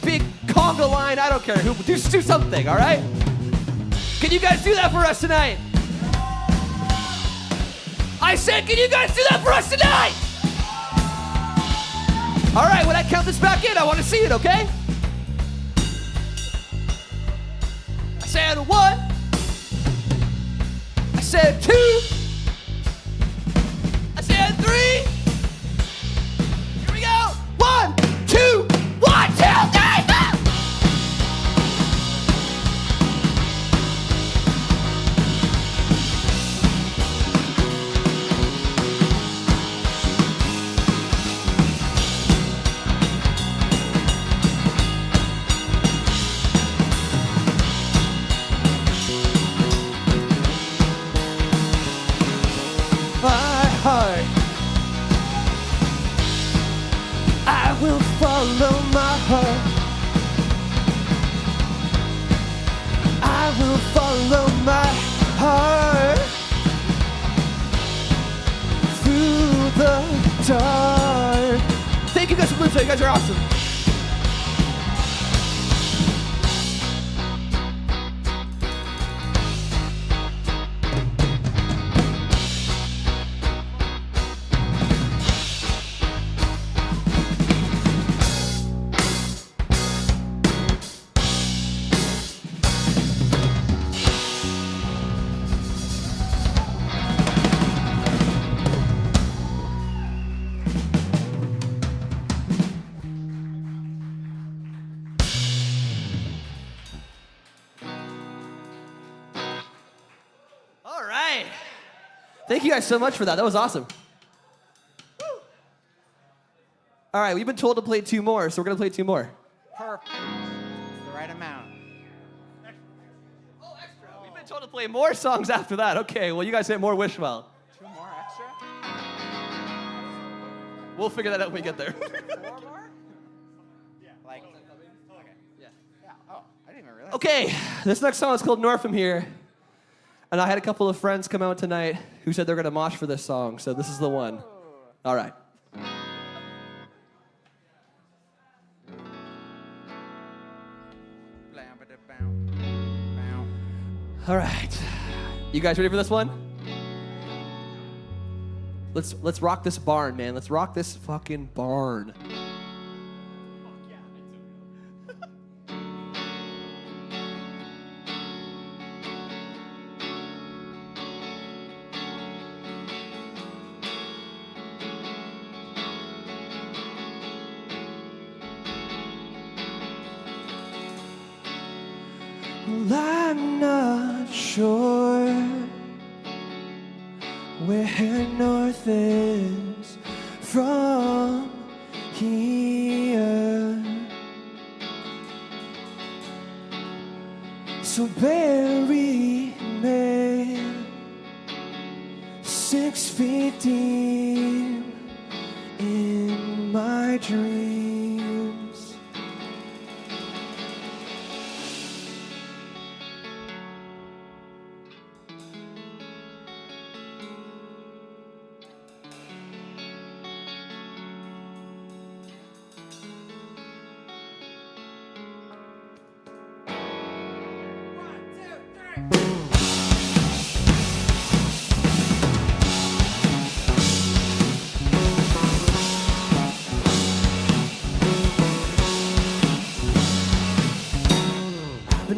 big conga line. I don't care. Just do something, all right? Can you guys do that for us tonight? I said, can you guys do that for us tonight? All right, when I count this back in, I want to see it, okay? I said 1. I said 2. I said 3. Here we go. 1, 2, 1, 2, 3, 4. My heart. I will follow my heart. I will follow my heart through the dark. Thank you guys for listening. You guys are awesome. All right. Thank you guys so much for that. That was awesome. Woo. All right, we've been told to play 2 more, so we're going to play 2 more. Perfect. It's the right amount. Oh, extra. We've been told to play more songs after that. Okay, well, you guys say more Wishwell. 2 more extra? We'll figure that out when we get there. 4 more? Yeah. Like, okay. Yeah. Oh, I didn't even realize. Okay, this next song is called North from Here. And I had a couple of friends come out tonight who said they're going to mosh for this song, so this is the one. All right. All right. You guys ready for this one? Let's rock this barn, man. Let's rock this fucking barn. Well, I'm not sure where north is from here. So bury me 6 feet deep in my dreams.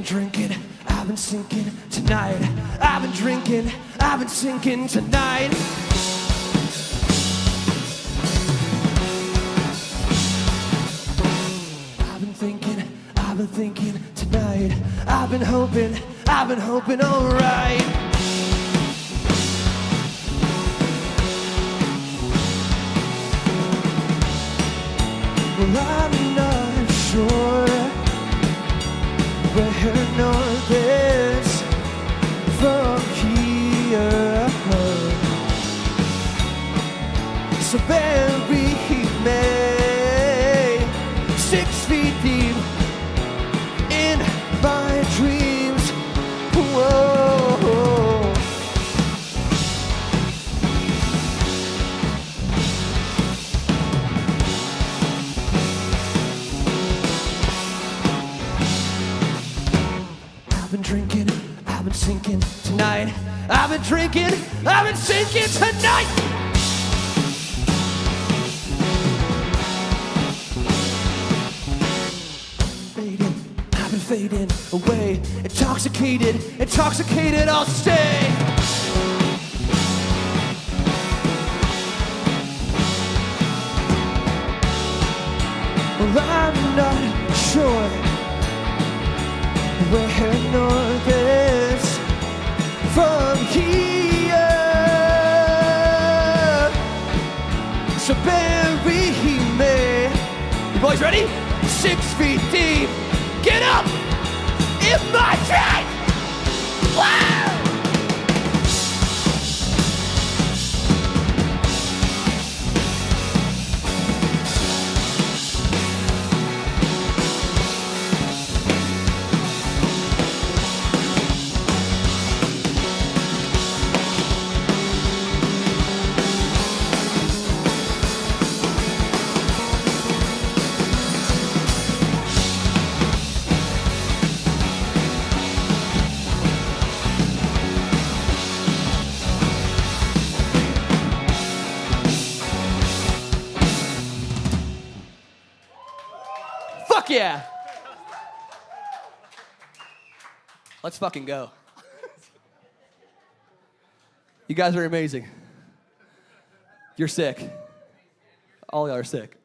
Drinking, I've been sinking tonight. I've been drinking, I've been sinking tonight. I've been thinking tonight. I've been hoping, alright. Well, I'm not sure where north is from here. So bury me 6 feet deep in my dreams. Whoa. I've been drinking, I've been sinking tonight. I've been drinking, I've been sinking tonight. I've been fading away. Intoxicated, I'll stay. Well, I'm not sure where north is from here. So bury me. You boys ready? 6 feet deep. Get up in my dream. Wow! Fuck yeah! Let's fucking go. You guys are amazing. You're sick. All y'all are sick.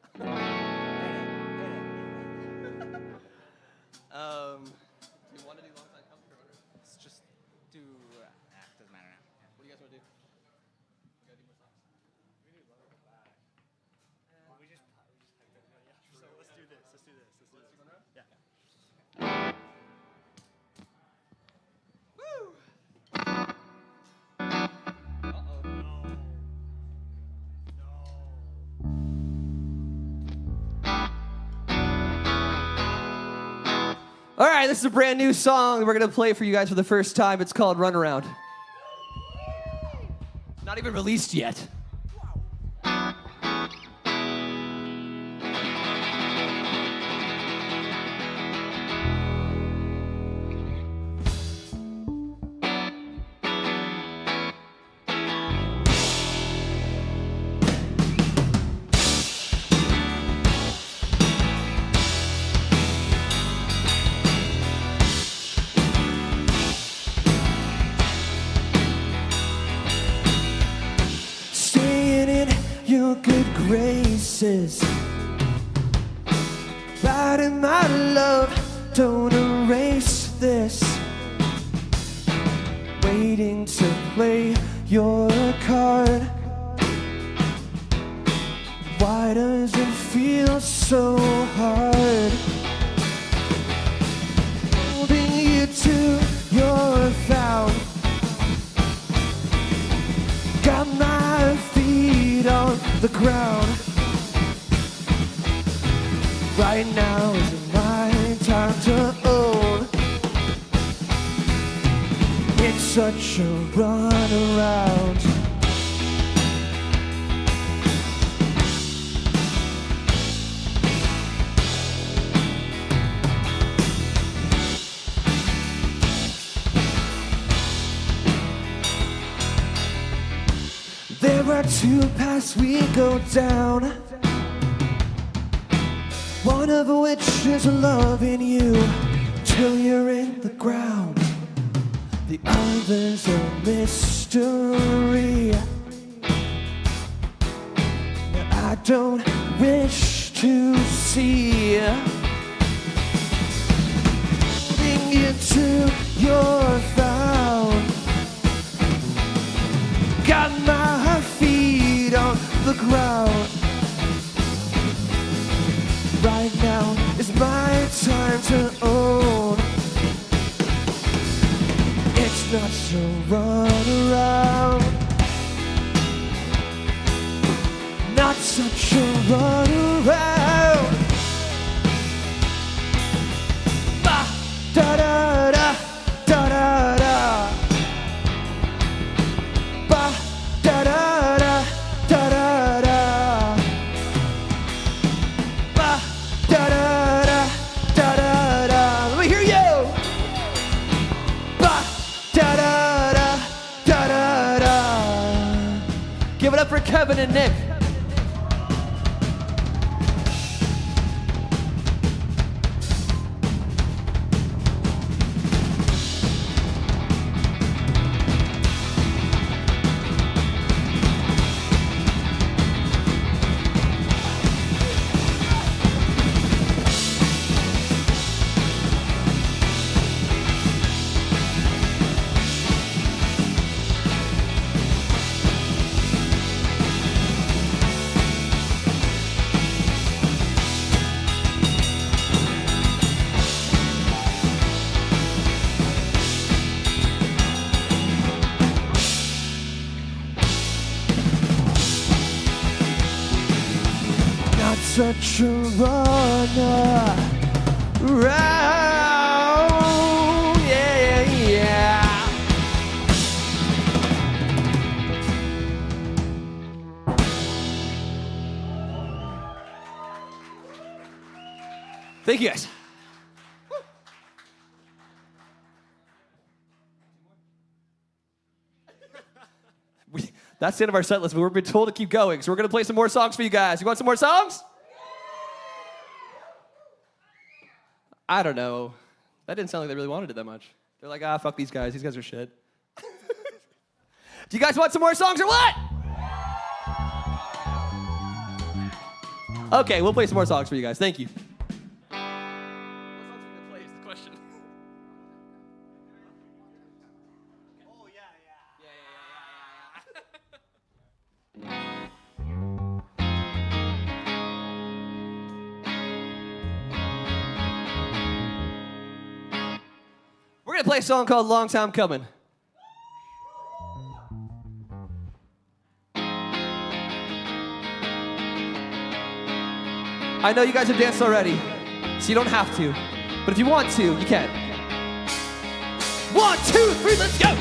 Let's just do doesn't matter now. What do you guys want to do? So let's do this. Yeah. All right, this is a brand new song that we're gonna play for you guys for the first time. It's called Runaround. Not even released yet. graces. But in my love, don't erase this. your card. Why does it feel so hard? Holding you to your found. Got my feet on the ground. Right now is my time to own. It's such a run around. There are two paths we go down, one of which is loving you till you're in the ground. The other's a mystery that I don't wish to see. Holding you to your found. Got my feet on the ground. Right now is my time to own. It's not so run around. Not such a run around. Ba da da da da da da. Ba da da da da da da. Ba da da da da da da. Let me hear you. Ba da da da da da da. Give it up for Kevin and Nick. Such a runner round, yeah, yeah. Thank you guys. That's the end of our set list, but we've been told to keep going, so we're going to play some more songs for you guys. You want some more songs? I don't know. That didn't sound like they really wanted it that much. They're like, fuck these guys. These guys are shit. Do you guys want some more songs or what? Okay, we'll play some more songs for you guys. Thank you. What songs are we going to play is the question. Oh, yeah. We're going to play a song called Long Time Coming. I know you guys have danced already, so you don't have to. But if you want to, you can. 1, 2, 3, let's go!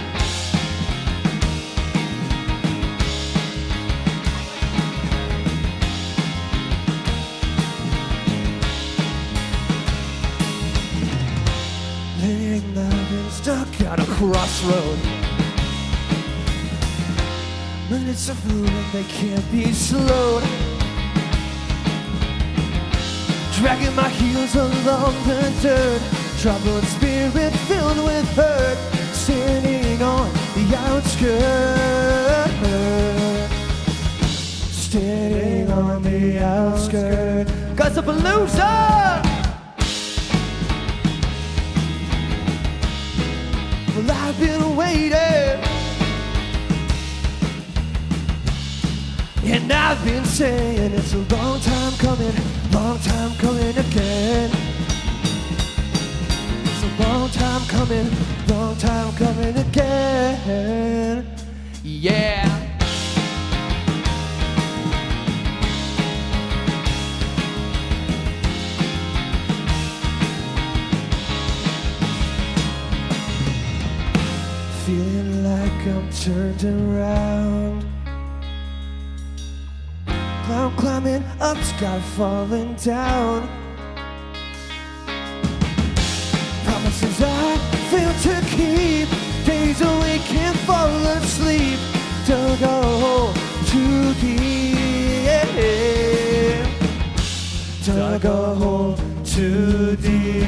Living love and stuck at a crossroad. Minutes of moving, they can't be slowed. Dragging my heels along the dirt. Troubled spirit filled with hurt. Standing on the outskirts. Standing on the outskirts. Gussapolooza! Well, I've been waiting I've been saying it's a long time coming again. It's a long time coming again. Yeah. Feeling like I'm turned around. Cloud climbing up, sky falling down. Promises I fail to keep. Days awake, can't fall asleep. Don't go too deep. Don't go too deep.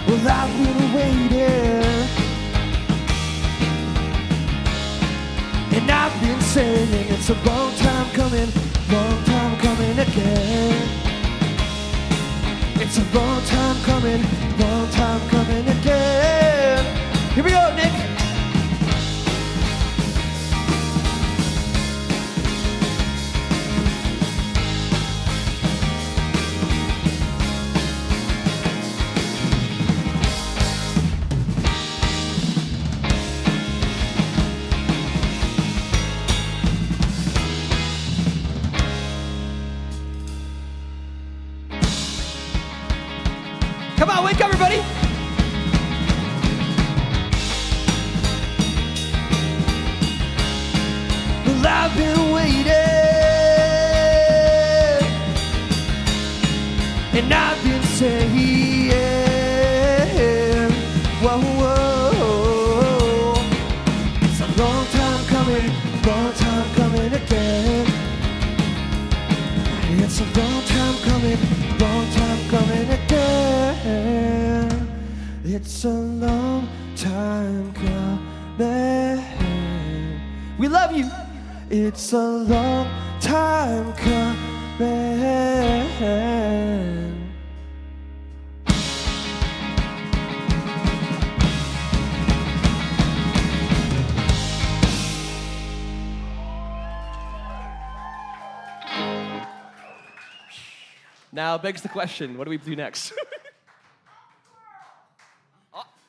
Well, I've been waiting, and I've been saying it's a long time coming again. It's a long time coming again. Here we go, Nick. Come on, wake up, everybody. Well, I've been waiting, and I've been saying, whoa, whoa. It's a long time coming again. It's a long time coming again. It's a long time coming. We love you. It's a long time coming. Now begs the question, what do we do next?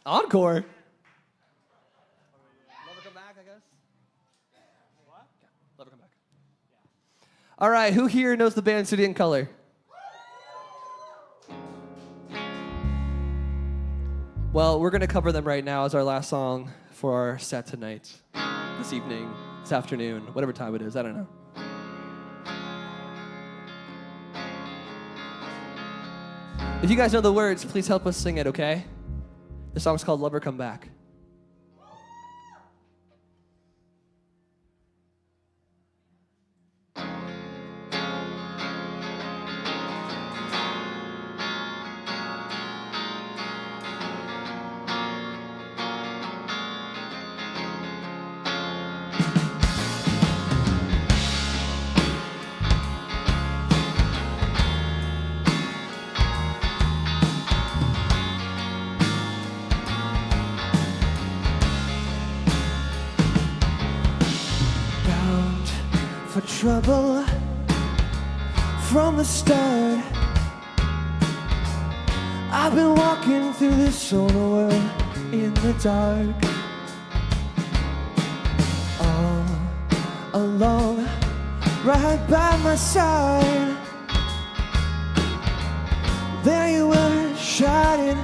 Encore. Lover come back, I guess. What? Lover come back. All right, who here knows the band City and Color? Well, we're gonna cover them right now as our last song for our set tonight, this evening, this afternoon, whatever time it is, I don't know. If you guys know the words, please help us sing it, okay? The song's called Lover Come Back. For trouble from the start. I've been walking through this whole world in the dark, all alone, right by my side. There you were, shining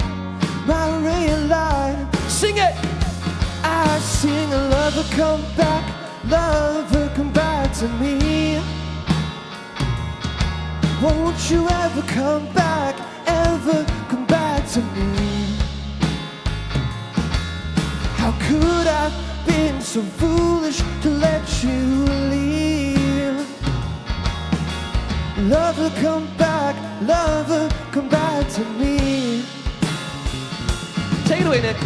my ray of light. Sing it! I sing a lover come back, lover come back to me. Won't you ever come back to me? How could I have been so foolish to let you leave? Lover come back to me. Take it away, Nick.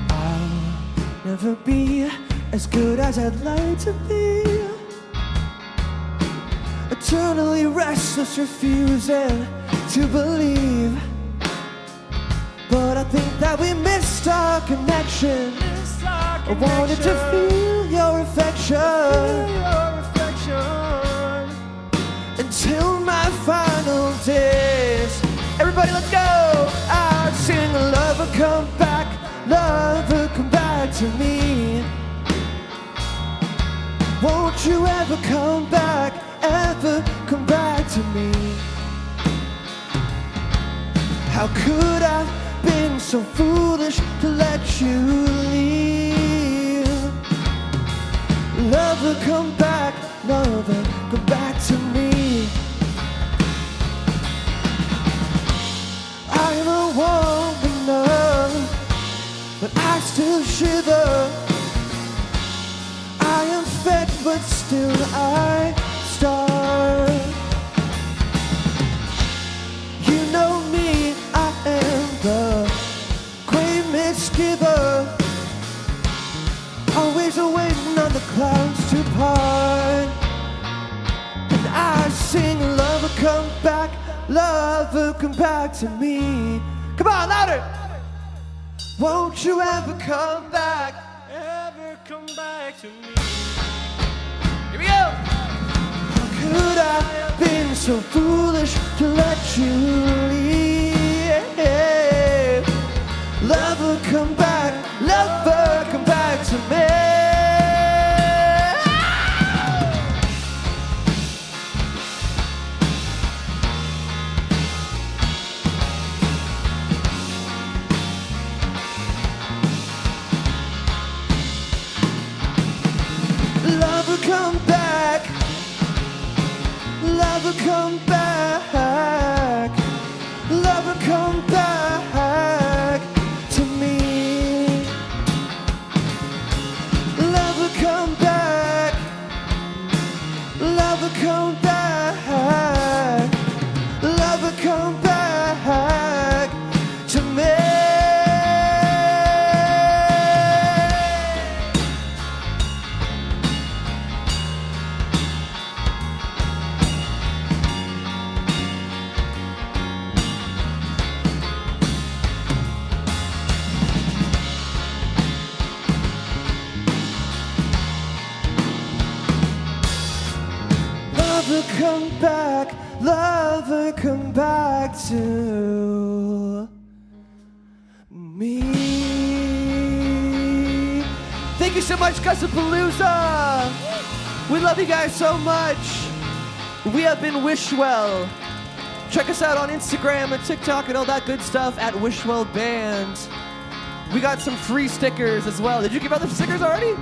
I'll never be as good as I'd like to be. Eternally restless, refusing to believe. But I think that we missed our connection. I wanted to feel your affection until my final days. Everybody, let's go! I'd sing lover come back, lover come back to me. Won't you ever come back to me? How could I have been so foolish to let you leave? Lover come back to me. I'm a woman now, but I still shiver. I am fed, but still I starve. You know me, I am the great misgiver, always waiting on the clouds to part. And I sing, lover come back to me. Come on, louder! Won't you ever come back to me? Here we go! How could I have been so foolish to let you leave? Lover come back to me. Lover come back, lover come back, lover come back to me. Lover come back, lover come back, lover come back to me. Lover come back to me. Thank you so much, Gussapolooza. We love you guys so much. We have been Wishwell. Check us out on Instagram and TikTok and all that good stuff at Wishwell Band. We got some free stickers as well. Did you give out the stickers already?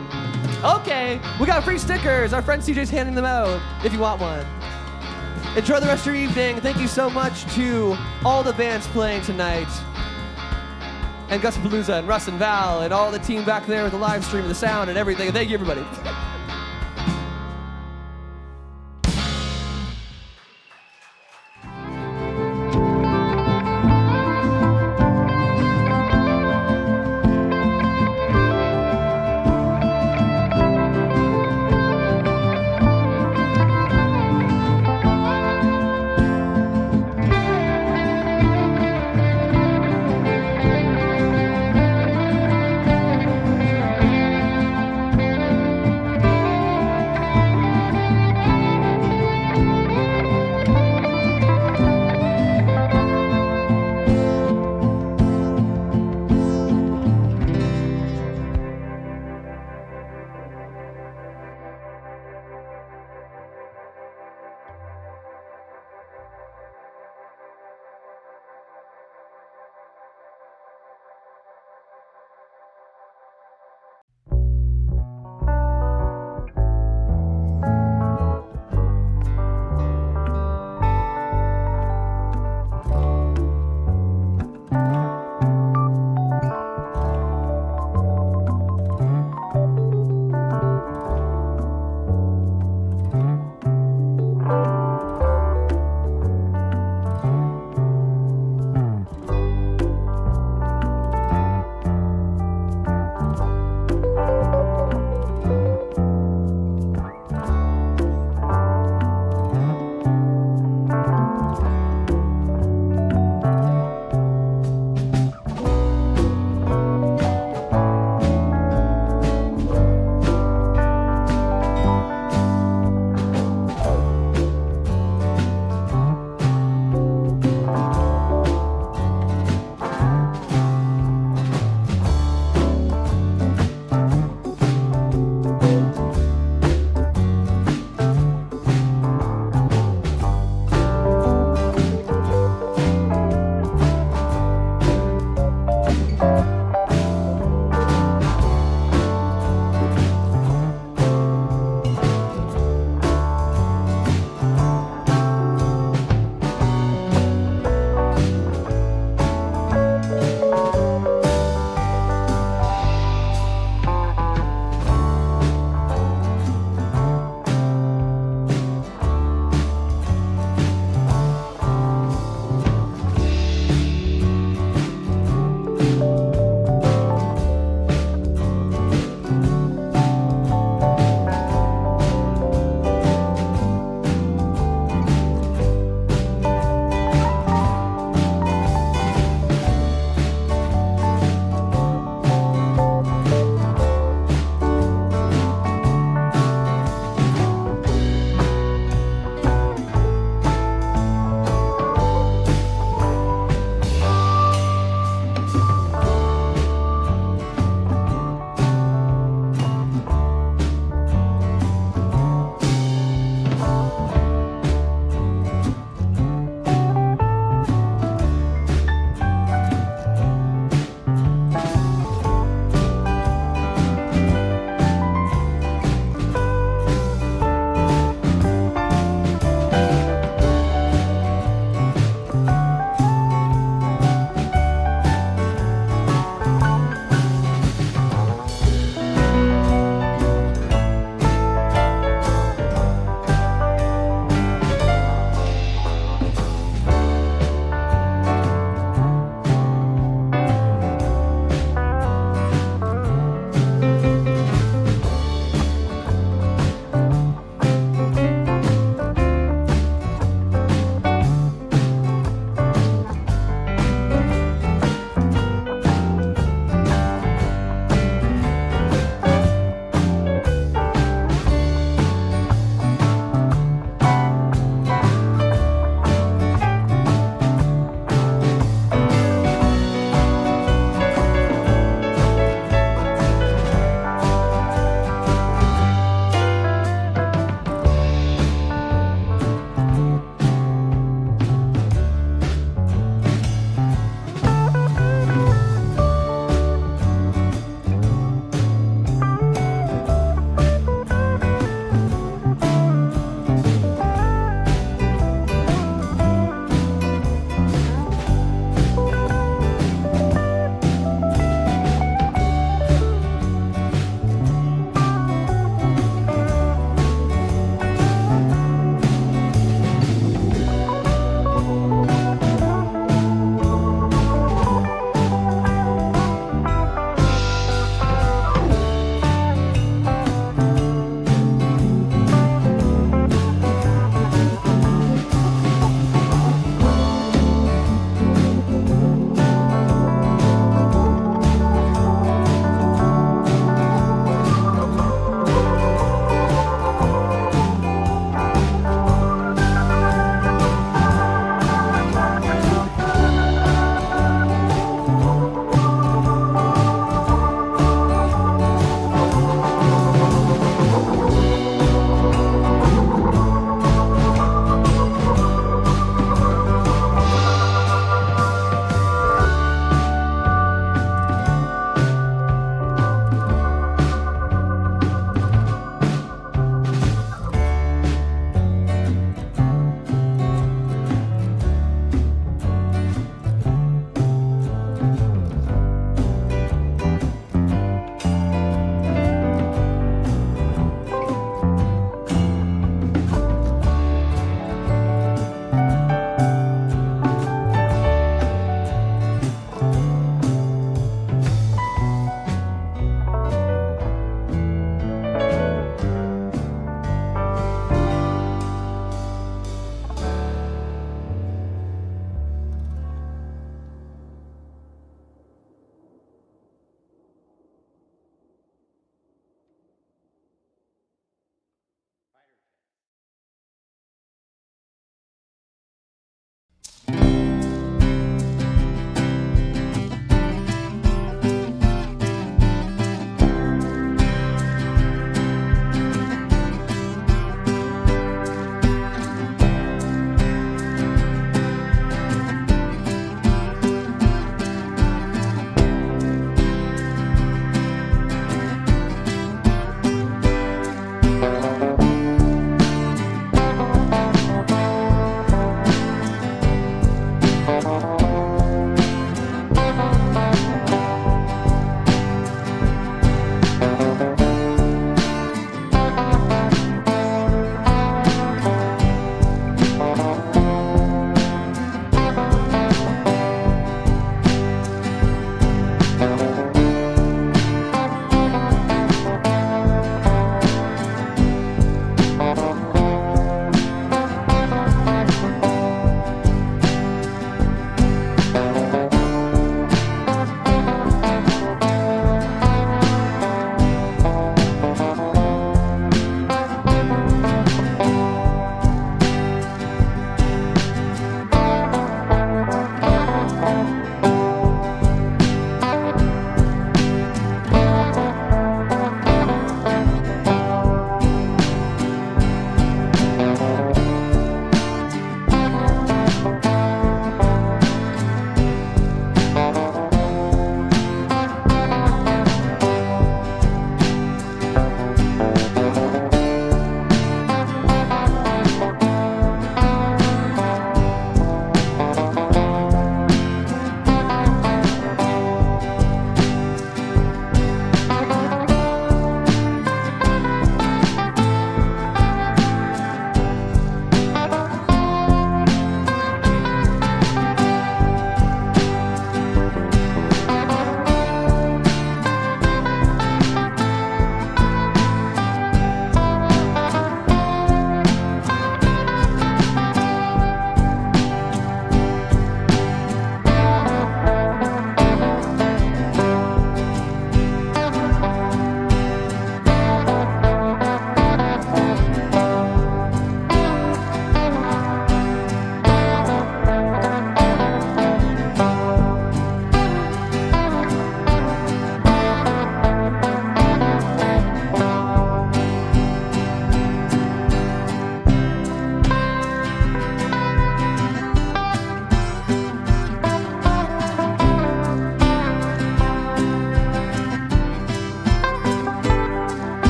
Okay, we got free stickers. Our friend CJ's handing them out if you want one. Enjoy the rest of your evening. Thank you so much to all the bands playing tonight. And Gussapolooza and Russ and Val and all the team back there with the live stream and the sound and everything. Thank you, everybody.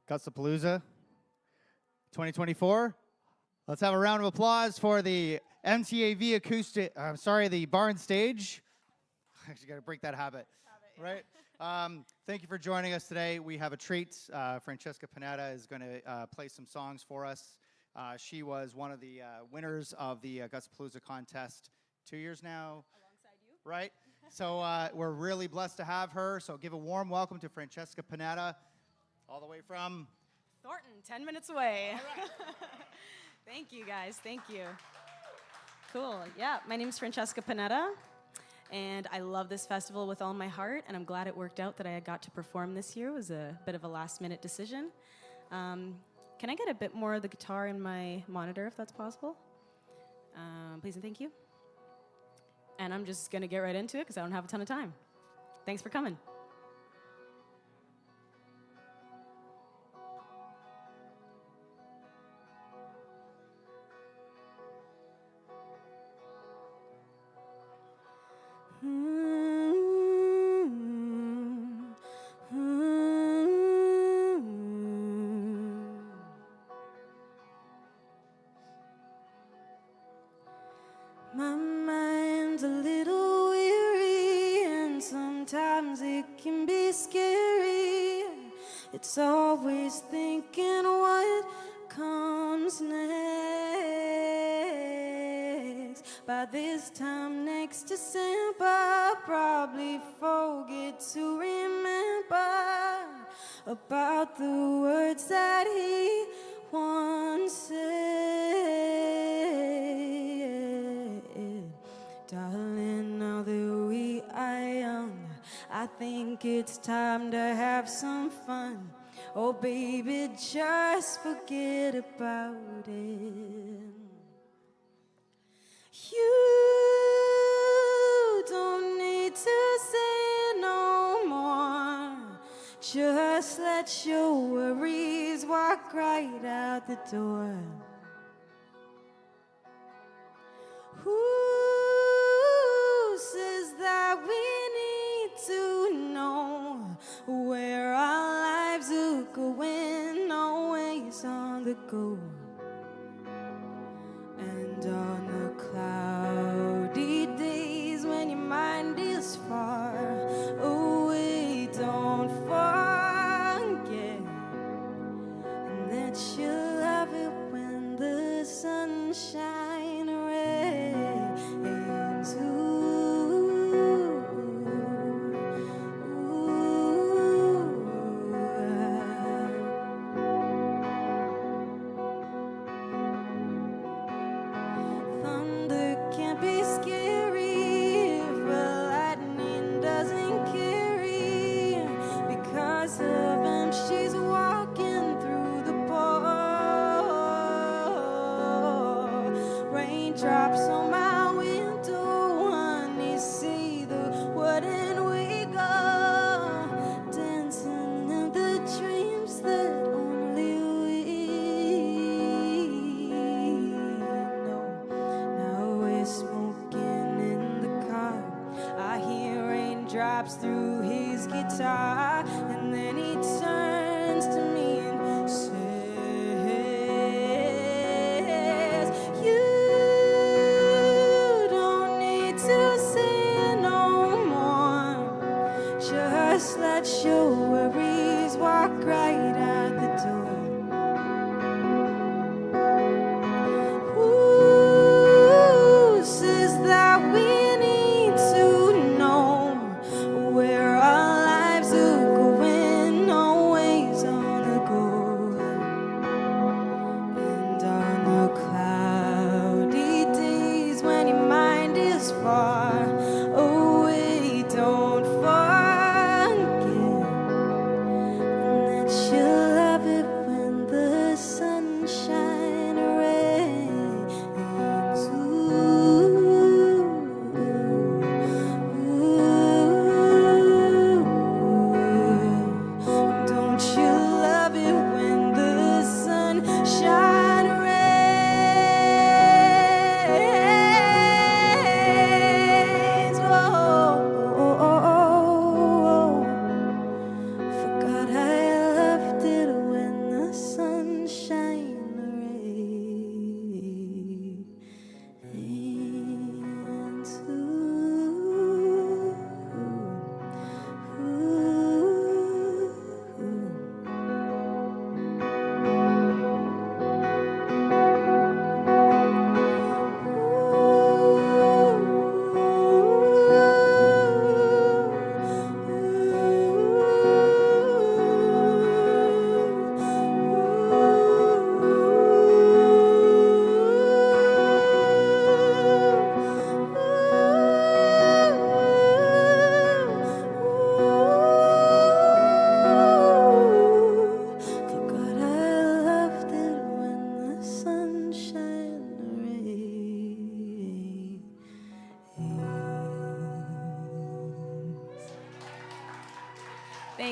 Gussapolooza 2024. Let's have a round of applause for the MTAV the Barn Stage. I actually got to break that habit, right? Thank you for joining us today. We have a treat. Franchesca Panetta is going to play some songs for us. She was one of the winners of the Gussapolooza contest 2 years now. Alongside you. Right? So we're really blessed to have her. So give a warm welcome to Franchesca Panetta, all the way from Thornton, 10 minutes away. Thank you, guys. Thank you. Cool. Yeah, my name is Franchesca Panetta, and I love this festival with all my heart, and I'm glad it worked out that I got to perform this year. It was a bit of a last-minute decision. Can I get a bit more of the guitar in my monitor, if that's possible? Please and thank you. And I'm just going to get right into it because I don't have a ton of time. Thanks for coming. My mind's a little weary, and sometimes it can be scary. It's always thinking what comes next. By this time next December, I'll probably forget to remember about the words that he once said. Darling, now that we are young, I think it's time to have some fun. Oh, baby, just forget about it. You don't need to say no more. Just let your worries walk right out the door. Who says that we need to know where our lives are going, always on the go? And on the cloudy days when your mind is far away, don't forget that you love it when the sunshine rains. Thunder can be scary if lightning doesn't carry. Because of him, she's walking through the pour. Raindrops on my window, honey, see the wooden wiggle, dancing in the dreams that only we know. Now we're smoking in the car. I hear raindrops through his guitar, and then he turns to me and says, you don't need to say no more. Just let your worries walk right out the door. Who says that we need to know where our lives are going,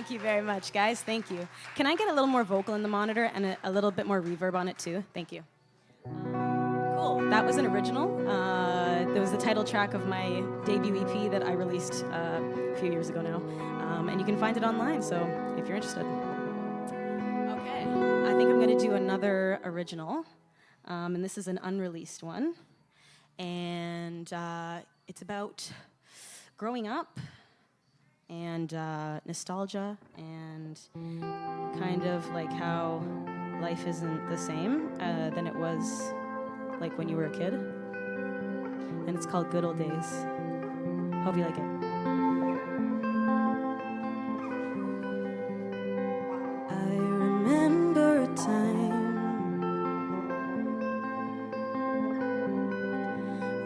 Thank you very much, guys. Thank you. Can I get a little more vocal in the monitor and a little bit more reverb on it, too? Thank you. Cool. That was an original. That was the title track of my debut EP that I released a few years ago now. And you can find it online, so if you're interested. Okay. I think I'm going to do another original. And this is an unreleased one. And it's about growing up and nostalgia and kind of like how life isn't the same than it was like when you were a kid. And it's called Good Old Days. Hope you like it. I remember a time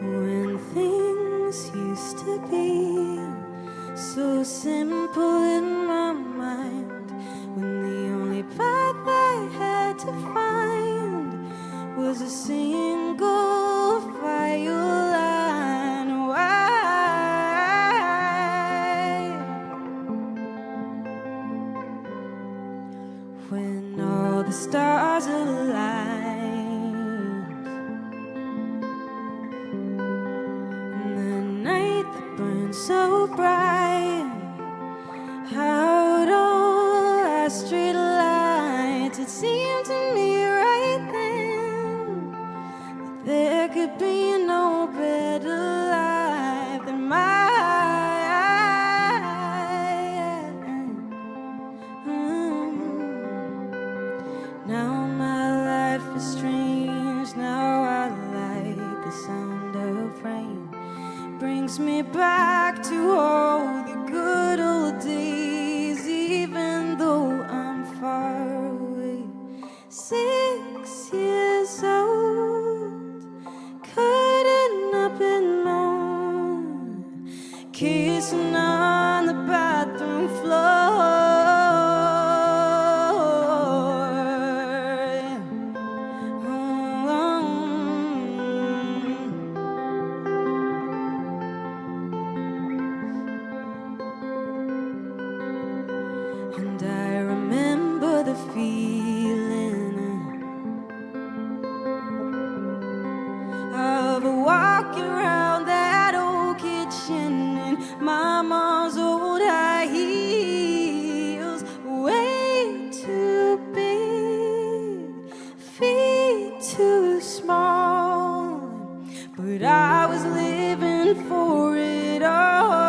when things used to be so simple in my mind, when the only path I had to find was a single fire line. Why? When all the stars aligned, and the night that burned so bright, out all our street lights, it seemed to me right then that there could be no better life than mine. Now my life is strange, now I like the sound of rain. Brings me back to all the good old days, even though I'm far away. 6 years old, cutting up and moan, kissing on the bathroom floor. And I remember the feeling of walking around that old kitchen in my mom's old high heels, way too big, feet too small, but I was living for it all.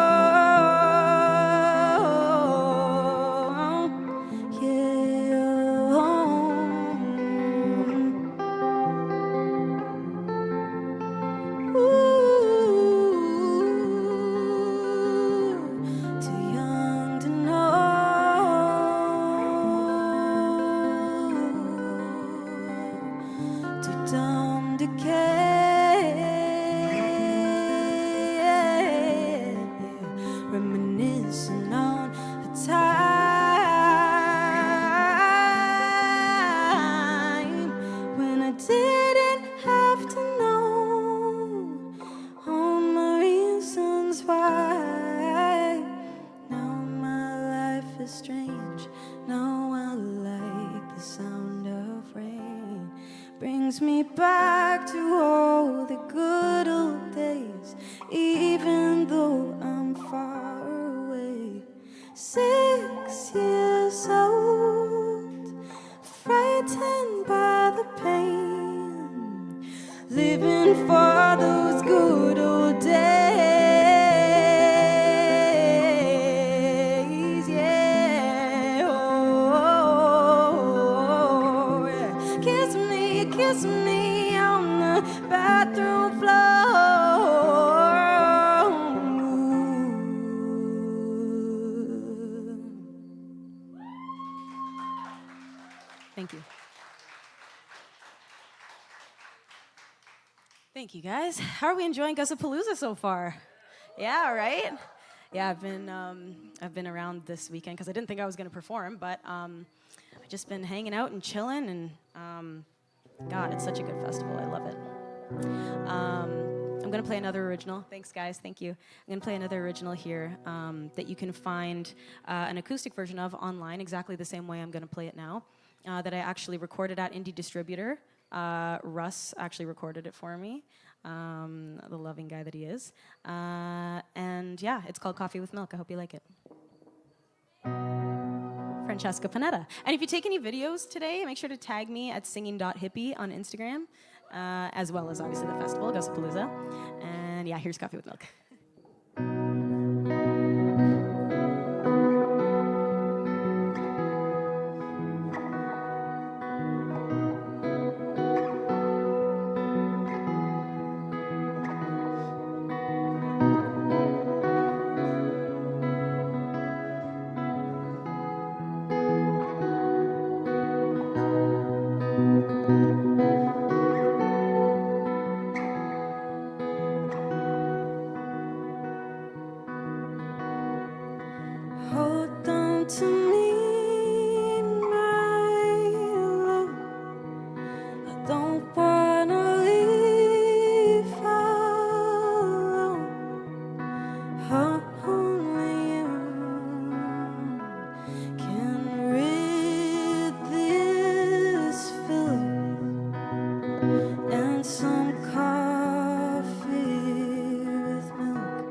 Reminiscing on the time when I didn't have to know all my reasons why. Now my life is strange, now I like the sound of rain. Brings me back to all the good old days, even though I'm far away. 6 years old, frightened by the pain, living for those good old days. Yeah, oh, yeah. Kiss me on the bathroom floor. Thank you. Thank you, guys. How are we enjoying Gussapolooza so far? Yeah, right? Yeah, I've been around this weekend because I didn't think I was going to perform, but I've just been hanging out and chilling, and God, it's such a good festival. I love it. I'm I'm going to play another original. Thanks, guys. Thank you. I'm going to play another original here that you can find an acoustic version of online, exactly the same way I'm going to play it now, that I actually recorded at Indie Distributor. Russ actually recorded it for me, the loving guy that he is. And yeah, it's called Coffee with Milk. I hope you like it. Franchesca Panetta. And if you take any videos today, make sure to tag me at singing.hippie on Instagram, as well as obviously the festival, Gussapolooza. And yeah, here's Coffee with Milk. Hold on to me, my love. I don't wanna leave alone. Only you can rid this feeling, and some coffee with milk.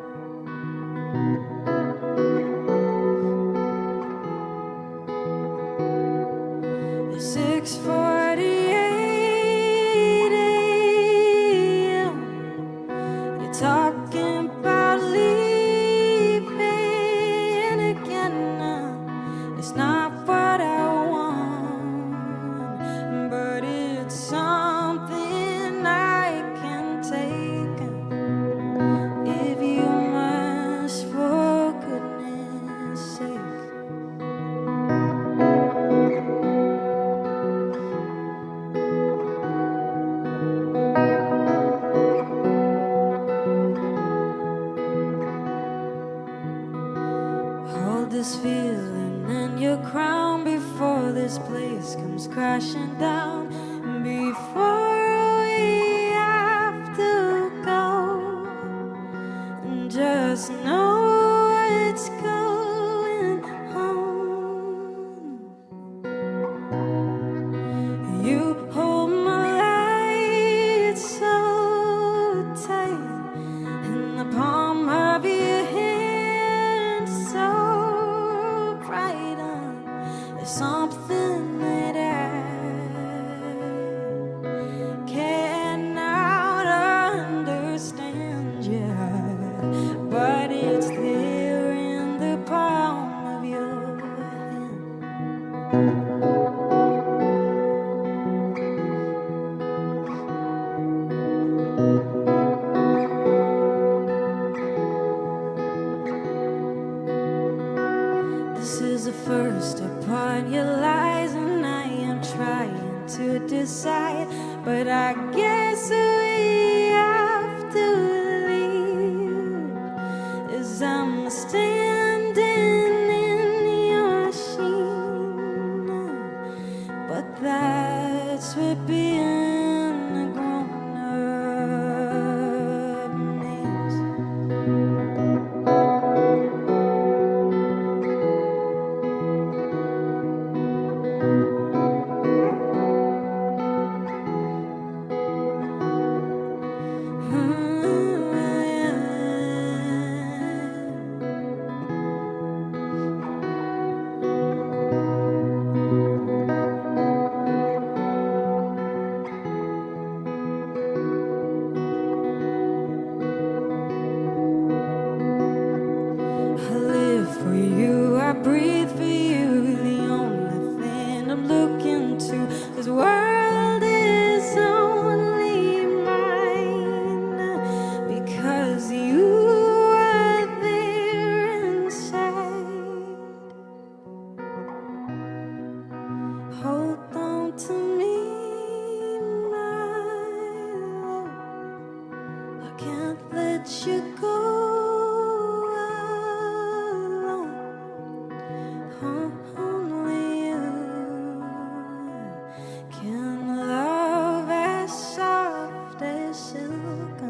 6:48 a.m. You're talking about leaving again. It's not what I want, but it's something I can take. If you must, for goodness sake. Hold this feeling and your crown before this place comes crashing down. Before we have to go, and just know it's going home. You hold my light so tight in the palm of your hand, so bright. There's something that I cannot understand, yeah, but it's there in the palm of your hand. This is the first upon your lies, and I am trying to decide, but I guess we have to leave, as I'm standing in your sheen. But that's what being a grown-up means. I live for you, I breathe for you. The only thing I'm looking to, this world is only mine, because you are there inside. Hold on to me, my love. I can't let you go alone. Only you can love as soft as silk.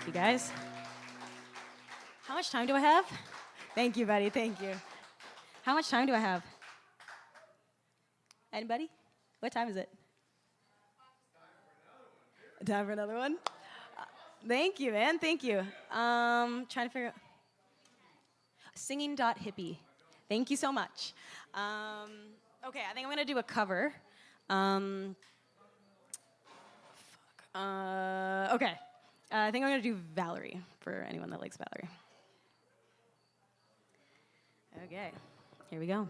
Thank you, guys. How much time do I have? Thank you, buddy. Thank you. How much time do I have? Anybody? What time is it? Time for another one? Thank you, man. Thank you. Trying to figure out. Singing.hippie. Thank you so much. Okay, I think I'm going to do a cover. Okay. I think I'm going to do Valerie for anyone that likes Valerie. Okay, here we go.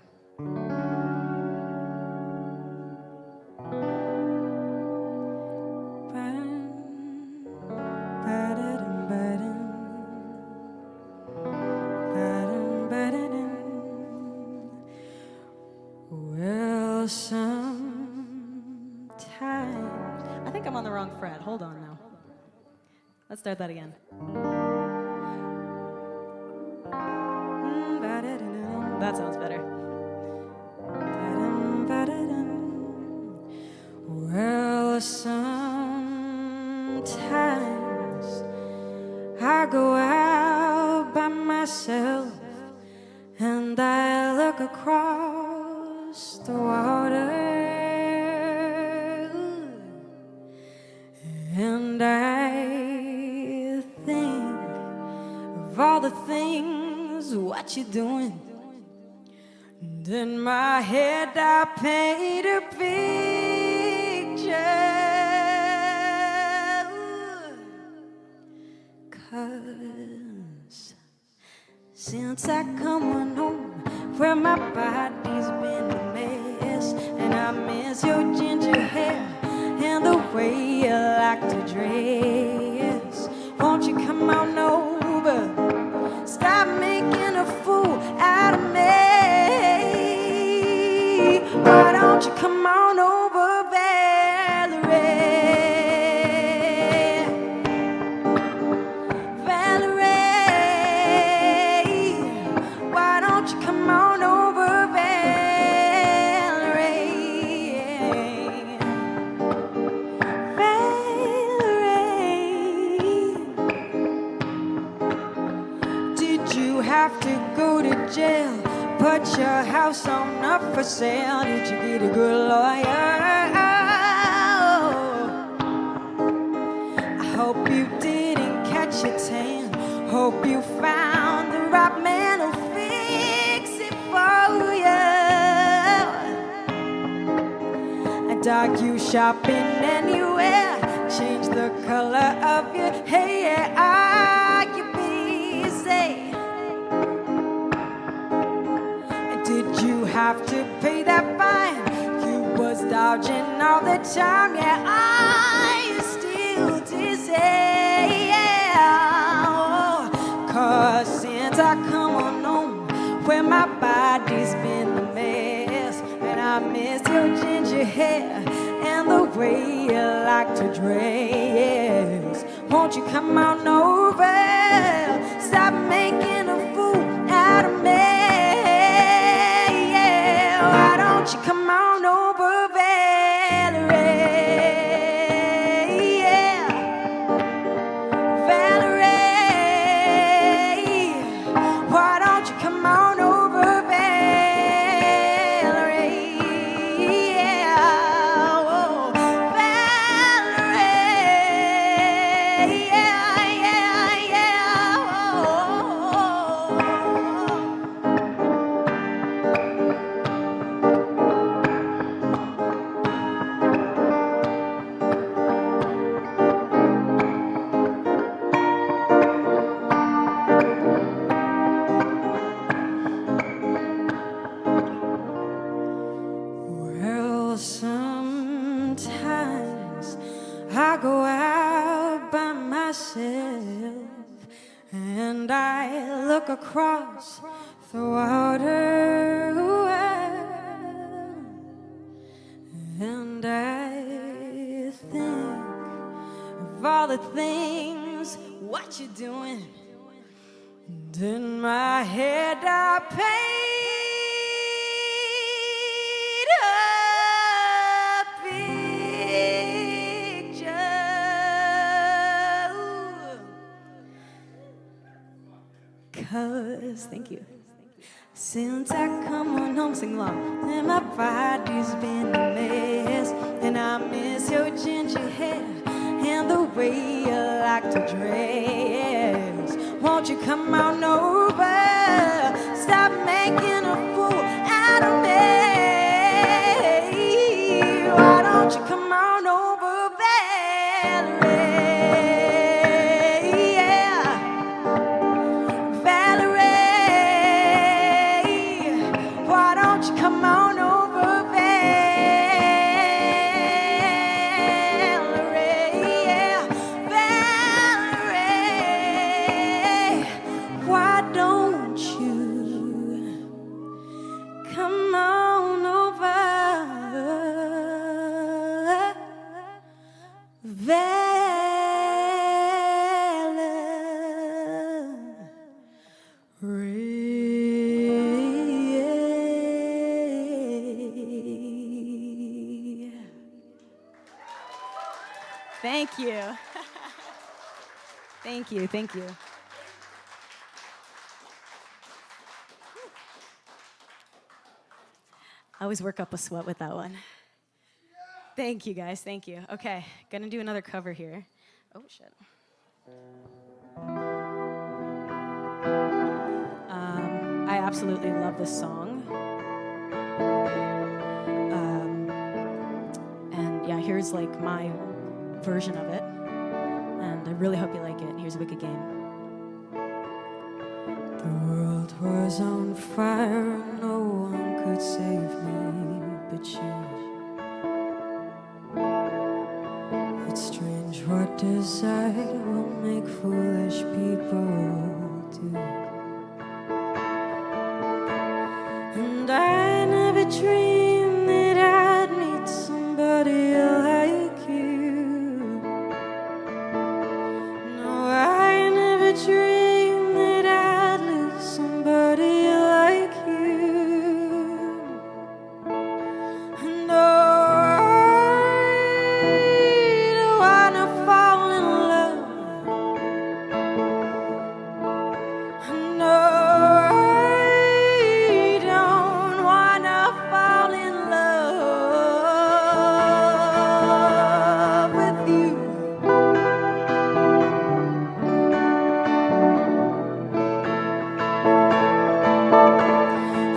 Well, sometimes I think I'm on the wrong fret. Hold on now. Let's start that again. That sounds better. Well, sometimes I go out by myself and I look across the water and I think of all the things what you're doing. And in my head I paint a picture, 'cause since I come on home where my body's been a mess, and I miss your ginger hair and the way you like to dress. Won't you come on over? Stop making a fool out of me. Why don't you come on over, Valerie? Valerie, why don't you come on over, Valerie? Valerie, did you have to go to jail? Put your house on up for sale. Did you get a good lawyer? I hope you didn't catch your tan. Hope you found the right man who'll fix it for you. And are you shopping anywhere? Change the color of your hair. Are you busy? Did you have to pay that fine? You was dodging all the time. Yeah, are you still dizzy? Yeah. Oh, 'cause since I come on home where my body's been a mess, and I miss your ginger hair and the way you like to dress. Won't you come on over? Stop making a fool out of me. Why don't you come on over, Valerie? Yeah. Valerie, why don't you come on over, Valerie? Yeah. Oh, Valerie, yeah, yeah, yeah. Oh. Well, sometimes I go out by myself and I look across the water and I think of all the things what you're doing. And in my head I paint a picture, because, thank you. Since I come on home, sing along, and my body's been a mess, and I miss your ginger hair and the way you like to dress. Won't you come on over? Stop making a fool out of me. Why don't you come on over, Valerie? Yeah. Valerie, why don't you come on over, Valerie? Yeah. Valerie, why don't you come on over, Valerie? Thank you. Thank you, thank you. I always work up a sweat with that one. Thank you, guys, thank you. Okay, gonna do another cover here. Oh, shit. I absolutely love this song. And yeah, here's like my version of it. And I really hope you like it. Here's Wicked Game. The world was on fire, no one could save me but you. It's strange what desire will make foolish people do. And I never dreamed that I'd meet somebody like you. No, I never dreamed that I'd lose somebody like you. And I don't wanna fall in love. And I don't wanna fall in love with you.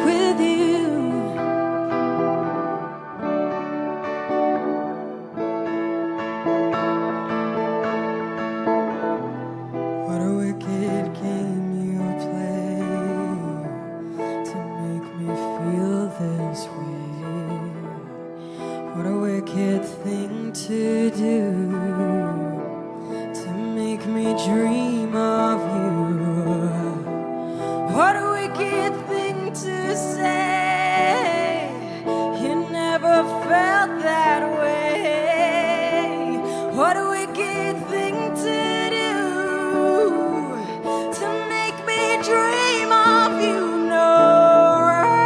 With you. What a wicked game you play to make me feel this way. What a wicked thing to do to make me dream of you. What a wicked thing to say. You never felt that way. What a wicked thing to do to make me dream of you. No, I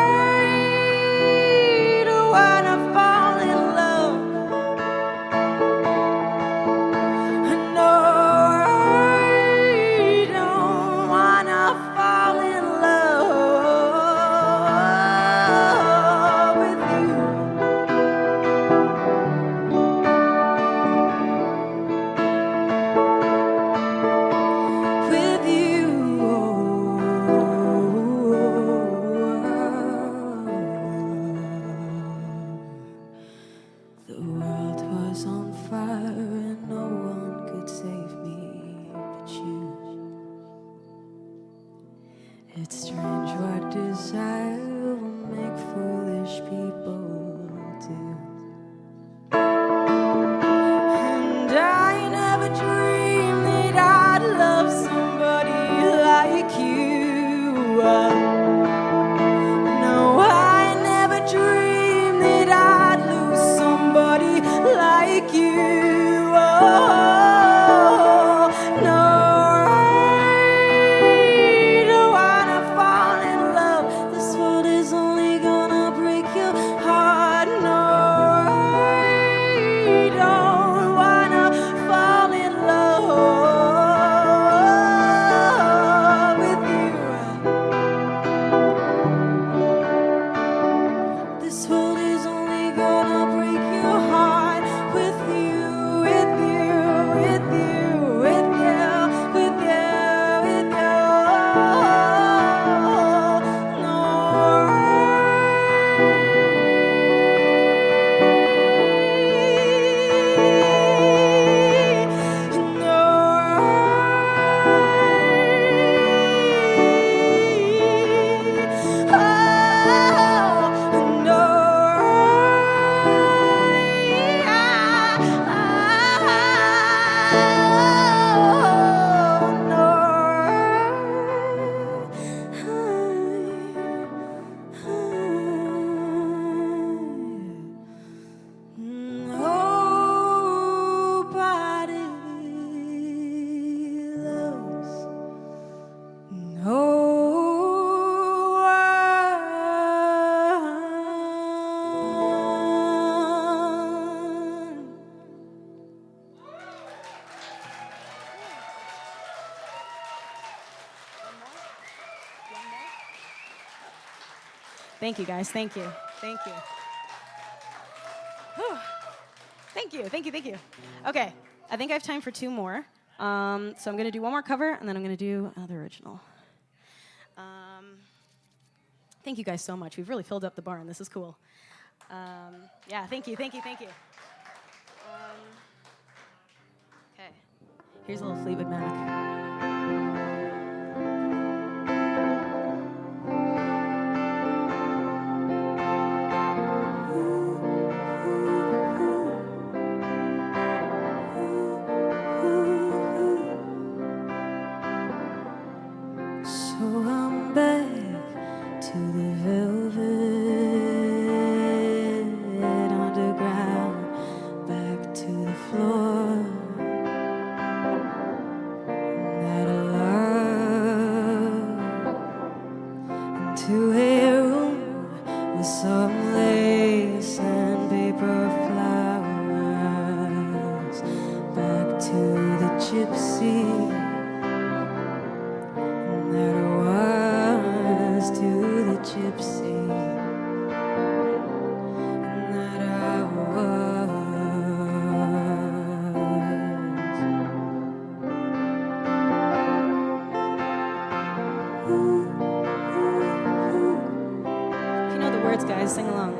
don't wanna fall in love. No, I don't wanna fall in love with you. With you. The world was on fire and no one could save me but you. It's strange what desire will make foolish people do. And I never dreamed that I'd love somebody like you. No, I never dreamed that I'd lose somebody like you. Thank you, guys. Thank you. Thank you. Whew. Thank you. Thank you. Thank you. Okay, I think I have time for 2 more. So I'm going to do one more cover, and then I'm going to do another original. Thank you guys so much. We've really filled up the barn. This is cool. Yeah, thank you. Thank you. Thank you. Okay, here's a little Fleetwood Mac. So I'm back to the velvet underground, back to the floor that I love, into a room with some lace and paper flowers, back to the gypsy that I was, to the gypsy that I was. If you know the words, guys, sing along.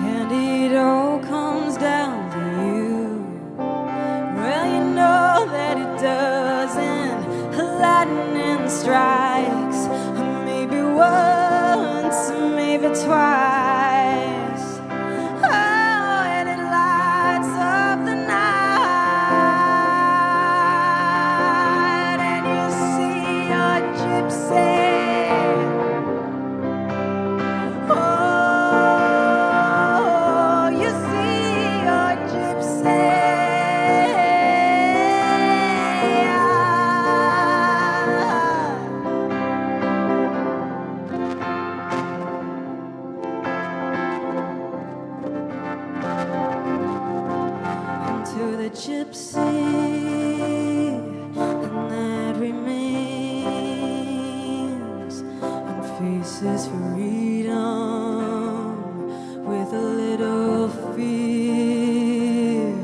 And it all comes down to you. Well, you know that it doesn't. Lightning strikes, maybe once, maybe twice. Oh, and it lights up the night, and you see your gypsy. Oh, you see your gypsy. To the gypsy, and that remains, and faces freedom with a little fear.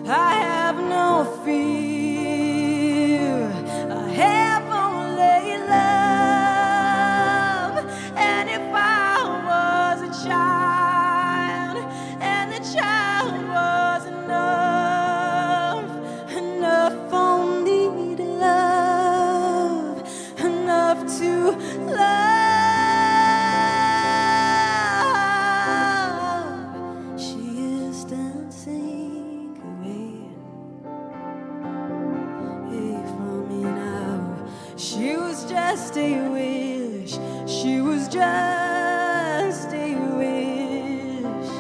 I have no fear, I have only love. And if I was a child, and the child was enough only to love, enough to love. She is dancing away from me now. She was just a wish, she was just a wish,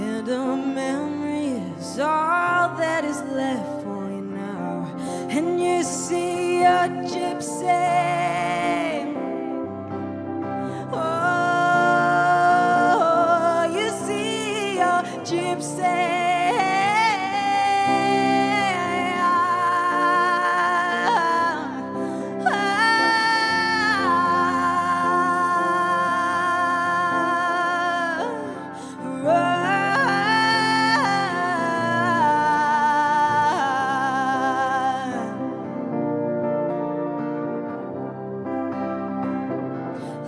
and a memory is all that is left for you now. And you see a gypsy. Oh, you see a gypsy.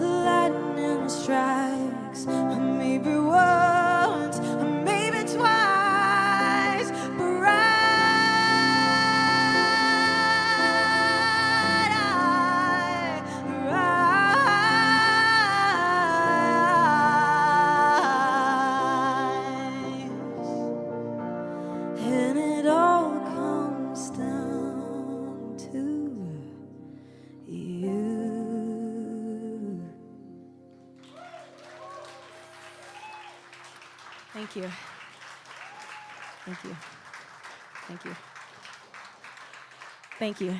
Lightning strikes, maybe once, maybe twice, and it all comes down to you. Thank you. Thank you. Thank you. Thank you.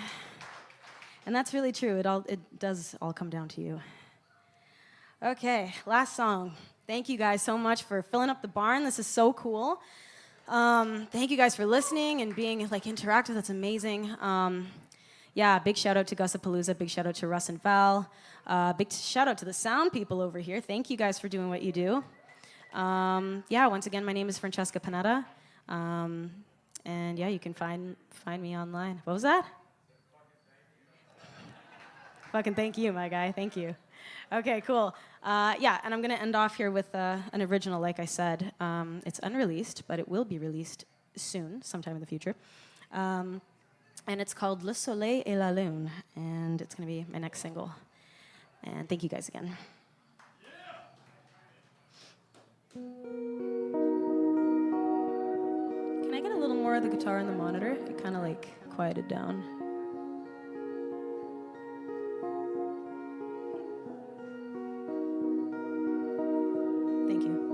And that's really true. It does all come down to you. Okay, last song. Thank you guys so much for filling up the barn. This is so cool. Thank you guys for listening and being like interactive. That's amazing. yeah, big shout out to Gussapolooza, big shout out to Russ and Val, big shout out to the sound people over here. Thank you guys for doing what you do. Yeah, once again, my name is Franchesca Panetta, and yeah, you can find me online. What was that? Fucking thank you, my guy. Thank you. Okay, cool. Yeah, and I'm going to end off here with an original, like I said. It's unreleased, but it will be released soon, sometime in the future. And it's called Le Soleil et la Lune, and it's going to be my next single. And thank you guys again. Can I get a little more of the guitar on the monitor? It kind of like quieted down. Thank you.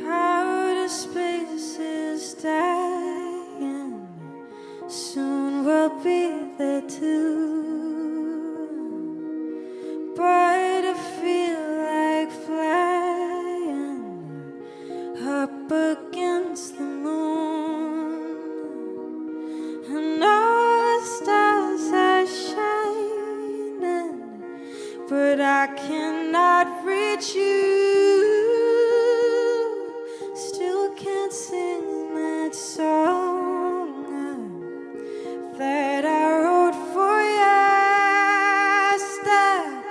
Outer space is dying. Soon we'll be there too. But I feel like flying up against the moon. And all the stars are shining, but I cannot reach you. Still can't sing that song that I wrote for you. Stuck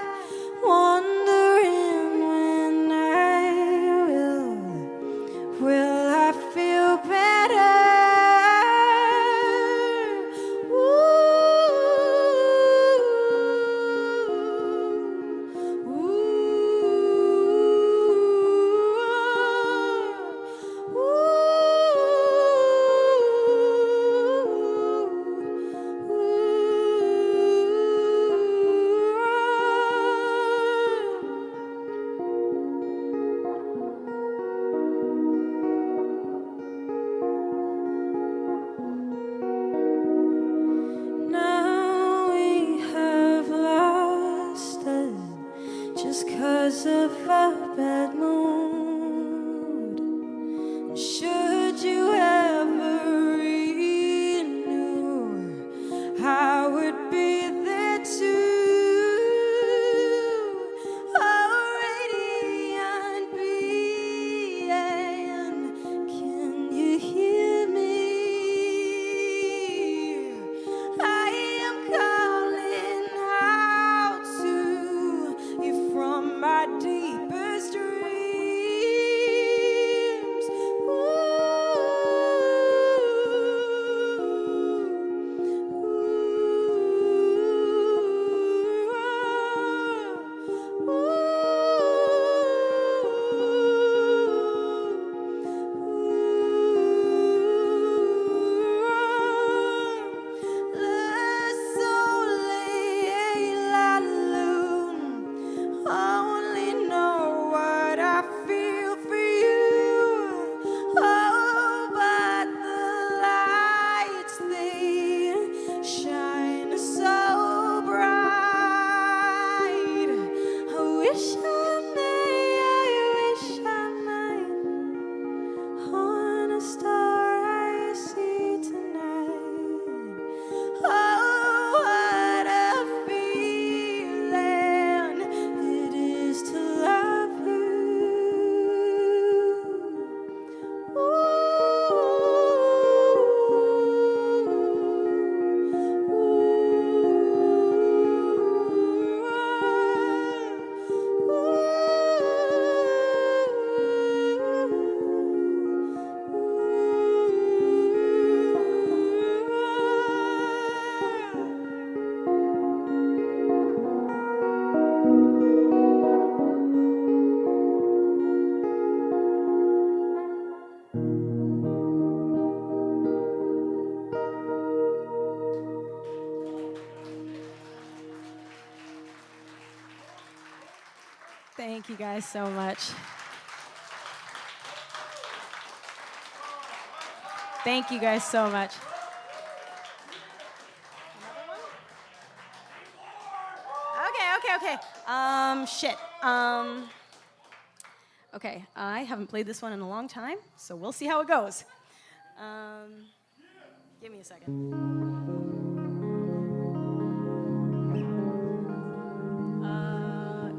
wondering when I will I feel Thank you guys so much. Thank you guys so much. Okay. Shit. Okay, I haven't played this one in a long time, so we'll see how it goes. Give me a second.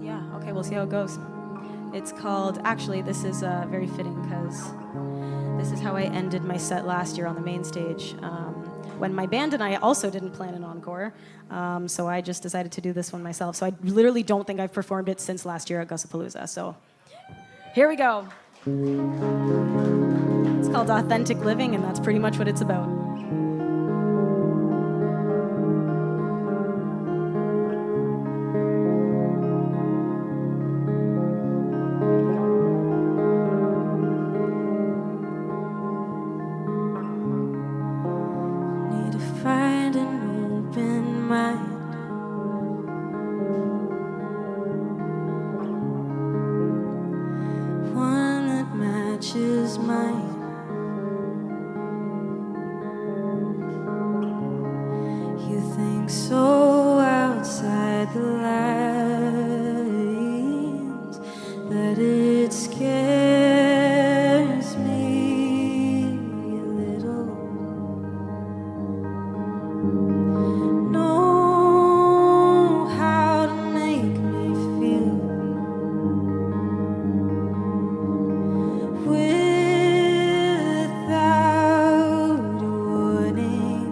Yeah, okay, we'll see how it goes. It's called, actually, this is very fitting because this is how I ended my set last year on the main stage. When my band and I also didn't plan an encore, so I just decided to do this one myself. So I literally don't think I've performed it since last year at Gussapolooza. So here we go. It's called Authentic Living, and that's pretty much what it's about. Find an open mind. One that matches mine. You think so outside the lines that it scares me a little. Know how to make me feel without warning,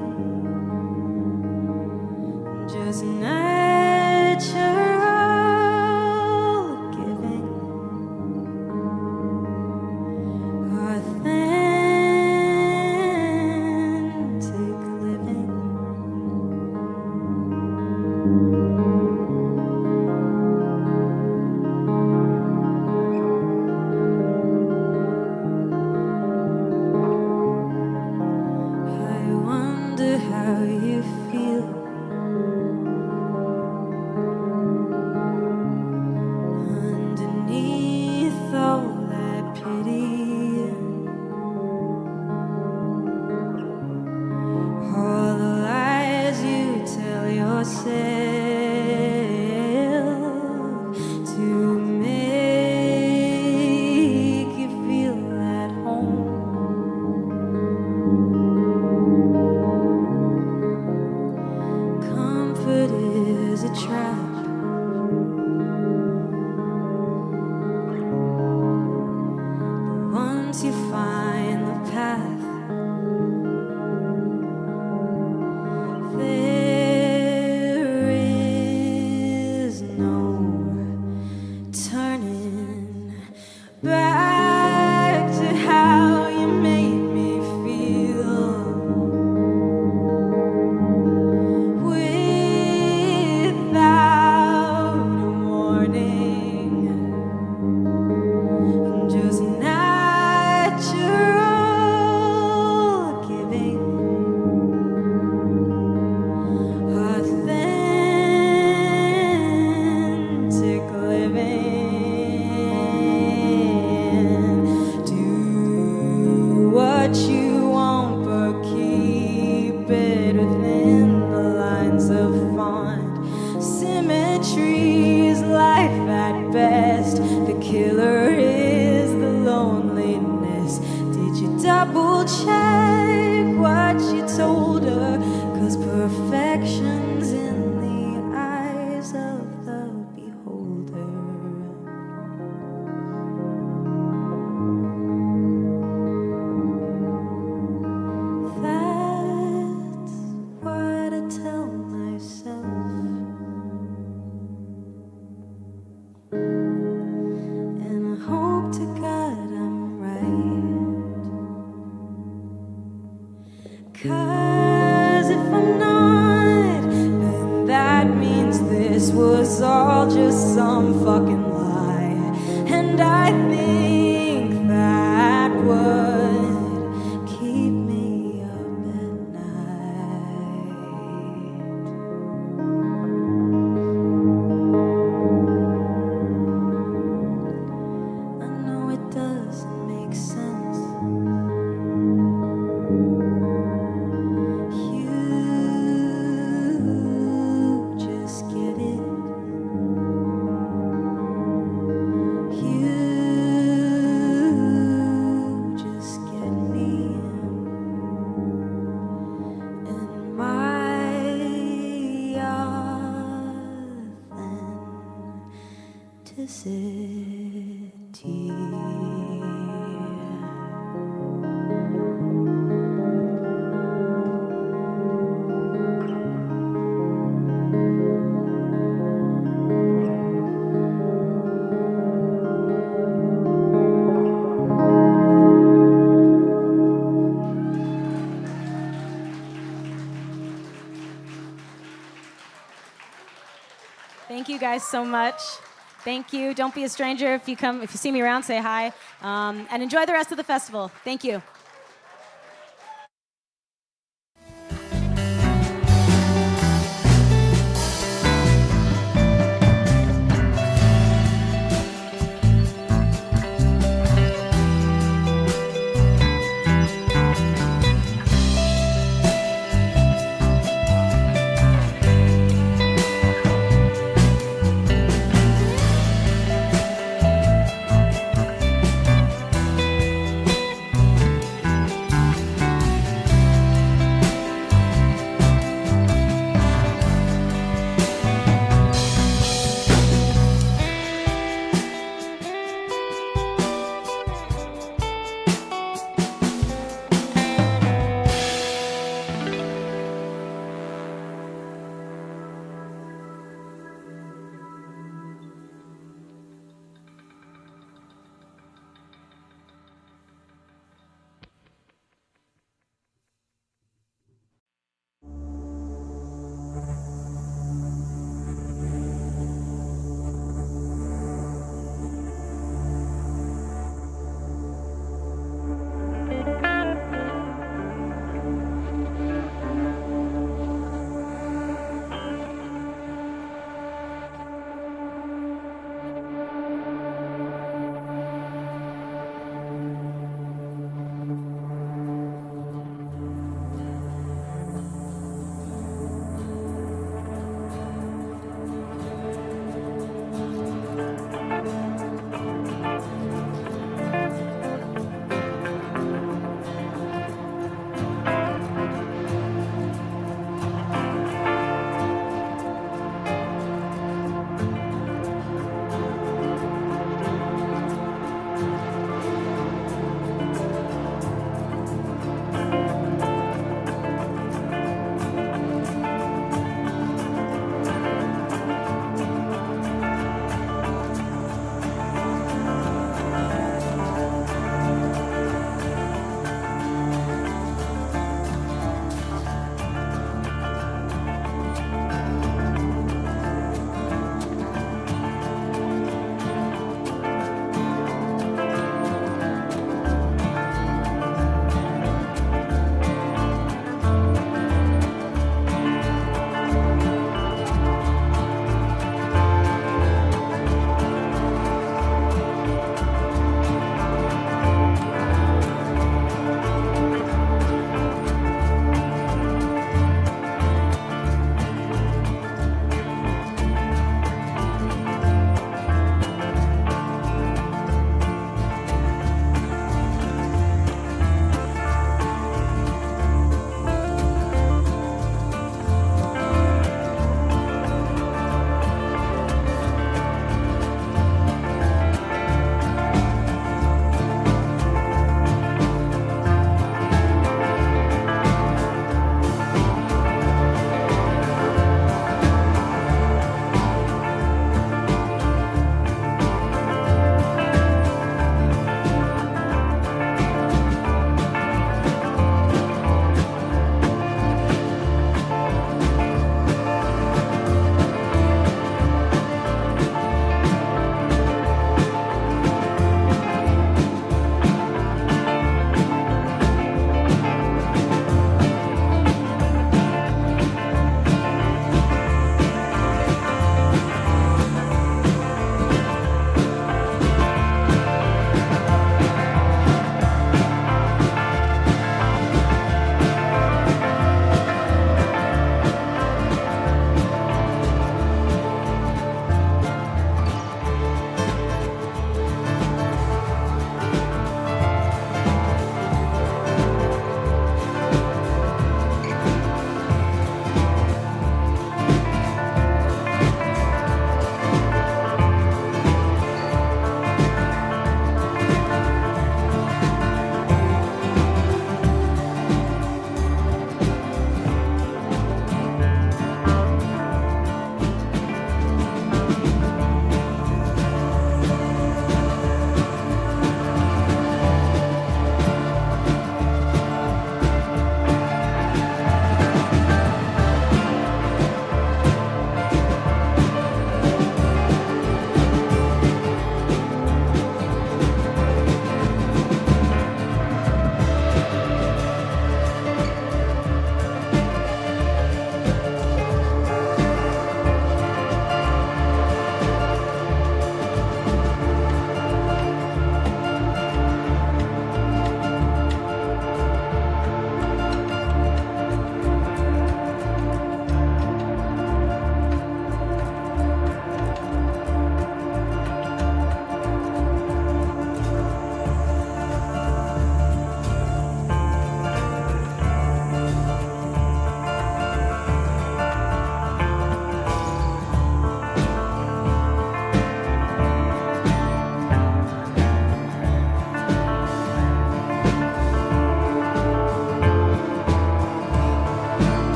just natural giving, authentic living. I wonder how you feel underneath all that pity, all the lies you tell yourself to make you feel at home. Comfort is a trap. Once you find the path, there is no turning back to how you made me feel. Without warning, just natural giving, authentic living. Do what you want, but keep it within the lines of font. Symmetry is life at best. The killer is the loneliness. Did you double check what you told her? 'Cause perfection's in the eyes of the beholder. That's what I tell myself. And I hope to God I'm right. 'Cause if I'm not, then that means this was all just some fucking lie. And I think that would keep me up at night. necessity. Thank you guys so much. Thank you. Don't be a stranger. If you see me around, say hi. And enjoy the rest of the festival. Thank you.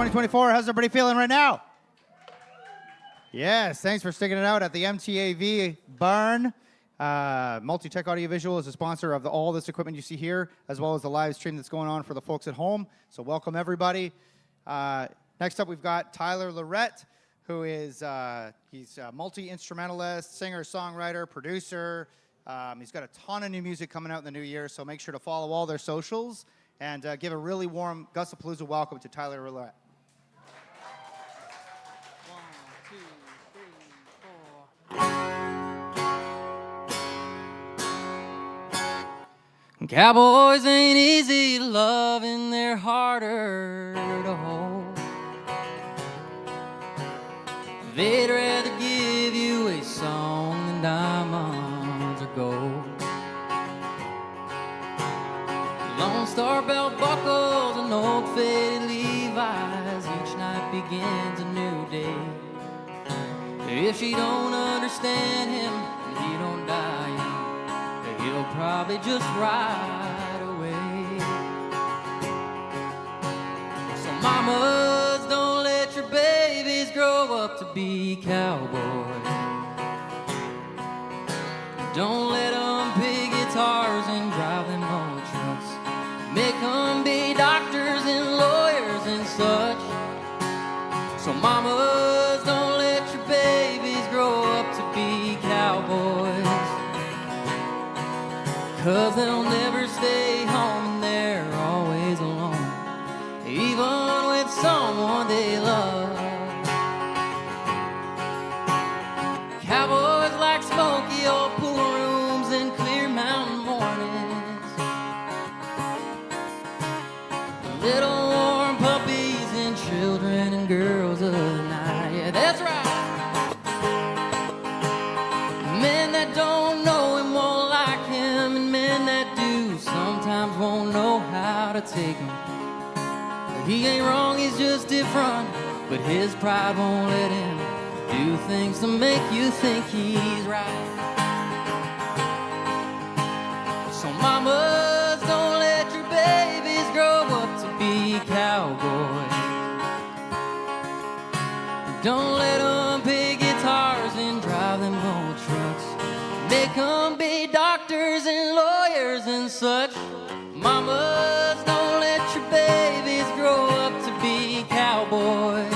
2024. How's everybody feeling right now? Yes, thanks for sticking it out at the MTAV Barn. Multi-Tech Audiovisual is a sponsor of all this equipment you see here, as well as the live stream that's going on for the folks at home. So welcome, everybody. Next up, we've got Tyler Lorette, who is he's a multi-instrumentalist, singer, songwriter, producer. He's got a ton of new music coming out in the new year, so make sure to follow all their socials and give a really warm Gussapolooza welcome to Tyler Lorette. Cowboys ain't easy to love and they're harder to hold. They'd rather give you a song than diamonds or gold. Lone Star belt buckles and old faded Levi's, each night begins a new day. If she don't understand him and he don't die young, he'll probably just ride away. So mamas, don't let your babies grow up to be cowboys. Don't let them pick guitars and drive them on trucks. Make them be doctors and lawyers and such. So mamas, don't let your babies grow up to be cowboys. 'Cause they'll never stay home and they're always alone, even with someone they love. Cowboys like smoky old pool rooms and clear mountain mornings, little warm puppies and children and girls of the night. Yeah, that's right. Men that don't know him won't like him, and men that do sometimes won't know how to take him. He ain't wrong, he's just different, but his pride won't let him do things to make you think he's right. So mamas, don't let your babies grow up to be cowboys. Don't let them pick guitars and drive them old trucks. Make them be doctors and lawyers and such. Mamas, don't let your babies grow up to be cowboys.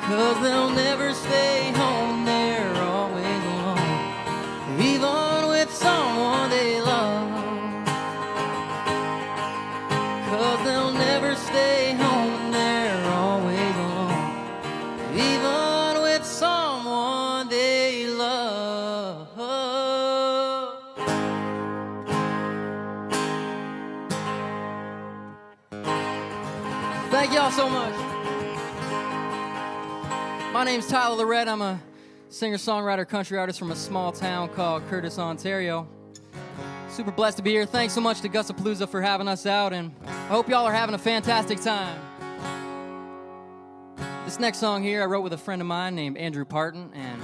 'Cause they'll never stay home, they're always alone, even with someone they love. 'Cause they'll never stay home, they're always alone, even with someone they love. Thank y'all so much. My name's Tyler Lorette. I'm a singer-songwriter, country artist from a small town called Curtis, Ontario. Super blessed to be here. Thanks so much to Gussapolooza for having us out, and I hope y'all are having a fantastic time. This next song here I wrote with a friend of mine named Andrew Parton, and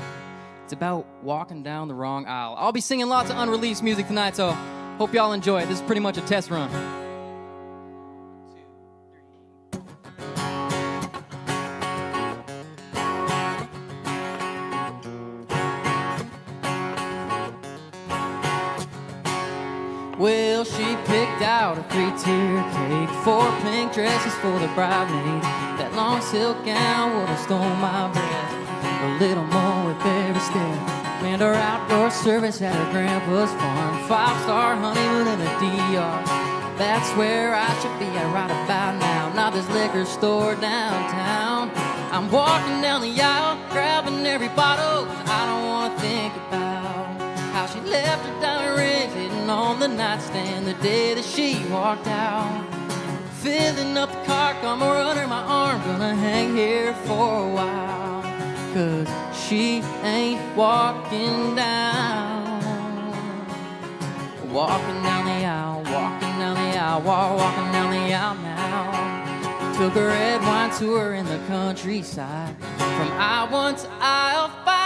it's about walking down the wrong aisle. I'll be singing lots of unreleased music tonight, so hope y'all enjoy it. This is pretty much a test run. Well, she picked out a 3-tier cake, 4 pink dresses for the bridesmaids. That long silk gown would have stole my breath, a little more with every step. And her outdoor service at her grandpa's farm, 5-star honeymoon in the DR. That's where I should be at right about now, not this liquor store downtown. I'm walking down the aisle, grabbing every bottle, 'cause I don't want to think about how she left her diamond rings hidden on the nightstand the day that she walked out. Filling up the car, come under my arm, gonna hang here for a while. 'Cause she ain't walking down. Walking down the aisle, walking down the aisle, walking down the aisle now. Took a red wine tour in the countryside, from aisle 1 to aisle 5.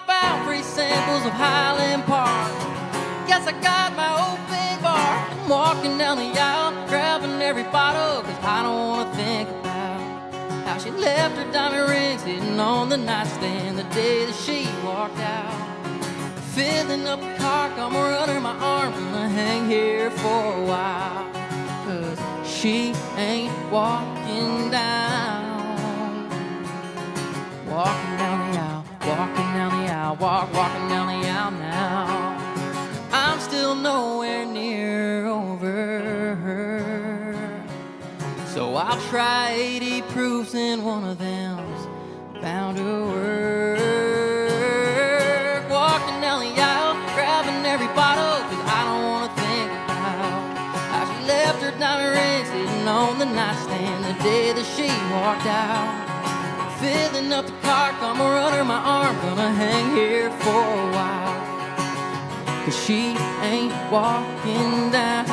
Found free samples of Highland Park. Guess I got my open bar. I'm walking down the aisle, grabbing every bottle, 'cause I don't wanna think left her diamond rings hidden on the nightstand the day that she walked out. Filling up the car, come run her my arm, gonna hang here for a while. 'Cause she ain't walking down. Walking down the aisle, walking down the aisle, walking down the aisle now. I'm still nowhere near over her. So I'll try 80 proofs and one of them's bound to work. Walking down the aisle, grabbing every bottle, 'cause I don't wanna think about how she left her diamond rings sitting on the nightstand the day that she walked out. Filling up the car, come run her my arm, gonna hang here for a while. 'Cause she ain't walking down.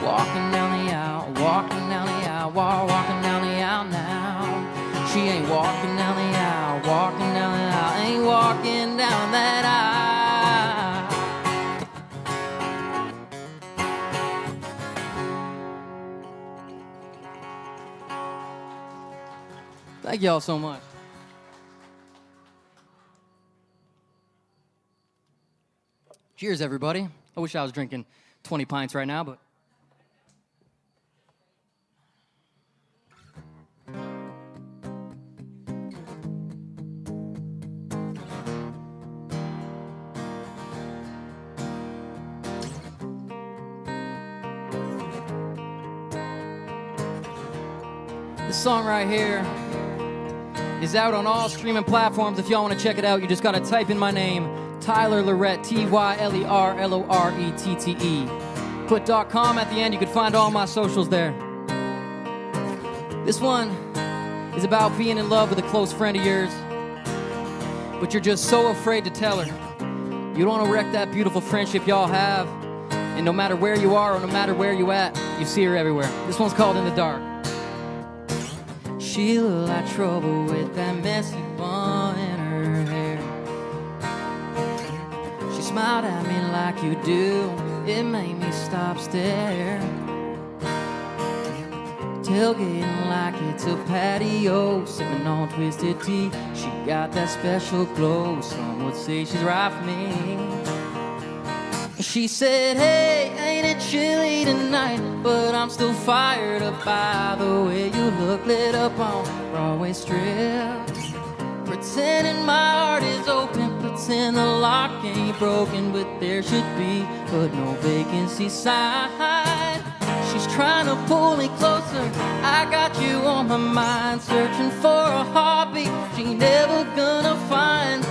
Walking down the aisle, walking down the aisle, walking down the aisle now. She ain't walking down the aisle, walking down the aisle, ain't walking down that aisle. Thank y'all so much. Cheers, everybody. I wish I was drinking 20 pints right now, but. This song right here is out on all streaming platforms. If y'all want to check it out, you just got to type in my name, Tyler Lorette, TYLERLORETTE. Put .com at the end. You can find all my socials there. This one is about being in love with a close friend of yours, but you're just so afraid to tell her. You don't want to wreck that beautiful friendship y'all have, and no matter where you are or no matter where you at, you see her everywhere. This one's called In the Dark. She looked like trouble with that messy bun in her hair. She smiled at me like you do, it made me stop stare. Tailgating like it's a patio, sipping on twisted tea. She got that special glow, some would say she's right for me. She said, hey, ain't it chilly tonight? But I'm still fired up by the way you look lit up on Broadway Strip. Pretending my heart is open, pretend the lock ain't broken, but there should be, but no vacancy sign. She's trying to pull me closer, I got you on my mind, searching for a heartbeat she never gonna find.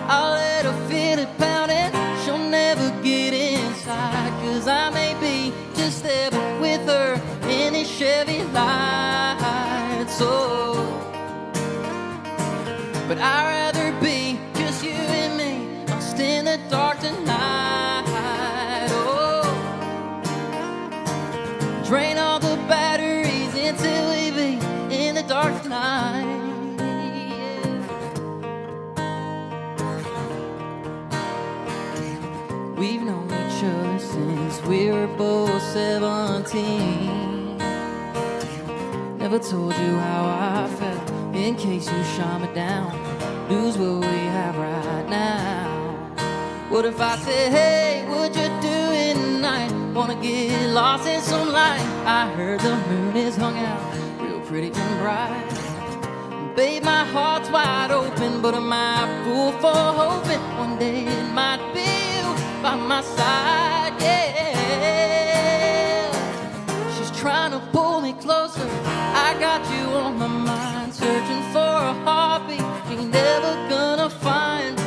I'll let her feel it pounding, she'll never get inside, 'cause I may be just there with her in his Chevy light. So, but I'd rather be just you and me, lost in the dark tonight. Oh, drain all the batteries until we be in the dark tonight. We've known each other since we were both 17. Never told you how I felt, in case you shot me down. Lose what we have right now. What if I said, hey, what you doing tonight? Wanna get lost in some light? I heard the moon is hung out real pretty and bright. Babe, my heart's wide open, but am I a fool for hoping one day it might be you by my side, yeah. She's trying to pull me closer, I got you on my mind, searching for a heartbeat she never gonna find.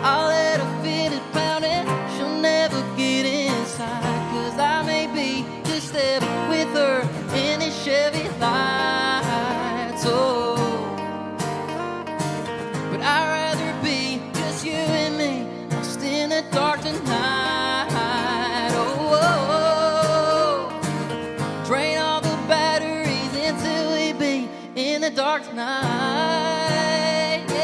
I'll let her feel it pounding, she'll never get inside, 'cause I may be just there with her in his Chevy lights. Oh, but I'd rather be just you and me, lost in the dark tonight. Oh, oh, oh. Drain all the batteries until we be in the dark tonight. Yeah.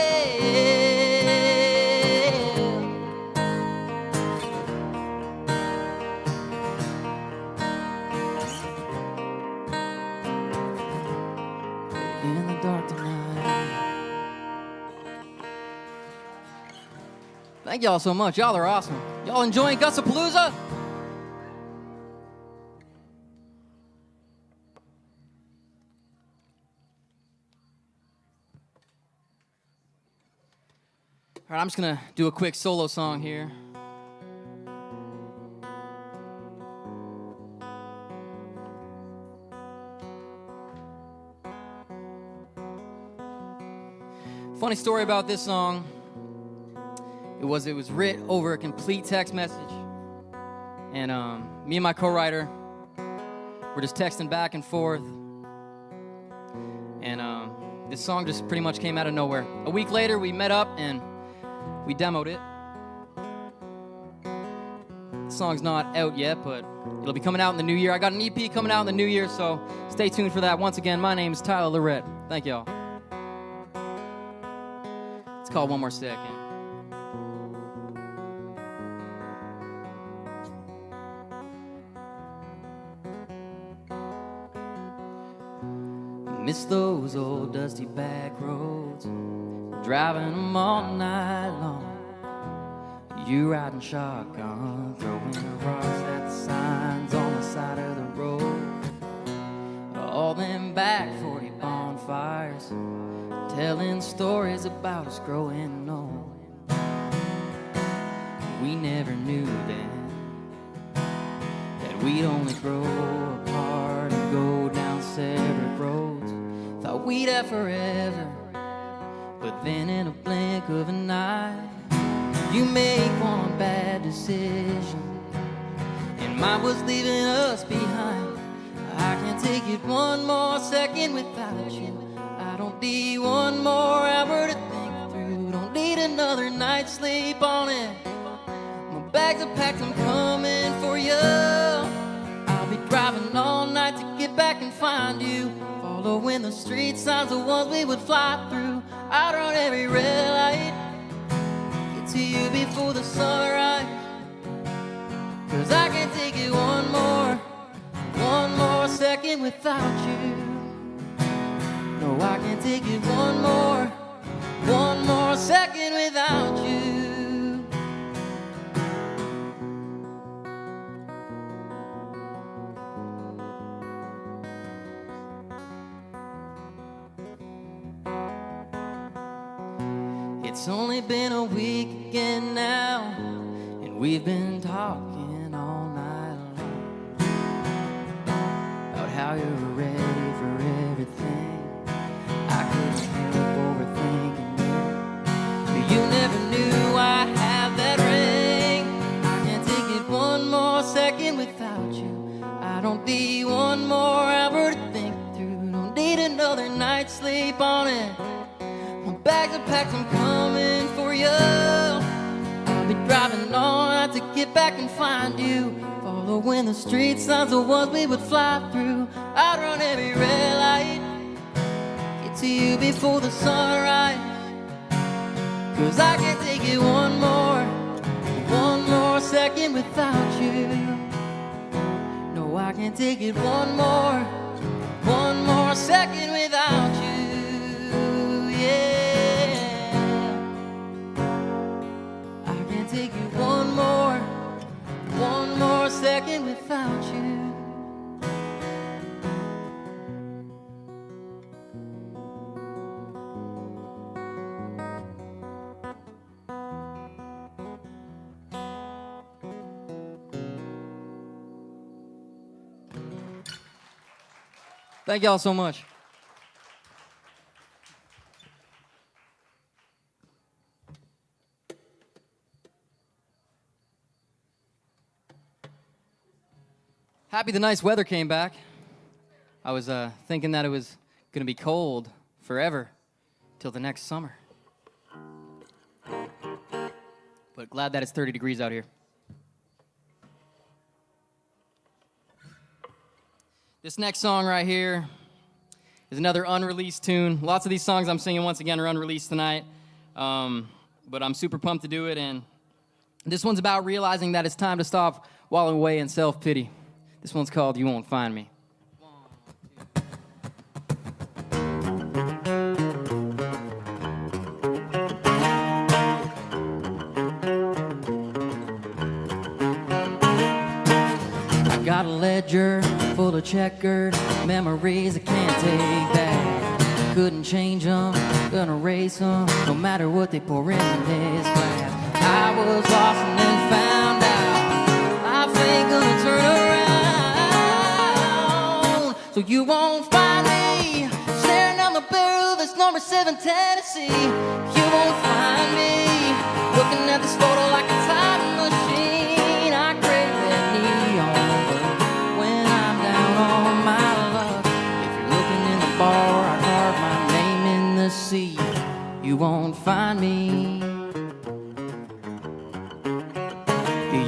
Thank y'all so much. Y'all are awesome. Y'all enjoying Gussapolooza? All right, I'm just gonna do a quick solo song here. Funny story about this song. It was writ over a complete text message, and me and my co-writer were just texting back and forth, and this song just pretty much came out of nowhere. A week later, we met up and we demoed it. The song's not out yet, but it'll be coming out in the new year. I got an EP coming out in the new year, so stay tuned for that. Once again, my name is Tyler Lorette. Thank y'all. It's called One More Second. Miss those old dusty back roads, driving them all night long. You riding shotgun, throwing the rocks at the signs on the side of the road. All them back 40 bonfires, telling stories about us growing old. We never knew then that we'd only grow apart and go down separate roads. Thought we'd have forever, but then in a blink of an eye, you make one bad decision, and mine was leaving us behind. I can't take it one more second without you. I don't need one more hour to think through. Don't need another night's sleep on it. My bags are packed, I'm coming for you. I'll be driving all night to get back and find you. Following the street signs, the ones we would fly through. I'd run every red light, get to you before the sunrise. 'Cause I can't take it one more second without you. No, I can't take it one more second without you. It's only been a week again now, and we've been talking all night long about how you're ready for everything. I couldn't help overthinking you. You never knew I had that ring. I can't take it one more second without you. I don't need one more hour to think through. Don't need another night's sleep on it. My bags are packed, I'm coming for you. I'll be driving all night to get back and find you. Following the street signs, the ones we would fly through. I'd run every red light, get to you before the sunrise. 'Cause I can't take it one more second without you. No, I can't take it one more second without you. Yeah, I can't take it one more second without you. Thank y'all so much. Happy the nice weather came back. I was thinking that it was gonna be cold forever till the next summer. But glad that it's 30 degrees out here. This next song right here is another unreleased tune. Lots of these songs I'm singing once again are unreleased tonight, but I'm super pumped to do it. And this one's about realizing that it's time to stop wallowing away in self-pity. This one's called You Won't Find Me. got a ledger full of checkered memories I can't take back. Couldn't change them, gonna erase them, no matter what they pour in this glass. I was lost and then found out life ain't gonna turn around. So you won't find me staring down the barrel of this number 7 Tennessee. You won't find me looking at this photo like a time machine. I crave that neon look when I'm down on my luck. If you're looking in the bar, I carve my name in the sea. You won't find me.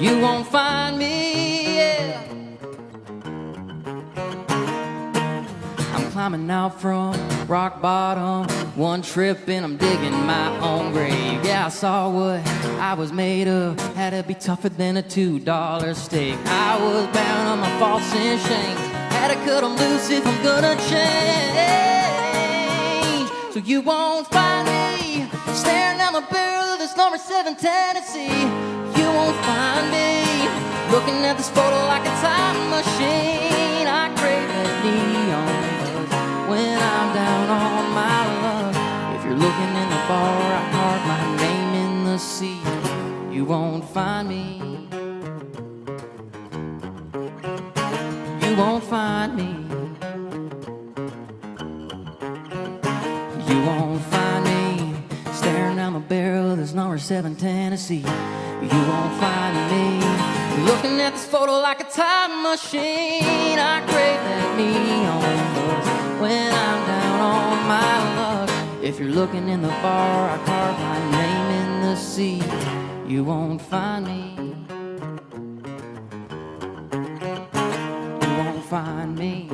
You won't find me, yeah. I'm climbing out from rock bottom, one trip and I'm digging my own grave. Yeah, I saw what I was made of, had to be tougher than a $2 steak. I was bound on my faults and shame, had to cut them loose if I'm gonna change. So you won't find me staring down the barrel of this number 7 Tennessee. You won't find me looking at this photo like a time machine. I crave that neon buzz when I'm down on my luck. If you're looking in the bar, I carve my name in the sea. You won't find me. You won't find me. You won't find me staring down the barrel of this number 7 Tennessee. You won't find me looking at this photo like a time machine. I crave that neon buzz when I'm down on my luck. If you're looking in the bar, I carve my name in the sea. You won't find me. You won't find me.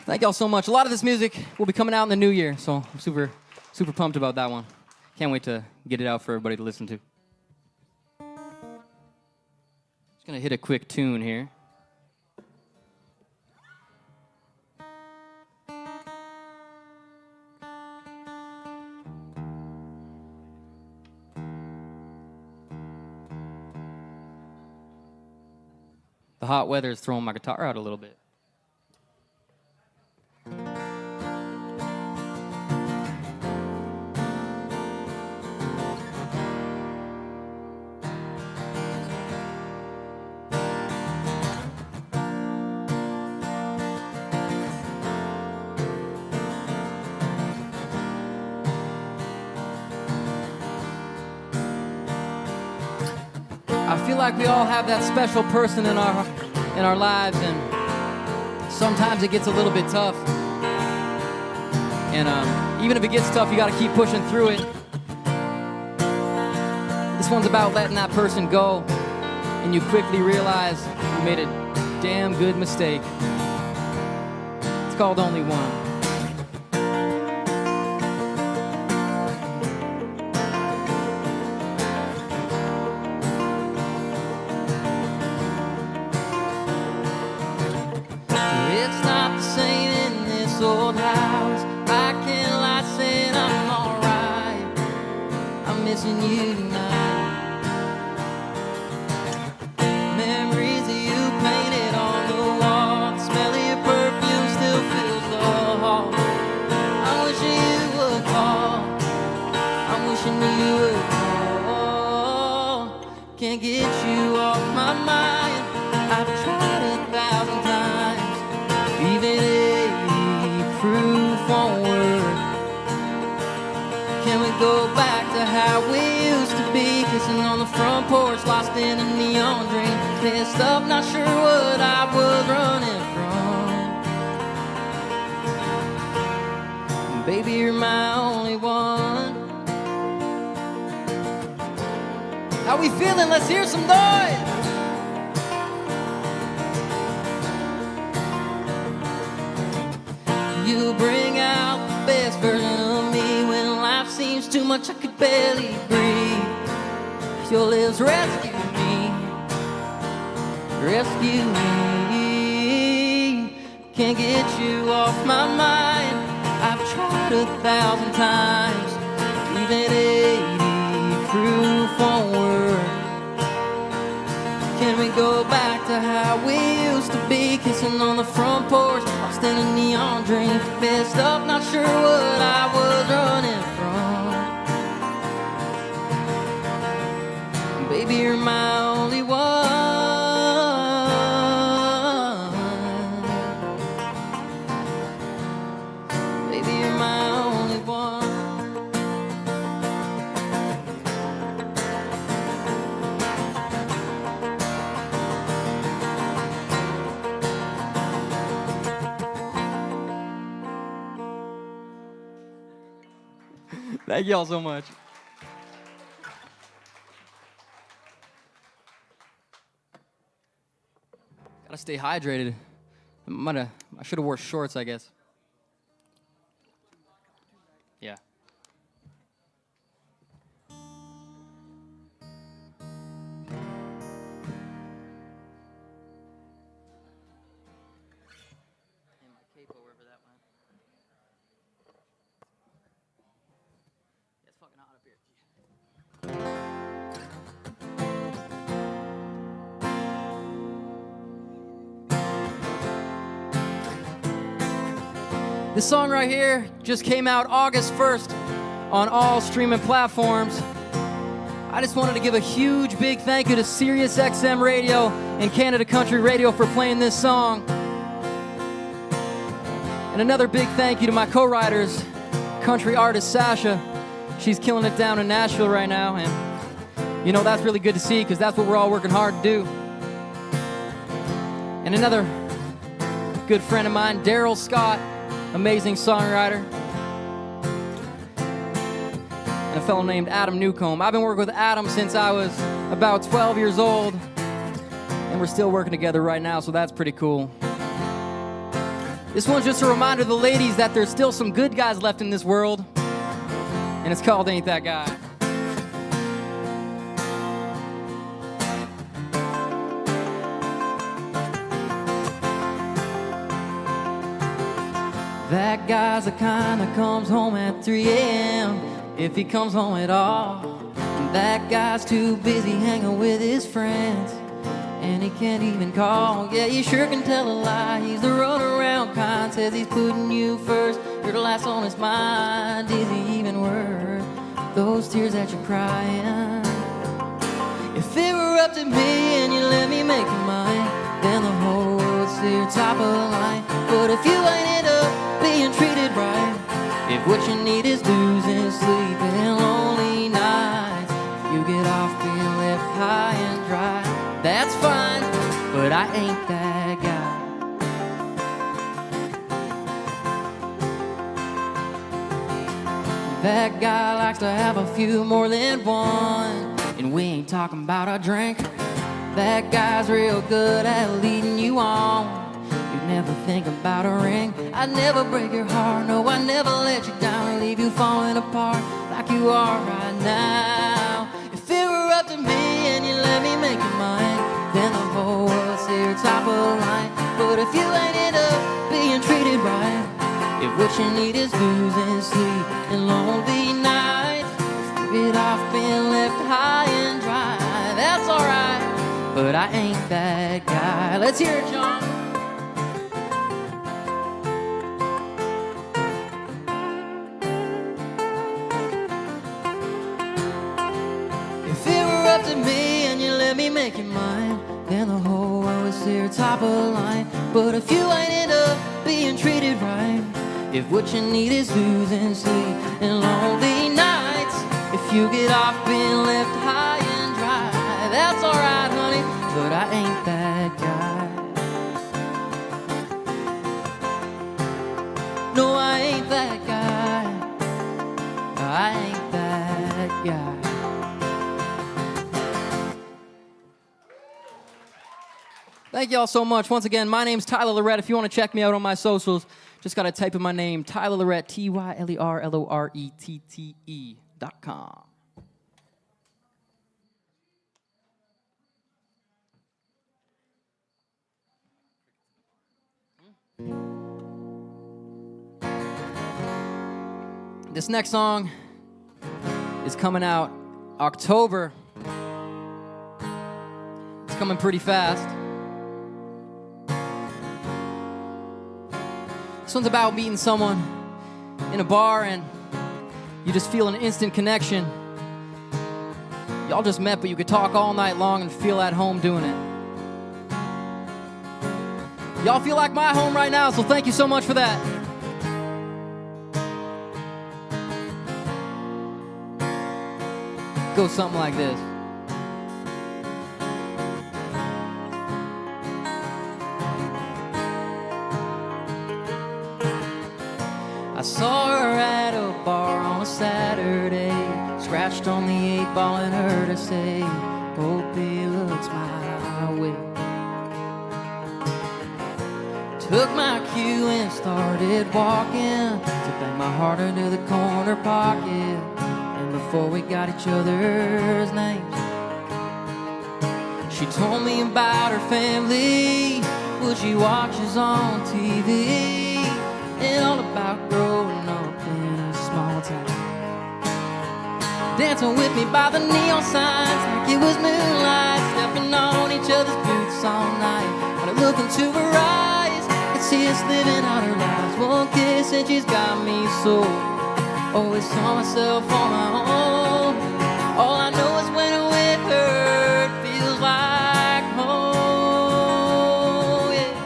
Thank y'all so much. A lot of this music will be coming out in the new year, so I'm super pumped about that one. Can't wait to get it out for everybody to listen to. Just gonna hit a quick tune here. The hot weather is throwing my guitar out a little bit. I feel like we all have that special person in our lives, and sometimes it gets a little bit tough. And even if it gets tough, you got to keep pushing through it. This one's about letting that person go, and you quickly realize you made a damn good mistake. It's called Only One. It's not the same in this old house. I can't lie, saying I'm alright. I'm missing you tonight. Memories of you painted on the wall. The smell of your perfume still fills the hall. I'm wishing you would call. I'm wishing you would call. Can't get you off my mind. I've tried 1,000 times. Even 80 proof won't work. Can we go back to how we used to be? Kissing on the front porch, lost in a neon dream. Pissed up, not sure what I was running from. Baby, you're my only one. How we feeling? Let's hear some noise. You bring out the best version of me when life seems too much, I could barely breathe. Your lips rescue me, rescue me. Can't get you off my mind. I've tried 1,000 times, even 80 to how we used to be, kissing on the front porch, lost in a neon dream. Messed up, not sure what I was running from. Baby, you're my only one. Baby, you're my only one. Thank y'all so much. Gotta stay hydrated. I should have wore shorts, I guess. Yeah. This song right here just came out August 1st on all streaming platforms. I just wanted to give a huge big thank you to Sirius XM Radio and Canada Country Radio for playing this song. And another big thank you to my co-writers, country artist Sasha. She's killing it down in Nashville right now, and you know that's really good to see because that's what we're all working hard to do. And another good friend of mine, Daryl Scott, amazing songwriter, and a fellow named Adam Newcomb. I've been working with Adam since I was about 12 years old, and we're still working together right now, so that's pretty cool. This one's just a reminder to the ladies that there's still some good guys left in this world, and it's called Ain't That Guy. That guy's the kind that comes home at 3 a.m. if he comes home at all. And that guy's too busy hanging with his friends, and he can't even call. Yeah, you sure can tell a lie. He's the runaround kind, says he's putting you first. You're the last on his mind. Is he even worth those tears that you're crying? If it were up to me and you let me make you mine, then the whole world's to your top of the line. But if you ain't end up being treated right, if what you need is losing sleep and lonely nights, if you get off being left high and dry, that's fine, but I ain't that guy. That guy likes to have a few more than one, and we ain't talking about a drink. That guy's real good at leading you on. You'd never think about a ring. I'd never break your heart. No, I'd never let you down and leave you falling apart like you are right now. If it were up to me and you let me make you mine, then the whole world's here top of the line. But if you ain't end up being treated right, if what you need is losing sleep and lonely nights, if you get off being left high and dry, that's alright, but I ain't that guy. Let's hear it, John. If it were up to me and you let me make you mine, then the whole world was here top of the line. But if you ain't end up being treated right, if what you need is losing sleep and lonely nights, if you get off being left high and dry, that's alright, honey, but I ain't that guy. No, I ain't that guy. I ain't that guy. Thank y'all so much. Once again, my name's Tyler Lorette. If you want to check me out on my socials, just got to type in my name, Tyler Lorette, TYLERLORETTE.com. This next song is coming out October. It's coming pretty fast. This one's about meeting someone in a bar and you just feel an instant connection. Y'all just met, but you could talk all night long and feel at home doing it. Y'all feel like my home right now, so thank you so much for that. Goes something like this. I saw her at a bar on a Saturday, scratched on the 8-ball and heard her say, hope he looks my way. Took my cue and started walking to bang my heart into the corner pocket. And before we got each other's names, she told me about her family, what she watches on TV, and all about growing up in a small town. Dancing with me by the neon signs like it was moonlight, stepping on each other's boots all night. When I look into her eyes, I could see us living out her lives. One kiss and she's got me so. Always saw myself on my own. All I know is when I'm with her, it feels like home. Yeah.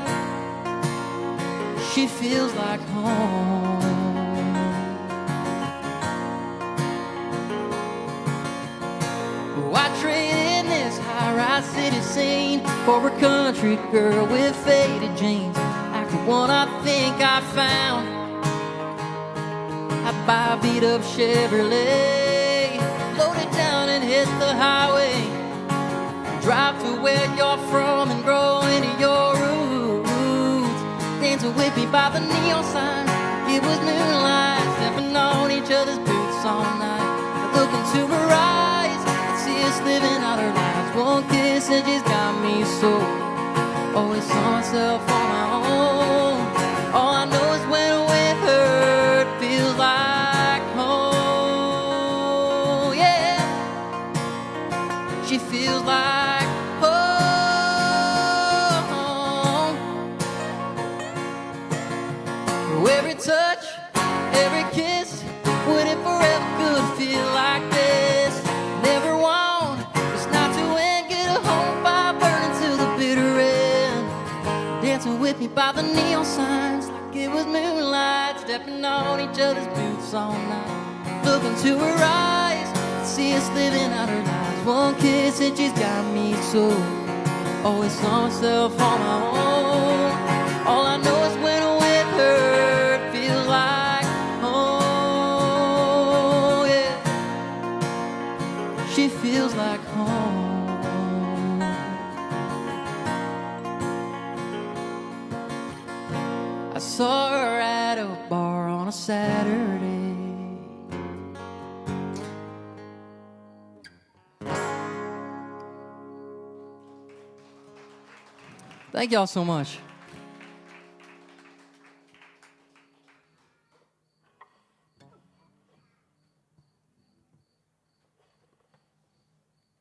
She feels like home. Oh, I traded this high-rise city scene for a country girl with faded jeans. After one I think I found, I'd buy a beat-up Chevrolet, load it down and hit the highway, drive to where you're from and grow into your roots. Dancing with me by the neon sign, it was moonlight, stepping on each other's boots all night. I look into her eyes, I see us living out our lives. One kiss and she's got me so. Always saw myself on my own. All I know is when I'm with her, it feels like home. Yeah, she feels like home. Every touch, every kiss, would it forever could feel like this? Never want it's not to end, get a home by burning to the bitter end. Dancing with me by the neon signs like it was moonlight, stepping on each other's boots all night. Look into her eyes, see us living out her lives. One kiss and she's got me so. Always saw myself on my own. All I know is when I'm with her, it feels like home. Yeah, she feels like home. I saw her at a bar on a Saturday. Thank y'all so much.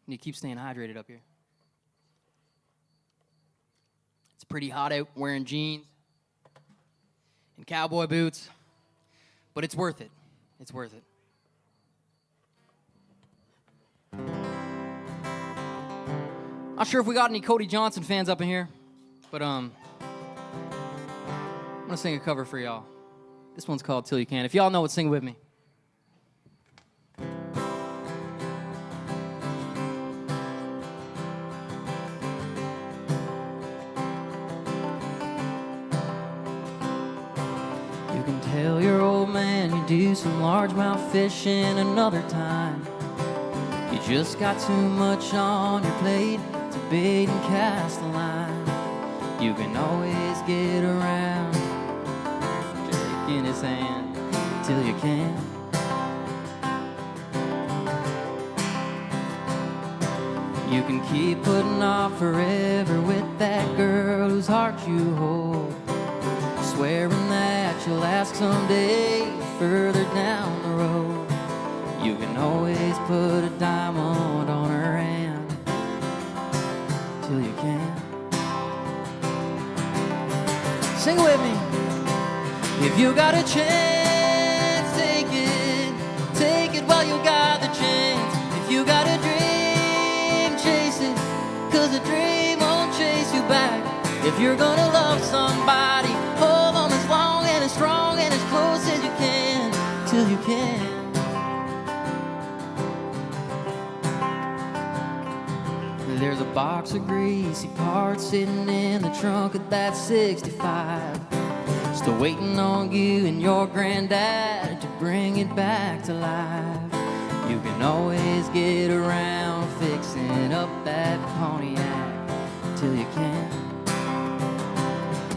You keep staying hydrated up here. It's pretty hot out wearing jeans and cowboy boots, but it's worth it. It's worth it. Not sure if we got any Cody Johnson fans up in here, but I'm gonna sing a cover for y'all. This one's called Till You Can. If y'all know it, sing with me. You can tell your old man you do some largemouth fishing another time. You just got too much on your plate to bait and cast the line. You can always get around shaking his hand till you can. You can keep putting off forever with that girl whose heart you hold, swearing that you'll ask someday further down the road. You can always put a diamond on her hand till you can. Sing with me. If you got a chance, take it while you got the chance. If you got a dream, chase it, 'cause a dream won't chase you back. If you're gonna love somebody, hold on as long and as strong and as close as you can, till you can. There's a box of greasy parts sitting in the trunk of that 65, still waiting on you and your granddad to bring it back to life. You can always get around fixing up that Pontiac till you can.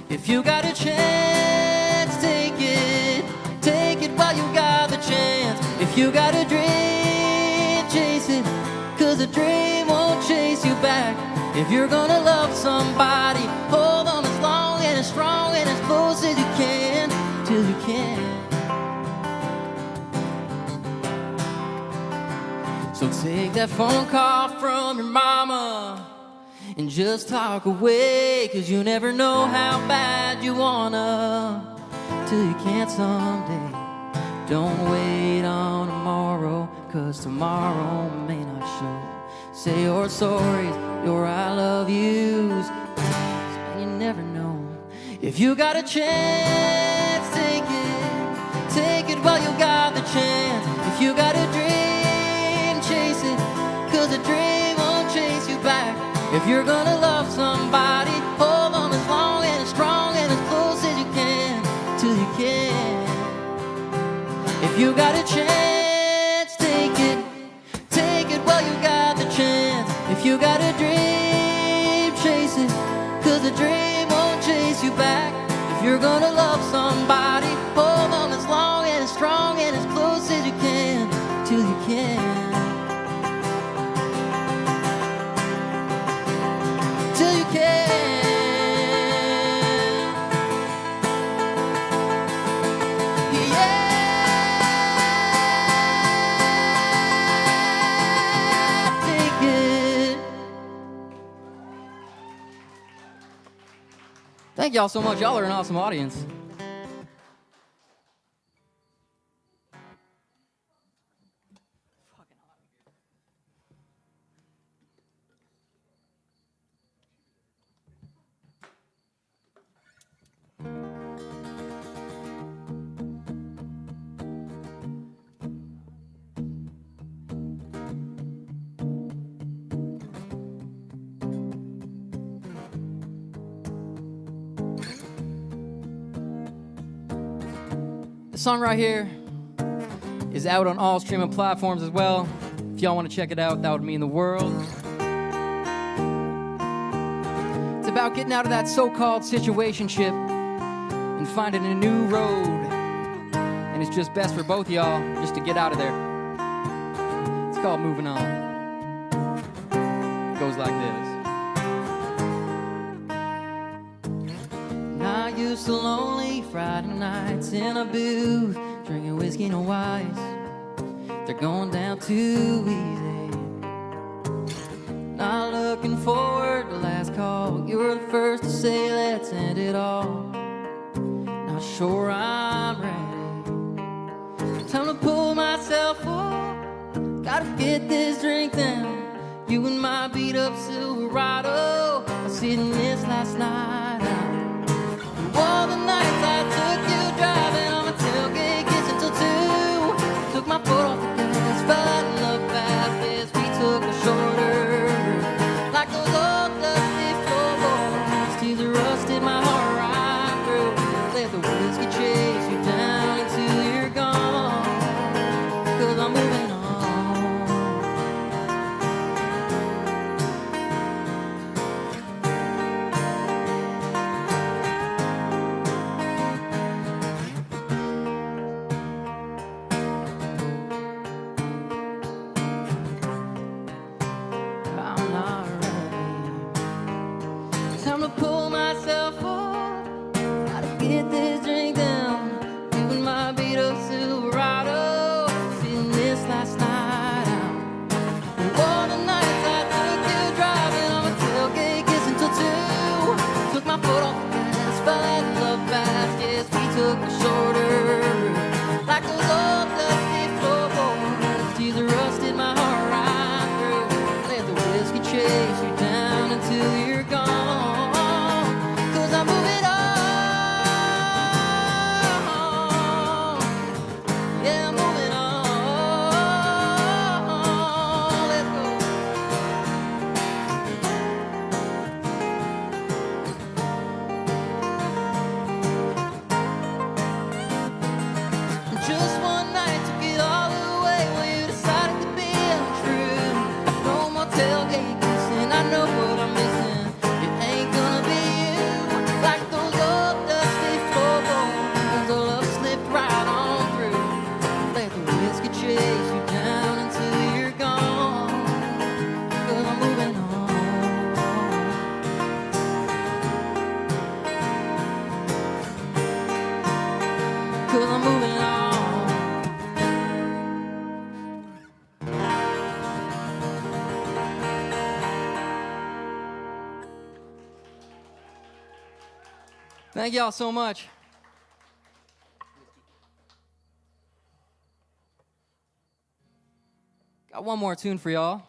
If you got a chance, take it while you got the chance. If you got a dream, chase it, 'cause a dream won't chase you back. If you're gonna love somebody, hold on as long and as strong and as close as you can, till you can. So take that phone call from your mama and just talk away, 'cause you never know how bad you wanna, till you can't someday. Don't wait on tomorrow, 'cause tomorrow may not show. Say your sorries, your I love yous, and you never know. If you got a chance, take it while you got the chance. If you got a dream, chase it, 'cause a dream won't chase you back. If you're gonna love somebody, hold on as long and as strong and as close as you can, till you can. If you got a chance, take it while you got the chance. If you got a dream, chase it, 'cause a dream won't chase you back. If you're gonna love somebody, hold on as long and as strong and as close as you can, till you can. Till you can. Thank y'all so much. Y'all are an awesome audience. The song right here is out on all streaming platforms as well. If y'all want to check it out, that would mean the world. It's about getting out of that so-called situationship and finding a new road. And it's just best for both y'all just to get out of there. It's called Moving On. It goes like this. I used to lonely Friday nights in a booth, drinking whiskey, no ice. They're going down too easy. Not looking forward to last call. You were the first to say let's end it all. Not sure I'm ready. Time to pull myself up. Gotta get this drink down. You and my beat up Silverado. I was sitting this last night out. All the nights I took you driving on my tailgate, kissing till 2. Took my foot off the gas, fell in love fast as we took a shorter route. Like those old dusty floorboards, tears that rusted my heart right through. Let the whiskey chase you down until you're gone, 'cause I'm moving on. Thank y'all so much. Got one more tune for y'all.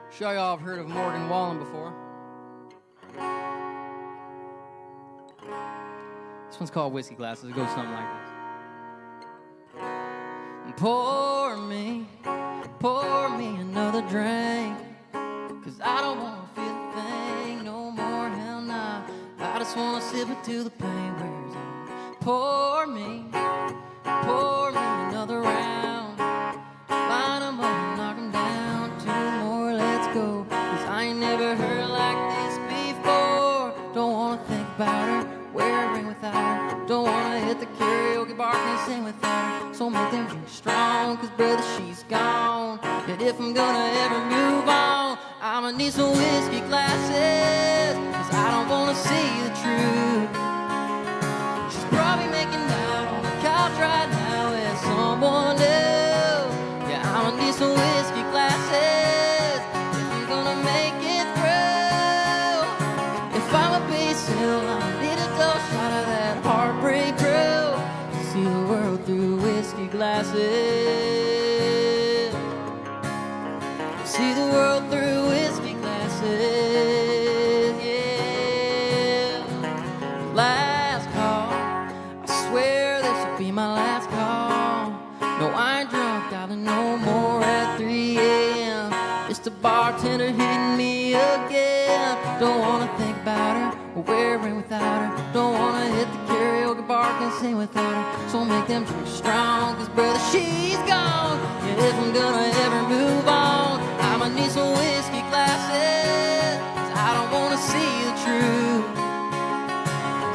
Sure y'all have heard of Morgan Wallen before. This one's called Whiskey Glasses. It goes something like this. Pour me another drink, 'cause I don't wanna feel a thing no more, hell nah. I just wanna sip it till the pain wears off. Pour me another round. Line 'em up and knock 'em down. 2 more, let's go. 'Cause I ain't never heard like this before. Don't wanna think about her, wear a ring without her. Don't wanna hit the karaoke bar, can't sing without her. So make them drink strong, 'cause brother, she's gone. And if I'm gonna ever move on, I'ma need some whiskey glasses, 'cause I don't wanna see the truth. She's probably making out on the couch right now with someone else. Yeah, I'ma need some whiskey glasses if I'm gonna make it through. If I'm a bass hill, I'ma need a double shot of that heartbreak crew. See the world through whiskey glasses. See the world through whiskey glasses, yeah. Last call, I swear this will be my last call. No, I ain't drunk, darling, no more at 3 a.m. It's the bartender hitting me again. Don't wanna think about her, or wear a ring without her. Don't wanna hit the karaoke bar, can't sing without her. So make them drink strong, 'cause brother, she's gone. And if I'm gonna ever move on, I'ma need some whiskey glasses, 'cause I don't wanna see the truth.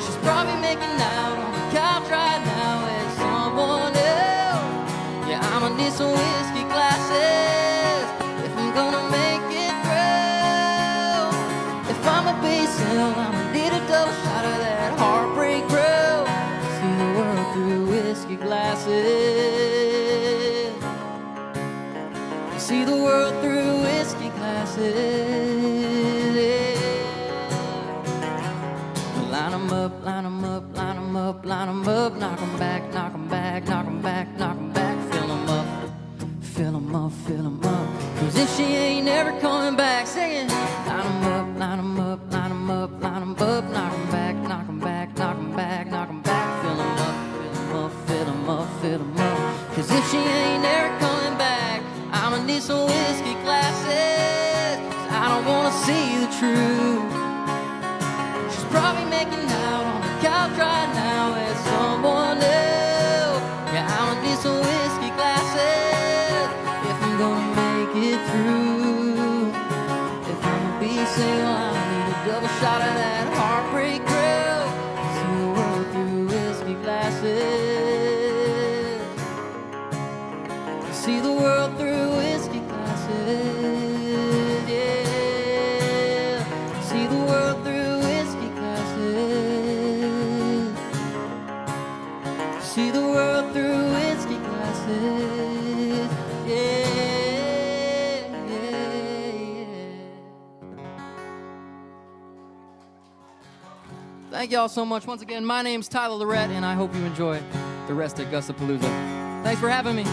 She's probably making out on the couch right now with someone else. Yeah, I'ma need some whiskey glasses if I'm gonna make it through. If I'm a bass hill, I'ma need a double shot of that heartbreak brew. See the world through whiskey glasses. See the world through whiskey glasses, yeah. Line 'em up, line 'em up, line 'em up, line 'em up. Knock 'em back, knock 'em back, knock 'em back, knock 'em back. Fill 'em up, fill 'em up, fill 'em up. 'Cause if she ain't never coming back, sing it. Line 'em up, line 'em up, line 'em up, line 'em up. Knock 'em back, knock 'em back, knock 'em back, knock 'em back. Fill 'em up, fill 'em up, fill 'em up, fill 'em up. 'Cause if she ain't never coming back, I'ma need some whiskey glasses, 'cause I don't wanna see the truth. She's probably making out on the couch right now with someone else. Yeah, I'ma need some whiskey glasses if I'm gonna make it through. If I'ma be single, I'ma need a double shot of that heartbreak crew. See the world through whiskey glasses. See the world through whiskey glasses, yeah. See the world through whiskey glasses. See the world through whiskey glasses, yeah, yeah, yeah. Thank y'all so much. Once again, my name's Tyler Lorette, and I hope you enjoy the rest of Gussapolooza. Thanks for having me.